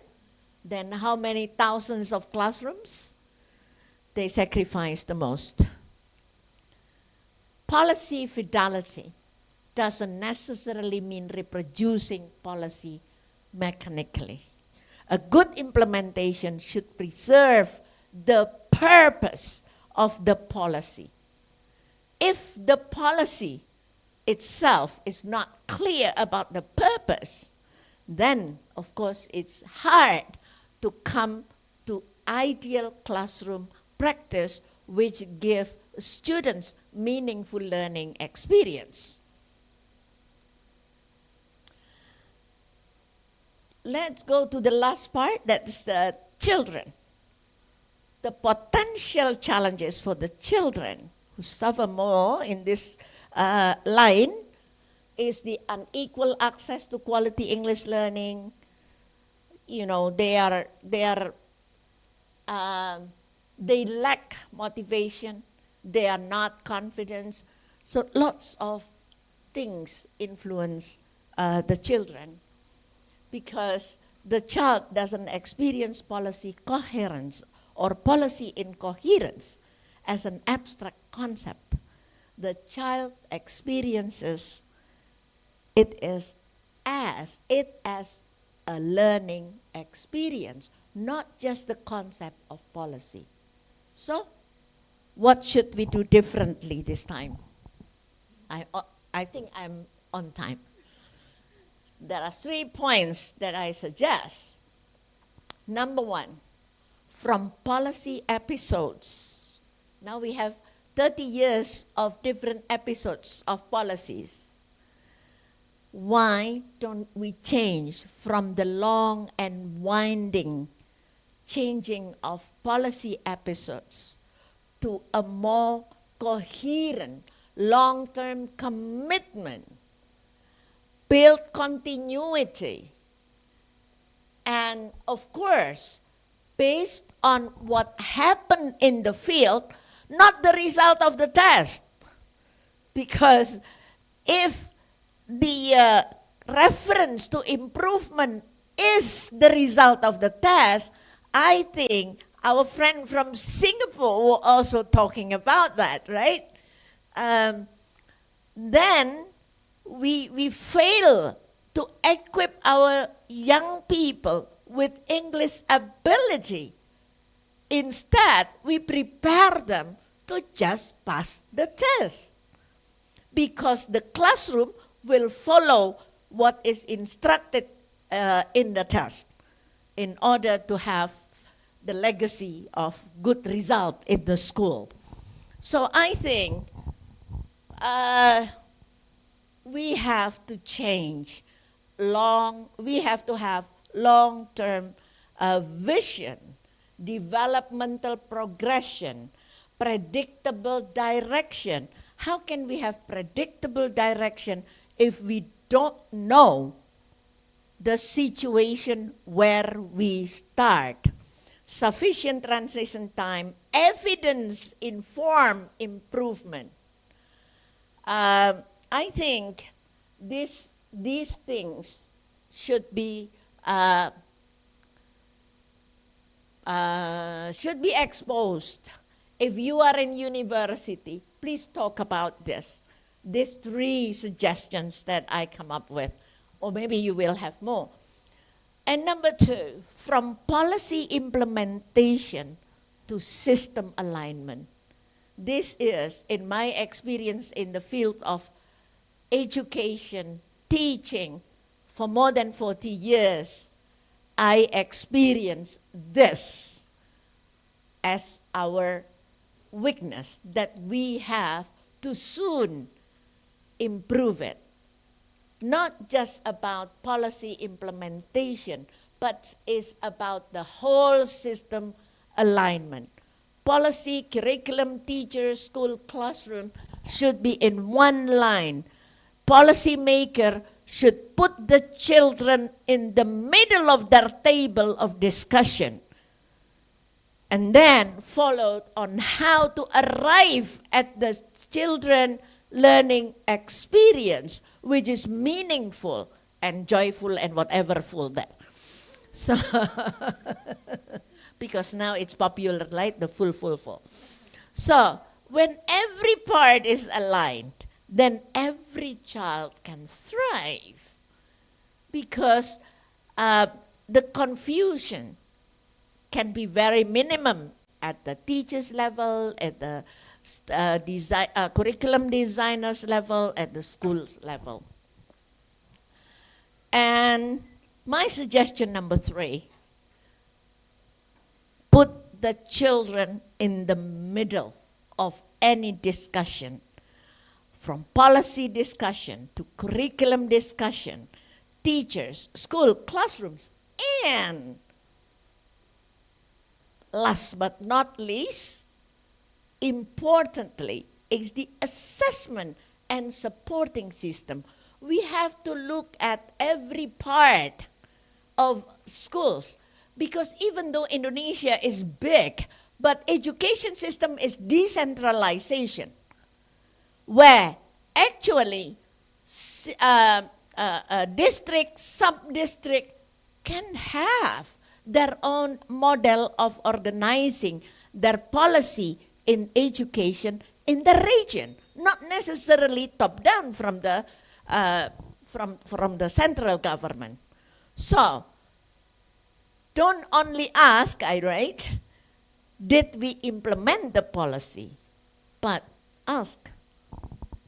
Then how many thousands of classrooms? They sacrifice the most. Policy fidelity doesn't necessarily mean reproducing policy mechanically. A good implementation should preserve the purpose of the policy. If the policy itself is not clear about the purpose, then of course it's hard to come to ideal classroom practice which give students meaningful learning experience. Let's go to the last part, that's the children. The potential challenges for the children who suffer more in this line is the unequal access to quality English learning. You know, they lack motivation, they are not confident. So lots of things influence the children, because the child doesn't experience policy coherence or policy incoherence as an abstract concept. The child experiences it as a learning experience, not just the concept of policy. So, what should we do differently this time? I think I'm on time. There are 3 points that I suggest. Number 1, from policy episodes. Now we have 30 years of different episodes of policies, why don't we change from the long and winding changing of policy episodes to a more coherent, long-term commitment, build continuity, and of course, based on what happened in the field, not the result of the test. Because if the reference to improvement is the result of the test, I think our friend from Singapore were also talking about that, right? Then we fail to equip our young people with English ability. Instead, we prepare them to just pass the test. Because the classroom will follow what is instructed in the test in order to have the legacy of good result in the school. So I think we have to change we have to have long-term vision, developmental progression, predictable direction. How can we have predictable direction if we don't know the situation where we start? Sufficient transition time, evidence-informed improvement. I think these things should be exposed. If you are in university, please talk about this. These 3 suggestions that I come up with, or maybe you will have more. And number 2, from policy implementation to system alignment. This is, in my experience in the field of education, teaching, for more than 40 years, I experienced this as our weakness, that we have to soon improve it. Not just about policy implementation, but it's about the whole system alignment. Policy, curriculum, teachers, school, classroom should be in one line. Policymaker should put the children in the middle of their table of discussion, and then followed on how to arrive at the children learning experience, which is meaningful and joyful and whatever full that. So, because now it's popular, like the full. So, when every part is aligned, then every child can thrive. Because the confusion can be very minimum at the teacher's level, at the curriculum designers level, at the school's level. And my suggestion number 3, put the children in the middle of any discussion, from policy discussion to curriculum discussion, teachers, school, classrooms, and last but not least, importantly, is the assessment and supporting system. We have to look at every part of schools, because even though Indonesia is big, but education system is decentralization, where actually district, sub-district can have their own model of organizing their policy in education in the region, not necessarily top-down from the central government. So, don't only ask, did we implement the policy, but ask,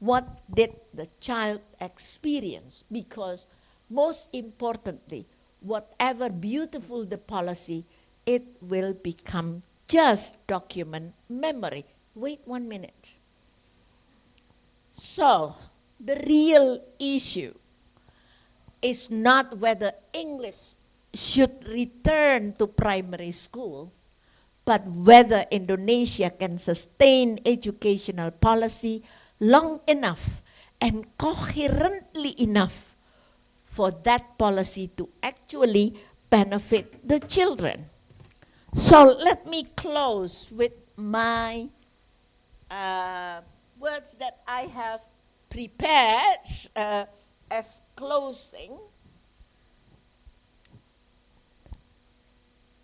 what did the child experience? Because most importantly, whatever beautiful the policy, it will become just document memory. Wait 1 minute. So, the real issue is not whether English should return to primary school, but whether Indonesia can sustain educational policy long enough and coherently enough for that policy to actually benefit the children. So let me close with my words that I have prepared as closing.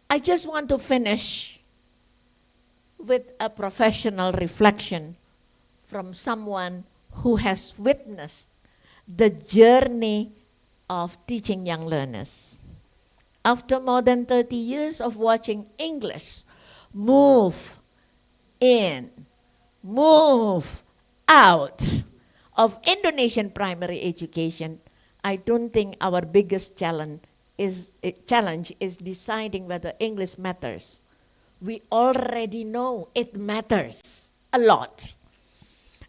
I just want to finish with a professional reflection from someone who has witnessed the journey of teaching young learners. After more than 30 years of watching English move in, move out of Indonesian primary education, I don't think our biggest challenge is deciding whether English matters. We already know it matters a lot.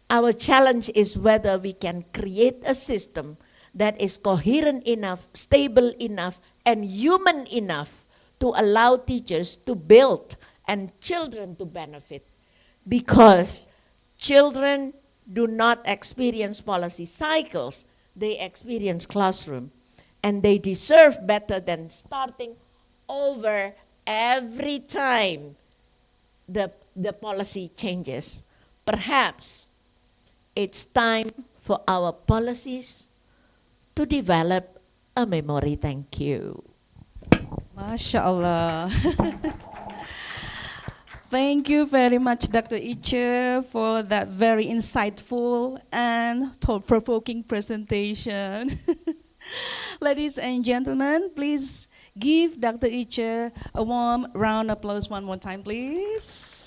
Our challenge is whether we can create a system that is coherent enough, stable enough, and human enough to allow teachers to build and children to benefit. Because children do not experience policy cycles, they experience classroom. And they deserve better than starting over every time the policy changes. Perhaps it's time for our policies to develop a memory. Thank you. MashaAllah. Thank you very much, Dr. Iche, for that very insightful and thought-provoking presentation. Ladies and gentlemen, please give Dr. Iche a warm round of applause one more time, please.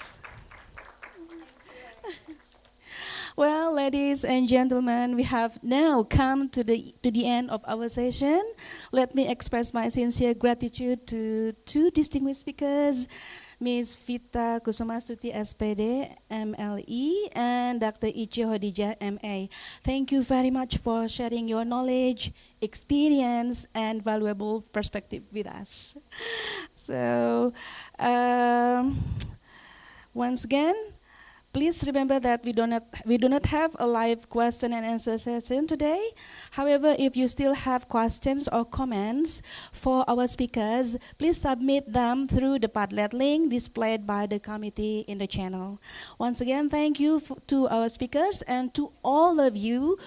Well, ladies and gentlemen, we have now come to the end of our session. Let me express my sincere gratitude to two distinguished speakers, Ms. Vita Kusumastuti, SPD, MLE, and Dr. Iche Hodijah, MA. Thank you very much for sharing your knowledge, experience, and valuable perspective with us. So, once again, please remember that we do not have a live question and answer session today. However, if you still have questions or comments for our speakers, please submit them through the Padlet link displayed by the committee in the channel. Once again, thank you to our speakers and to all of you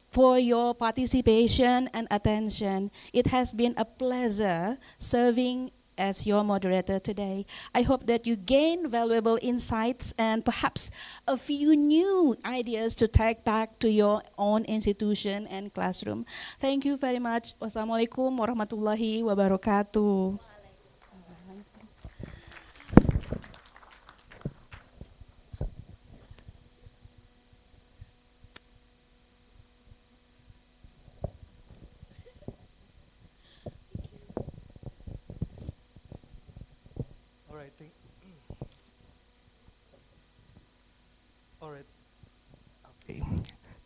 for your participation and attention. It has been a pleasure serving as your moderator today. I hope that you gain valuable insights and perhaps a few new ideas to take back to your own institution and classroom. Thank you very much. Wassalamualaikum warahmatullahi wabarakatuh.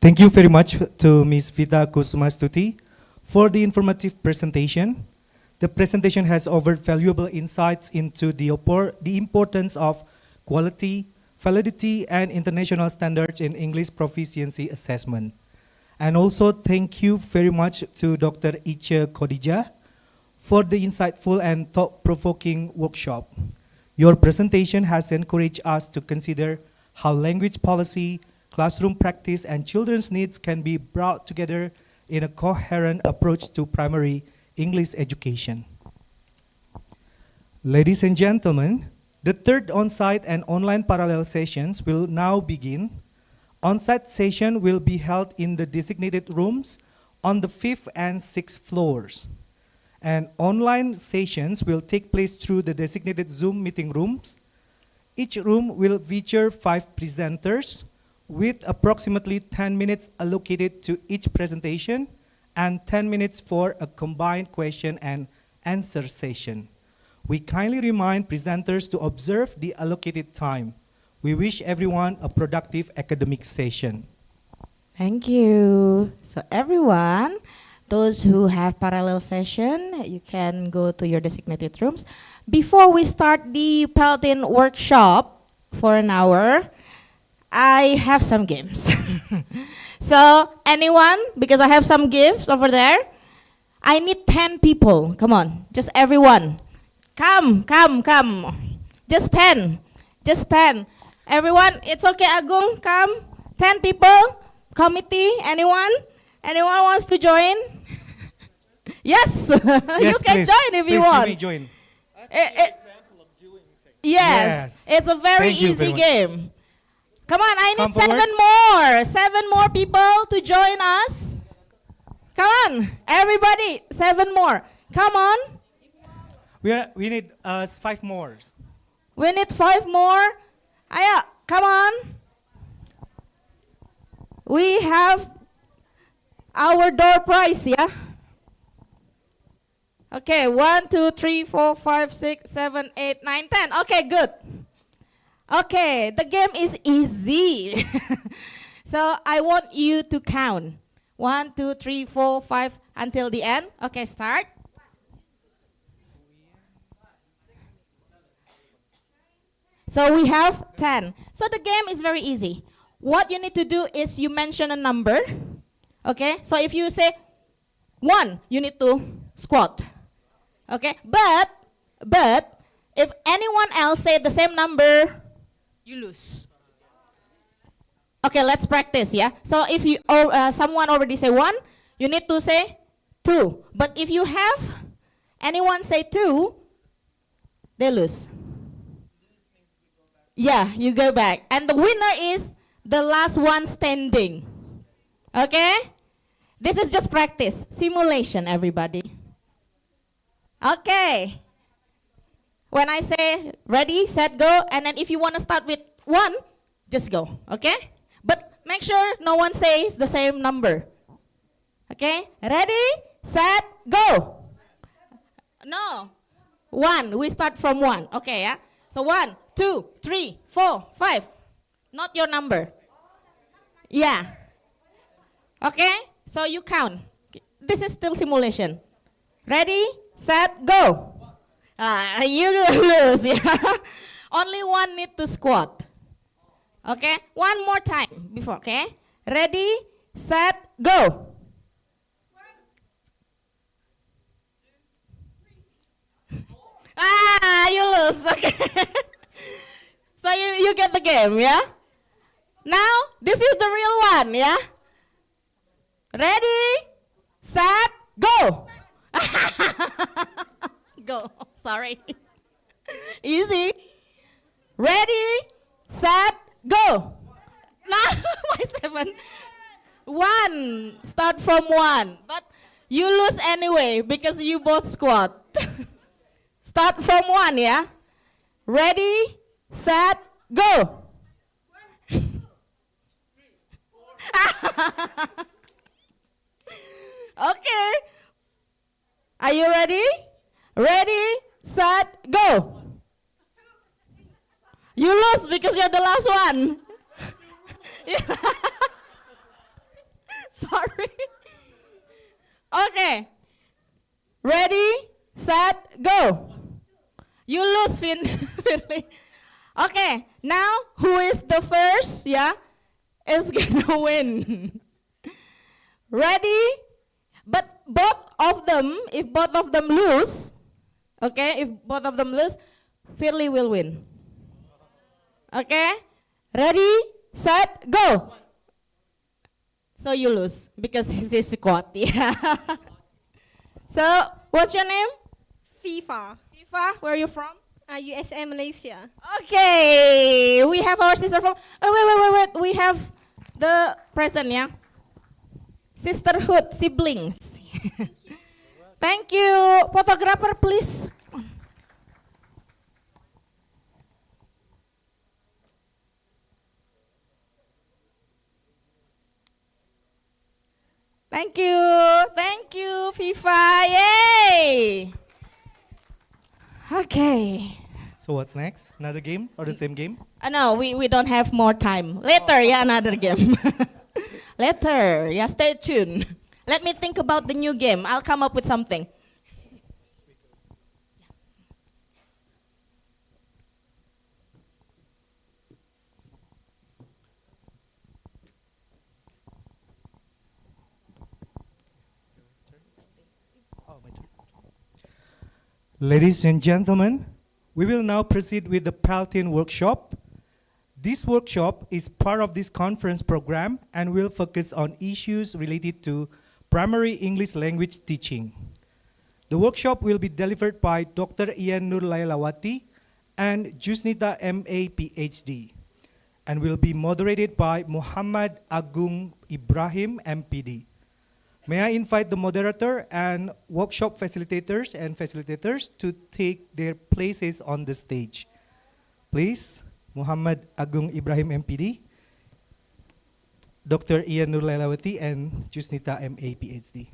Thank you very much to Ms. Vita Kusumastuti for the informative presentation. The presentation has offered valuable insights into the importance of quality, validity, and international standards in English proficiency assessment. And also thank you very much to Dr. Iche Khadijah for the insightful and thought-provoking workshop. Your presentation has encouraged us to consider how language policy, classroom practice, and children's needs can be brought together in a coherent approach to primary English education. Ladies and gentlemen, the third on-site and online parallel sessions will now begin. On-site session will be held in the designated rooms on the 5th and 6th floors. And online sessions will take place through the designated Zoom meeting rooms. Each room will feature 5 presenters, with approximately 10 minutes allocated to each presentation and 10 minutes for a combined question and answer session. We kindly remind presenters to observe the allocated time. We wish everyone a productive academic session. Thank you. So everyone, those who have parallel session, you can go to your designated rooms. Before we start the PELTIN workshop for an hour, I have some games. So anyone, because I have some gifts over there, I need 10 people. Come on, just everyone. Come. Just 10. Just 10. Everyone, it's okay, Agung, come. 10 people. Committee, anyone? Anyone wants to join? Yes, you can please. join if you Please, want. may join. Yes, it's a very Thank you easy very much. game. Come on, I Come need 7 more. 7 more people to join us. Come on, everybody, 7 more. Come on. We need 5 more. We need 5 more. Aya, come on. We have our door prize, yeah? Okay, 1, 2, 3, 4, 5, 6, 7, 8, 9, 10. Okay, good. Okay, the game is easy. So I want you to count. 1, 2, 3, 4, 5 until the end. Okay, start. So we have 10. So the game is very easy. What you need to do is you mention a number. Okay, so if you say 1, you need to squat. Okay, but if anyone else say the same number, you lose. Okay, let's practice, yeah? So if you someone already say 1, you need to say 2. But if you have anyone say 2, they lose. Yeah, you go back. And the winner is the last one standing. Okay? This is just practice. Simulation, everybody. Okay. When I say ready, set, go, and then if you want to start with 1, just go. Okay? But make sure no one says the same number. Okay? Ready, set, go. No. 1. We start from 1. Okay, yeah? So 1, 2, 3, 4, 5. Not your number. Yeah. Okay? So you count. This is still simulation. Ready, set, go. You lose. Yeah. Only 1 need to squat. Okay? 1 more time before, okay? Ready, set, go. You lose. Okay. So you get the game, yeah? Now, this is the real one, yeah? Ready, set, go. Go. Sorry. Easy. Ready, set, go. Now, why 7? 1. Start from 1. But you lose anyway because you both squat. Start from 1, yeah? Ready, set, go. Okay. Are you ready? Ready, set, go. You lose because you're the last one. Sorry. Okay. Ready, set, go. You lose, Finley. Okay, now who is the first, yeah, is gonna win. Ready? But both of them, if both of them lose, okay, if both of them lose, Finley will win. Okay? Ready, set, go. So you lose because he's squat. Yeah. So, what's your name? FIFA. FIFA, where are you from? USM Malaysia. Okay, we have our sister from. Oh, wait. We have the present, yeah. Sisterhood, siblings. Thank you, photographer, please. Thank you, FIFA. Yay! Okay. So what's next? Another game or the same game? No, we don't have more time. Later, yeah, another game. Later, yeah, stay tuned. Let me think about the new game. I'll come up with something. Ladies and gentlemen, we will now proceed with the PELTIN workshop. This workshop is part of this conference program and will focus on issues related to primary English language teaching. The workshop will be delivered by Dr. Ian Nurlailawati and Jusnita MA PhD and will be moderated by Muhammad Agung Ibrahim MPD. May I invite the moderator and workshop facilitators to take their places on the stage. Please, Muhammad Agung Ibrahim MPD, Dr. Ian Nurlailawati, and Jusnita MA PhD.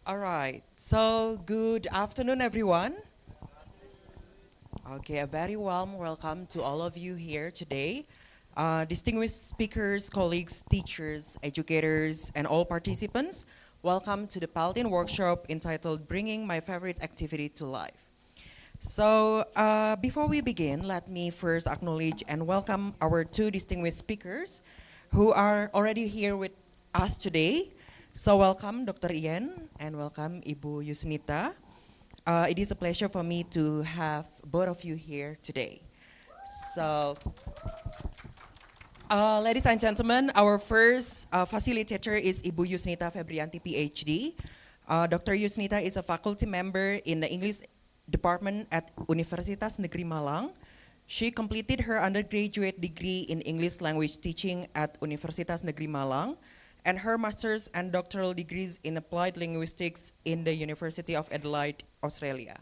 All right, so good afternoon, everyone. Okay, a very warm welcome to all of you here today. Distinguished speakers, colleagues, teachers, educators, and all participants, welcome to the PELTIN workshop entitled Bringing My Favorite Activity to Life. So before we begin, let me first acknowledge and welcome our two distinguished speakers who are already here with us today. So welcome Dr. Ian and welcome Ibu Jusnita. It is a pleasure for me to have both of you here today. So, ladies and gentlemen, our first facilitator is Ibu Jusnita Febrianti, PhD. Dr. Jusnita is a faculty member in the English department at Universitas Negeri Malang. She completed her undergraduate degree in English language teaching at Universitas Negeri Malang and her master's and doctoral degrees in applied linguistics in the University of Adelaide, Australia.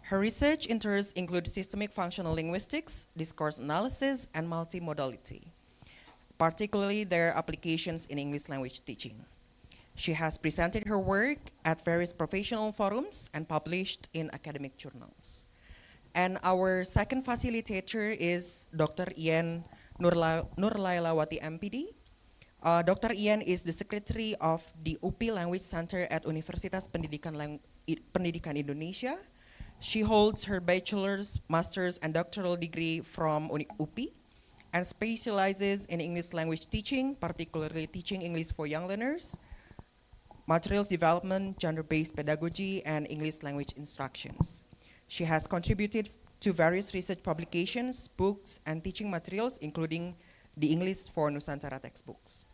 Her research interests include systemic functional linguistics, discourse analysis, and multimodality. Particularly their applications in English language teaching. She has presented her work at various professional forums and published in academic journals. And our second facilitator is Dr. Ian Nurlailawati MPD. Dr. Ian is the secretary of the UPI Language Center at Universitas Pendidikan Indonesia. She holds her bachelor's, master's, and doctoral degree from UPI and specializes in English language teaching, particularly teaching English for young learners, materials development, gender-based pedagogy, and English language instructions. She has contributed to various research publications, books, and teaching materials, including the English for Nusantara textbooks.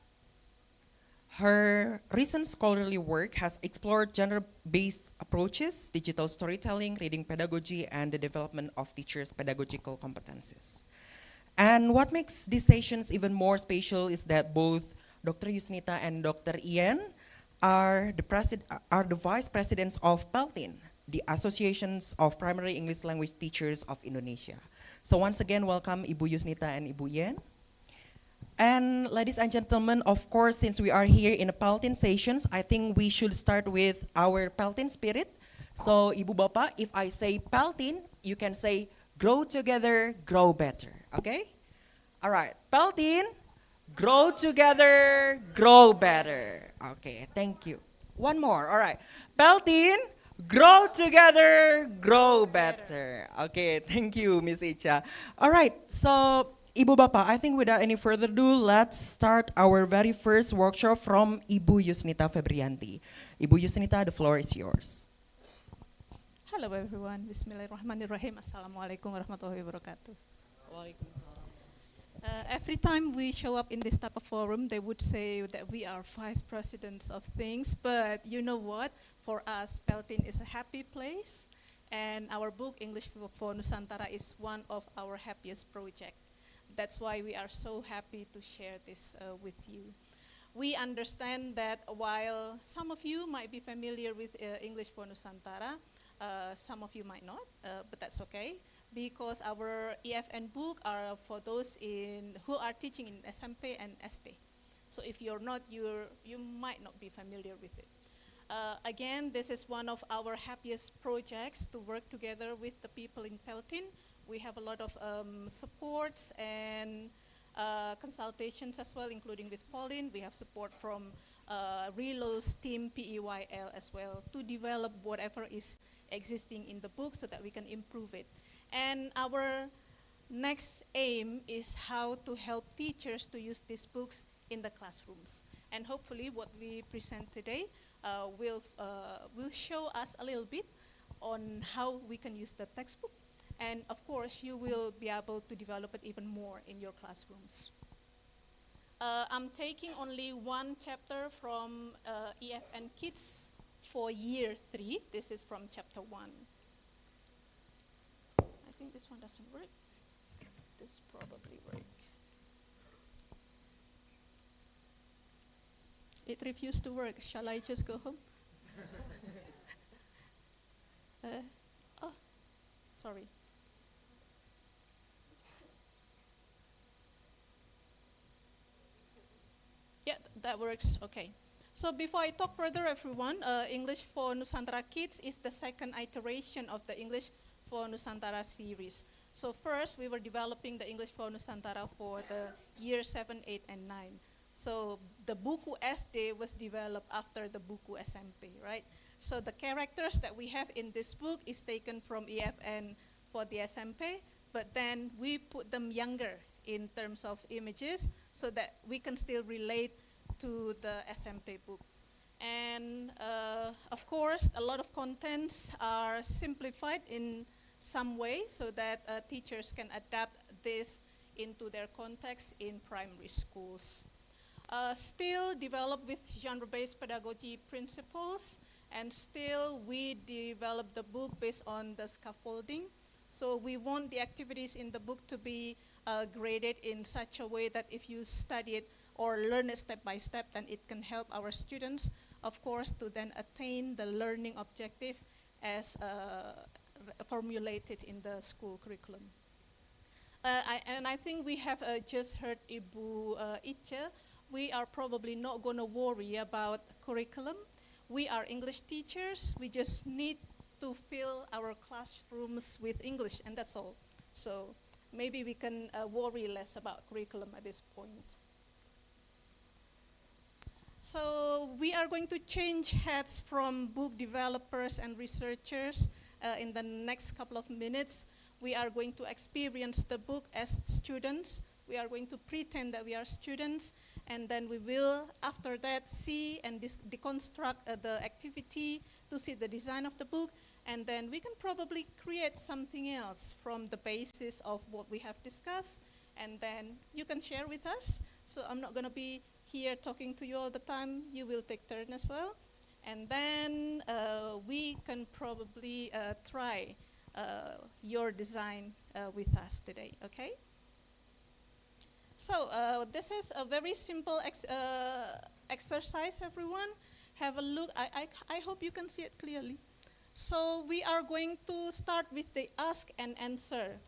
Her recent scholarly work has explored gender-based approaches, digital storytelling, reading pedagogy, and the development of teachers' pedagogical competencies. And what makes these sessions even more special is that both Dr. Jusnita and Dr. Ian are the vice presidents of PELTIN, the Associations of Primary English Language Teachers of Indonesia. So once again, welcome Ibu Jusnita and Ibu Ian. And ladies and gentlemen, of course, since we are here in the PELTIN sessions, I think we should start with our PELTIN spirit. So Ibu Bapak, if I say PELTIN, you can say grow together, grow better, okay? All right, PELTIN, grow together, grow better. Okay, thank you. One more, all right. PELTIN, grow together, grow better. Okay, thank you, Miss Icha. All right, so Ibu Bapak, I think without any further ado, let's start our very first workshop from Ibu Jusnita Febrianti. Ibu Jusnita, the floor is yours. Hello everyone, Bismillahirrahmanirrahim. Assalamualaikum warahmatullahi wabarakatuh. Every time we show up in this type of forum, they would say that we are vice presidents of things, but you know what? For us, PELTIN is a happy place, and our book, English for Nusantara, is one of our happiest projects. That's why we are so happy to share this with you. We understand that while some of you might be familiar with English for Nusantara, some of you might not, but that's okay, because our EFN book are for those who are teaching in SMP and SD. So if you're not, you might not be familiar with it. Again, this is one of our happiest projects to work together with the people in PELTIN. We have a lot of supports and consultations as well, including with Pauline. We have support from Relo's team, PEYL as well, to develop whatever is existing in the book so that we can improve it. And our next aim is how to help teachers to use these books in the classrooms. And hopefully what we present today will show us a little bit on how we can use the textbook. And of course, you will be able to develop it even more in your classrooms. I'm taking only one chapter from EFN Kids for year 3. This is from chapter 1. I think this one doesn't work. This probably works. It refused to work. Shall I just go home? Oh, sorry. Yeah, that works. Okay. So before I talk further, everyone, English for Nusantara Kids is the second iteration of the English for Nusantara series. So first, we were developing the English for Nusantara for the year 7, 8, and 9. So the Buku SD was developed after the Buku SMP, right? So the characters that we have in this book is taken from EFN for the SMP, but then we put them younger in terms of images so that we can still relate to the SMP book. And of course, a lot of contents are simplified in some way so that teachers can adapt this into their context in primary schools. Still developed with genre-based pedagogy principles, and still we develop the book based on the scaffolding. So we want the activities in the book to be graded in such a way that if you study it or learn it step by step, then it can help our students, of course, to then attain the learning objective as formulated in the school curriculum. And I think we have just heard Ibu Ica. We are probably not going to worry about curriculum. We are English teachers. We just need to fill our classrooms with English, and that's all. So maybe we can worry less about curriculum at this point. So we are going to change hats from book developers and researchers in the next couple of minutes. We are going to experience the book as students. We are going to pretend that we are students, and then we will, after that, see and deconstruct the activity to see the design of the book, and then we can probably create something else from the basis of what we have discussed, and then you can share with us. So I'm not going to be here talking to you all the time. You will take turn as well, and then we can probably try your design with us today, okay? So this is a very simple exercise, everyone. Have a look. I hope you can see it clearly. So we are going to start with the ask and answer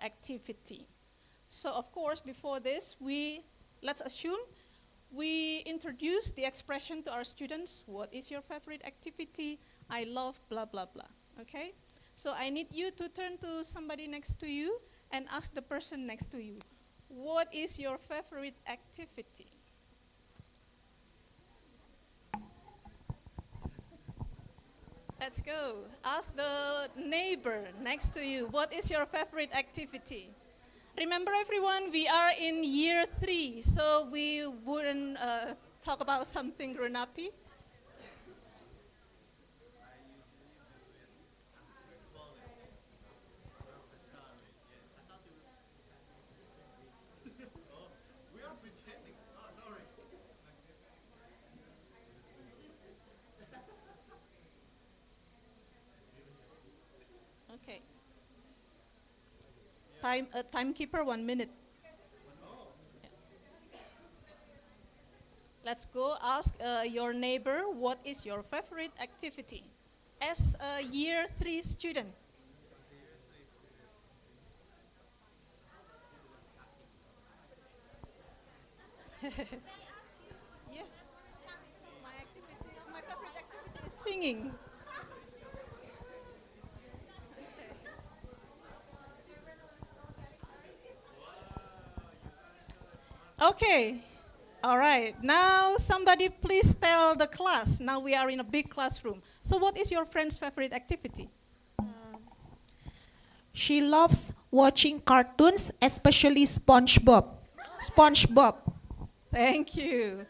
activity. So of course, before this, let's assume we introduce the expression to our students. What is your favorite activity? I love blah, blah, blah, okay? So I need you to turn to somebody next to you and ask the person next to you, what is your favorite activity? Let's go. Ask the neighbor next to you, what is your favorite activity? Remember, everyone, we are in year 3, so we wouldn't talk about something grown-uppy. Okay. Timekeeper, 1 minute. Yeah. Let's go ask your neighbor, what is your favorite activity? As a year 3 student. Yes. My favorite activity is singing. Okay. All right. Now somebody please tell the class. Now we are in a big classroom. So what is your friend's favorite activity? She loves watching cartoons, especially SpongeBob. SpongeBob. Thank you.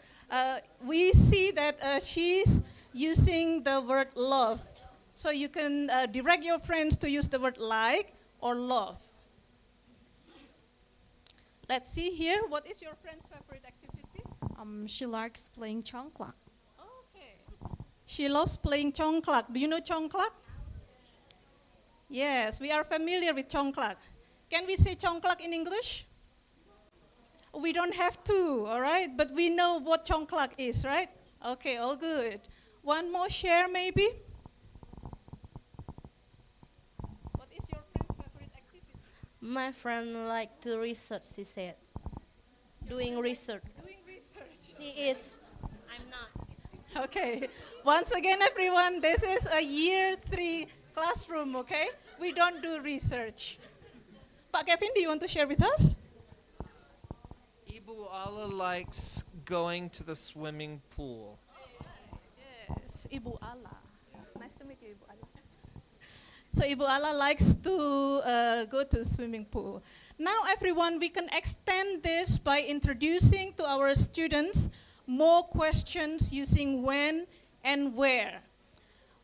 We see that she's using the word love. So you can direct your friends to use the word like or love. Let's see here. What is your friend's favorite activity? She likes playing congklak. She loves playing congklak. Do you know congklak? Yes, we are familiar with congklak. Can we say congklak in English? We don't have to, all right? But we know what congklak is, right? Okay, all good. One more share, maybe? What is your friend's favorite activity? My friend like to research, she said. Doing research. Doing research. She is. I'm not. Okay. Once again, everyone, this is a year 3 classroom, okay? We don't do research. Pak Kevin, do you want to share with us? Ibu Ala likes going to the swimming pool. Yes, Ibu Ala. Nice to meet you, Ibu Ala. So Ibu Ala likes to go to swimming pool. Now, everyone, we can extend this by introducing to our students more questions using when and where.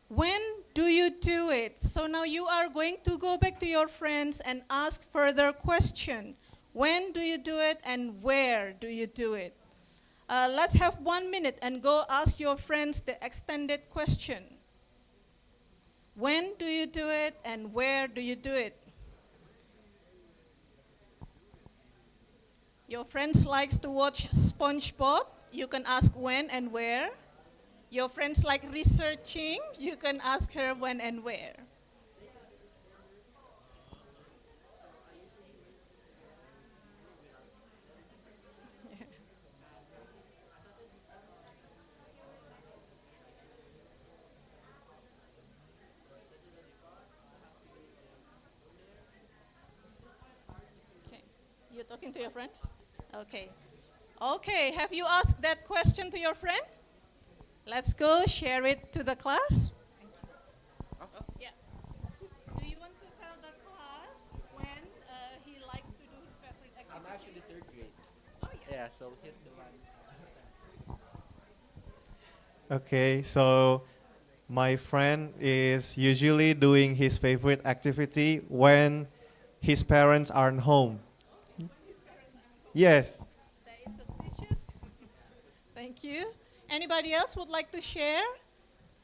When do you do it? So now you are going to go back to your friends and ask further questions. When do you do it and where do you do it? Let's have 1 minute and go ask your friends the extended question. When do you do it and where do you do it? Your friends likes to watch SpongeBob. You can ask when and where. Your friends like researching. You can ask her when and where. You're talking to your friends? Okay. Okay, have you asked that question to your friend? Let's go share it to the class. Yeah. Do you want to tell the class when he likes to do his favorite activity? I'm actually 3rd grade. Oh, yeah. Yeah, so he's the one. Okay, so my friend is usually doing his favorite activity when his parents aren't home. Yes. That is suspicious. Thank you. Anybody else would like to share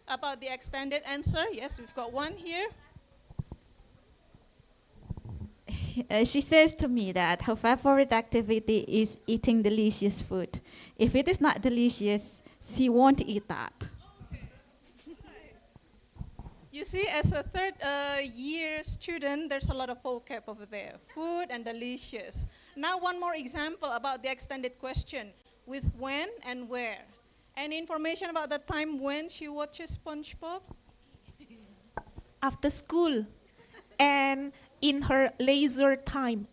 about the extended answer? Yes, we've got one here. She says to me that her favorite activity is eating delicious food. If it is not delicious, she won't eat that. You see, as a 3rd year student, there's a lot of vocab over there. Food and delicious. Now one more example about the extended question with when and where. Any information about the time when she watches SpongeBob? After school and in her leisure time.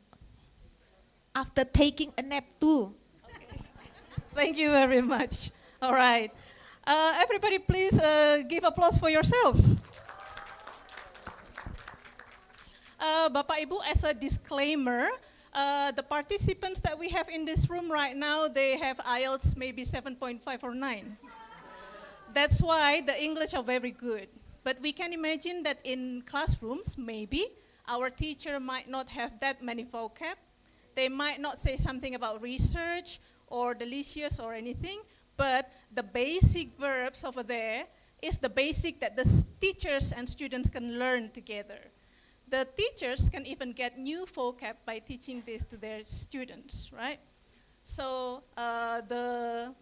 After taking a nap too. Okay. Thank you very much. All right. Everybody please give applause for yourselves. Bapak Ibu, as a disclaimer, the participants that we have in this room right now, they have IELTS maybe 7.5 or 9. That's why the English are very good. But we can imagine that in classrooms, maybe, our teacher might not have that many vocab. They might not say something about research or delicious or anything, but the basic verbs over there is the basic that the teachers and students can learn together. The teachers can even get new vocab by teaching this to their students, right? So the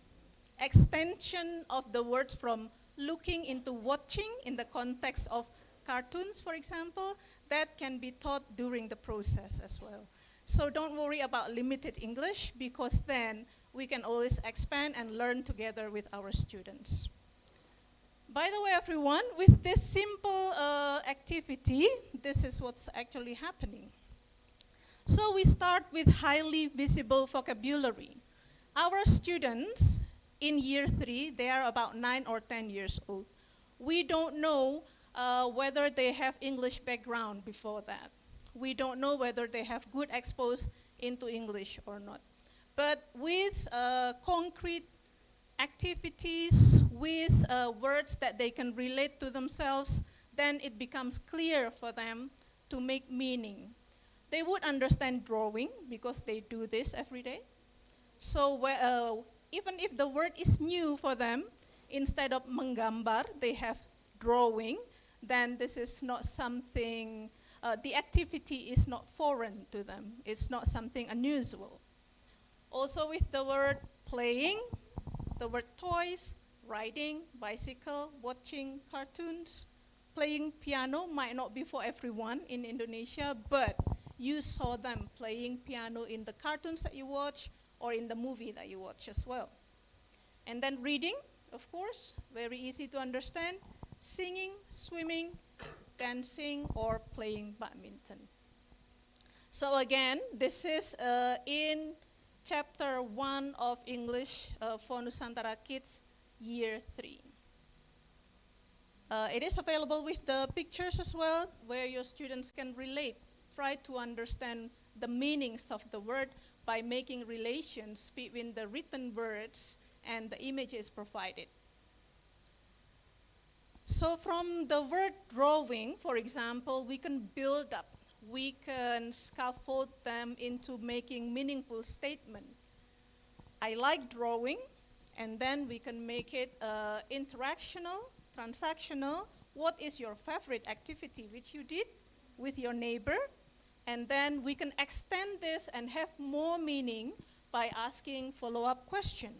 extension of the words from looking into watching in the context of cartoons, for example, that can be taught during the process as well. So don't worry about limited English, because then we can always expand and learn together with our students. By the way, everyone, with this simple activity, this is what's actually happening. So we start with highly visible vocabulary. our students in year 3, they are about 9 or 10 years old. We don't know whether they have English background before that. We don't know whether they have good exposed into English or not. But with concrete activities, with words that they can relate to themselves, then it becomes clear for them to make meaning. They would understand drawing because they do this every day. So even if the word is new for them, instead of menggambar, they have drawing, then this is not something, the activity is not foreign to them. It's not something unusual. Also with the word playing, the word toys, riding, bicycle, watching cartoons, playing piano might not be for everyone in Indonesia, but you saw them playing piano in the cartoons that you watch or in the movie that you watch as well. And then reading, of course, very easy to understand. Singing, swimming, dancing, or playing badminton. So again, this is in chapter 1 of English for Nusantara Kids, year 3. It is available with the pictures as well, where your students can relate, try to understand the meanings of the word by making relations between the written words and the images provided. So from the word drawing, for example, we can build up, we can scaffold them into making meaningful statement. I like drawing, and then we can make it interactional, transactional. What is your favorite activity which you did with your neighbor? And then we can extend this and have more meaning by asking follow-up question.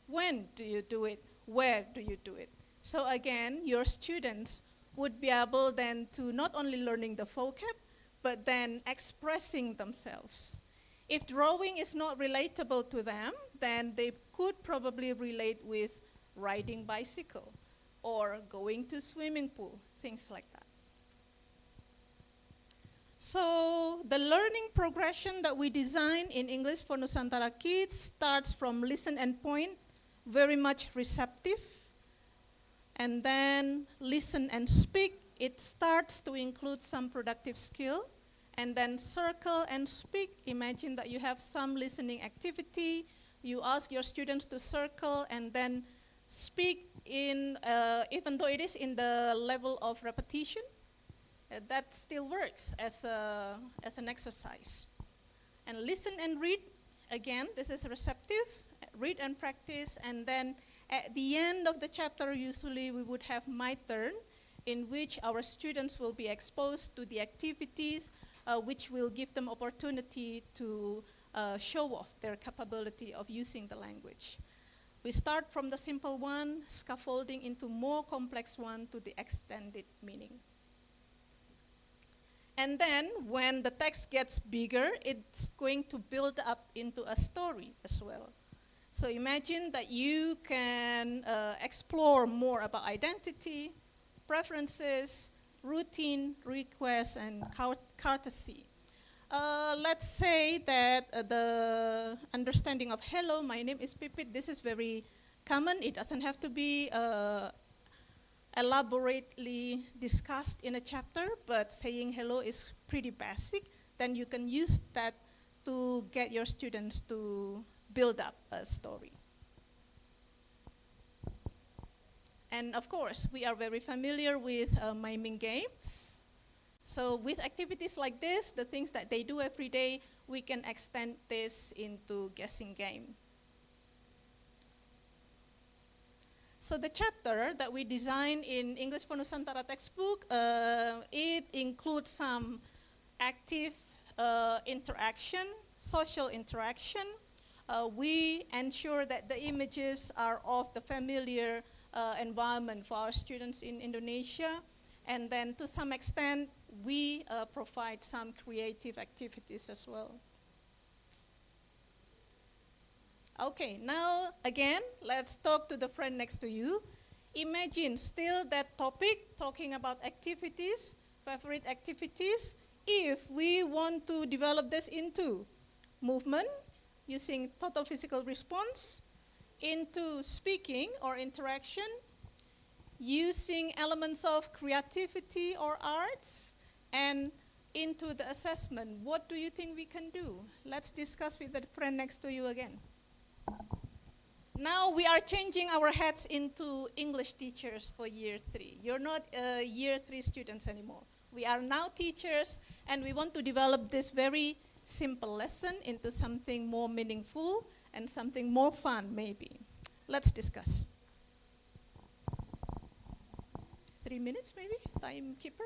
When do you do it? Where do you do it? So again, your students would be able then to not only learning the vocab, but then expressing themselves. If drawing is not relatable to them, then they could probably relate with riding bicycle or going to swimming pool, things like that. So the learning progression that we design in English for Nusantara Kids starts from listen and point, very much receptive. And then listen and speak, it starts to include some productive skill. And then circle and speak, imagine that you have some listening activity, you ask your students to circle and then speak in, even though it is in the level of repetition, that still works as an exercise. And listen and read, again, this is receptive, read and practice, and then at the end of the chapter, usually we would have my turn, in which our students will be exposed to the activities which will give them opportunity to show off their capability of using the language. We start from the simple one, scaffolding into more complex one to the extended meaning. And then when the text gets bigger, it's going to build up into a story as well. So imagine that you can explore more about identity, preferences, routine, requests, and courtesy. Let's say that the understanding of hello, my name is Pipit, this is very common. It doesn't have to be elaborately discussed in a chapter, but saying hello is pretty basic. Then you can use that to get your students to build up a story. And of course, we are very familiar with miming games. So with activities like this, the things that they do every day, we can extend this into guessing game. So the chapter that we designed in English for Nusantara textbook, it includes some active interaction, social interaction. We ensure that the images are of the familiar environment for our students in Indonesia. And then to some extent, we provide some creative activities as well. Okay, now again, let's talk to the friend next to you. Imagine still that topic, talking about activities, favorite activities. If we want to develop this into movement, using total physical response, into speaking or interaction, using elements of creativity or arts, and into the assessment. What do you think we can do? Let's discuss with the friend next to you again. Now we are changing our heads into English teachers for year 3. You're not year 3 students anymore. We are now teachers, and we want to develop this very simple lesson into something more meaningful and something more fun, maybe. Let's discuss. 3 minutes, maybe? Timekeeper?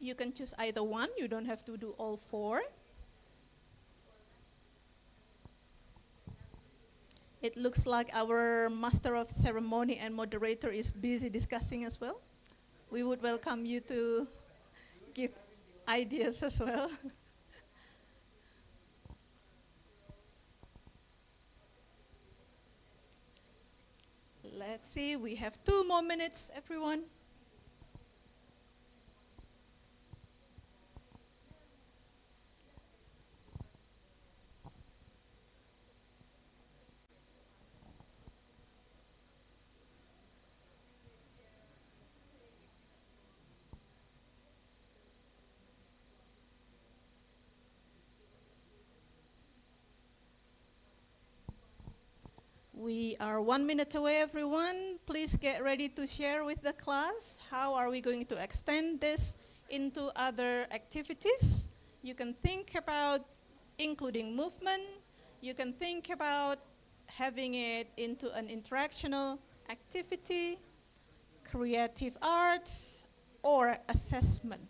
You can choose either one. You don't have to do all 4. It looks like our master of ceremony and moderator is busy discussing as well. We would welcome you to give ideas as well. Let's see, we have 2 more minutes, everyone. We are 1 minute away, everyone. Please get ready to share with the class. How are we going to extend this into other activities? You can think about including movement. You can think about having it into an interactional activity, creative arts, or assessment.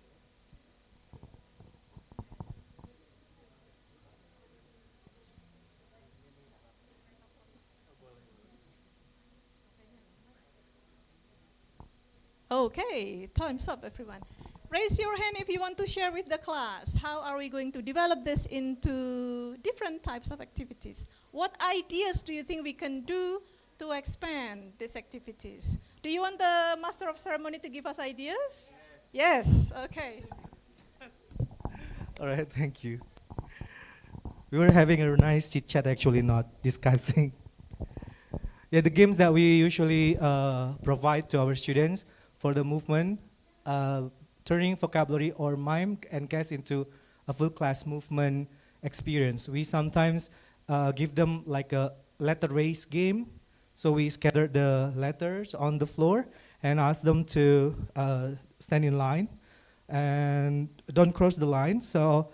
Okay, time's up, everyone. Raise your hand if you want to share with the class. How are we going to develop this into different types of activities? What ideas do you think we can do to expand these activities? Do you want the Master of Ceremony to give us ideas? Yes, okay. All right, thank you. We were having a nice chit chat, actually, not discussing. Yeah, the games that we usually provide to our students for the movement, turning vocabulary or mime and cast into a full class movement experience. We sometimes give them like a letter race game. So we scatter the letters on the floor and ask them to stand in line and don't cross the line. So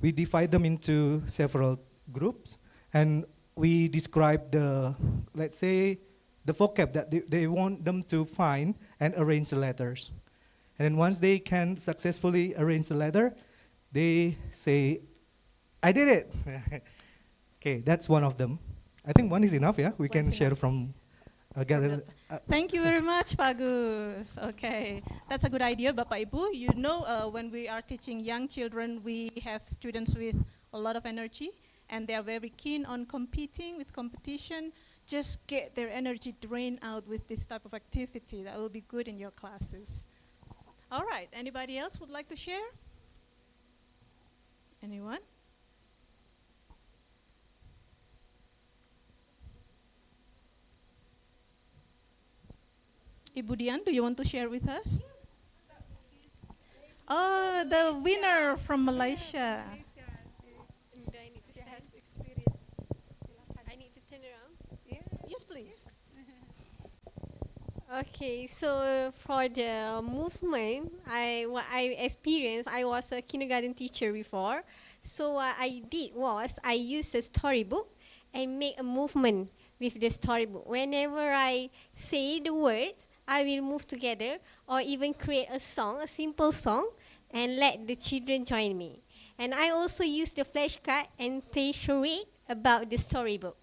we divide them into several groups, and we describe the, let's say, the vocab that they want them to find and arrange the letters. And then once they can successfully arrange the letter, they say, I did it. Okay, that's one of them. I think one is enough, yeah? We can share from Thank you very much, Bagus. Okay, that's a good idea, Bapak Ibu. You know, when we are teaching young children, we have students with a lot of energy, and they are very keen on competing with competition. Just get their energy drained out with this type of activity. That will be good in your classes. All right, anybody else would like to share? Anyone? Ibu Dian, do you want to share with us? Oh, the winner from Malaysia. I need to turn around. Yes, please. Okay, so for the movement, what I experienced, I was a kindergarten teacher before. So what I did was I used a storybook and make a movement with the storybook. Whenever I say the words, I will move together or even create a song, a simple song, and let the children join me. And I also use the flashcard and play charade about the storybook.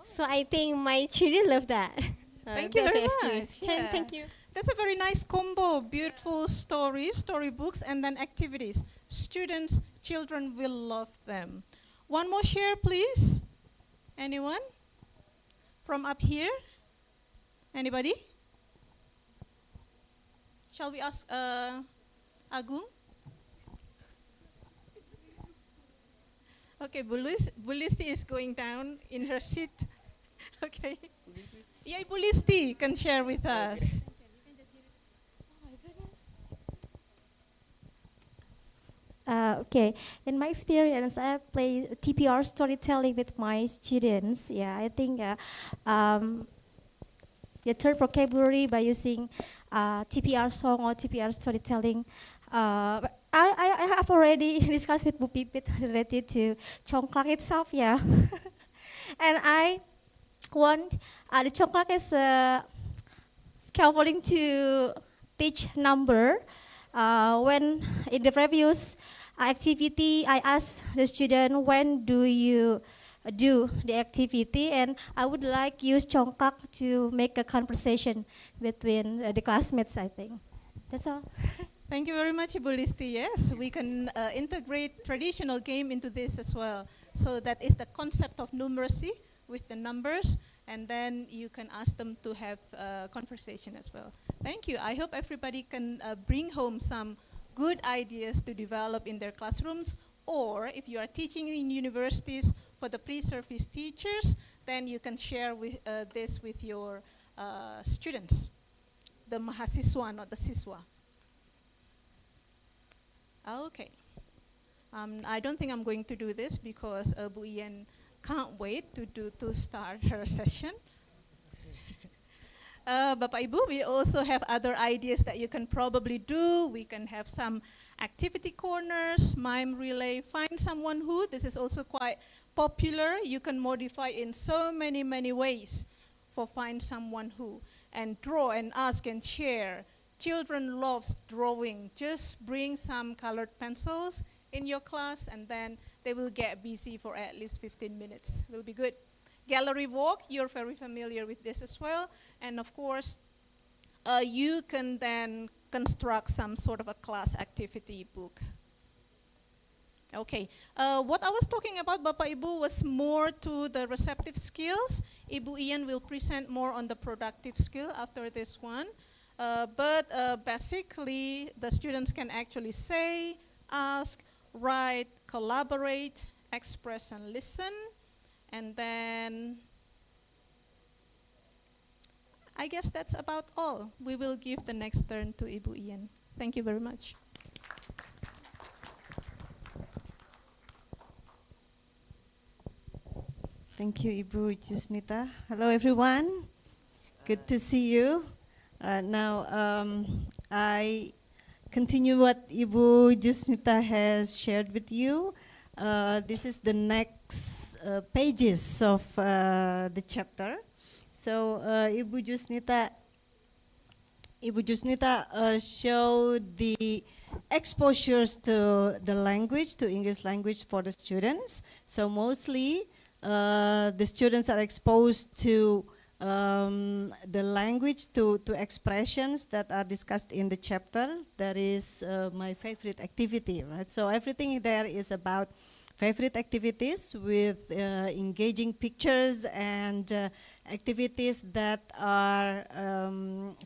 So I think my children love that. Thank you That's very my experience. much. Yeah. Thank you. That's a very nice combo. Beautiful stories, storybooks, and then activities. Students, children will love them. One more share, please. Anyone? From up here? Anybody? Shall we ask Agung? Okay, Bulisti is going down in her seat. Okay. Yeah, Bulisti can share with us. Okay, in my experience, I have played TPR storytelling with my students. Yeah, I think you turn vocabulary by using TPR song or TPR storytelling. But I have already discussed with Bu Pipit related to Congklak itself, yeah. And I want the Congklak is scaffolding to teach number. When in the previous activity, I asked the student, when do you do the activity? And I would like use Congklak to make a conversation between the classmates, I think. That's all. Thank you very much, Ibu Listi. Yes, we can integrate traditional game into this as well. So that is the concept of numeracy with the numbers, and then you can ask them to have conversation as well. Thank you. I hope everybody can bring home some good ideas to develop in their classrooms, or if you are teaching in universities for the pre-service teachers, then you can share with, this with your students, the mahasiswa, not the siswa. Okay. I don't think I'm going to do this because Bu Ian can't wait to start her session. Bapak Ibu, we also have other ideas that you can probably do. We can have some activity corners, mime relay, find someone who. This is also quite popular. You can modify in so many ways for find someone who. And draw and ask and share. Children loves drawing. Just bring some colored pencils in your class, and then they will get busy for at least 15 minutes. Will be good. Gallery walk, you're very familiar with this as well. And of course, you can then construct some sort of a class activity book. Okay, what I was talking about, Bapak Ibu, was more to the receptive skills. Ibu Ian will present more on the productive skill after this one. But basically, the students can actually say, ask, write, collaborate, express, and listen. And then, I guess that's about all. We will give the next turn to Ibu Ian. Thank you very much. Thank you, Ibu Jusnita. Hello, everyone. Good to see you. Now, I continue what Ibu Jusnita has shared with you. This is the next pages of the chapter. So, Ibu Jusnita showed the exposures to the language, to English language for the students. So mostly, the students are exposed to the language, to expressions that are discussed in the chapter. That is my favorite activity, right? So everything there is about favorite activities with engaging pictures and activities that are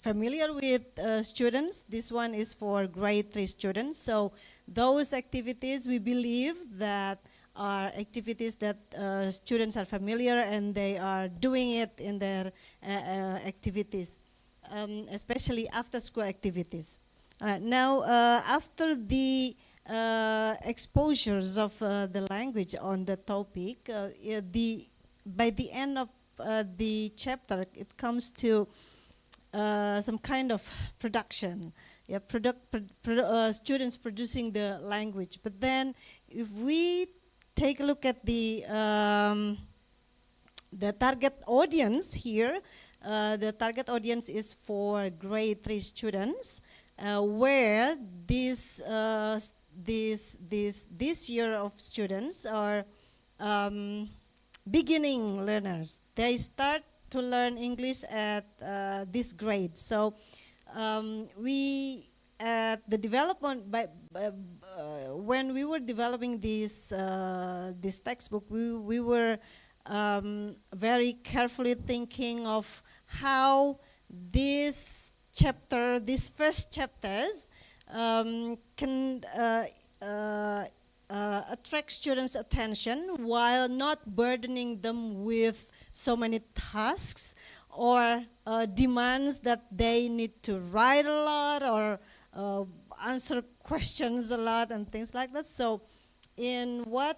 familiar with students. This one is for grade 3 students. So those activities, we believe that are activities that students are familiar and they are doing it in their activities, especially after school activities. Now, after the exposures of the language on the topic, by the end of the chapter, it comes to some kind of production. Yeah, students producing the language. But then, if we take a look at the the target audience here, the target audience is for grade 3 students, where this year of students are beginning learners. They start to learn English at this grade. So we at the development when we were developing this textbook, we were very carefully thinking of how these first chapters can attract students' attention while not burdening them with so many tasks or demands that they need to write a lot or answer questions a lot and things like that. So in what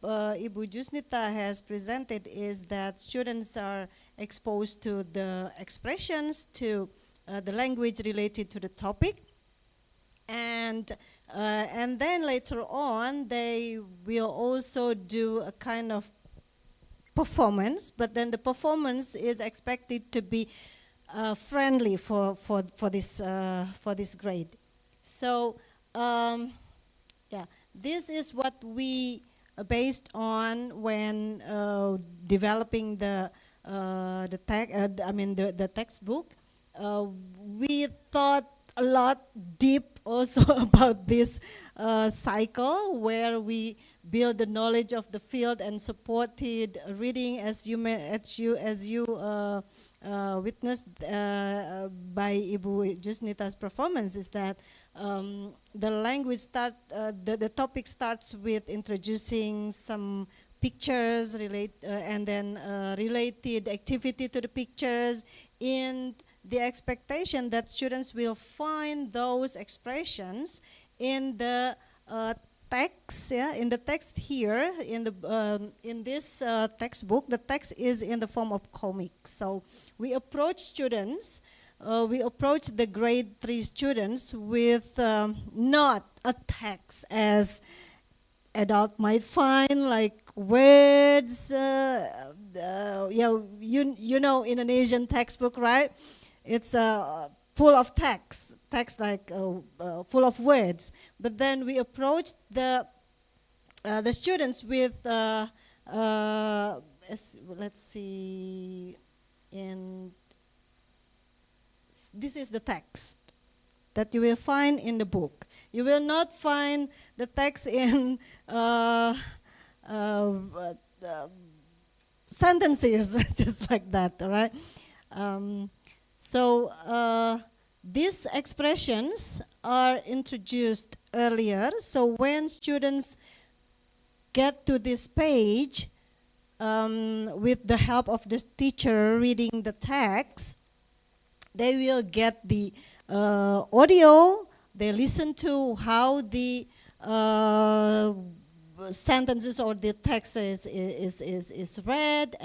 Ibu Jusnita has presented is that students are exposed to the expressions, to the language related to the topic, and then later on they will also do a kind of performance, but then the performance is expected to be friendly for this grade. So yeah, this is what we based on when developing the textbook. We thought a lot deep also about this cycle where we build the knowledge of the field and supported reading, as you witnessed by Ibu Jusnita's performance, is that the language the topic starts with introducing some pictures and then related activity to the pictures, in the expectation that students will find those expressions in the text. Yeah, in the text here, in this textbook, the text is in the form of comics. So we approach students, we approach the grade 3 students with not a text as adult might find, like words. You know Indonesian textbook, right? It's full of text like full of words. But then we approached the students with let's see, this is the text that you will find in the book. You will not find the text in sentences just like that, all right? So these expressions are introduced earlier. So when students get to this page, with the help of the teacher reading the text, they will get the audio. They listen to how the sentences or the text is read,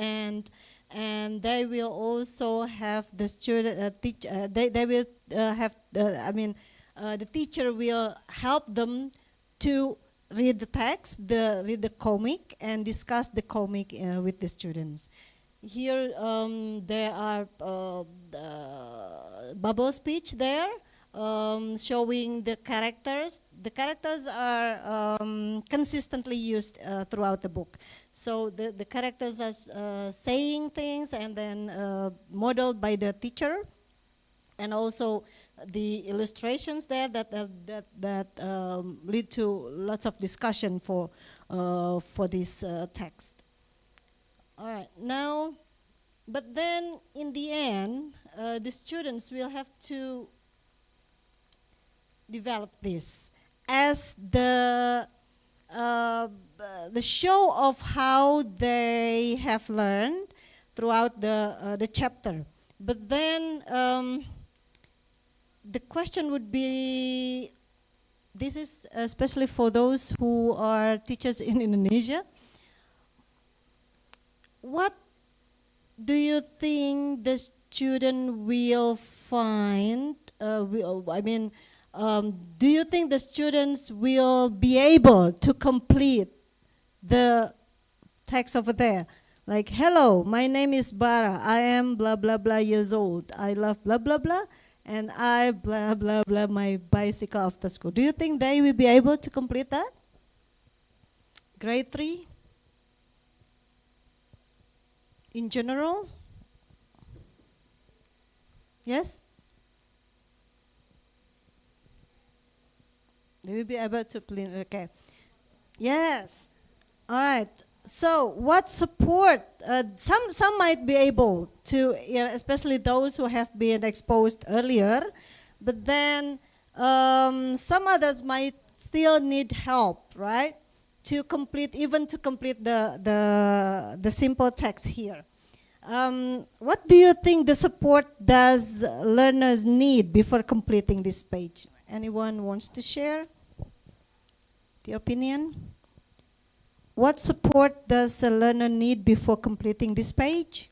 and they will also have the student they will have the teacher will help them to read the text, read the comic, and discuss the comic with the students. Here there are bubble speech there, showing the characters. The characters are consistently used throughout the book. So the characters are saying things and then modeled by the teacher, and also the illustrations there that lead to lots of discussion for this text. All right, now, but then in the end, the students will have to develop this as the show of how they have learned throughout the chapter. But then the question would be, this is especially for those who are teachers in Indonesia, what do you think the student will find, do you think the students will be able to complete the text over there Like, hello, my name is Bara. I am blah, blah, blah years old. I love blah, blah, blah. And I blah, blah, blah my bicycle after school. Do you think they will be able to complete that? Grade 3? In general? Yes? They will be able to play, okay. Yes. All right. So what support, some might be able to, especially those who have been exposed earlier, but then some others might still need help, right? To complete the simple text here. What do you think the support does learners need before completing this page? Anyone wants to share the opinion? What support does a learner need before completing this page?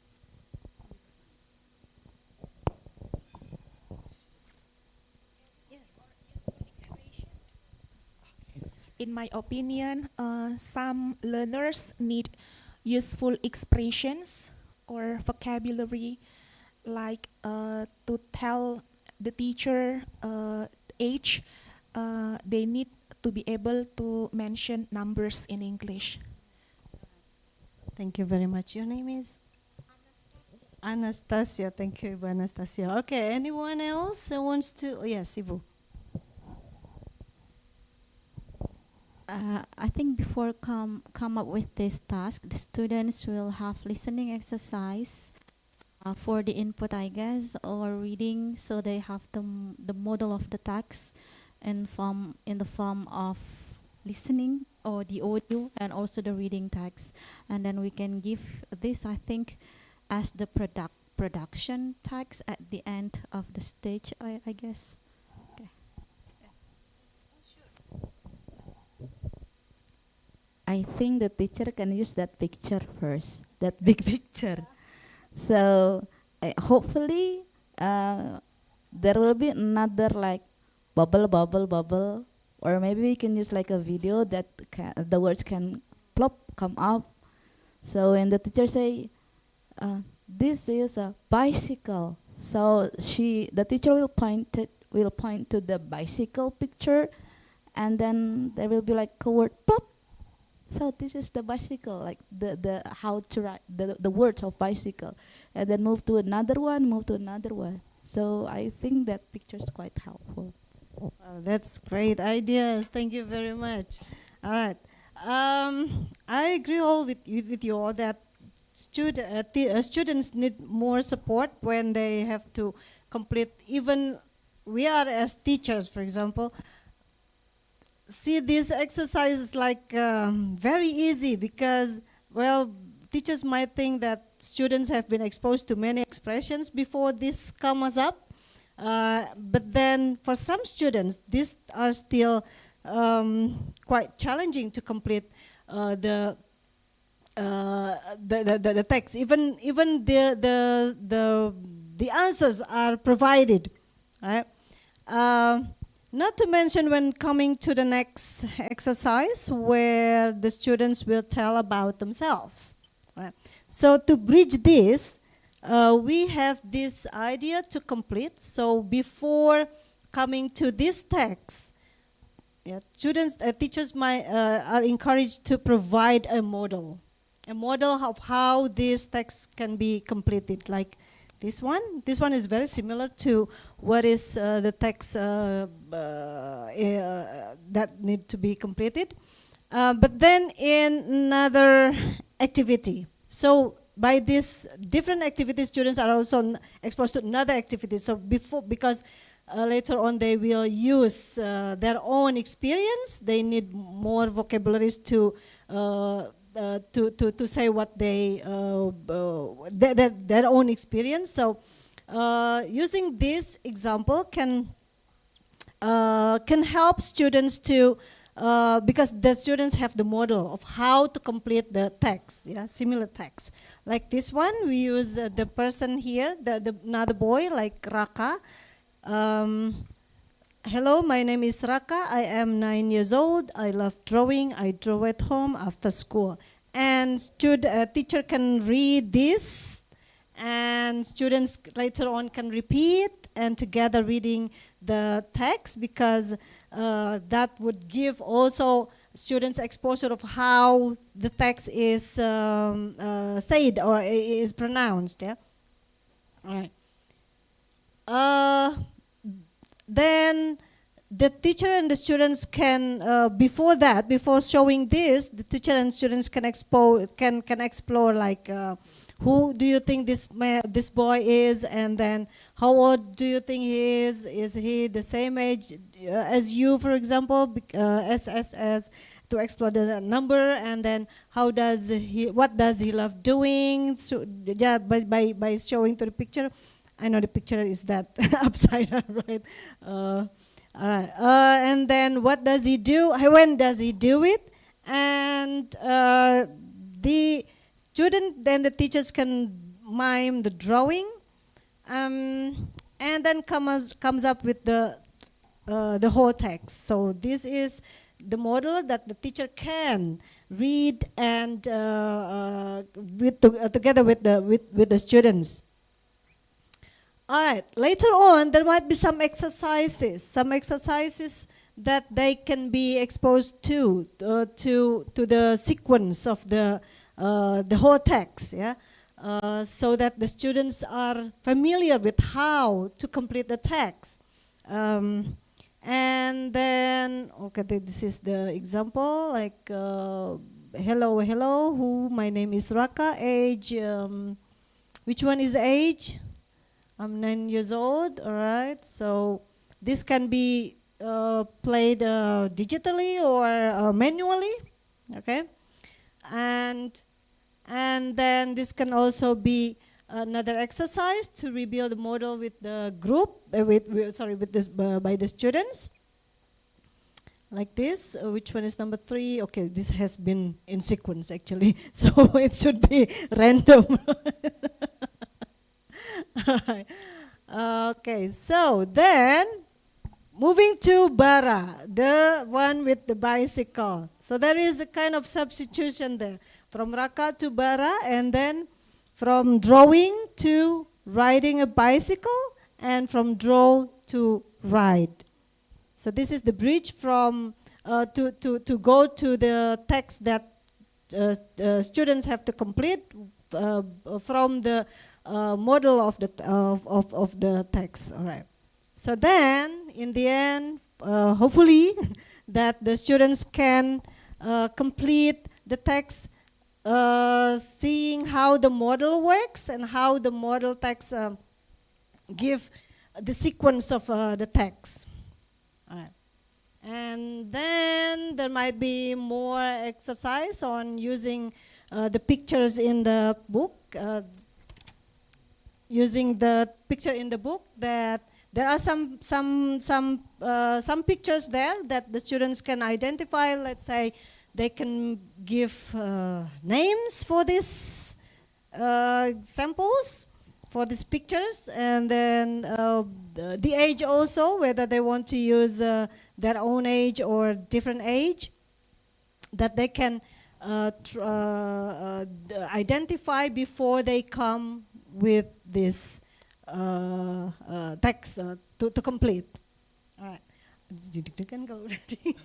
In my opinion, some learners need useful expressions or vocabulary, like to tell the teacher age, they need to be able to mention numbers in English. Thank you very much. Your name is? Anastasia. Thank you, Anastasia. Okay, anyone else who wants to? Oh, yes, Ibu. I think before come up with this task, the students will have listening exercise for the input, I guess, or reading, so they have the model of the text in the form of listening or the audio and also the reading text, and then we can give this, I think, as the production text at the end of the stage, I guess. Okay. I think the teacher can use that picture first, that big picture. So hopefully there will be another like bubble, or maybe we can use like a video that the words can plop, come up. So when the teacher say, this is a bicycle, so the teacher will point to the bicycle picture, and then there will be like a word plop. So this is the bicycle, like the how to write the words of bicycle, and then move to another one. So I think that picture is quite helpful. Oh, that's great ideas. Thank you very much. All right. I agree all with you all that students need more support when they have to complete. Even we are as teachers, for example, see this exercise is like very easy because, well, teachers might think that students have been exposed to many expressions before this comes up. But then for some students, these are still quite challenging to complete the text. Even the answers are provided, right? Not to mention when coming to the next exercise where the students will tell about themselves. Right? So to bridge this, we have this idea to complete. So before coming to this text, teachers are encouraged to provide a model of how this text can be completed. Like this one is very similar to what is the text that need to be completed. But then in another activity. So by this different activities, students are also exposed to another activity. So because later on they will use their own experience, they need more vocabularies to say what they their own experience. So using this example can help students to because the students have the model of how to complete the text, similar text. Like this one, we use the person here, another boy, like Raka. Hello, my name is Raka. I am 9 years old. I love drawing. I draw at home after school. and teacher can read this, and students later on can repeat and together reading the text, because that would give also students exposure of how the text is said or is pronounced. Yeah. All right. Then the teacher and the students can, before showing this, the teacher and students can explore like, who do you think this boy is, and then how old do you think he is? Is he the same age as you, for example? As to explore the number, and then what does he love doing? So yeah, by showing to the picture. I know the picture is that upside down, right? All right. And then what does he do? When does he do it? And the student, then the teachers can mime the drawing, and then comes up with the whole text. So this is the model that the teacher can read and together with the students. All right. Later on, there might be some exercises that they can be exposed to the sequence of the whole text. Yeah. So that the students are familiar with how to complete the text. And then, okay, this is the example, like, hello, my name is Raka, age, which one is age? I'm 9 years old, all right. So this can be played digitally or manually, okay. And then this can also be another exercise to rebuild the model with the group, by the students. Like this, which one is number 3? Okay, this has been in sequence actually, so it should be random. Alright. Okay, so then moving to Bara, the one with the bicycle. So there is a kind of substitution there, from Raka to Bara, and then from drawing to riding a bicycle, and from draw to ride. So this is the bridge from to go to the text that students have to complete from the model of the text. All right. So then, in the end, hopefully, that the students can complete the text, seeing how the model works and how the model text give the sequence of the text. All right. And then there might be more exercise on using the pictures in the book. Using the picture in the book, that there are some pictures there that the students can identify. Let's say they can give names for these samples, for these pictures, and then the age also, whether they want to use their own age or different age, that they can identify before they come with this text to complete. All right. You can go already.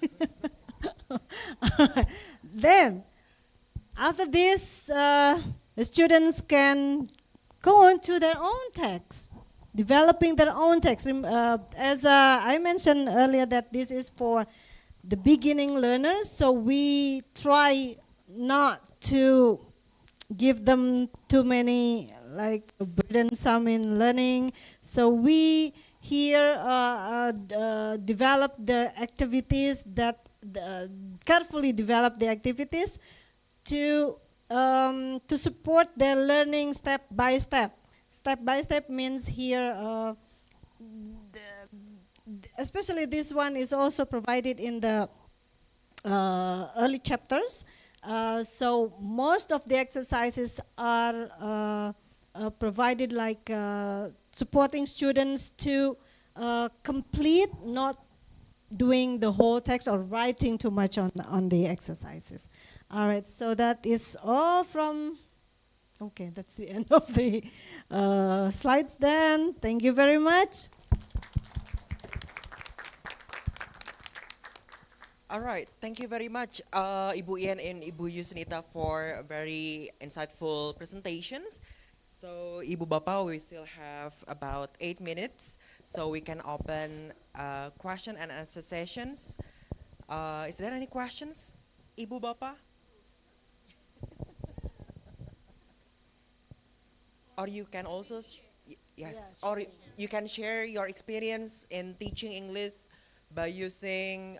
Then, after this, the students can go on to their own text, developing their own text. As I mentioned earlier, that this is for the beginning learners, so we try not to give them too many like burdensome in learning. So we here develop the activities that carefully develop the activities to support their learning step by step. Step by step means here, especially this one is also provided in the early chapters. So most of the exercises are provided like supporting students to complete, not doing the whole text or writing too much on the exercises. All right, so that is all from, okay, that's the end of the slides then. Thank you very much. All right, thank you very much, Ibu Ian and Ibu Yusnita for very insightful presentations. So, Ibu Bapak, we still have about 8 minutes, so we can open question and answer sessions. Is there any questions, Ibu Bapak? Or you can also, yes, or you can share your experience in teaching English by using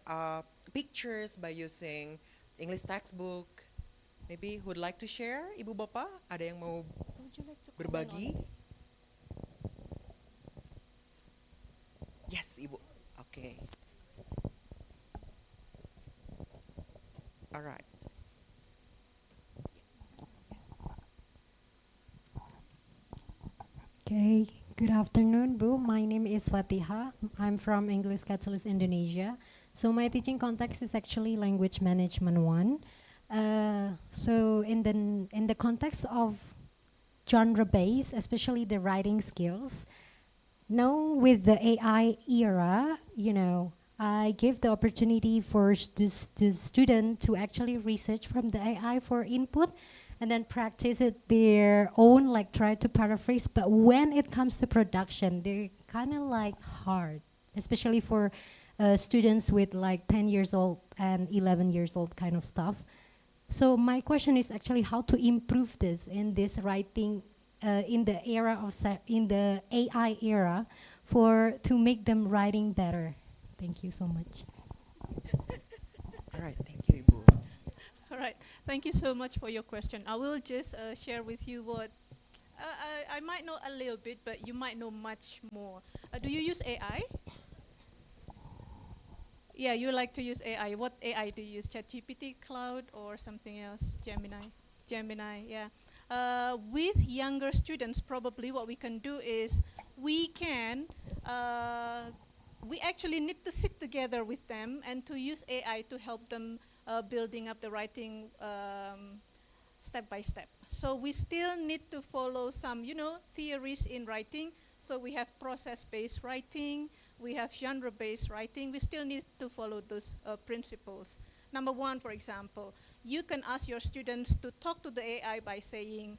pictures, by using English textbook. Maybe who'd like to share, Ibu Bapak? Ada yang mau berbagi? Yes, Ibu. Okay. All right. Okay, good afternoon, Bu. My name is Watiha. I'm from English Catalyst Indonesia. So my teaching context is actually language management 1. So in the context of genre base, especially the writing skills, now with the AI era, you know, I give the opportunity for the student to actually research from the AI for input and then practice it their own, like try to paraphrase. But when it comes to production, they're kind of like hard, especially for students with like 10 years old and 11 years old kind of stuff. So my question is actually how to improve this in this writing in the era of in the AI era to make them writing better. Thank you so much. All right, thank you, Ibu. All right, thank you so much for your question. I will just share with you what I might know a little bit, but you might know much more. Do you use AI? Yeah, you like to use AI. What AI do you use? ChatGPT, Cloud, or something else? Gemini? Gemini, yeah. With younger students, probably what we can do is we actually need to sit together with them and to use AI to help them building up the writing step by step. So we still need to follow some, theories in writing. So we have process-based writing, we have genre-based writing. We still need to follow those principles. Number 1, for example, you can ask your students to talk to the AI by saying,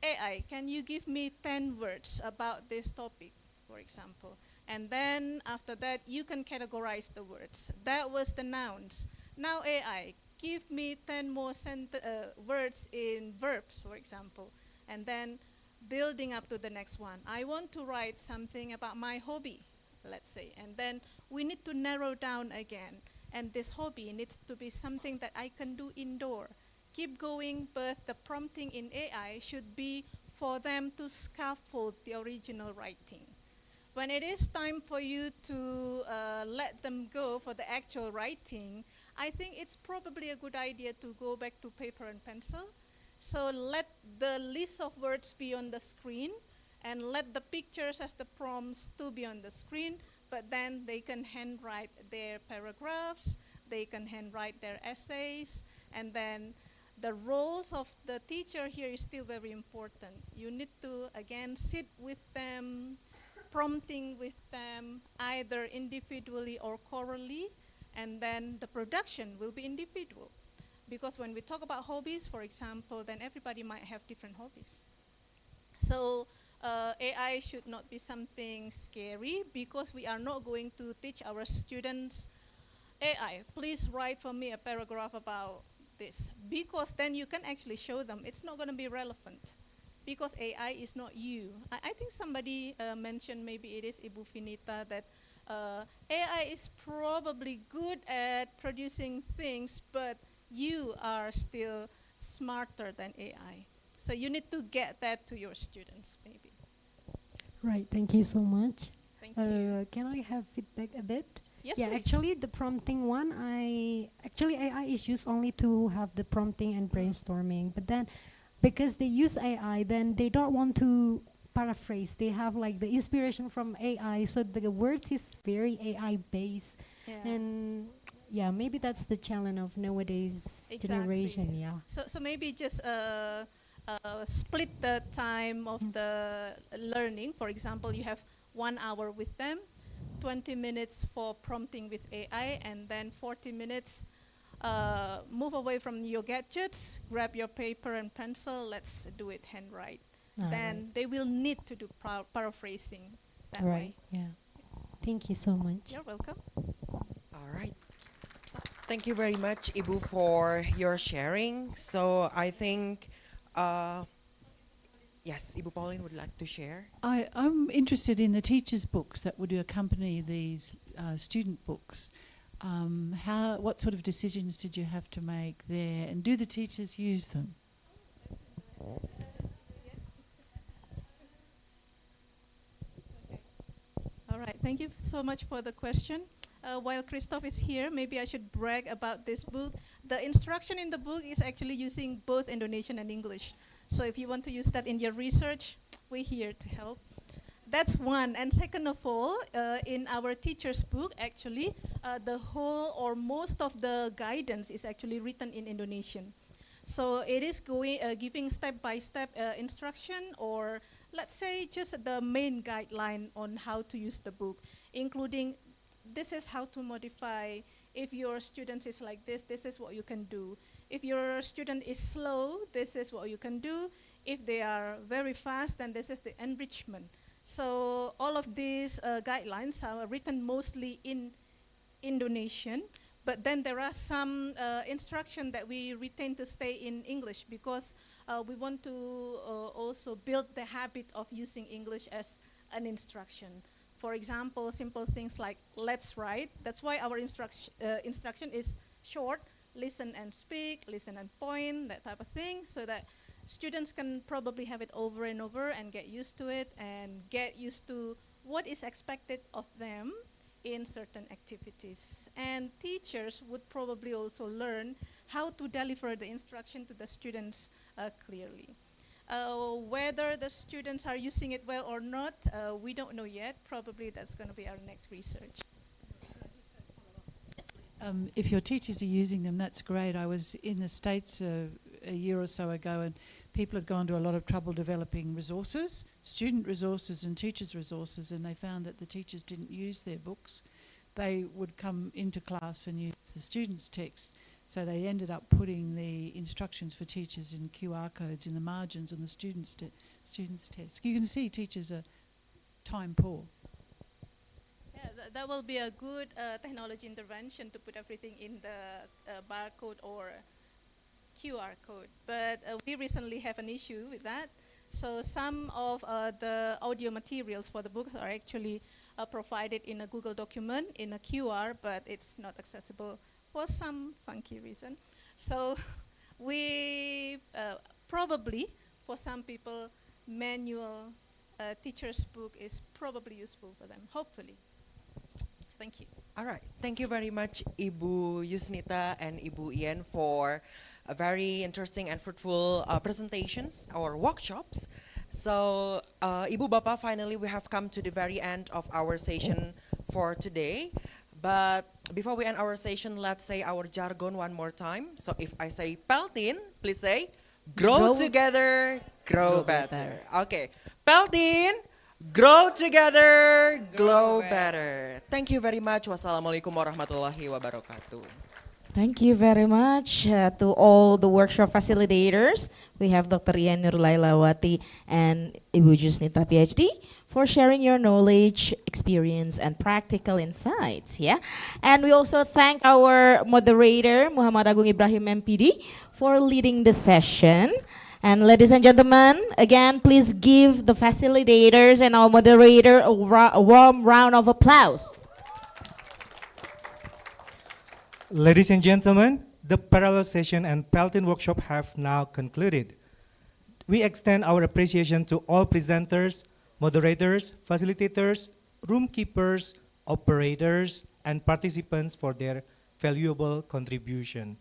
AI, can you give me 10 words about this topic, for example? And then after that, you can categorize the words. That was the nouns. Now AI, give me 10 more words in verbs, for example. And then building up to the next one. I want to write something about my hobby, let's say. And then we need to narrow down again. And this hobby needs to be something that I can do indoor. Keep going, but the prompting in AI should be for them to scaffold the original writing. When it is time for you to let them go for the actual writing, I think it's probably a good idea to go back to paper and pencil. So let the list of words be on the screen and let the pictures as the prompts to be on the screen, but then they can handwrite their paragraphs, they can handwrite their essays, and then the roles of the teacher here is still very important. You need to, again, sit with them, prompting with them, either individually or chorally, and then the production will be individual. Because when we talk about hobbies, for example, then everybody might have different hobbies. So AI should not be something scary, because we are not going to teach our students, AI, please write for me a paragraph about this. Because then you can actually show them it's not going to be relevant, because AI is not you. I think somebody mentioned, maybe it is Ibu Finita, that AI is probably good at producing things, but you are still smarter than AI. So you need to get that to your students, maybe. Right, thank you so much. Thank you. Can I have feedback a bit? Yes, yeah, please. actually the prompting one, actually AI is used only to have the prompting and brainstorming, but then because they use AI, then they don't want to paraphrase. They have like the inspiration from AI, so the words is very AI based. Yeah. And yeah, maybe that's the challenge of nowadays generation. Yeah. So maybe just split the time of the learning. For example, you have 1 hour with them, 20 minutes for prompting with AI, and then 40 minutes move away from your gadgets, grab your paper and pencil, let's do it handwrite. Then they will need to do paraphrasing that way. Yeah. Thank you so much. You're welcome. All right. Thank you very much, Ibu, for your sharing. So I think, yes, Ibu Pauline would like to share. I'm interested in the teachers' books that would accompany these student books. What sort of decisions did you have to make there, and do the teachers use them? All right, thank you so much for the question. While Christoph is here, maybe I should brag about this book. The instruction in the book is actually using both Indonesian and English. So if you want to use that in your research, we're here to help. That's one. And second of all, in our teacher's book, actually, the whole or most of the guidance is actually written in Indonesian. So it is giving step-by-step instruction, or let's say just the main guideline on how to use the book, including this is how to modify. If your student is like this is what you can do. If your student is slow, this is what you can do. If they are very fast, then this is the enrichment. So all of these guidelines are written mostly in Indonesian, but then there are some instruction that we retain to stay in English because we want to also build the habit of using English as an instruction. For example, simple things like let's write. That's why our instruction is short, listen and speak, listen and point, that type of thing, so that students can probably have it over and over and get used to it and get used to what is expected of them in certain activities. And teachers would probably also learn how to deliver the instruction to the students clearly. Whether the students are using it well or not, we don't know yet. Probably that's going to be our next research. If your teachers are using them, that's great. I was in the States a year or so ago, and people had gone to a lot of trouble developing resources, student resources and teachers' resources, and they found that the teachers didn't use their books. They would come into class and use the students' text. So they ended up putting the instructions for teachers in QR codes in the margins on the students' tests. You can see teachers are time poor. Yeah, that will be a good technology intervention to put everything in the barcode or QR code. But we recently have an issue with that. So some of the audio materials for the books are actually provided in a Google document in a QR, but it's not accessible for some funky reason. So we probably, for some people, manual teacher's book is probably useful for them, hopefully. Thank you. All right. Thank you very much, Ibu Yusnita and Ibu Ian, for a very interesting and fruitful presentations or workshops. So, Ibu Bapak, finally we have come to the very end of our session for today. But before we end our session, let's say our jargon one more time. So if I say PELTIN, please say, grow together, grow better. Okay, PELTIN, grow together, grow better. Thank you very much. Wassalamualaikum warahmatullahi wabarakatuh. Thank you very much to all the workshop facilitators. We have Dr. Ian Nurlailawati and Ibu Jusnita, PhD, for sharing your knowledge, experience, and practical insights. Yeah, and we also thank our moderator, Muhammad Agung Ibrahim, MPD, for leading the session. And ladies and gentlemen, again, please give the facilitators and our moderator a warm round of applause. Ladies and gentlemen, the parallel session and PELTIN workshop have now concluded. We extend our appreciation to all presenters, moderators, facilitators, room keepers, operators, and participants for their valuable contribution.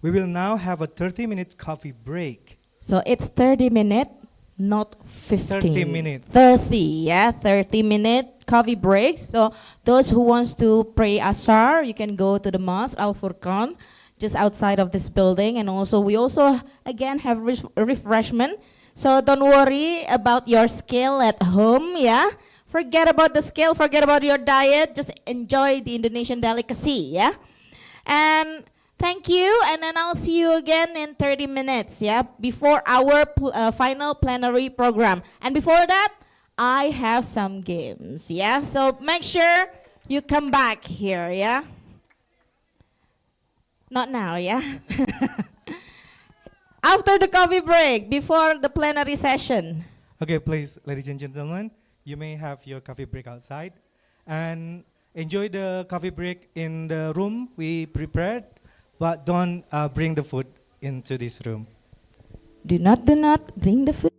We will now have a 30-minute coffee break. So it's 30 minutes, not 15. 30 minutes. 30, yeah, 30-minute coffee break. So those who wants to pray Ashar, you can go to the mosque Al Furqan, just outside of this building. And also we also again have refreshment. So don't worry about your scale at home, yeah. Forget about the scale, forget about your diet. Just enjoy the Indonesian delicacy, yeah. And thank you, and then I'll see you again in 30 minutes, yeah, before our final plenary program. And before that, I have some games, yeah. So make sure you come back here, yeah. Not now, yeah. After the coffee break, before the plenary session. Okay, please, ladies and gentlemen, you may have your coffee break outside and enjoy the coffee break in the room we prepared, but don't bring the food into this room. Do not bring the food.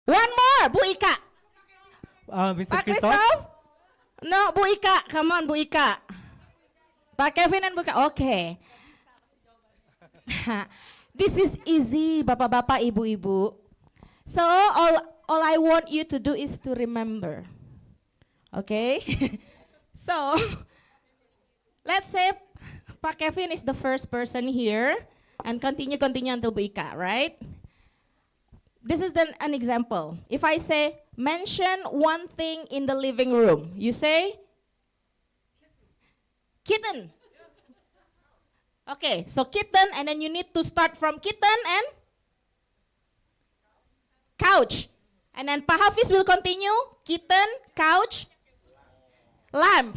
One more, Bu Ika. Mr. Pak Christoph? Christoph? No, Bu Ika. Come on, Bu Ika. Pak Kevin and Bu Ika. Okay. This is easy, bapak-bapak, ibu-ibu. So all I want you to do is to remember. Okay? So let's say Pak Kevin is the first person here and continue until Bu Ika, right? This is an example. If I say, mention one thing in the living room, you say? Kitten. Okay, so kitten, and then you need to start from kitten and couch. And then Pak Hafiz will continue, kitten, couch, lamp.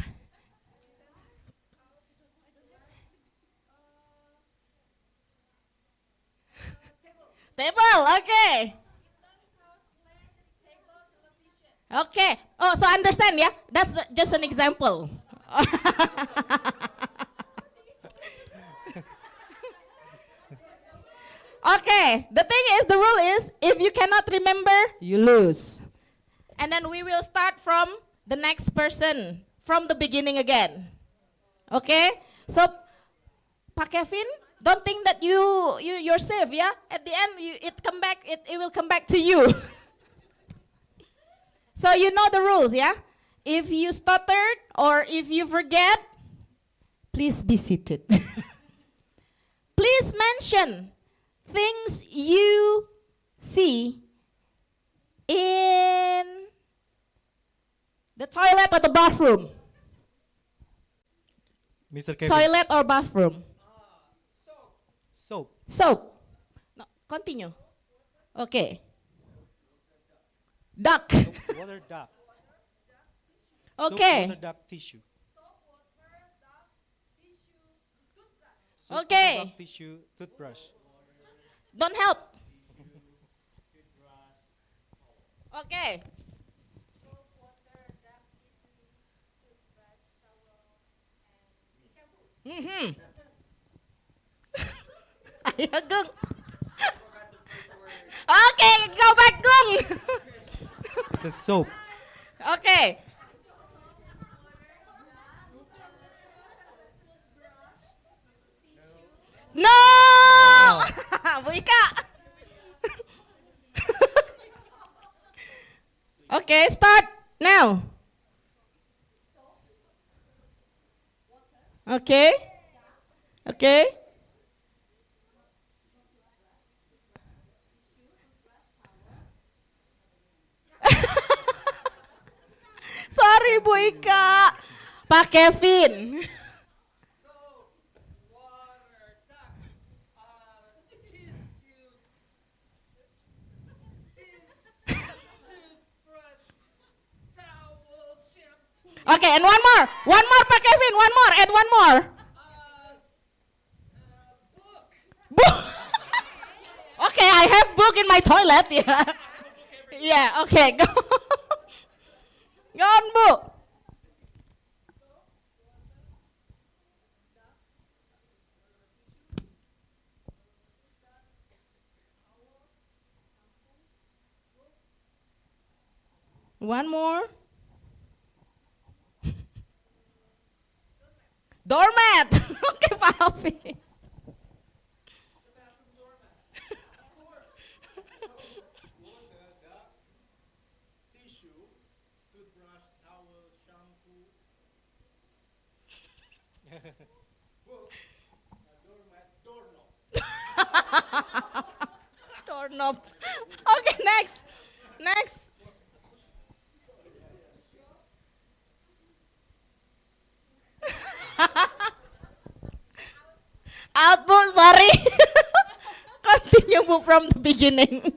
Table, okay. Okay. Oh, so understand, yeah? That's just an example. Okay, the thing is, the rule is, if you cannot remember, you lose. And then we will start from the next person, from the beginning again. Okay? So, Pak Kevin, don't think that you're safe, yeah? At the end, it will come back to you. So you know the rules, yeah? If you stuttered or if you forget, please be seated. Please mention things you see in the toilet or the bathroom. Mr. Kevin. Toilet or bathroom? Soap. Soap. No, continue. Okay. Duck. Water duck. Okay. Soap, water duck, tissue. Okay. Soap, water duck, tissue, toothbrush. Don't help. Okay. Mm-hmm. Ayo, Gung. Okay, go back, Gung. It's a soap. Okay. No! Bu Ika. Okay, start now. Okay. Okay. Sorry, Bu Ika. Pak Kevin. Okay, and one more, Pak Kevin, one more, add one more. Book. Okay, I have book in my toilet. Yeah. Yeah. Okay, go. Go on, book. One more. Doormat. Okay, Pak Hafiz. Doorknob. Okay, next. Next. Output, sorry. Continue, Bu, from the beginning.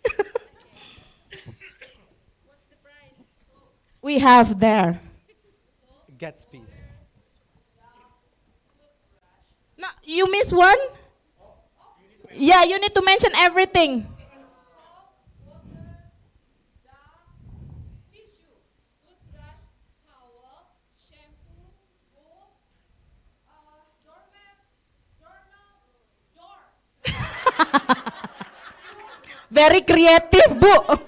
What's the price? We have there. Gatsby. No, you miss one? Yeah, you need to mention everything. Very creative, Bu.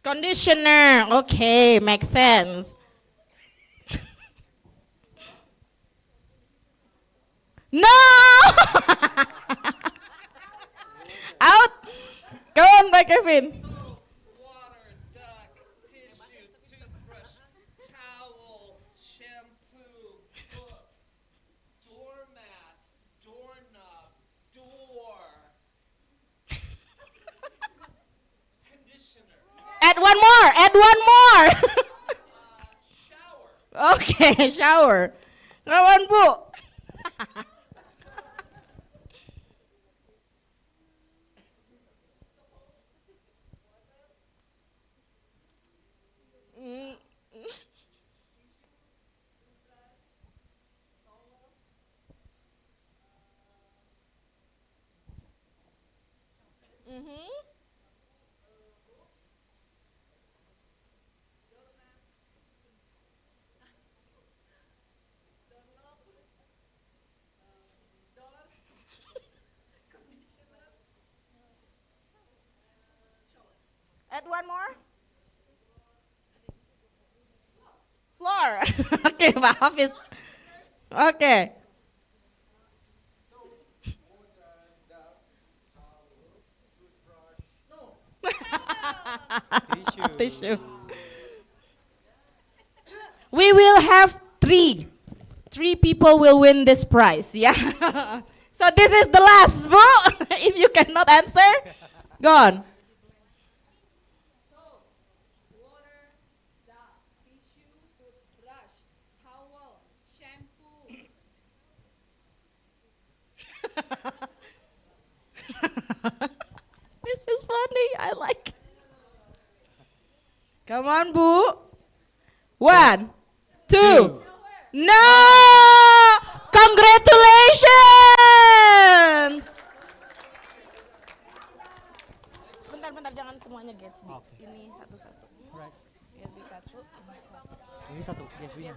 Conditioner. Okay, makes sense. No! Out! Go on, by Kevin. Water, duck, tissue, toothbrush, towel, shampoo, book, doormat, doorknob, door. Conditioner. Add one more. Add one more. Shower. Okay, shower. Go on, Bu. Add one more. Floor. Okay, Pak Hafiz. Okay. Tissue. We will have three. Three people will win this prize. Yeah. So this is the last, Bu. If you cannot answer, go on. This is funny. I like. Come on, Bu. 1, 2. No! Congratulations! Bentar, jangan semuanya Gatsby. Ini satu-satu. Gatsby satu. Ini satu, Gatsby.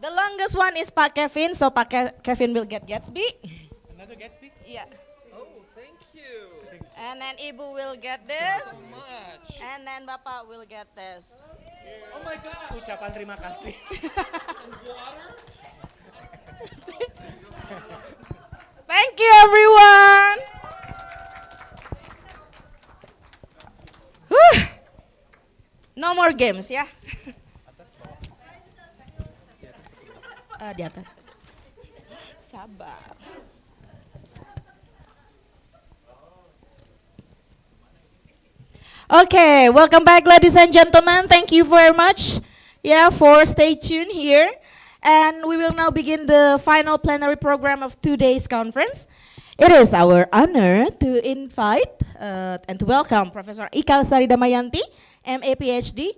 The longest one is Pak Kevin, so Kevin will get Gatsby. Another Gatsby? Yeah. Oh, thank you. And then Ibu will get this. So much. And then Bapak will get this. Oh my gosh. Ucapan terima kasih. Water. Thank you, everyone. Whew. No more games, ya. Di atas. Sabar. Okay, welcome back, ladies and gentlemen. Thank you very much, for stay tuned here. And we will now begin the final plenary program of today's conference. It is our honor to invite and to welcome Professor Ikal Sari Damayanti, MA PhD,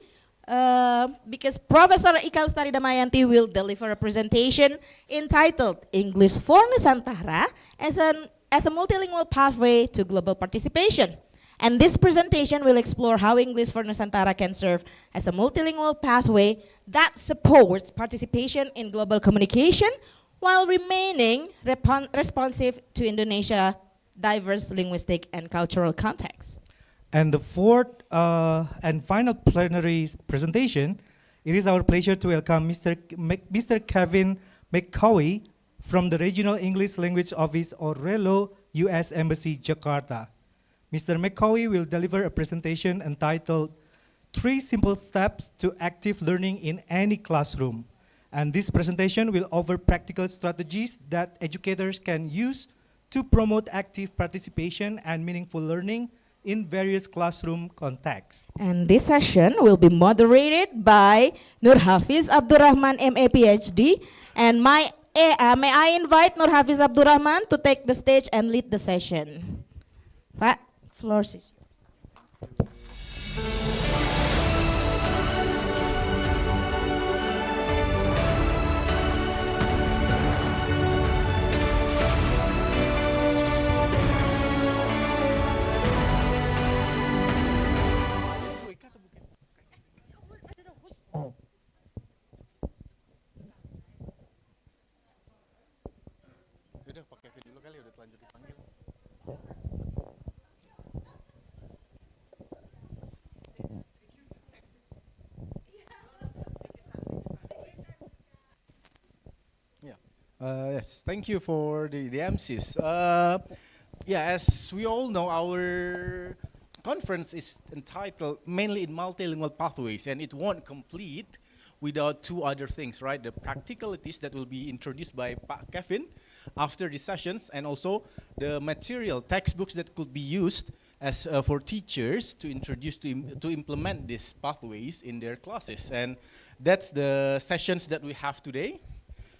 because Professor Ikal Sari Damayanti will deliver a presentation entitled English for Nusantara as a multilingual pathway to global participation. And this presentation will explore how English for Nusantara can serve as a multilingual pathway that supports participation in global communication while remaining responsive to Indonesia's diverse linguistic and cultural context. And the fourth and final plenary presentation, it is our pleasure to welcome Mr. Kevin McCoy from the Regional English Language Office or RELO, U.S. Embassy, Jakarta. Mr. McCoy will deliver a presentation entitled 3 Simple Steps to Active Learning in Any Classroom. And this presentation will offer practical strategies that educators can use to promote active participation and meaningful learning in various classroom contexts. And this session will be moderated by Nur Hafiz Abdurrahman, MA PhD. And may I invite Nur Hafiz Abdurrahman to take the stage and lead the session. Pak, floor is yours. Yes, thank you for the MCs. Yeah, as we all know, our conference is entitled mainly in multilingual pathways, and it won't complete without two other things, right? The practicalities that will be introduced by Pak Kevin after the sessions, and also the material textbooks that could be used as for teachers to introduce to implement these pathways in their classes. And that's the sessions that we have today.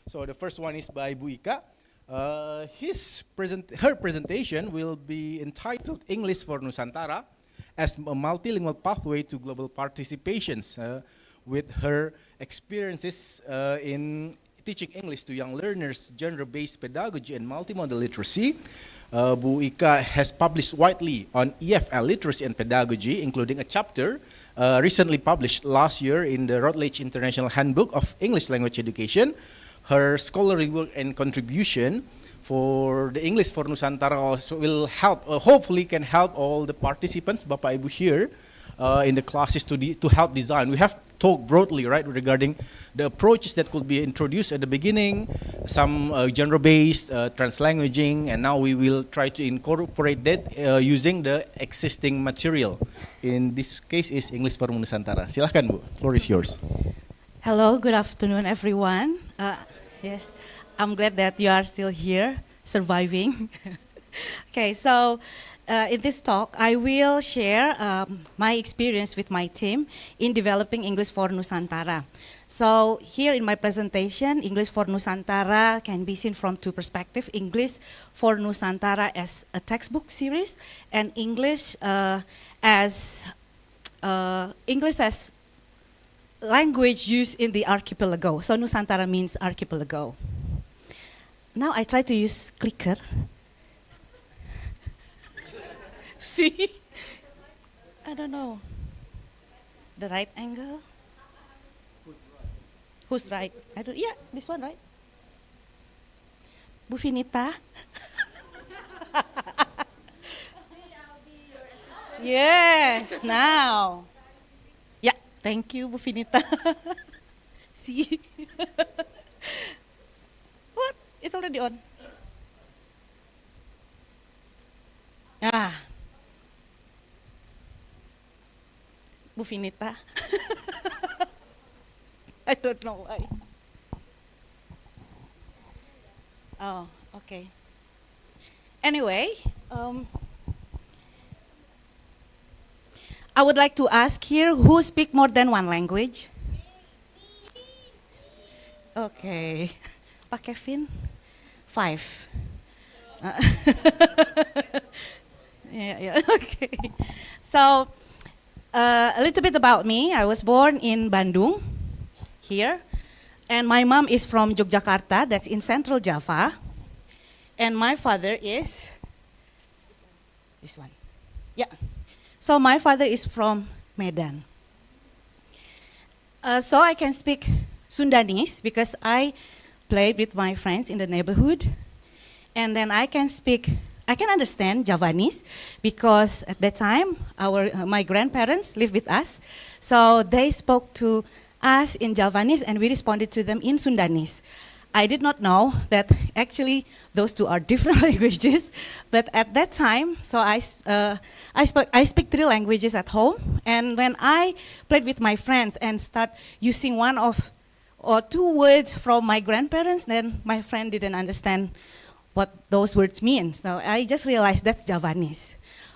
So the first one is by Bu Ika. Her presentation will be entitled English for Nusantara as a multilingual pathway to global participations, with her experiences in teaching English to young learners, genre-based pedagogy, and multimodal literacy. Bu Ika has published widely on EFL literacy and pedagogy, including a chapter recently published last year in the Routledge International Handbook of English Language Education. Her scholarly work and contribution for the English for Nusantara also will help, hopefully can help all the participants, Bapak Ibu here, in the classes to help design. We have talked broadly, right, regarding the approaches that could be introduced at the beginning, some genre-based, translanguaging, and now we will try to incorporate that using the existing material. In this case is English for Nusantara. Silahkan Bu, floor is yours. Hello, good afternoon, everyone. Yes, I'm glad that you are still here, surviving. Okay, so in this talk, I will share my experience with my team in developing English for Nusantara. So here in my presentation, English for Nusantara can be seen from two perspectives: English for Nusantara as a textbook series, and English as language used in the archipelago. So Nusantara means archipelago. Now I try to use clicker. See? I don't know. The right angle? Who's right? I don't, yeah, this one, right? Bu Finita? Yes, now. Yeah, thank you, Bu Finita. See? What? It's already on. Ah. Bu Finita. I don't know why. Oh, okay. Anyway, I would like to ask here, who speak more than one language? Okay. Pak Kevin? 5. Yeah, okay. So, a little bit about me. I was born in Bandung, here. And my mom is from Yogyakarta, that's in Central Java. And my father is this one. Yeah. So my father is from Medan. So I can speak Sundanese because I played with my friends in the neighborhood. And then I can understand Javanese because at that time my grandparents lived with us. So they spoke to us in Javanese and we responded to them in Sundanese. I did not know that actually those two are different languages, but at that time, so I speak 3 languages at home, and when I played with my friends and start using one or 2 words from my grandparents, then my friend didn't understand what those words mean. So I just realized that's Javanese.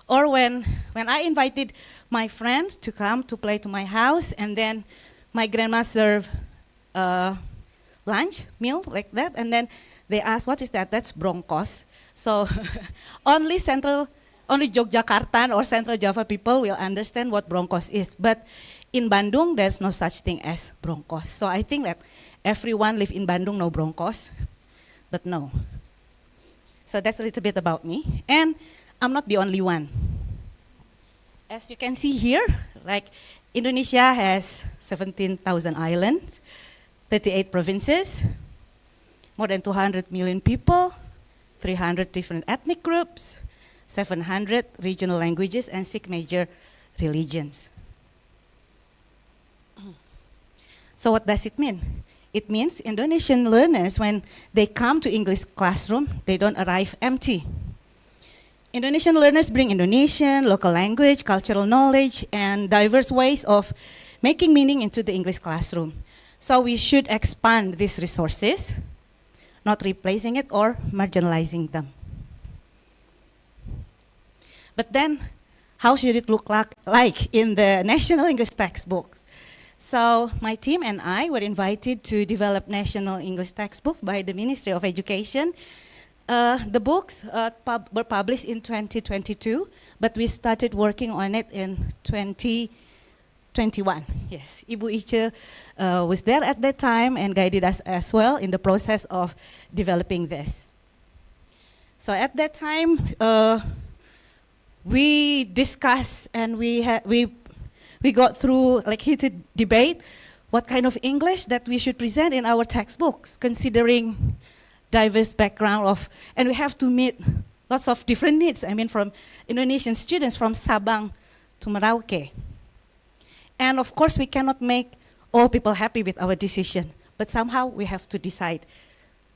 Or when I invited my friends to come to play to my house, and then my grandma served lunch, meal, like that, and then they asked, what is that? That's bronkos. So only Yogyakarta or Central Java people will understand what bronkos is. But in Bandung, there's no such thing as bronkos. So I think that everyone live in Bandung know bronkos, but no. So that's a little bit about me. And I'm not the only one. As you can see here, like Indonesia has 17,000 islands, 38 provinces, more than 200 million people, 300 different ethnic groups, 700 regional languages, and 6 major religions. So what does it mean? It means Indonesian learners, when they come to English classroom, they don't arrive empty. Indonesian learners bring Indonesian, local language, cultural knowledge, and diverse ways of making meaning into the English classroom. So we should expand these resources, not replacing it or marginalizing them. But then, how should it look like in the National English textbooks? So my team and I were invited to develop National English textbook by the Ministry of Education. The books were published in 2022, but we started working on it in 2021. Yes, Ibu Ice was there at that time and guided us as well in the process of developing this. So at that time, we discussed and we got through like heated debate what kind of English that we should present in our textbooks, considering diverse background of, and we have to meet lots of different needs. I mean, from Indonesian students from Sabang to Merauke. And of course, we cannot make all people happy with our decision, but somehow we have to decide.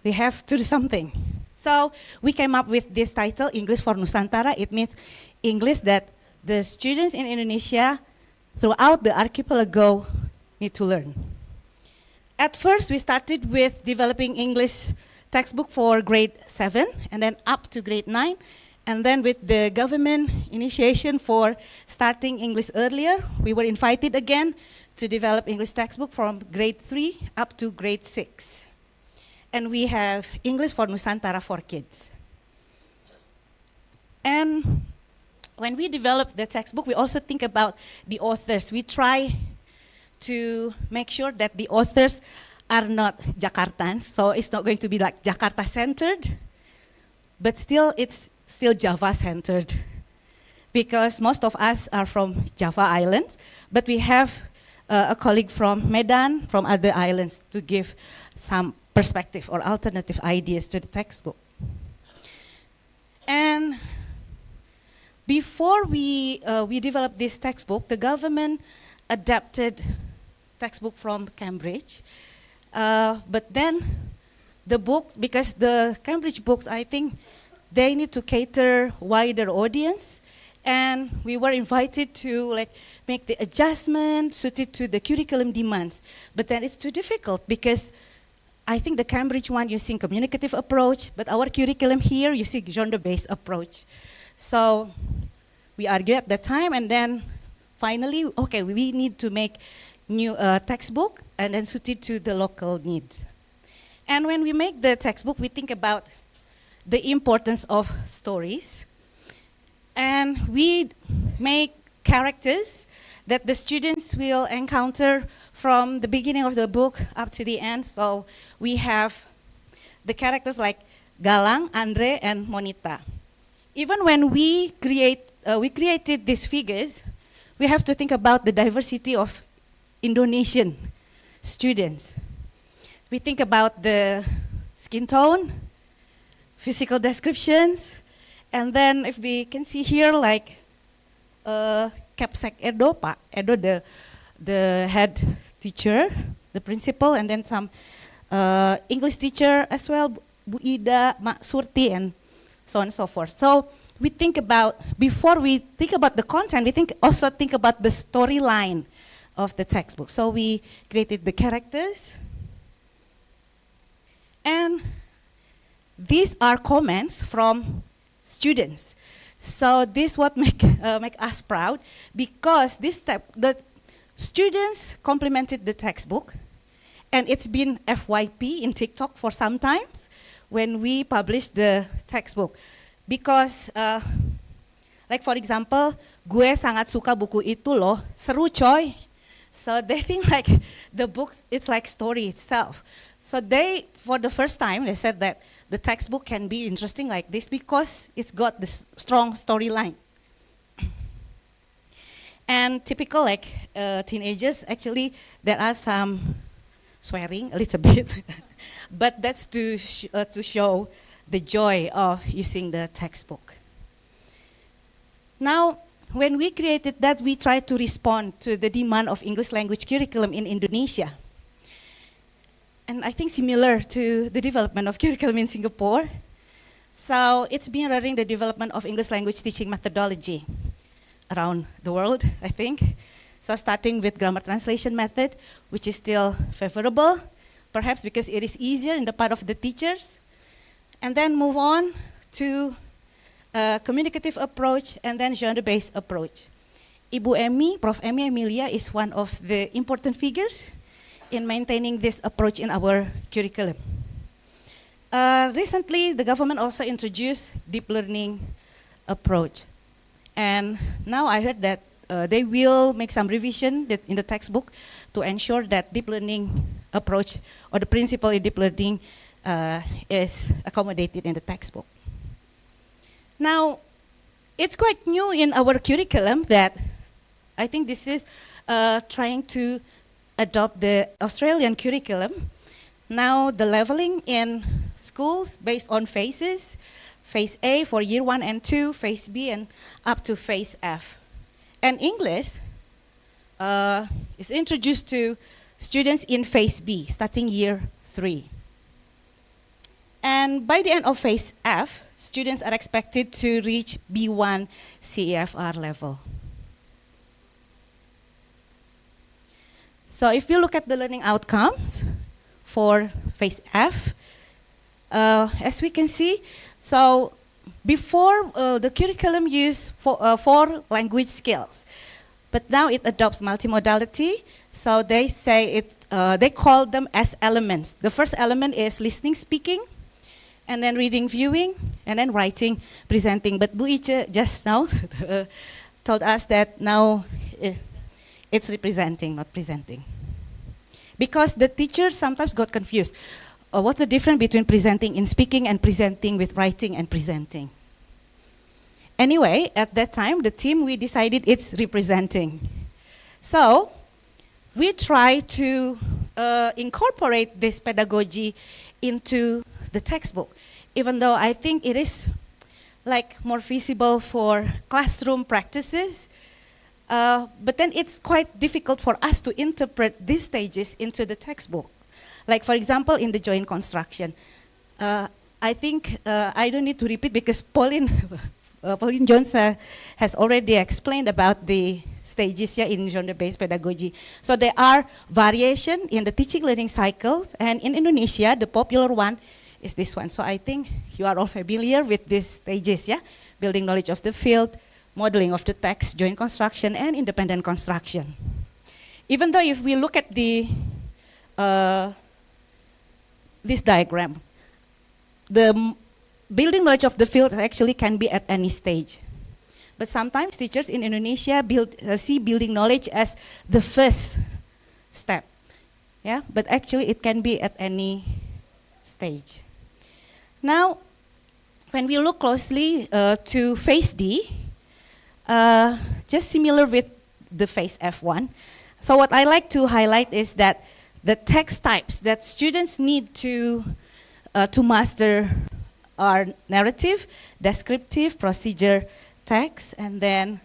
We have to do something. So we came up with this title, English for Nusantara. It means English that the students in Indonesia throughout the archipelago need to learn. At first, we started with developing English textbook for grade 7 and then up to grade 9. And then with the government initiation for starting English earlier, we were invited again to develop English textbook from grade 3 up to grade 6. And we have English for Nusantara for kids. And when we develop the textbook, we also think about the authors. We try to make sure that the authors are not Jakartans, so it's not going to be like Jakarta-centered, but still it's still Java-centered, because most of us are from Java Islands, but we have a colleague from Medan, from other islands, to give some perspective or alternative ideas to the textbook. And before we developed this textbook, the government adapted textbook from Cambridge. But then the books, because the Cambridge books, I think they need to cater wider audience, and we were invited to like make the adjustment suited to the curriculum demands. But then it's too difficult because I think the Cambridge one using communicative approach, but our curriculum here using genre-based approach. So we argued at that time, and then finally, okay, we need to make new textbook and then suited to the local needs. And when we make the textbook, we think about the importance of stories. And we make characters that the students will encounter from the beginning of the book up to the end. So we have the characters like Galang, Andre, and Monita. Even when we created these figures, we have to think about the diversity of Indonesian students. We think about the skin tone, physical descriptions, and then if we can see here like Kapsek Edo, Pak Edo, the head teacher, the principal, and then some English teacher as well, Bu Ida, Mak Surti, and so on and so forth. So we think about, before we think about the content, we also think about the storyline of the textbook. So we created the characters, and these are comments from students. So this what make us proud, because the students complimented the textbook, and it's been FYP in TikTok for some times when we published the textbook. Because like for example, gue sangat suka buku itu loh, seru coy. So they think like the books, it's like story itself. So they, for the first time, they said that the textbook can be interesting like this because it's got this strong storyline. And typical like teenagers, actually there are some swearing a little bit, but that's to show the joy of using the textbook. Now, when we created that, we tried to respond to the demand of English language curriculum in Indonesia. and I think similar to the development of curriculum in Singapore. So it's been mirroring the development of English language teaching methodology around the world, I think. So starting with grammar translation method, which is still favorable, perhaps because it is easier in the part of the teachers. And then move on to a communicative approach and then genre-based approach. Ibu Emi, Prof. Emi Emilia is one of the important figures in maintaining this approach in our curriculum. Recently, the government also introduced deep learning approach. And now I heard that they will make some revision in the textbook to ensure that deep learning approach or the principle in deep learning is accommodated in the textbook. Now, it's quite new in our curriculum that I think this is trying to adopt the Australian curriculum. Now, the leveling in schools based on phases, phase A for year 1 and 2, phase B, and up to phase F. And English is introduced to students in phase B, starting year 3. And by the end of phase F, students are expected to reach B1 CEFR level. So if you look at the learning outcomes for phase F, as we can see, so before the curriculum used four language skills, but now it adopts multimodality. So they say they call them as elements. The first element is listening, speaking, and then reading, viewing, and then writing, presenting. But Bu Ice just now told us that now it's representing, not presenting. Because the teachers sometimes got confused. What's the difference between presenting in speaking and presenting with writing and presenting? Anyway, at that time, the team, we decided it's representing. So we try to incorporate this pedagogy into the textbook, even though I think it is like more feasible for classroom practices. But then it's quite difficult for us to interpret these stages into the textbook. Like, for example, in the joint construction. I think I don't need to repeat because Pauline Jones has already explained about the stages here in genre-based pedagogy. So there are variation in the teaching learning cycles, and in Indonesia, the popular one is this one. So I think you are all familiar with these stages, yeah? Building knowledge of the field, modeling of the text, joint construction, and independent construction. Even though if we look at the this diagram, the building knowledge of the field actually can be at any stage. But sometimes teachers in Indonesia see building knowledge as the first step. Yeah, but actually it can be at any stage. Now, when we look closely to phase D, just similar with the phase F1. So what I like to highlight is that the text types that students need to master are narrative, descriptive, procedure text, and then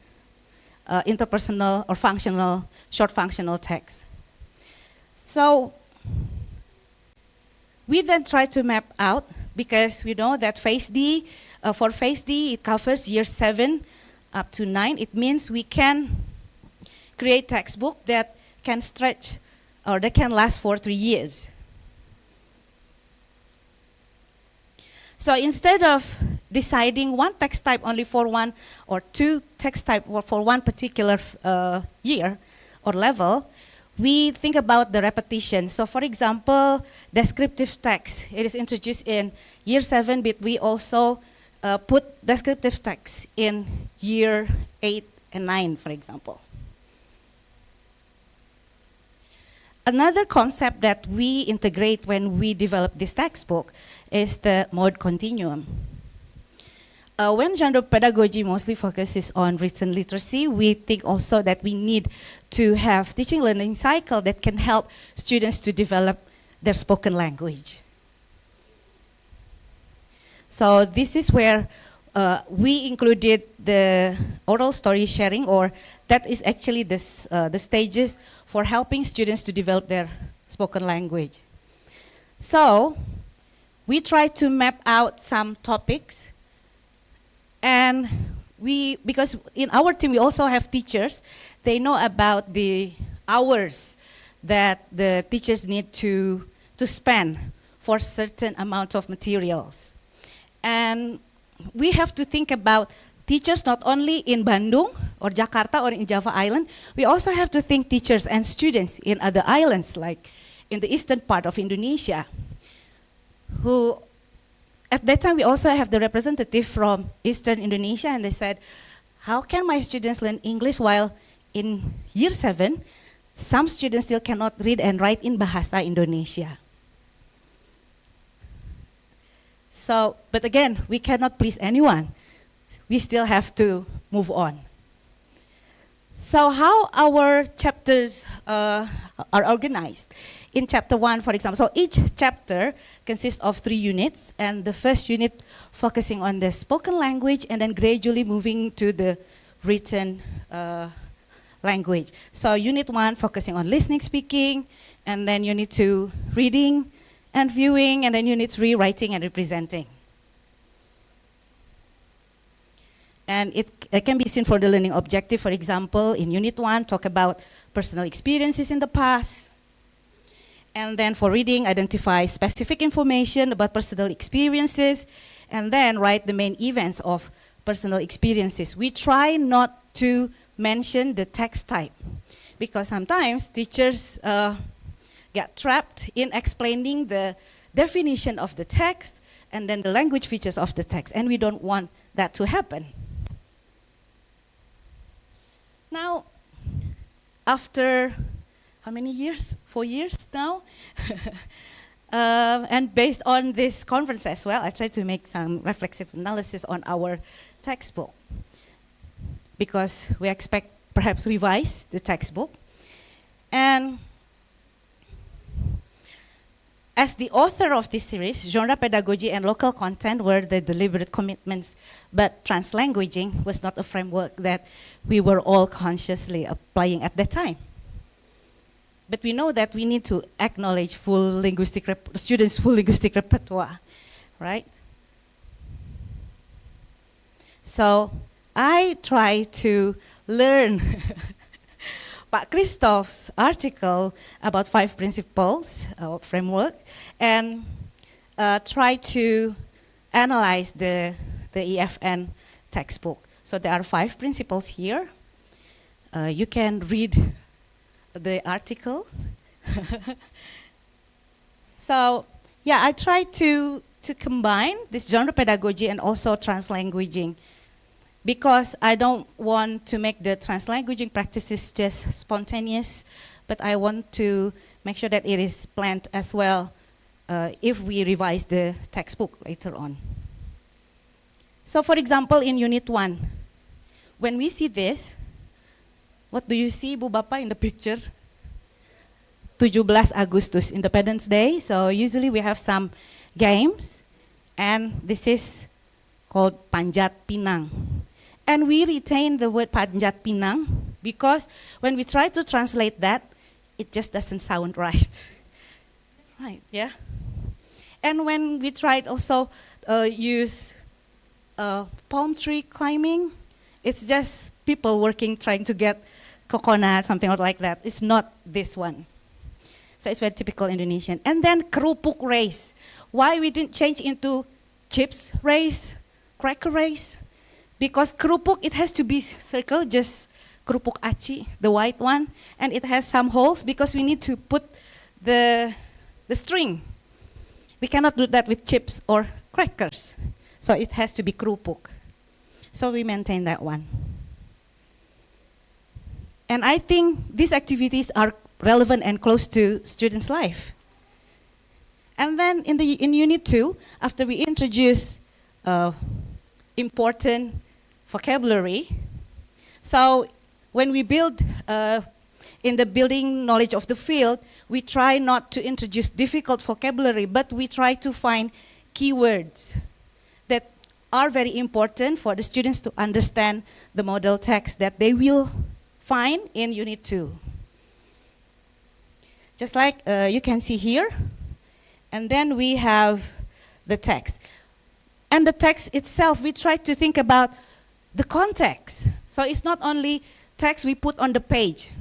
interpersonal or functional, short functional text. So we then try to map out, because we know that phase D, for phase D, it covers year 7 up to 9. It means we can create textbook that can stretch or that can last for 3 years. So instead of deciding one text type only for one or two text type for one particular year or level, we think about the repetition. So for example, descriptive text, it is introduced in year 7, but we also put descriptive text in year 8 and 9, for example. Another concept that we integrate when we develop this textbook is the mode continuum. When genre pedagogy mostly focuses on written literacy, we think also that we need to have teaching learning cycle that can help students to develop their spoken language. So this is where we included the oral story sharing, or that is actually the stages for helping students to develop their spoken language. So we try to map out some topics, and because in our team we also have teachers, they know about the hours that the teachers need to spend for certain amount of materials. And we have to think about teachers not only in Bandung or Jakarta or in Java Island, we also have to think teachers and students in other islands, like in the eastern part of Indonesia, who at that time we also have the representative from Eastern Indonesia, and they said, how can my students learn English while in year 7, some students still cannot read and write in Bahasa Indonesia? So, but again, we cannot please anyone. We still have to move on. So how our chapters are organized? In chapter 1, for example, so each chapter consists of 3 units, and the first unit focusing on the spoken language and then gradually moving to the written language. So unit 1 focusing on listening, speaking, and then unit 2 reading and viewing, and then unit 3 writing and representing. And it can be seen for the learning objective. For example, in unit 1, talk about personal experiences in the past. And then for reading, identify specific information about personal experiences, and then write the main events of personal experiences. We try not to mention the text type, because sometimes teachers get trapped in explaining the definition of the text and then the language features of the text, and we don't want that to happen. Now, after how many years? 4 years now? And based on this conference as well, I tried to make some reflexive analysis on our textbook, because we expect perhaps revise the textbook. And as the author of this series, genre pedagogy and local content were the deliberate commitments, but translanguaging was not a framework that we were all consciously applying at that time. But we know that we need to acknowledge students' full linguistic repertoire, right? So I try to learn Pak Christoph's article about 5 principles framework, and try to analyze the EFN textbook. So there are 5 principles here. You can read the article. So yeah, I try to combine this genre pedagogy and also translanguaging, because I don't want to make the translanguaging practices just spontaneous, but I want to make sure that it is planned as well if we revise the textbook later on. So for example, in Unit 1, when we see this, what do you see, Bu Bapa, in the picture? 17 Agustus, Independence Day. So usually we have some games, and this is called Panjat Pinang. And we retain the word Panjat Pinang because when we try to translate that, it just doesn't sound right. Right, yeah? And when we tried also use palm tree climbing, it's just people working, trying to get coconut, something like that. It's not this one. So it's very typical Indonesian. And then kerupuk race. Why we didn't change into chips race, cracker race? Because kerupuk, it has to be circle, just kerupuk aci, the white one. And it has some holes because we need to put the string. We cannot do that with chips or crackers. So it has to be kerupuk. So we maintain that one. And I think these activities are relevant and close to students' life. And then in Unit 2, after we introduce important vocabulary, so when we build in the building knowledge of the field, we try not to introduce difficult vocabulary, but we try to find keywords that are very important for the students to understand the model text that they will find in Unit 2. Just like you can see here. And then we have the text. And the text itself, we try to think about the context. So it's not only text we put on the page.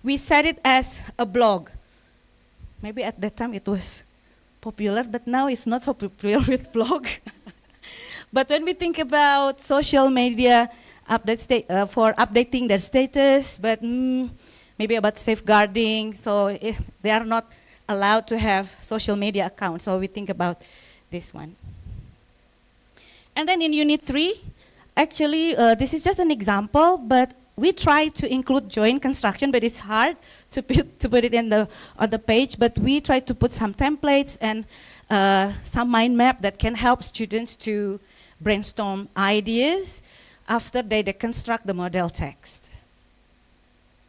We set it as a blog. Maybe at that time it was popular, but now it's not so popular with blog. But when we think about social media for updating their status, but maybe about safeguarding, so they are not allowed to have social media accounts, so we think about this one. And then in Unit 3, actually, this is just an example, but we try to include joint construction, but it's hard to put it on the page, but we try to put some templates and some mind map that can help students to brainstorm ideas after they deconstruct the model text.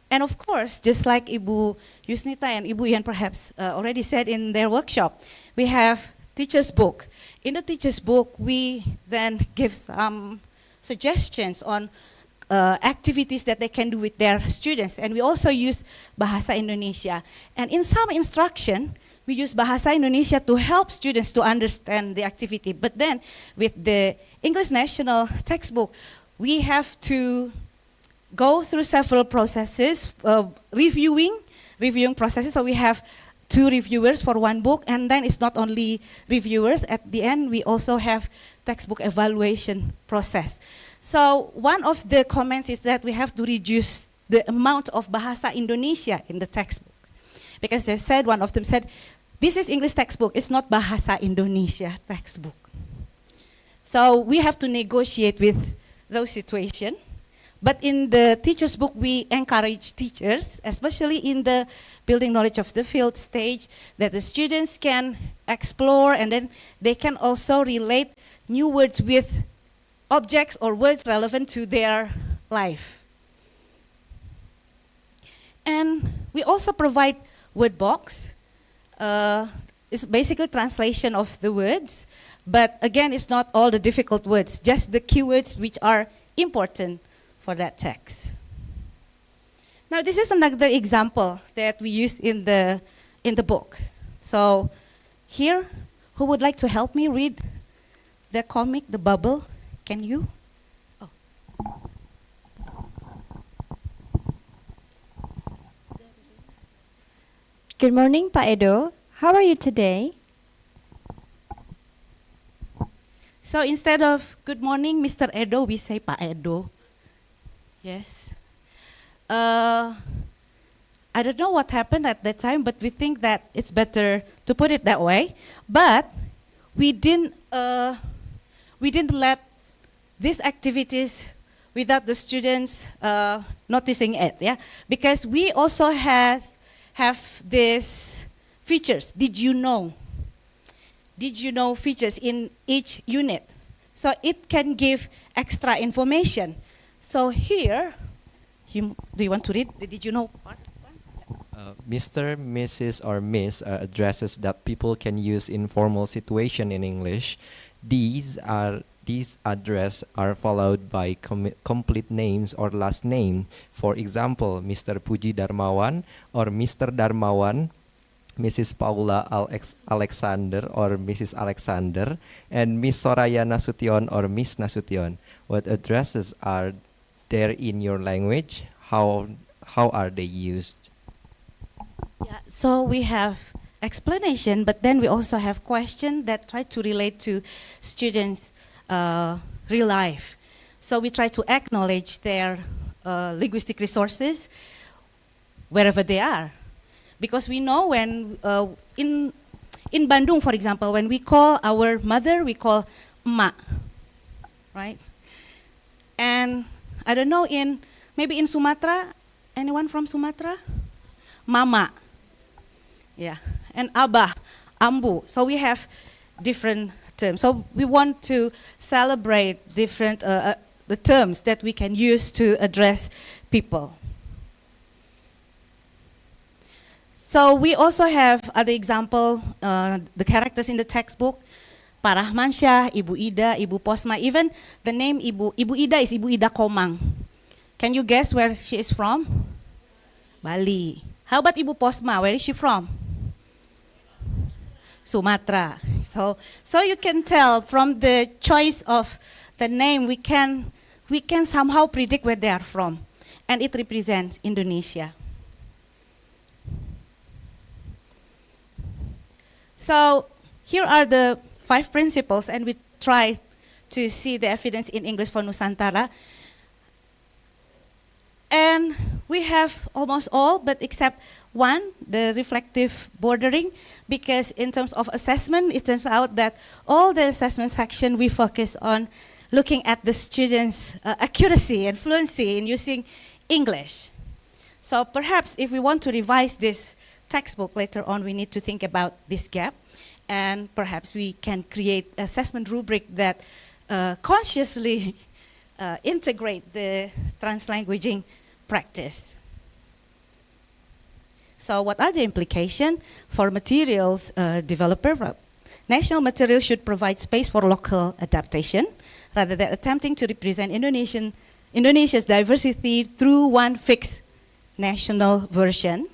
And of course, just like Ibu Yusnita and Ibu Ian perhaps already said in their workshop, we have teacher's book. In the teacher's book, we then give some suggestions on activities that they can do with their students. And we also use Bahasa Indonesia. And in some instruction, we use Bahasa Indonesia to help students to understand the activity. But then with the English National Textbook, we have to go through several processes, reviewing processes. So we have 2 reviewers for one book, and then it's not only reviewers. At the end, we also have textbook evaluation process. So one of the comments is that we have to reduce the amount of Bahasa Indonesia in the textbook. Because they said, one of them said, this is English textbook, it's not Bahasa Indonesia textbook. So we have to negotiate with those situations. But in the teacher's book, we encourage teachers, especially in the building knowledge of the field stage, that the students can explore, and then they can also relate new words with objects or words relevant to their life. And we also provide word box. It's basically translation of the words, but again, it's not all the difficult words, just the keywords which are important for that text. Now, this is another example that we use in the book. So here, who would like to help me read the comic, The Bubble? Can you? Oh. Good morning, Pak Edo. How are you today? So instead of good morning, Mr. Edo, we say Pak Edo. Yes. I don't know what happened at that time, but we think that it's better to put it that way. But we didn't let these activities without the students noticing it, yeah? Because we also have these features. Did you know? Did you know features in each unit? So it can give extra information. So here, do you want to read the did you know part? Mr., Mrs., or Miss are addresses that people can use in formal situation in English. These address are followed by complete names or last name. For example, Mr. Puji Darmawan or Mr. Darmawan, Mrs. Paula Alexander or Mrs. Alexander, and Miss Soraya Nasution or Miss Nasution. What addresses are there in your language? How are they used? Yeah, so we have explanation, but then we also have questions that try to relate to students' real life. So we try to acknowledge their linguistic resources wherever they are. Because we know when, in Bandung, for example, when we call our mother, we call emak, right? And I don't know, maybe in Sumatra, anyone from Sumatra? Mama, yeah, and Abah, Ambu. So we have different terms. So we want to celebrate different the terms that we can use to address people. So we also have other example, the characters in the textbook, Pak Rahmansyah, Ibu Ida, Ibu Posma, even the name Ibu Ida is Ibu Ida Komang. Can you guess where she is from? Bali. How about Ibu Posma, where is she from? Sumatra. So you can tell from the choice of the name, we can somehow predict where they are from, and it represents Indonesia. So here are the 5 principles, and we try to see the evidence in English for Nusantara. And we have almost all, but except one, the reflective bordering, because in terms of assessment, it turns out that all the assessment section we focus on looking at the students' accuracy and fluency in using English. So perhaps if we want to revise this textbook later on, we need to think about this gap, and perhaps we can create assessment rubric that consciously integrate the translanguaging practice. So what are the implications for materials developer? Well, national material should provide space for local adaptation rather than attempting to represent Indonesia's diversity through one fixed national version.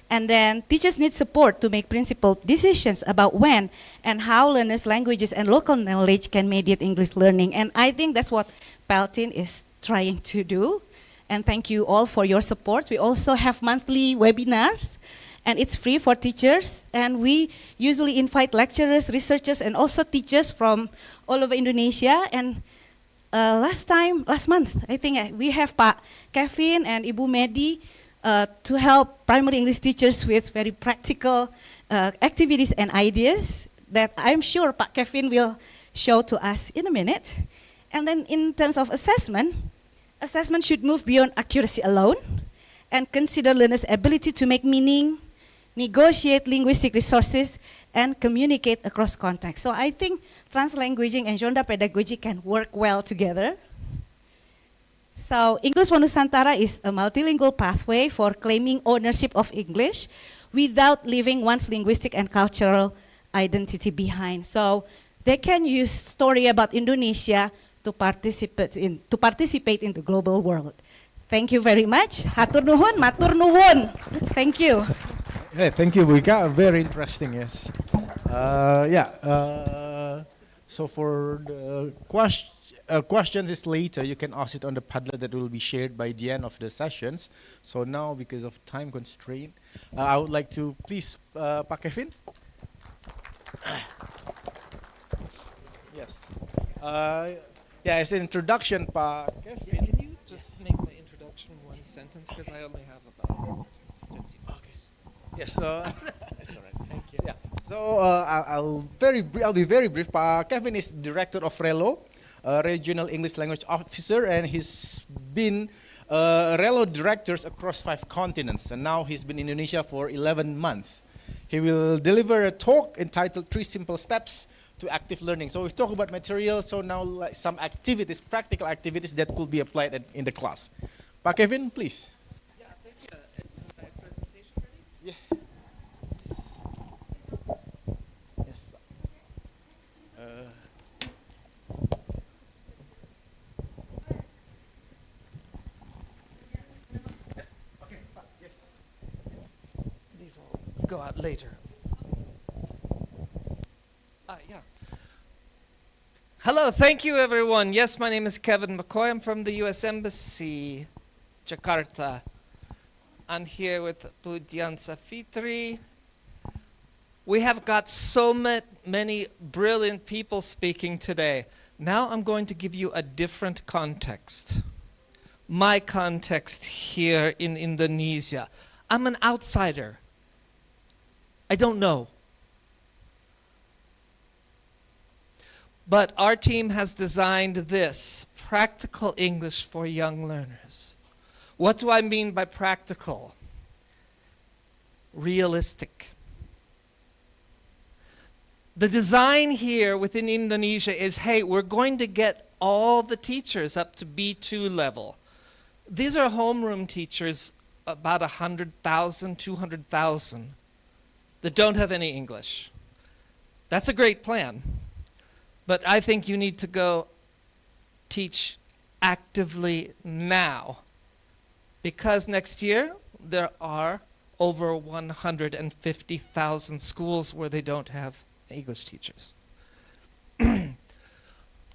And then teachers need support to make principled decisions about when and how learners' languages and local knowledge can mediate English learning. And I think that's what PELTIN is trying to do. And thank you all for your support. We also have monthly webinars, and it's free for teachers. And we usually invite lecturers, researchers, and also teachers from all over Indonesia. And last month, I think we have Pak Kevin and Ibu Medi to help primary English teachers with very practical activities and ideas that I'm sure Pak Kevin will show to us in a minute. And then in terms of assessment should move beyond accuracy alone and consider learners' ability to make meaning, negotiate linguistic resources, and communicate across contexts. So I think translanguaging and genre pedagogy can work well together. So English for Nusantara is a multilingual pathway for claiming ownership of English without leaving one's linguistic and cultural identity behind. So they can use story about Indonesia to participate in the global world. Thank you very much. Hatur nuhun, matur nuwun. Thank you. Yeah, thank you, Wika. Very interesting, yes. So for the questions is later. You can ask it on the Padlet that will be shared by the end of the sessions. So now, because of time constraint, I would like to please, Pak Kevin. Yes. As an introduction, Pak Kevin. Can you just make my introduction one sentence, because I only have about 15 minutes. Yes. That's all right. Thank you. Yeah. So I'll be very brief. Pak Kevin is director of RELO, Regional English Language Officer, and he's been RELO directors across 5 continents, and now he's been in Indonesia for 11 months. He will deliver a talk entitled 3 Simple Steps to Active Learning. So we've talked about material, so now like some activities, practical activities that could be applied in the class. Pak Kevin, please. Yeah, thank you. Is my presentation ready? Yeah. Yes. Okay, yes. These will go out later. Yeah. Hello, thank you everyone. Yes, my name is Kevin McCoy. I'm from the US Embassy, Jakarta. I'm here with Pudian Safitri. We have got so many brilliant people speaking today. Now I'm going to give you a different context. My context here in Indonesia. I'm an outsider. I don't know. But our team has designed this, practical English for young learners. What do I mean by practical? Realistic. The design here within Indonesia is, hey, we're going to get all the teachers up to B2 level. These are homeroom teachers, about 100,000, 200,000, that don't have any English. That's a great plan. But I think you need to go teach actively now, because next year there are over 150,000 schools where they don't have English teachers.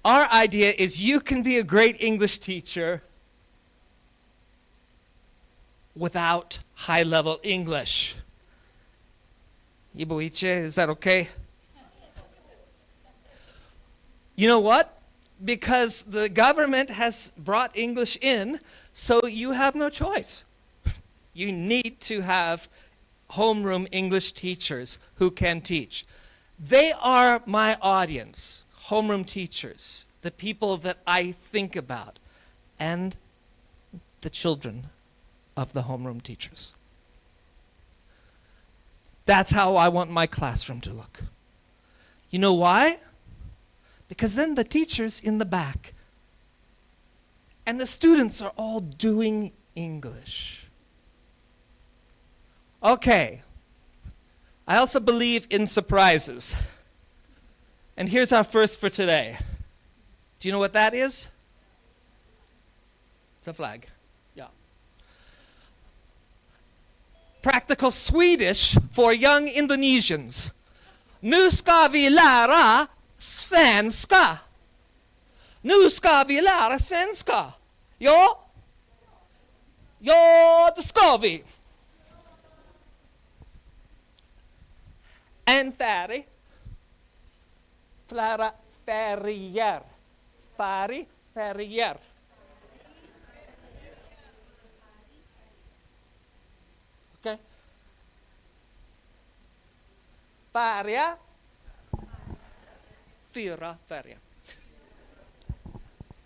Our idea is you can be a great English teacher without high-level English. Ibu Iche, is that okay? You know what? Because the government has brought English in, so you have no choice. You need to have homeroom English teachers who can teach. They are my audience, homeroom teachers, the people that I think about, and the children of the homeroom teachers. That's how I want my classroom to look. You know why? Because then the teacher's in the back, and the students are all doing English. Okay. I also believe in surprises. And here's our first for today. Do you know what that is? It's a flag. Yeah. Practical Swedish for young Indonesians. Nu ska vi lära svenska. Nu ska vi lära svenska. Ja. Ja, det ska vi. En färg. Flera färger. Färger. Okej. Färger. 4 färger.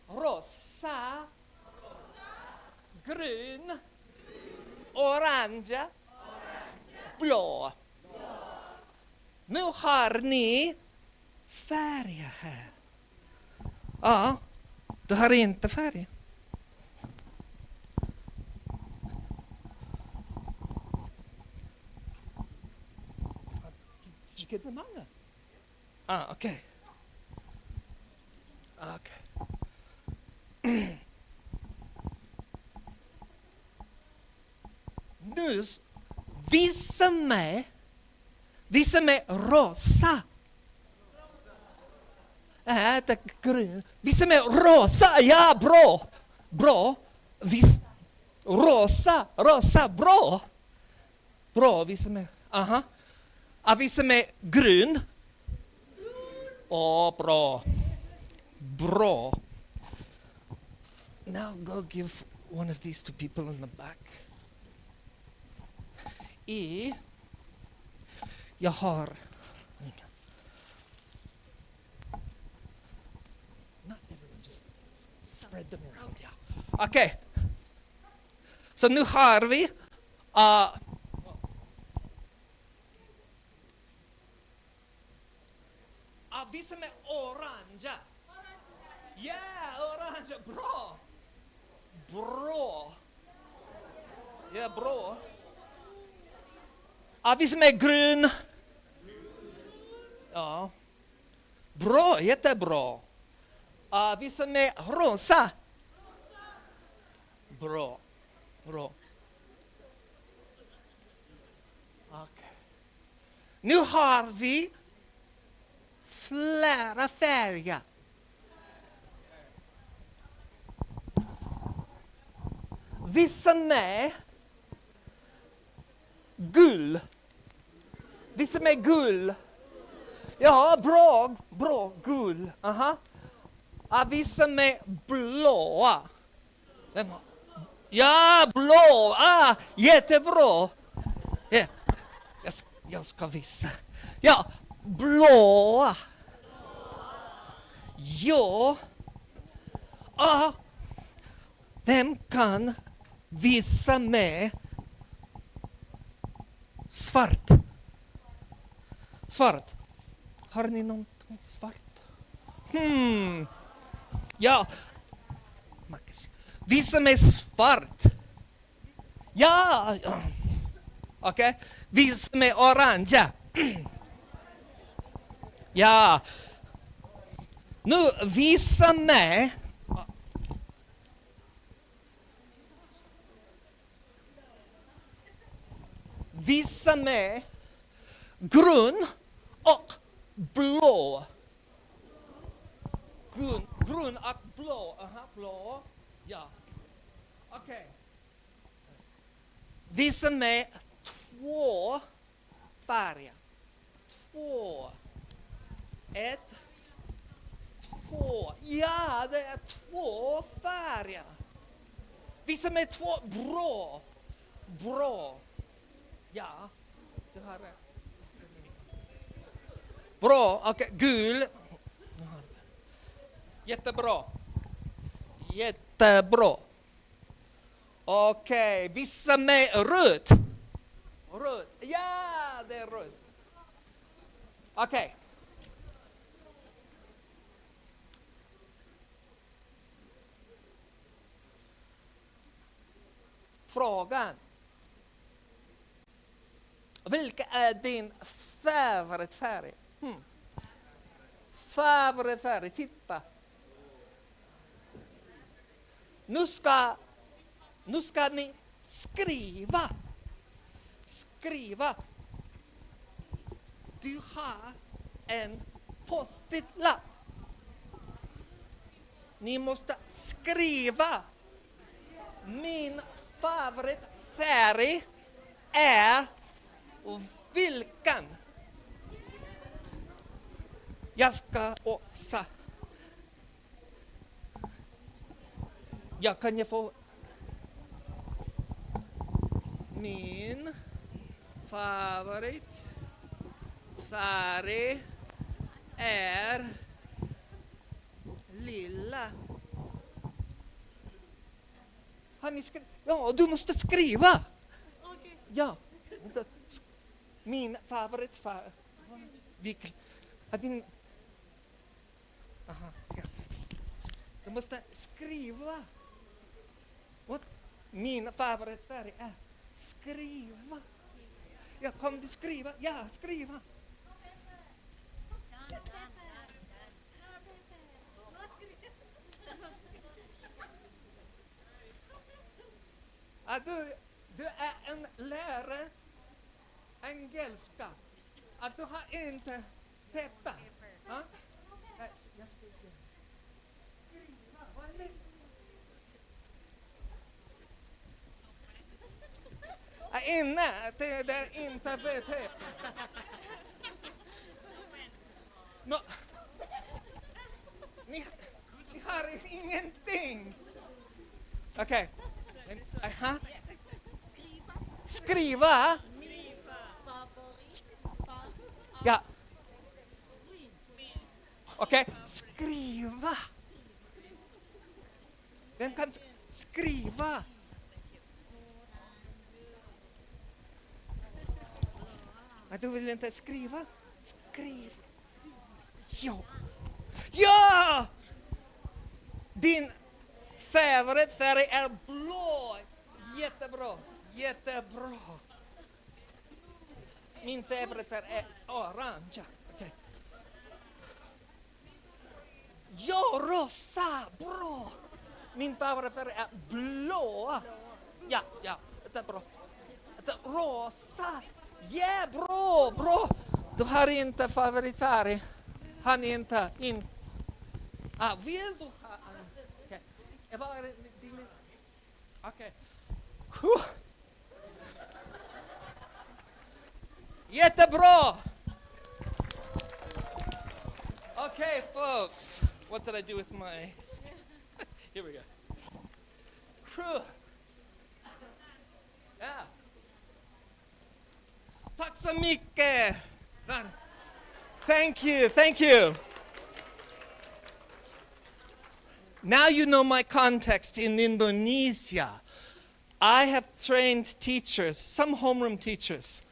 Rosa. Grön. Orange. Blå. Nu har ni färger här. Ja, du har inte färg. Did you get the manga? Ah, okay. Okay. Nu visa mig rosa. Det är grön. Visa mig rosa. Ja, bra. Bra. Rosa, bra. Bra, visa mig. Aha. Visa mig grön. Bra. Bra. Now go give one of these to people in the back. Jag har... Not everyone, just spread them around, yeah. Okay. Så nu har vi... visa mig orange. Yeah, orange. Bra. Bra. Ja, bra. Visa mig grön. Ja. Bra, jättebra. Visa mig rosa. Bra. Bra. Okay. Nu har vi flera färger. Visa mig gul. Visa mig gul. Ja, bra, gul. Aha. Visa mig blåa. Ja, blå. Jättebra. Yeah. Jag ska visa. Ja, blåa. Ja. Vem kan visa mig svart? Svart. Har ni någonting svart? Ja. Visa mig svart. Ja. Okej. Visa mig orange. Ja. Nu visa mig. visa med grön och blå. Grön och blå. Aha, blå. Ja. Okej. Visa med två färger. Två. Ett. Två. Ja, det är två färger. Visa mig två. Bra. Bra. Ja, du har rätt. Bra. Okej, gul. Jättebra. Jättebra. Okej, visa mig rött. Rött. Ja, det är rött. Okej. Frågan. Vilken är din favoritfärg? Favoritfärg, titta. Nu ska ni skriva. Skriva. Du har en post-it-lapp. Ni måste skriva. Min favoritfärg är vilken? Jag ska också. Jag kan ju få min favoritfärg är lila. Har ni skrivit? Ja, du måste skriva. Okay. Ja. Min favoritfärg. Vilken? Aha, ja. Du måste skriva. What? Min favoritfärg är skriva. Ja, kom du skriva? Ja, skriva. Du är en lärare engelska. Att du har inte peppa. Ja? Jag ska skriva. Vad är det? Inne, det är inte peppa. No. Ni har ingenting. Okej. Aha. Skriva. Ja. Okej. Skriva. Vem kan skriva? Du vill inte skriva? Skriv. Ja. Ja! Din favoritfärg är blå. Jättebra. Jättebra. Min favoritfärg är orange. Okay. Ja, rosa. Bra. Min favoritfärg är blå. Ja, det är bra. Det är rosa. Ja, bra, bra. Du har inte favoritfärg. Han inte. Vill du ha? Okej. Okej. Jättebra. Okay, folks. What did I do with my... Here we go. Yeah. Tack så mycket. Thank you, thank you. Now you know my context in Indonesia. I have trained teachers, some homeroom teachers,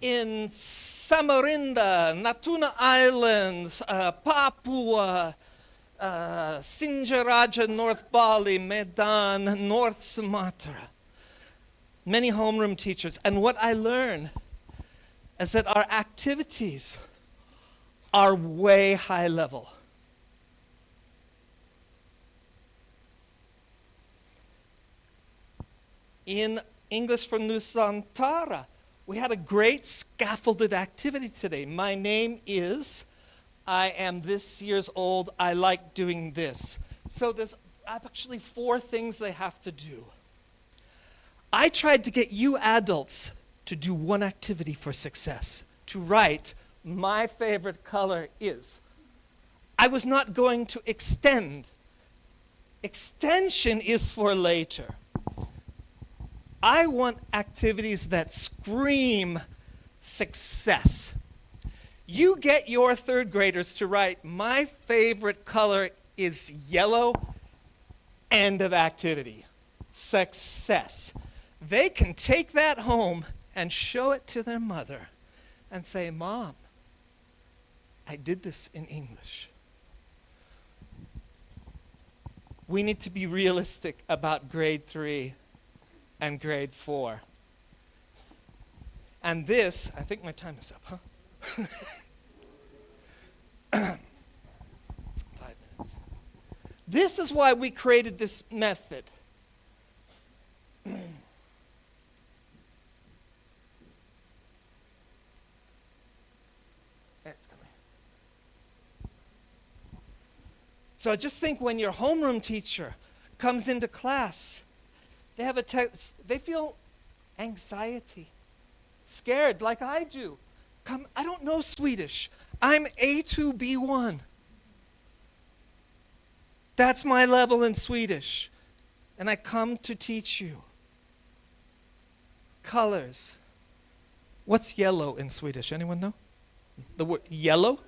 in Samarinda, Natuna Islands, Papua, Singaraja, North Bali, Medan, North Sumatra. Many homeroom teachers. And what I learned is that our activities are way high level. In English for Nusantara, We had a great scaffolded activity today. My name is, I am this years old, I like doing this. So there's actually 4 things they have to do. I tried to get you adults to do one activity for success, to write, my favorite color is. I was not going to extend. Extension is for later. I want activities that scream success. You get your 3rd graders to write, my favorite color is yellow, end of activity. Success. They can take that home and show it to their mother and say, Mom, I did this in English. We need to be realistic about grade 3 and grade 4. And this, I think my time is up, huh? 5 minutes. This is why we created this method. So just think when your homeroom teacher comes into class, they have they feel anxiety, scared like I do. I don't know Swedish. I'm A2 B1. That's my level in Swedish. And I come to teach you. Colors. What's yellow in Swedish? Anyone know? The word yellow?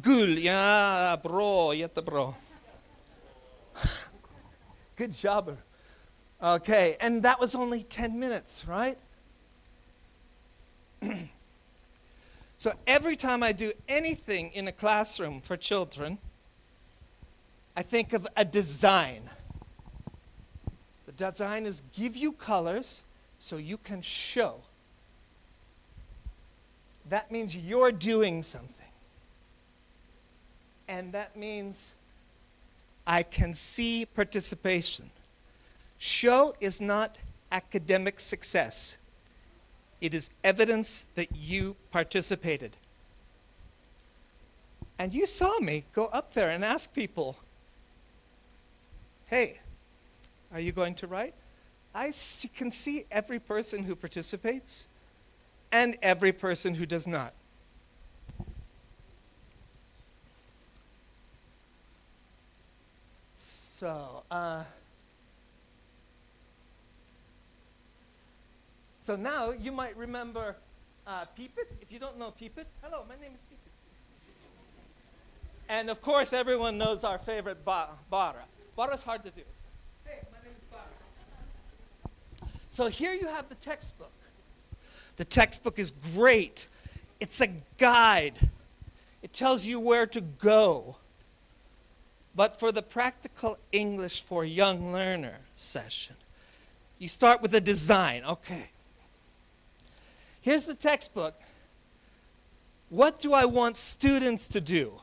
Gul, ja, bra, jättebra. Good job. Okay, and that was only 10 minutes, right? So every time I do anything in a classroom for children, I think of a design. The design is give you colors so you can show. That means you're doing something. And that means I can see participation. Show is not academic success. It is evidence that you participated. And you saw me go up there and ask people, hey, are you going to write? I can see every person who participates and every person who does not. So now you might remember Peepit. If you don't know Peepit, hello, my name is Peepit. And of course, everyone knows our favorite Bara. Bara's hard to do. Hey, my name is Bara. So here you have the textbook. The textbook is great. It's a guide. It tells you where to go. But for the practical English for young learner session, you start with a design. Okay. Here's the textbook. What do I want students to do?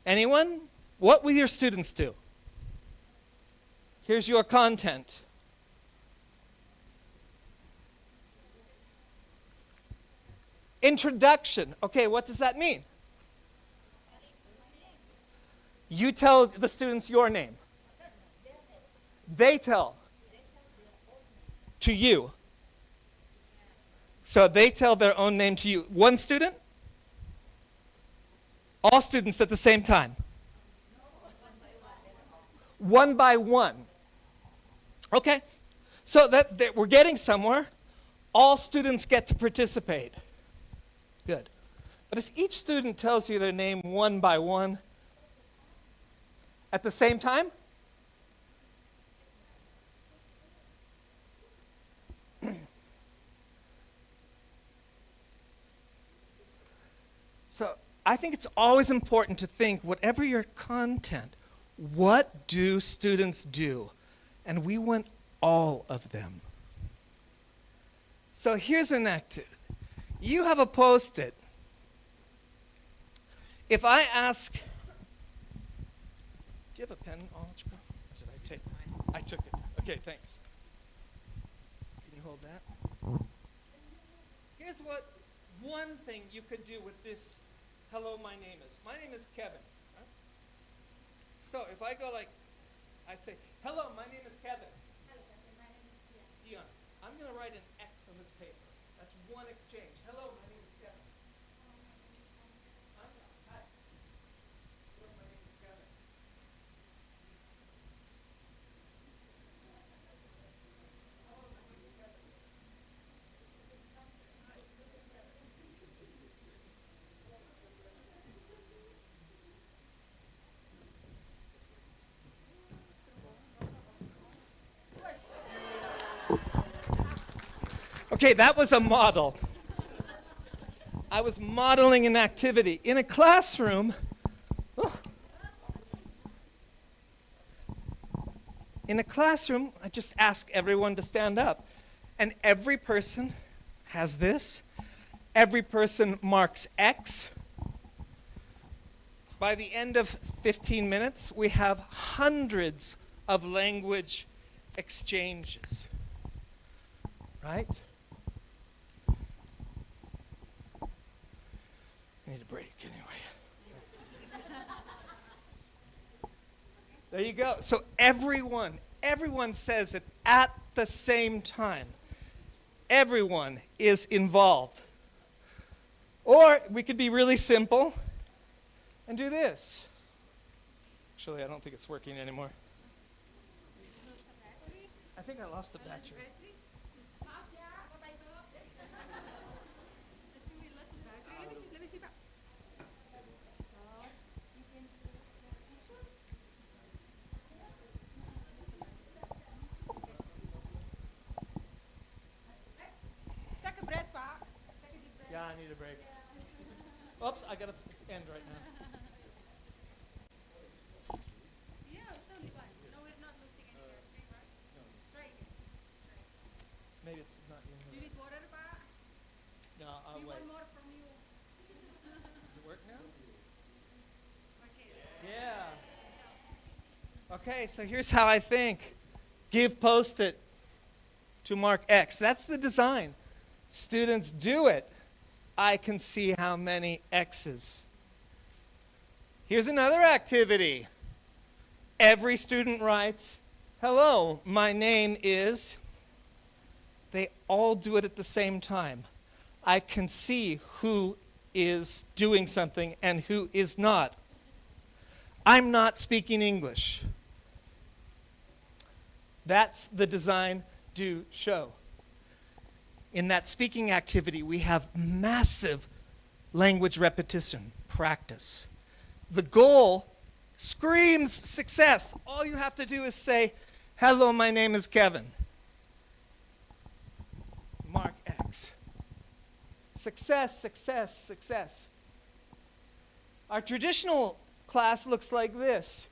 Anyone? What will your students do? Here's your content. Introduction. Okay, what does that mean? You tell the students your name. They tell to you. So they tell their own name to you. One student? All students at the same time? One by one. Okay. So that we're getting somewhere. All students get to participate. Good. But if each student tells you their name one by one, at the same time? So I think it's always important to think, whatever your content, what do students do? And we want all of them. So here's an activity. You have a Post-it. If I ask, do you have a pen, Olachka? Or did I take? I took it. Okay, thanks. Can you hold that? here's what one thing you could do with this hello, my name is. My name is Kevin. Right? So if I go like, I say, hello, my name is Kevin. Dion. I'm going to write an X on this paper. That's one exchange. Hello, my name is Kevin. Hi. Hello, my name is Kevin. Okay, that was a model. I was modeling an activity in a classroom. In a classroom, I just ask everyone to stand up. And every person has this. Every person marks X. By the end of 15 minutes, we have hundreds of language exchanges. Right? I need a break anyway. There you go. So everyone says it at the same time. Everyone is involved. Or we could be really simple and do this. Actually, I don't think it's working anymore. I think I lost the battery. Take a breath, Pak. Yeah, I need a break. Oops, I gotta end right now. Yeah, it's only one. No, we're not losing any battery, right? No. It's right here. Maybe it's not in Do you here. need water, Pak? No, I'll We wait. want more from you. Does it work now? Okay. Yeah. Okay, so here's how I think. Give Post-it to mark X. That's the design. Students do it. I can see how many X's. Here's another activity. Every student writes, hello, my name is. They all do it at the same time. I can see who is doing something and who is not. I'm not speaking English. That's the design, do, show. In that speaking activity, we have massive language repetition, practice. The goal screams success. All you have to do is say, hello, my name is Kevin. Mark X. Success, success, success. Our traditional class looks like this.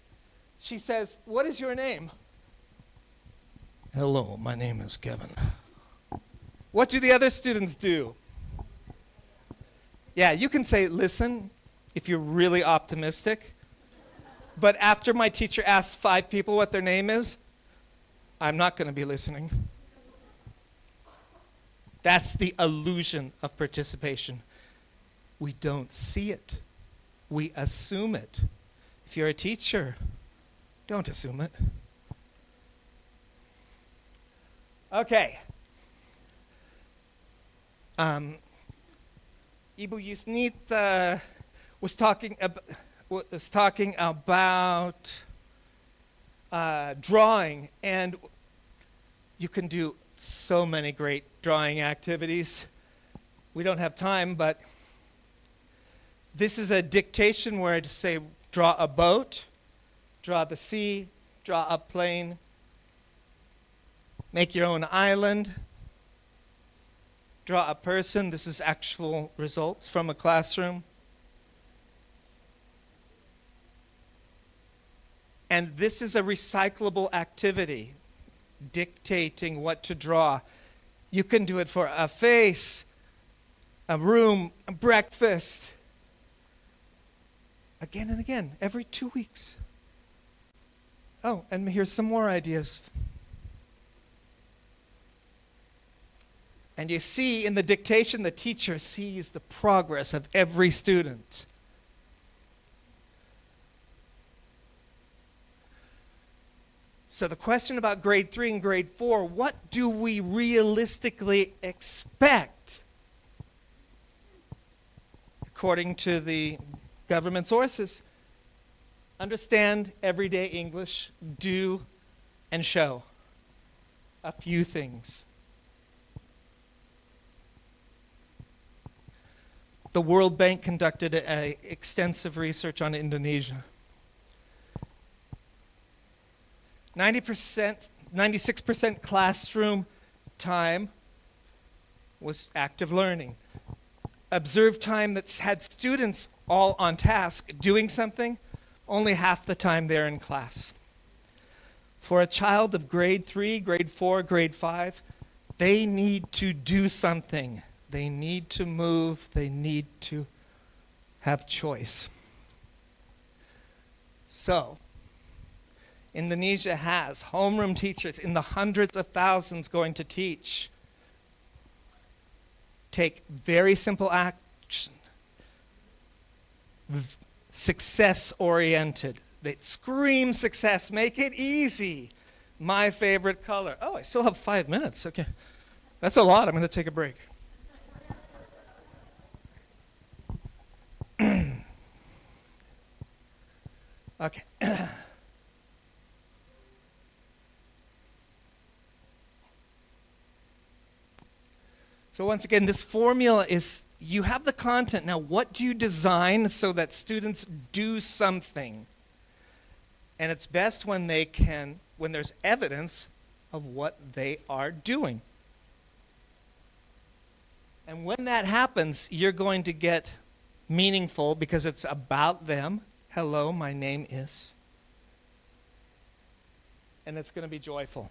She says, what is your name? Hello, my name is Kevin. What do the other students do? Yeah, you can say, listen, if you're really optimistic. But after my teacher asks 5 people what their name is, I'm not going to be listening. That's the illusion of participation. We don't see it. We assume it. If you're a teacher, don't assume it. Okay. Ibu Yusnita was talking about drawing, and you can do so many great drawing activities. We don't have time, but this is a dictation where I just say, draw a boat, draw the sea, draw a plane, make your own island, draw a person. This is actual results from a classroom. And this is a recyclable activity, dictating what to draw. You can do it for a face, a room, a breakfast. Again and again, every 2 weeks. Oh, and here's some more ideas. And you see in the dictation, the teacher sees the progress of every student. So the question about grade 3 and grade 4, what do we realistically expect? According to the government sources, understand everyday English, do and show a few things. The World Bank conducted extensive research on Indonesia. 96% classroom time was active learning. Observed time that's had students all on task doing something, only half the time they're in class. For a child of grade 3, grade 4, grade 5, they need to do something. They need to move. They need to have choice. So, Indonesia has homeroom teachers in the hundreds of thousands going to teach. Take very simple action. Success-oriented. They scream success. Make it easy. My favorite color. Oh, I still have 5 minutes. Okay. That's a lot. I'm going to take a break. Okay. So once again, this formula is, you have the content. Now, what do you design so that students do something? And it's best when when there's evidence of what they are doing. And when that happens, you're going to get meaningful because it's about them. Hello, my name is. And it's going to be joyful.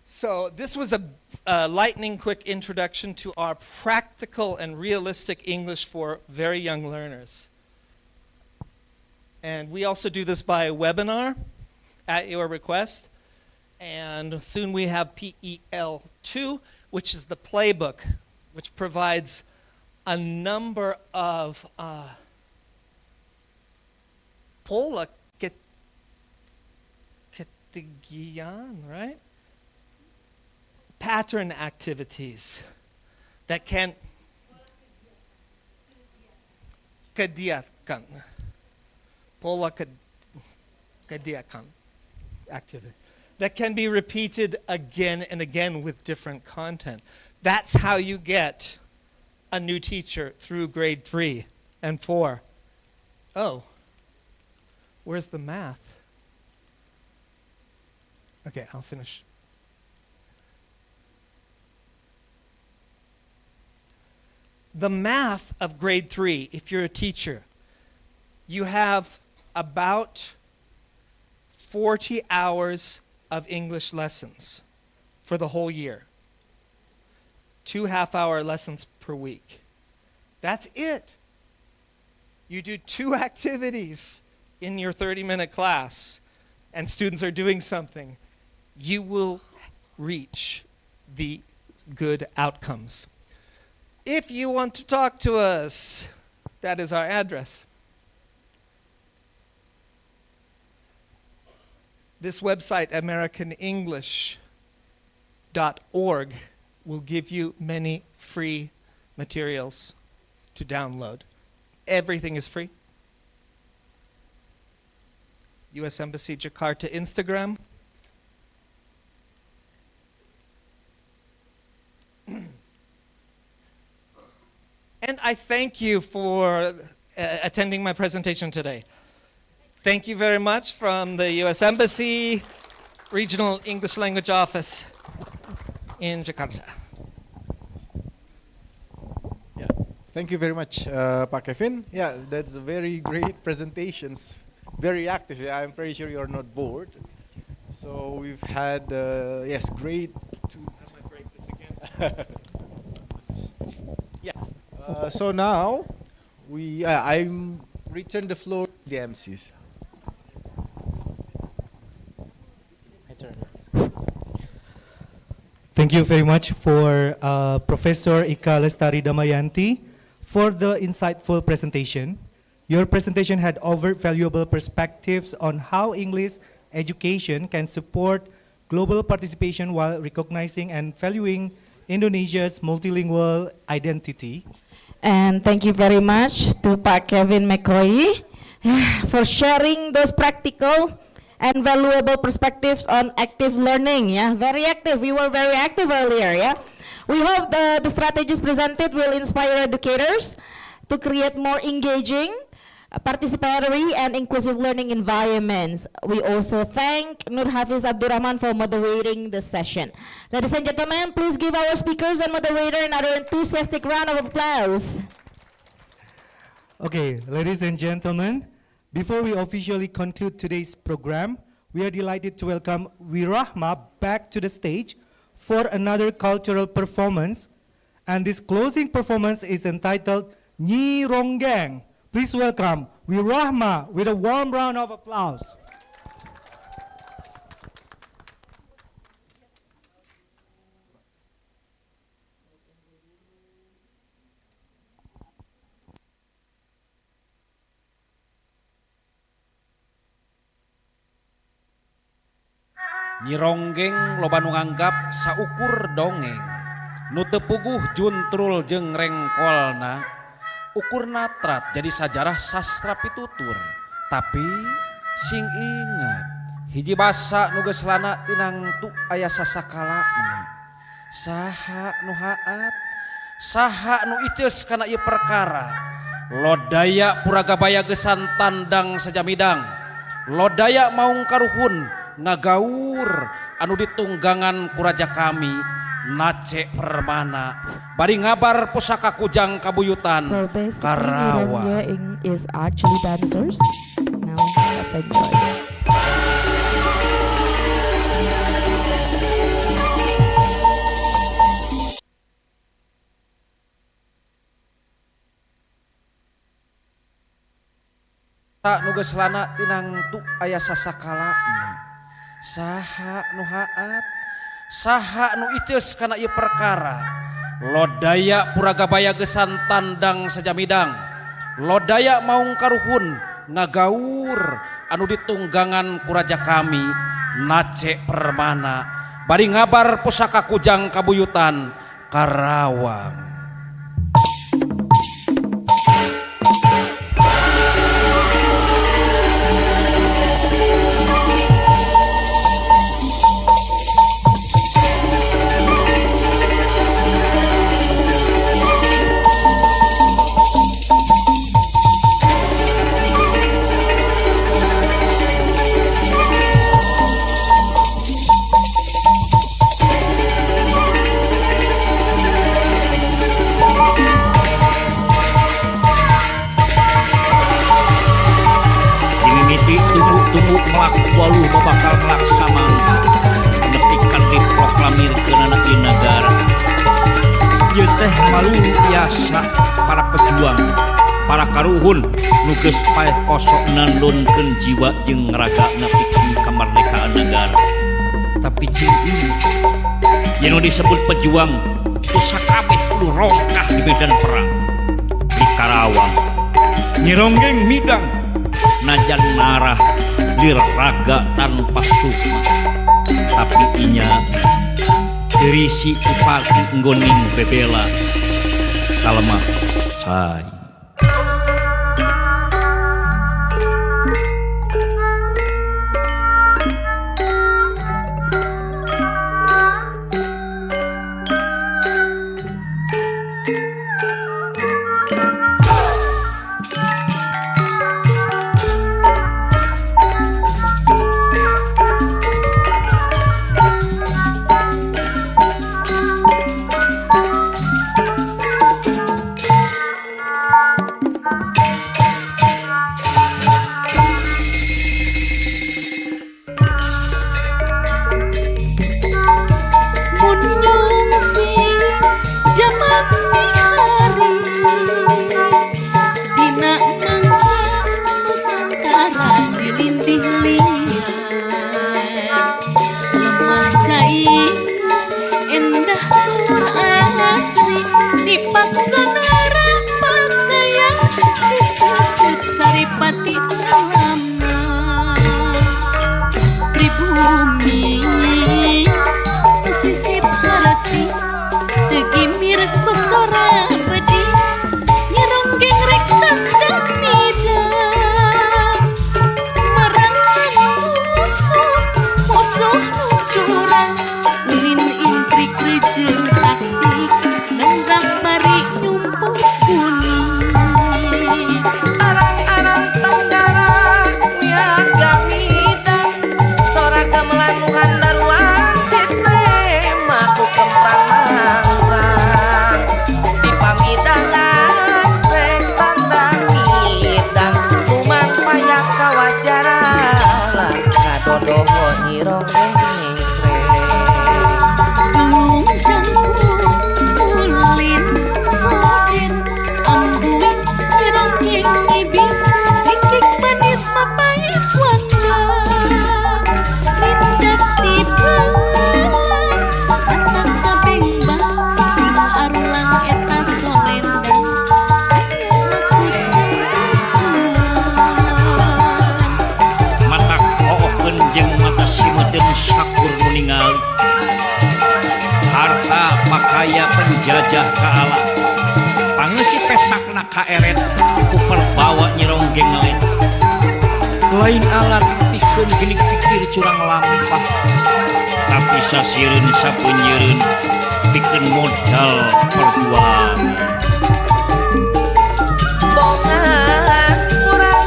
So this was a lightning quick introduction to our practical and realistic English for very young learners. And we also do this by webinar at your request. And soon we have PEL2, which is the playbook, which provides a number of pola ketigian, right? Pattern activities that can kediakan, pola kediakan activity that can be repeated again and again with different content. That's how you get a new teacher through grade 3 and 4. Oh, where's the math? Okay, I'll finish. The math of grade 3, if you're a teacher, you have about 40 hours of English lessons for the whole year. 2 half-hour lessons per week. That's it. You do 2 activities in your 30-minute class, and students are doing something. You will reach the good outcomes. If you want to talk to us, that is our address. This website, AmericanEnglish.org, will give you many free materials to download. Everything is free. U.S. Embassy Jakarta Instagram. And I thank you for attending my presentation today. Thank you very much from the U.S. Embassy Regional English Language Office in Jakarta. Yeah, thank you very much, Pak Kevin. Yeah, that's a very great presentations. Very active. Yeah, I'm pretty sure you're not bored. So we've had, yes, great. I might break this again. Yeah. So now, I'm return the floor to the MCs. My turn. Thank you very much for Professor Ika Lestari Damayanti for the insightful presentation. Your presentation had offered valuable perspectives on how English education can support global participation while recognizing and valuing Indonesia's multilingual identity. And thank you very much to Pak Kevin McCoy for sharing those practical and valuable perspectives on active learning. Yeah, very active. We were very active earlier. Yeah, we hope the strategies presented will inspire educators to create more engaging, participatory, and inclusive learning environments. We also thank Nur Hafiz Abdurrahman for moderating the session. Ladies and gentlemen, please give our speakers and moderator another enthusiastic round of applause. Okay, ladies and gentlemen, before we officially conclude today's program, we are delighted to welcome Wirahma back to the stage for another cultural performance. And this closing performance is entitled Nyi Ronggeng. Please welcome Wirahma with a warm round of applause. Nyi Ronggeng loba nu nganggap saukur dongeng nu teu puguh juntrul jeung rengkolna ukur natrat jadi sajarah sastra pitutur tapi sing ingat hiji basa nu geus lana tinangtu aya sasakalana saha nu haat saha nu iceus kana ieu perkara lodaya puragabaya geusan tandang sajamidang lodaya maung karuhun ngagaur anu ditunggangan ku raja kami nace permana bari ngabar pusaka kujang kabuyutan So basically, Karawang. Nirongga is actually dancers. Now let's enjoy. Tak nu geus lana tinangtu aya sasakalana saha nu haat saha nu iceus kana ieu perkara lodaya puragabaya geusan tandang sajamidang lodaya maung karuhun ngagaur anu ditunggangan ku raja kami nace permana bari ngabar pusaka kujang kabuyutan Karawang. Tunggu melak waluh bakal melaksana nepikan diproklamirkeun anak di negara ieu teh malu biasa para pejuang para karuhun nu geus paeh kosok nandunkeun jiwa jeung raga nepikeun kamardikaan negara tapi cing ieu yen disebut pejuang geus sakabeh kudu rongkah di medan perang di Karawang Nyi Ronggeng midang najan narah liraga tanpa sukma tapi inya terisi upaki nggoning bebela kalemah say Sonora pakaian disisip saripati alama pribumi disisip harati tegimir kosora bedi nyeronggeng rek tandang midang merangan musuh nu curang ulin intrik rejeng taktik nengrak bari nyumpuk kuning arang-arang tanggara niaga midang sora gamelan nu handaruan ditema ku kemprang mangrang di pamidangan rek tandang midang kumang payak kawas jaralan ngadodoho nyironggeng ulin sodir ambuin nyeronggeng ibing nikik manis mapais wanda rindat tibalan mata kabembang arulang eta solendang aya maksud Mata kookeun jeung mata simedeung sakur nu ningali harta makaya penjajah kaala pangeusi pesakna kaeret ku perbawa nyeronggeng ngalin lain alat pikeun geuning pikir curang lampah tapi sasieun sapeunjeureun pikeun modal perjuangan bongan urang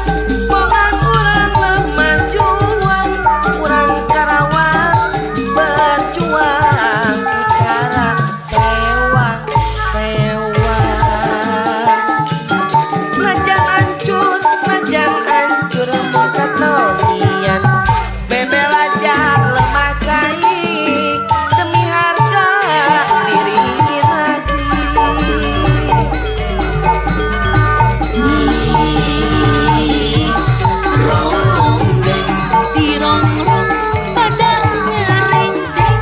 lemah juang urang karawang berjuang bicara sewang najan ancur muka togian bebel aja lemah kai demi harga diri lagi ronggeng dirongrong pada ngerinceng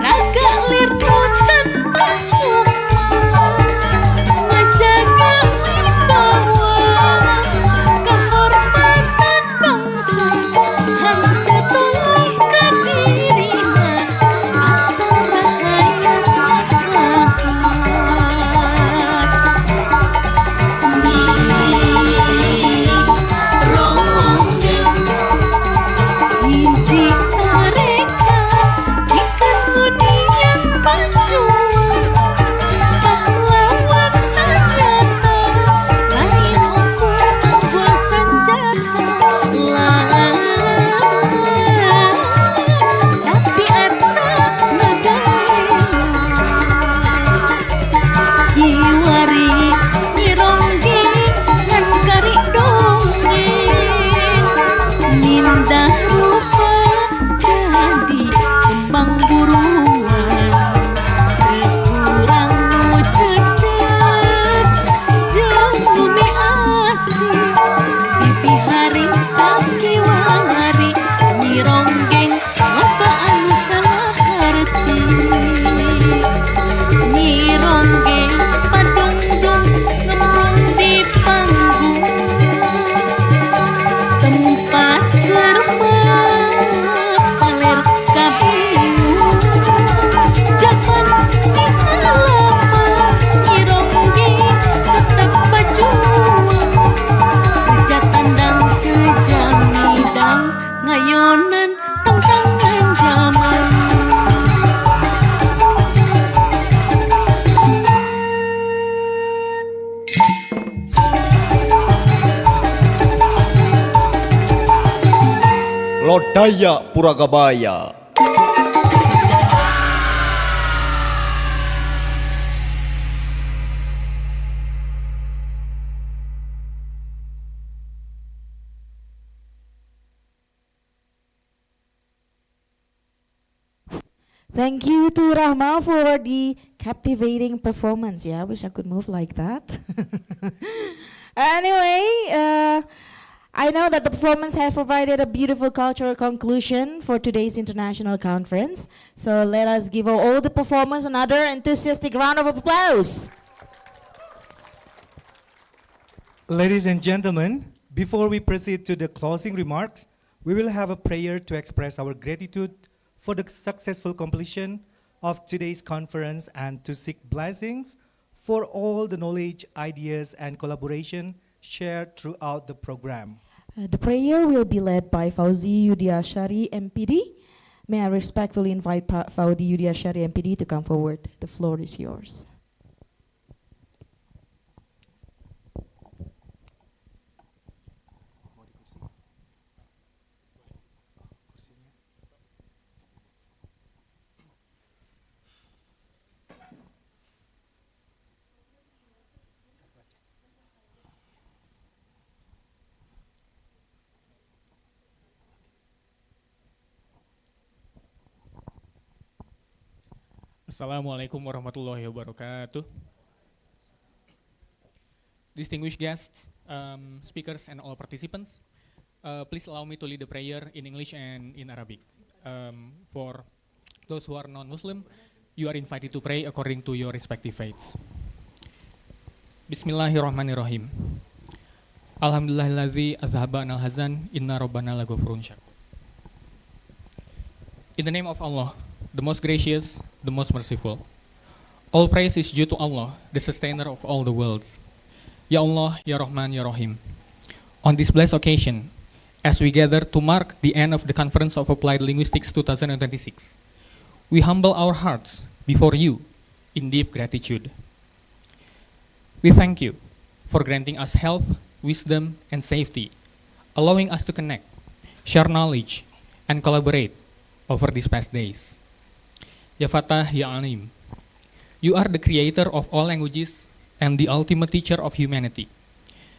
raga lirnu tanpa sumpah ngejaga wibawa kehormatan bangsa hanya toleh kadirinya asal rahaya maslahat ronggeng hiji mereka ikan hunian panjuan pahlawan senjata lain hukum gua senjata tapi atak hiwari nyironggeng ngan kari dongeng mindah rupa jadi kembang buruan kurang nu cecep jeung bumi asih tipi hari kaki wari nyironggeng loba anu salah harti nyironggeng padungdung ngembang di panggung tempat germat paler kabingung zaman lama nyironggeng tetap berjuang sejak tandang sejam midang ngayonan tantangan zaman Lodaya Puragabaya. Thank you to Rahma for the captivating performance. Yeah, I wish I could move like that. Anyway, I know that the performance has provided a beautiful cultural conclusion for today's international conference. So let us give all the performers another enthusiastic round of applause. Ladies and gentlemen, before we proceed to the closing remarks, we will have a prayer to express our gratitude for the successful completion of today's conference and to seek blessings for all the knowledge, ideas, and collaboration shared throughout the program. The prayer will be led by Fauzi Yudiashari, MPD. May I respectfully invite Fauzi Yudiashari, MPD, to come forward. The floor is yours. Assalamualaikum warahmatullahi wabarakatuh. Distinguished guests, speakers, and all participants, please allow me to lead the prayer in English and in Arabic. For those who are non-Muslim, you are invited to pray according to your respective faiths. Bismillahirrahmanirrahim. Alhamdulillahilladzi azhaba anal hazan, inna rabbana laghafurun syakur. In the name of Allah, the most gracious, the most merciful. All praise is due to Allah, the sustainer of all the worlds. Ya Allah, Ya Rahman, Ya Rahim. On this blessed occasion, as we gather to mark the end of the Conference of Applied Linguistics 2026, we humble our hearts before you in deep gratitude. We thank you for granting us health, wisdom, and safety, allowing us to connect, share knowledge, and collaborate over these past days. Ya Fatah, Ya Alim. You are the creator of all languages and the ultimate teacher of humanity.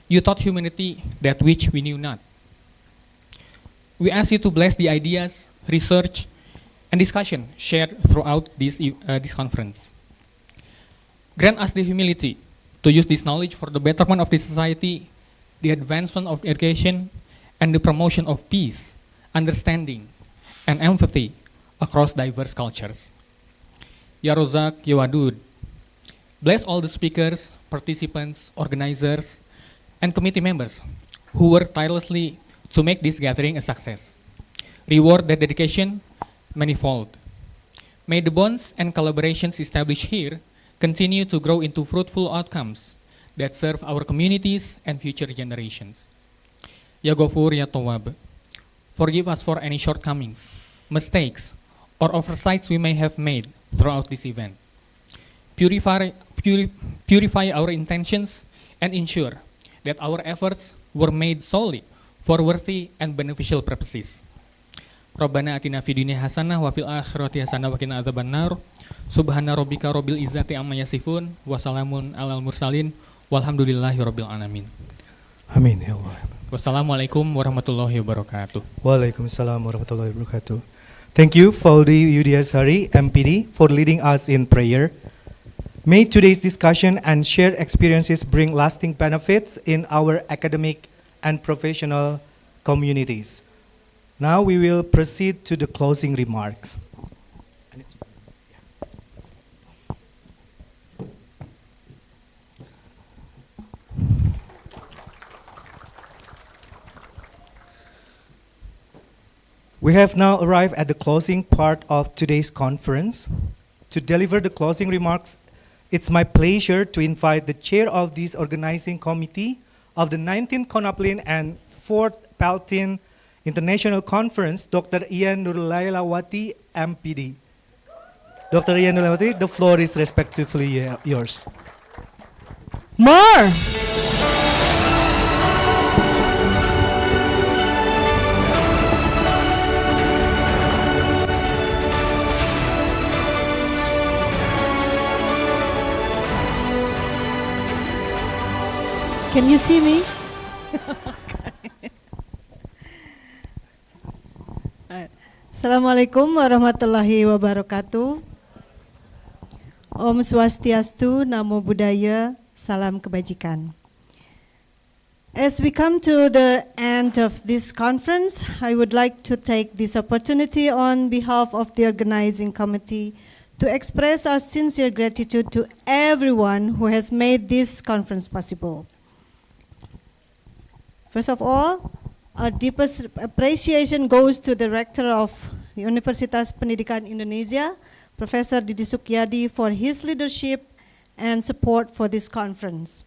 You taught humanity that which we knew not. We ask you to bless the ideas, research, and discussion shared throughout this conference. Grant us the humility to use this knowledge for the betterment of the society, the advancement of education, and the promotion of peace, understanding, and empathy across diverse cultures. Ya Rozak, Ya Wadud. Bless all the speakers, participants, organizers, and committee members who worked tirelessly to make this gathering a success. Reward their dedication manifold. May the bonds and collaborations established here continue to grow into fruitful outcomes that serve our communities and future generations. Ya Ghafur, Ya Tawwab. Forgive us for any shortcomings, mistakes, or oversights we may have made throughout this event. Purify our intentions and ensure that our efforts were made solely for worthy and beneficial purposes. Rabbana atina fid dunya hasanah wa fil akhirati hasanah wa qina adzabannar. Subhana rabbika rabbil izzati amma yasifun wa salamun alal mursalin walhamdulillahi rabbil alamin. Amin ya Allah. Wassalamualaikum warahmatullahi wabarakatuh. Waalaikumsalam warahmatullahi wabarakatuh. Thank you, Fauzi Yudiashari, MPD, for leading us in prayer. May today's discussion and shared experiences bring lasting benefits in our academic and professional communities. Now we will proceed to the closing remarks. We have now arrived at the closing part of today's conference. To deliver the closing remarks, it's my pleasure to invite the chair of this organizing committee of the 19th CONAPLIN and 4th PELTIN International Conference, Dr. Ian Nurlailawati, MPD. Dr. Ian Nurlailawati, the floor is respectively yours. More! Can you see me? Assalamualaikum warahmatullahi wabarakatuh. Om Swastiastu, Namo Buddhaya, Salam Kebajikan. As we come to the end of this conference, I would like to take this opportunity on behalf of the organizing committee to express our sincere gratitude to everyone who has made this conference possible. First of all, our deepest appreciation goes to the Rector of Universitas Pendidikan Indonesia, Professor Didi Sukyadi, for his leadership and support for this conference.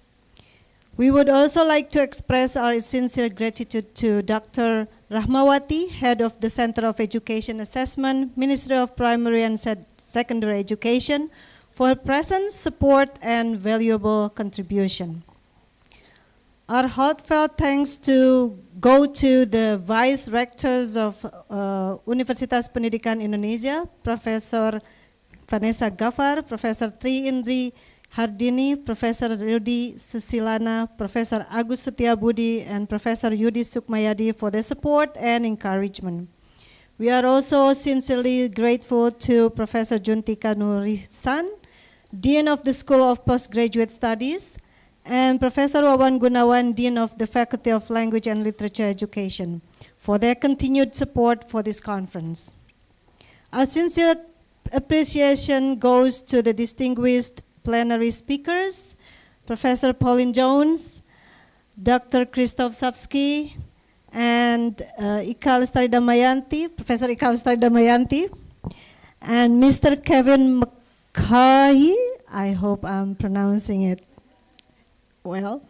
We would also like to express our sincere gratitude to Dr. Rahmawati, Head of the Center of Education Assessment, Ministry of Primary and Secondary Education, for her presence, support, and valuable contribution. Our heartfelt thanks go to the Vice Rectors of Universitas Pendidikan Indonesia, Professor Vanessa Gafar, Professor Tri Indri Hardini, Professor Rudi Susilana, Professor Agus Setiabudi, and Professor Yudi Sukmayadi for their support and encouragement. We are also sincerely grateful to Professor Juntika Nurisan, Dean of the School of Postgraduate Studies, and Professor Wawan Gunawan, Dean of the Faculty of Language and Literature Education, for their continued support for this conference. Our sincere appreciation goes to the distinguished plenary speakers, Professor Pauline Jones, Dr. Christoph Sapsky, and Ikal Lestari Damayanti, Professor Ikal Lestari Damayanti, and Mr. Kevin McCaughey, I hope I'm pronouncing it well,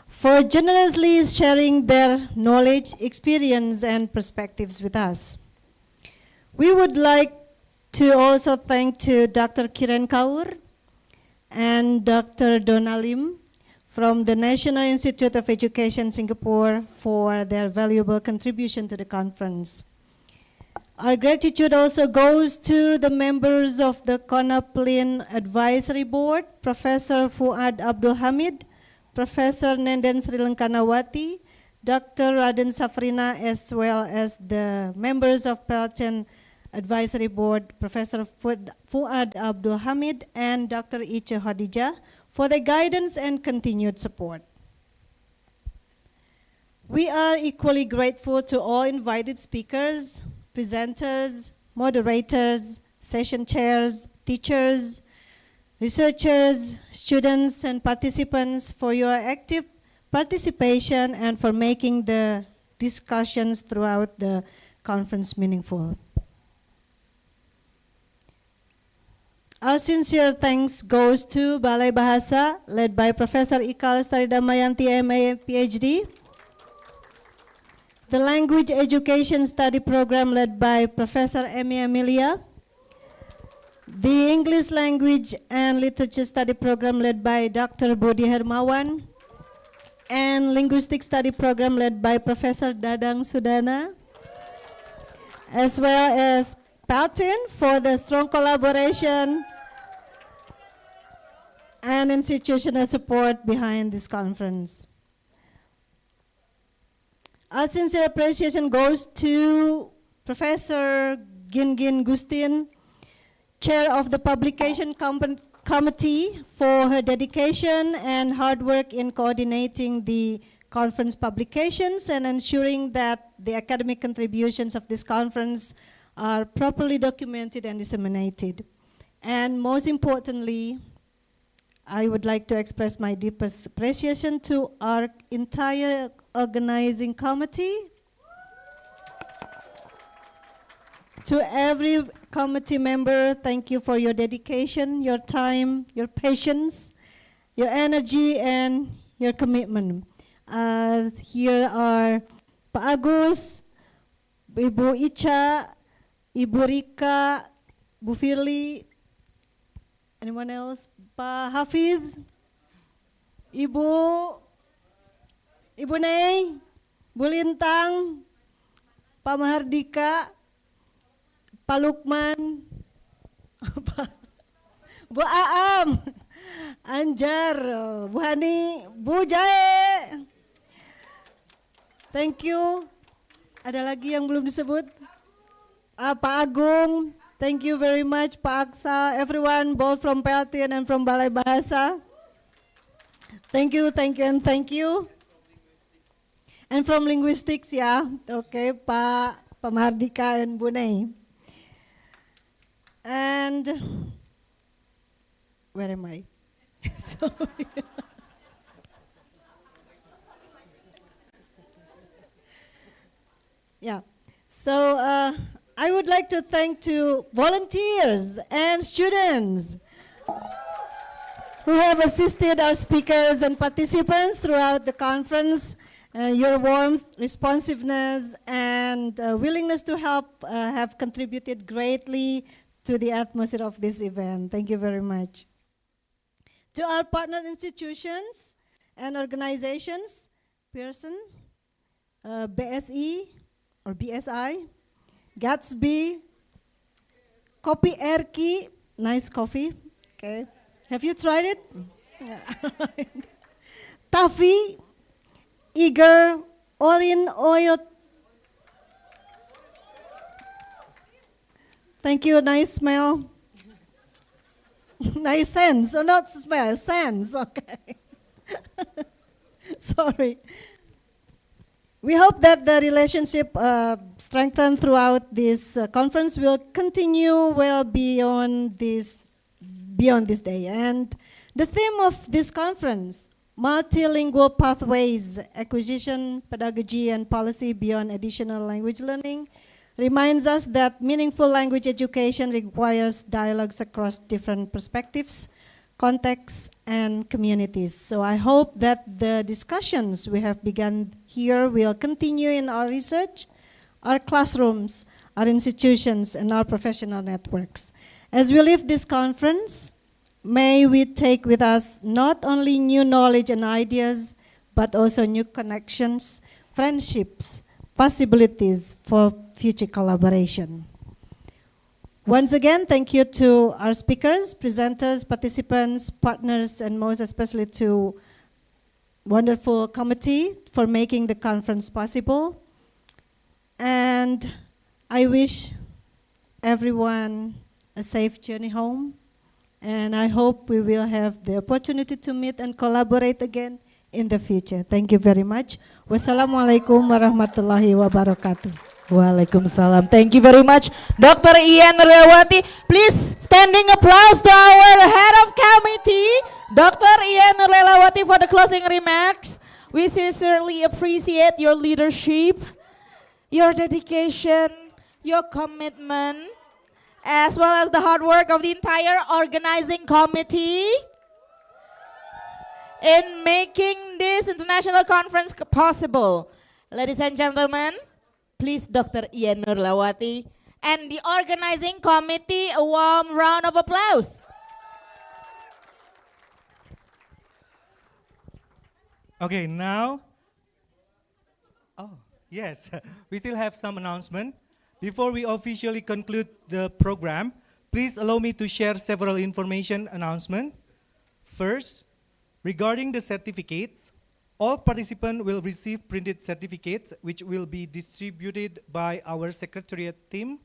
for generously sharing their knowledge, experience, and perspectives with us. We would like to also thank to Dr. Kiran Kaur and Dr. Donalim from the National Institute of Education Singapore for their valuable contribution to the conference. Our gratitude also goes to the members of the CONAPLIN Advisory Board, Professor Fuad Abdul Hamid, Professor Nenden Sri Lankanawati, Dr. Raden Safrina, as well as the members of PELTIN Advisory Board, Professor Fuad Abdul Hamid and Dr. Iche Hadija, for their guidance and continued support. We are equally grateful to all invited speakers, presenters, moderators, session chairs, teachers, researchers, students, and participants for your active participation and for making the discussions throughout the conference meaningful. Our sincere thanks goes to Balai Bahasa, led by Professor Ikal Lestari Damayanti, MA, PhD. The Language Education Study Program, led by Professor Emi Amelia. The English Language and Literature Study Program, led by Dr. Budi Hermawan. And Linguistic Study Program, led by Professor Dadang Sudana. As well as PELTIN for the strong collaboration and institutional support behind this conference. Our sincere appreciation goes to Professor Gingin Gustin, Chair of the Publication Committee, for her dedication and hard work in coordinating the conference publications and ensuring that the academic contributions of this conference are properly documented and disseminated. And most importantly, I would like to express my deepest appreciation to our entire organizing committee, to every committee member. Thank you for your dedication, your time, your patience, your energy, and your commitment. Here are Pak Agus, Ibu Icha, Ibu Rika, Bu Firly, anyone else? Pak Hafiz, Ibu Nei, Bu Lintang, Pak Mahardika, Pak Lukman, Bu Aam, Anjar, Bu Hani, Bu Jae. Thank you. Ada lagi yang belum disebut? Pak Agung, thank you very much. Pak Aksa, everyone, both from PELTIN and from Balai Bahasa. Thank you, and thank you. And from Linguistics, yeah. Okay, Pak Mahardika and Bu Nei. And where am I? Sorry. Yeah. So I would like to thank to volunteers and students who have assisted our speakers and participants throughout the conference. Your warmth, responsiveness, and willingness to help have contributed greatly to the atmosphere of this event. Thank you very much. To our partner institutions and organizations, Pearson, BSI or BSI, Gatsby, Kopi Erki, nice coffee. Okay, have you tried it? Taffy, Eager, Olin Oil. Thank you, nice smell. Nice sense, or not smell, sense, okay. Sorry. We hope that the relationship strengthened throughout this conference will continue well beyond this day. And the theme of this conference, multilingual pathways, acquisition, pedagogy, and policy beyond additional language learning, reminds us that meaningful language education requires dialogues across different perspectives, contexts, and communities. So I hope that the discussions we have begun here will continue in our research, our classrooms, our institutions, and our professional networks. As we leave this conference, may we take with us not only new knowledge and ideas, but also new connections, friendships, possibilities for future collaboration. Once again, thank you to our speakers, presenters, participants, partners, and most especially to wonderful committee for making the conference possible. And I wish everyone a safe journey home. And I hope we will have the opportunity to meet and collaborate again in the future. Thank you very much. Wassalamualaikum warahmatullahi wabarakatuh. Waalaikumsalam. Thank you very much, Dr. Ian Nurlewati. Please standing applause to our head of committee, Dr. Ian Nurlewati, for the closing remarks. We sincerely appreciate your leadership, your dedication, your commitment, as well as the hard work of the entire organizing committee in making this international conference possible. Ladies and gentlemen, please, Dr. Ian Nurlewati and the organizing committee, a warm round of applause. Okay, now, yes, we still have some announcement. Before we officially conclude the program, please allow me to share several information announcements. First, regarding the certificates, all participants will receive printed certificates which will be distributed by our secretariat team.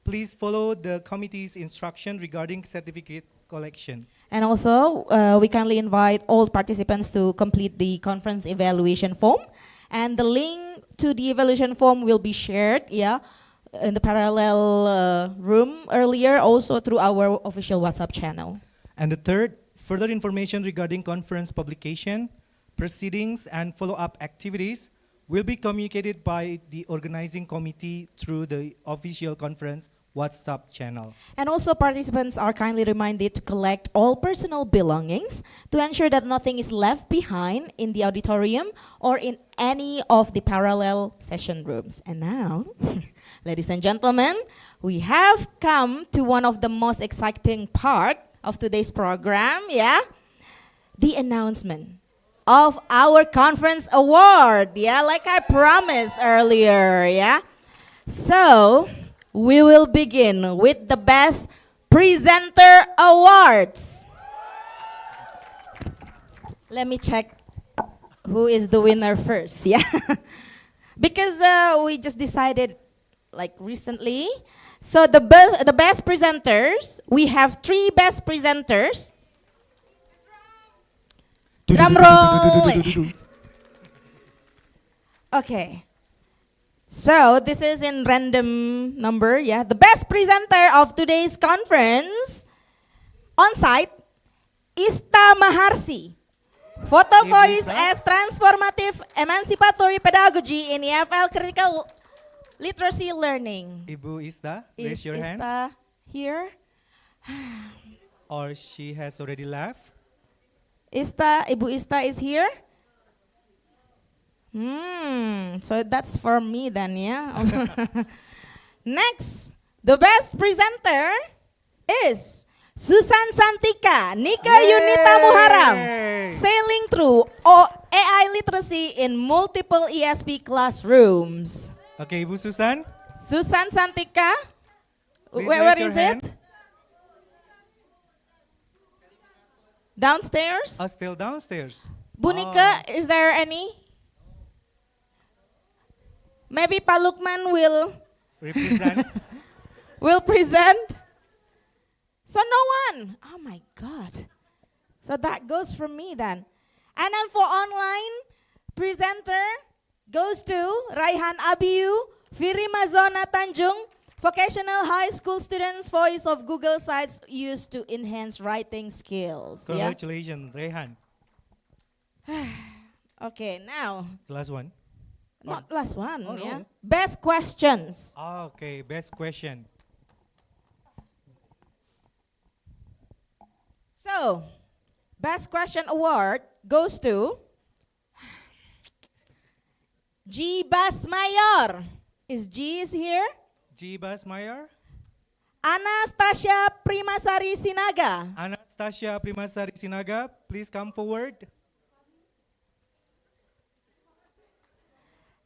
Please follow the committee's instruction regarding certificate collection. And also, we kindly invite all participants to complete the conference evaluation form. And the link to the evaluation form will be shared, in the parallel room earlier, also through our official WhatsApp channel. And the third, further information regarding conference publication, proceedings, and follow-up activities will be communicated by the organizing committee through the official conference WhatsApp channel. And also, participants are kindly reminded to collect all personal belongings to ensure that nothing is left behind in the auditorium or in any of the parallel session rooms. And now, ladies and gentlemen, we have come to one of the most exciting part of today's program, the announcement of our conference award, like I promised earlier, So, we will begin with the Best Presenter Awards. Let me check who is the winner first, because we just decided like recently. So the best presenters, we have 3 best presenters. Drum roll. Okay. So this is in random number, The best presenter of today's conference on site, Ista Maharsi. Photo voice as transformative emancipatory pedagogy in EFL critical literacy learning. Ibu Ista, Is raise your hand. Ista here? Or she has already left. Ibu Ista is here? So that's for me then, yeah? Next, the best presenter is Susan Santika, Nika Yunita Muharam, sailing through AI literacy in multiple ESP classrooms. Okay, Ibu Susan. Susan Santika, Please where raise is your hand. it? Downstairs? Still downstairs. Bunika, is there any? Maybe Pak Lukman will represent. will present. So no one. Oh my God. So that goes for me then. And then for online presenter goes to Raihan Abiyu, Firi Mazona Tanjung, vocational high school students voice of Google Sites used to enhance writing skills. Yeah? Congratulations, Rehan. Okay, now. The last one. Not last one, Oh, no. yeah. Best questions. Okay, best question. So, best question award goes to G. Basmayor. Is G is here? G. Basmayor. Anastasia Primasari Sinaga. Anastasia Primasari Sinaga, please come forward.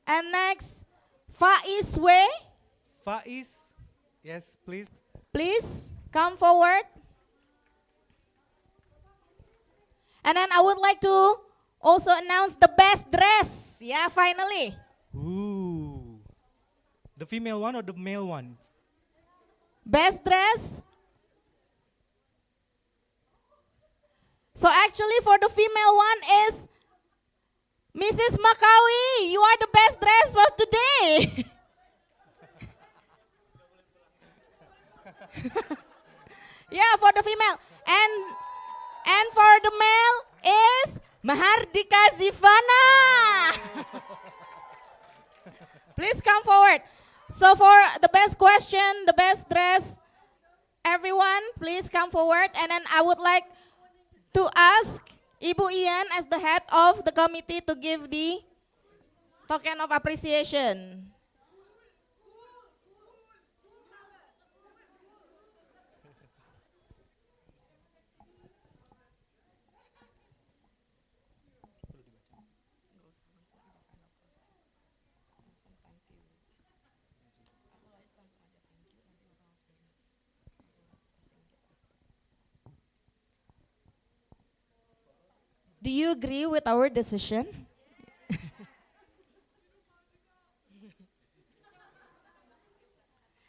And next, Faiz Wei. Faiz, yes, please. Please come forward. And then I would like to also announce the best dress. Yeah, finally. Ooh. The female one or the male one? Best dress. So actually for the female one is Mrs. Makawi. You are the best dress for today. Yeah, for the female. And for the male is Mahardika Zivana. Please come forward. So for the best question, the best dress, everyone, please come forward. And then I would like to ask Ibu Ian as the head of the committee to give the token of appreciation. Do you agree with our decision?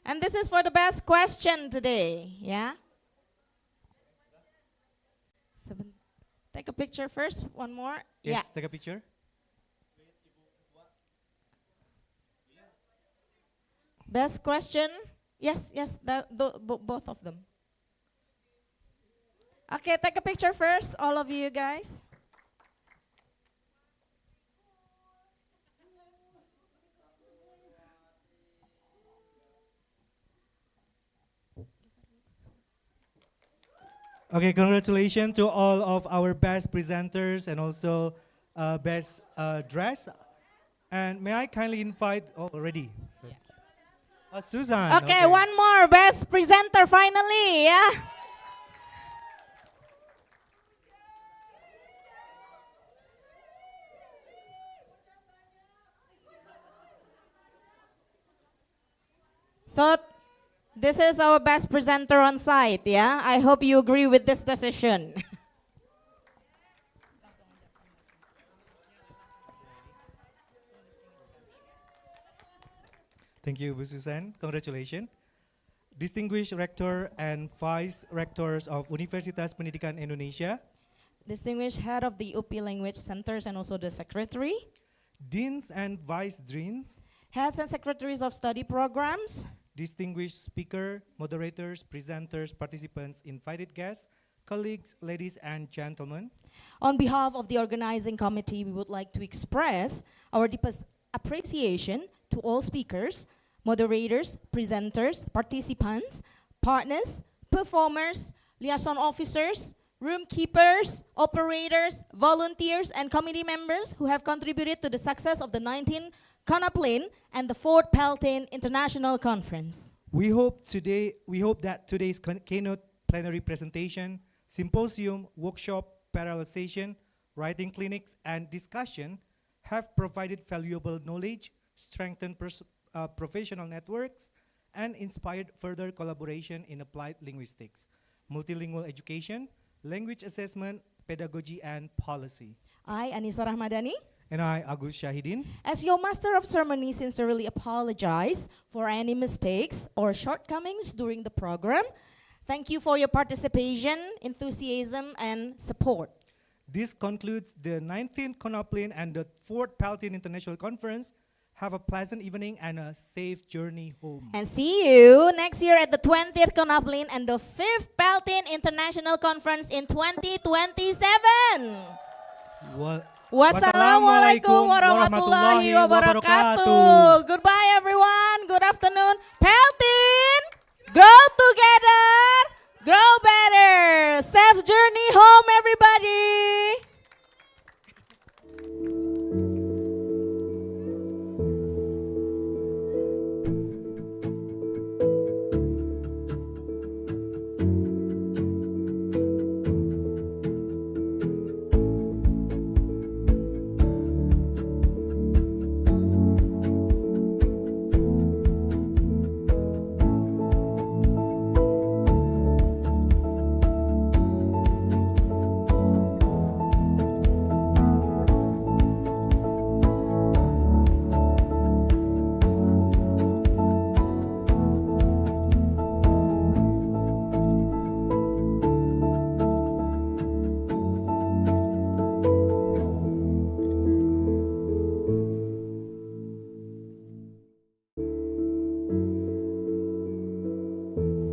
And this is for the best question today, yeah? Take a picture first, one more. Yes, Yeah. take a picture. Best question. Yes, both of them. Okay, take a picture first, all of you guys. Okay, congratulations to all of our best presenters and also best dress. And may I kindly invite already? Susan. Okay, one more best presenter finally, yeah? So, this is our best presenter on site, yeah? I hope you agree with this decision. Thank you, Bu Susan. Congratulations. Distinguished Rector and Vice Rectors of Universitas Pendidikan Indonesia. Distinguished head of the UP Language Centers and also the secretary. Deans and Vice Deans. Heads and secretaries of study programs. Distinguished speaker, moderators, presenters, participants, invited guests, colleagues, ladies and gentlemen. On behalf of the organizing committee, we would like to express our deepest appreciation to all speakers, moderators, presenters, participants, partners, performers, liaison officers, room keepers, operators, volunteers, and committee members who have contributed to the success of the 19th CONAPLIN and the 4th PELTIN International Conference. We hope that today's keynote plenary presentation, symposium, workshop, parallel session, writing clinics, and discussion have provided valuable knowledge, strengthened professional networks, and inspired further collaboration in applied linguistics, multilingual education, language assessment, pedagogy, and policy. I, Anissa Rahmadani, And I, Agus Shahidin, as your Master of Ceremony, sincerely apologize for any mistakes or shortcomings during the program. Thank you for your participation, enthusiasm, and support. this concludes the 19th CONAPLIN and the 4th PELTIN International Conference. Have a pleasant evening and a safe journey home. And see you next year at the 20th CONAPLIN and the 5th PELTIN International Conference in 2027. Wassalamualaikum warahmatullahi wabarakatuh. Goodbye everyone. Good afternoon. PELTIN, grow together, grow better. Safe journey home.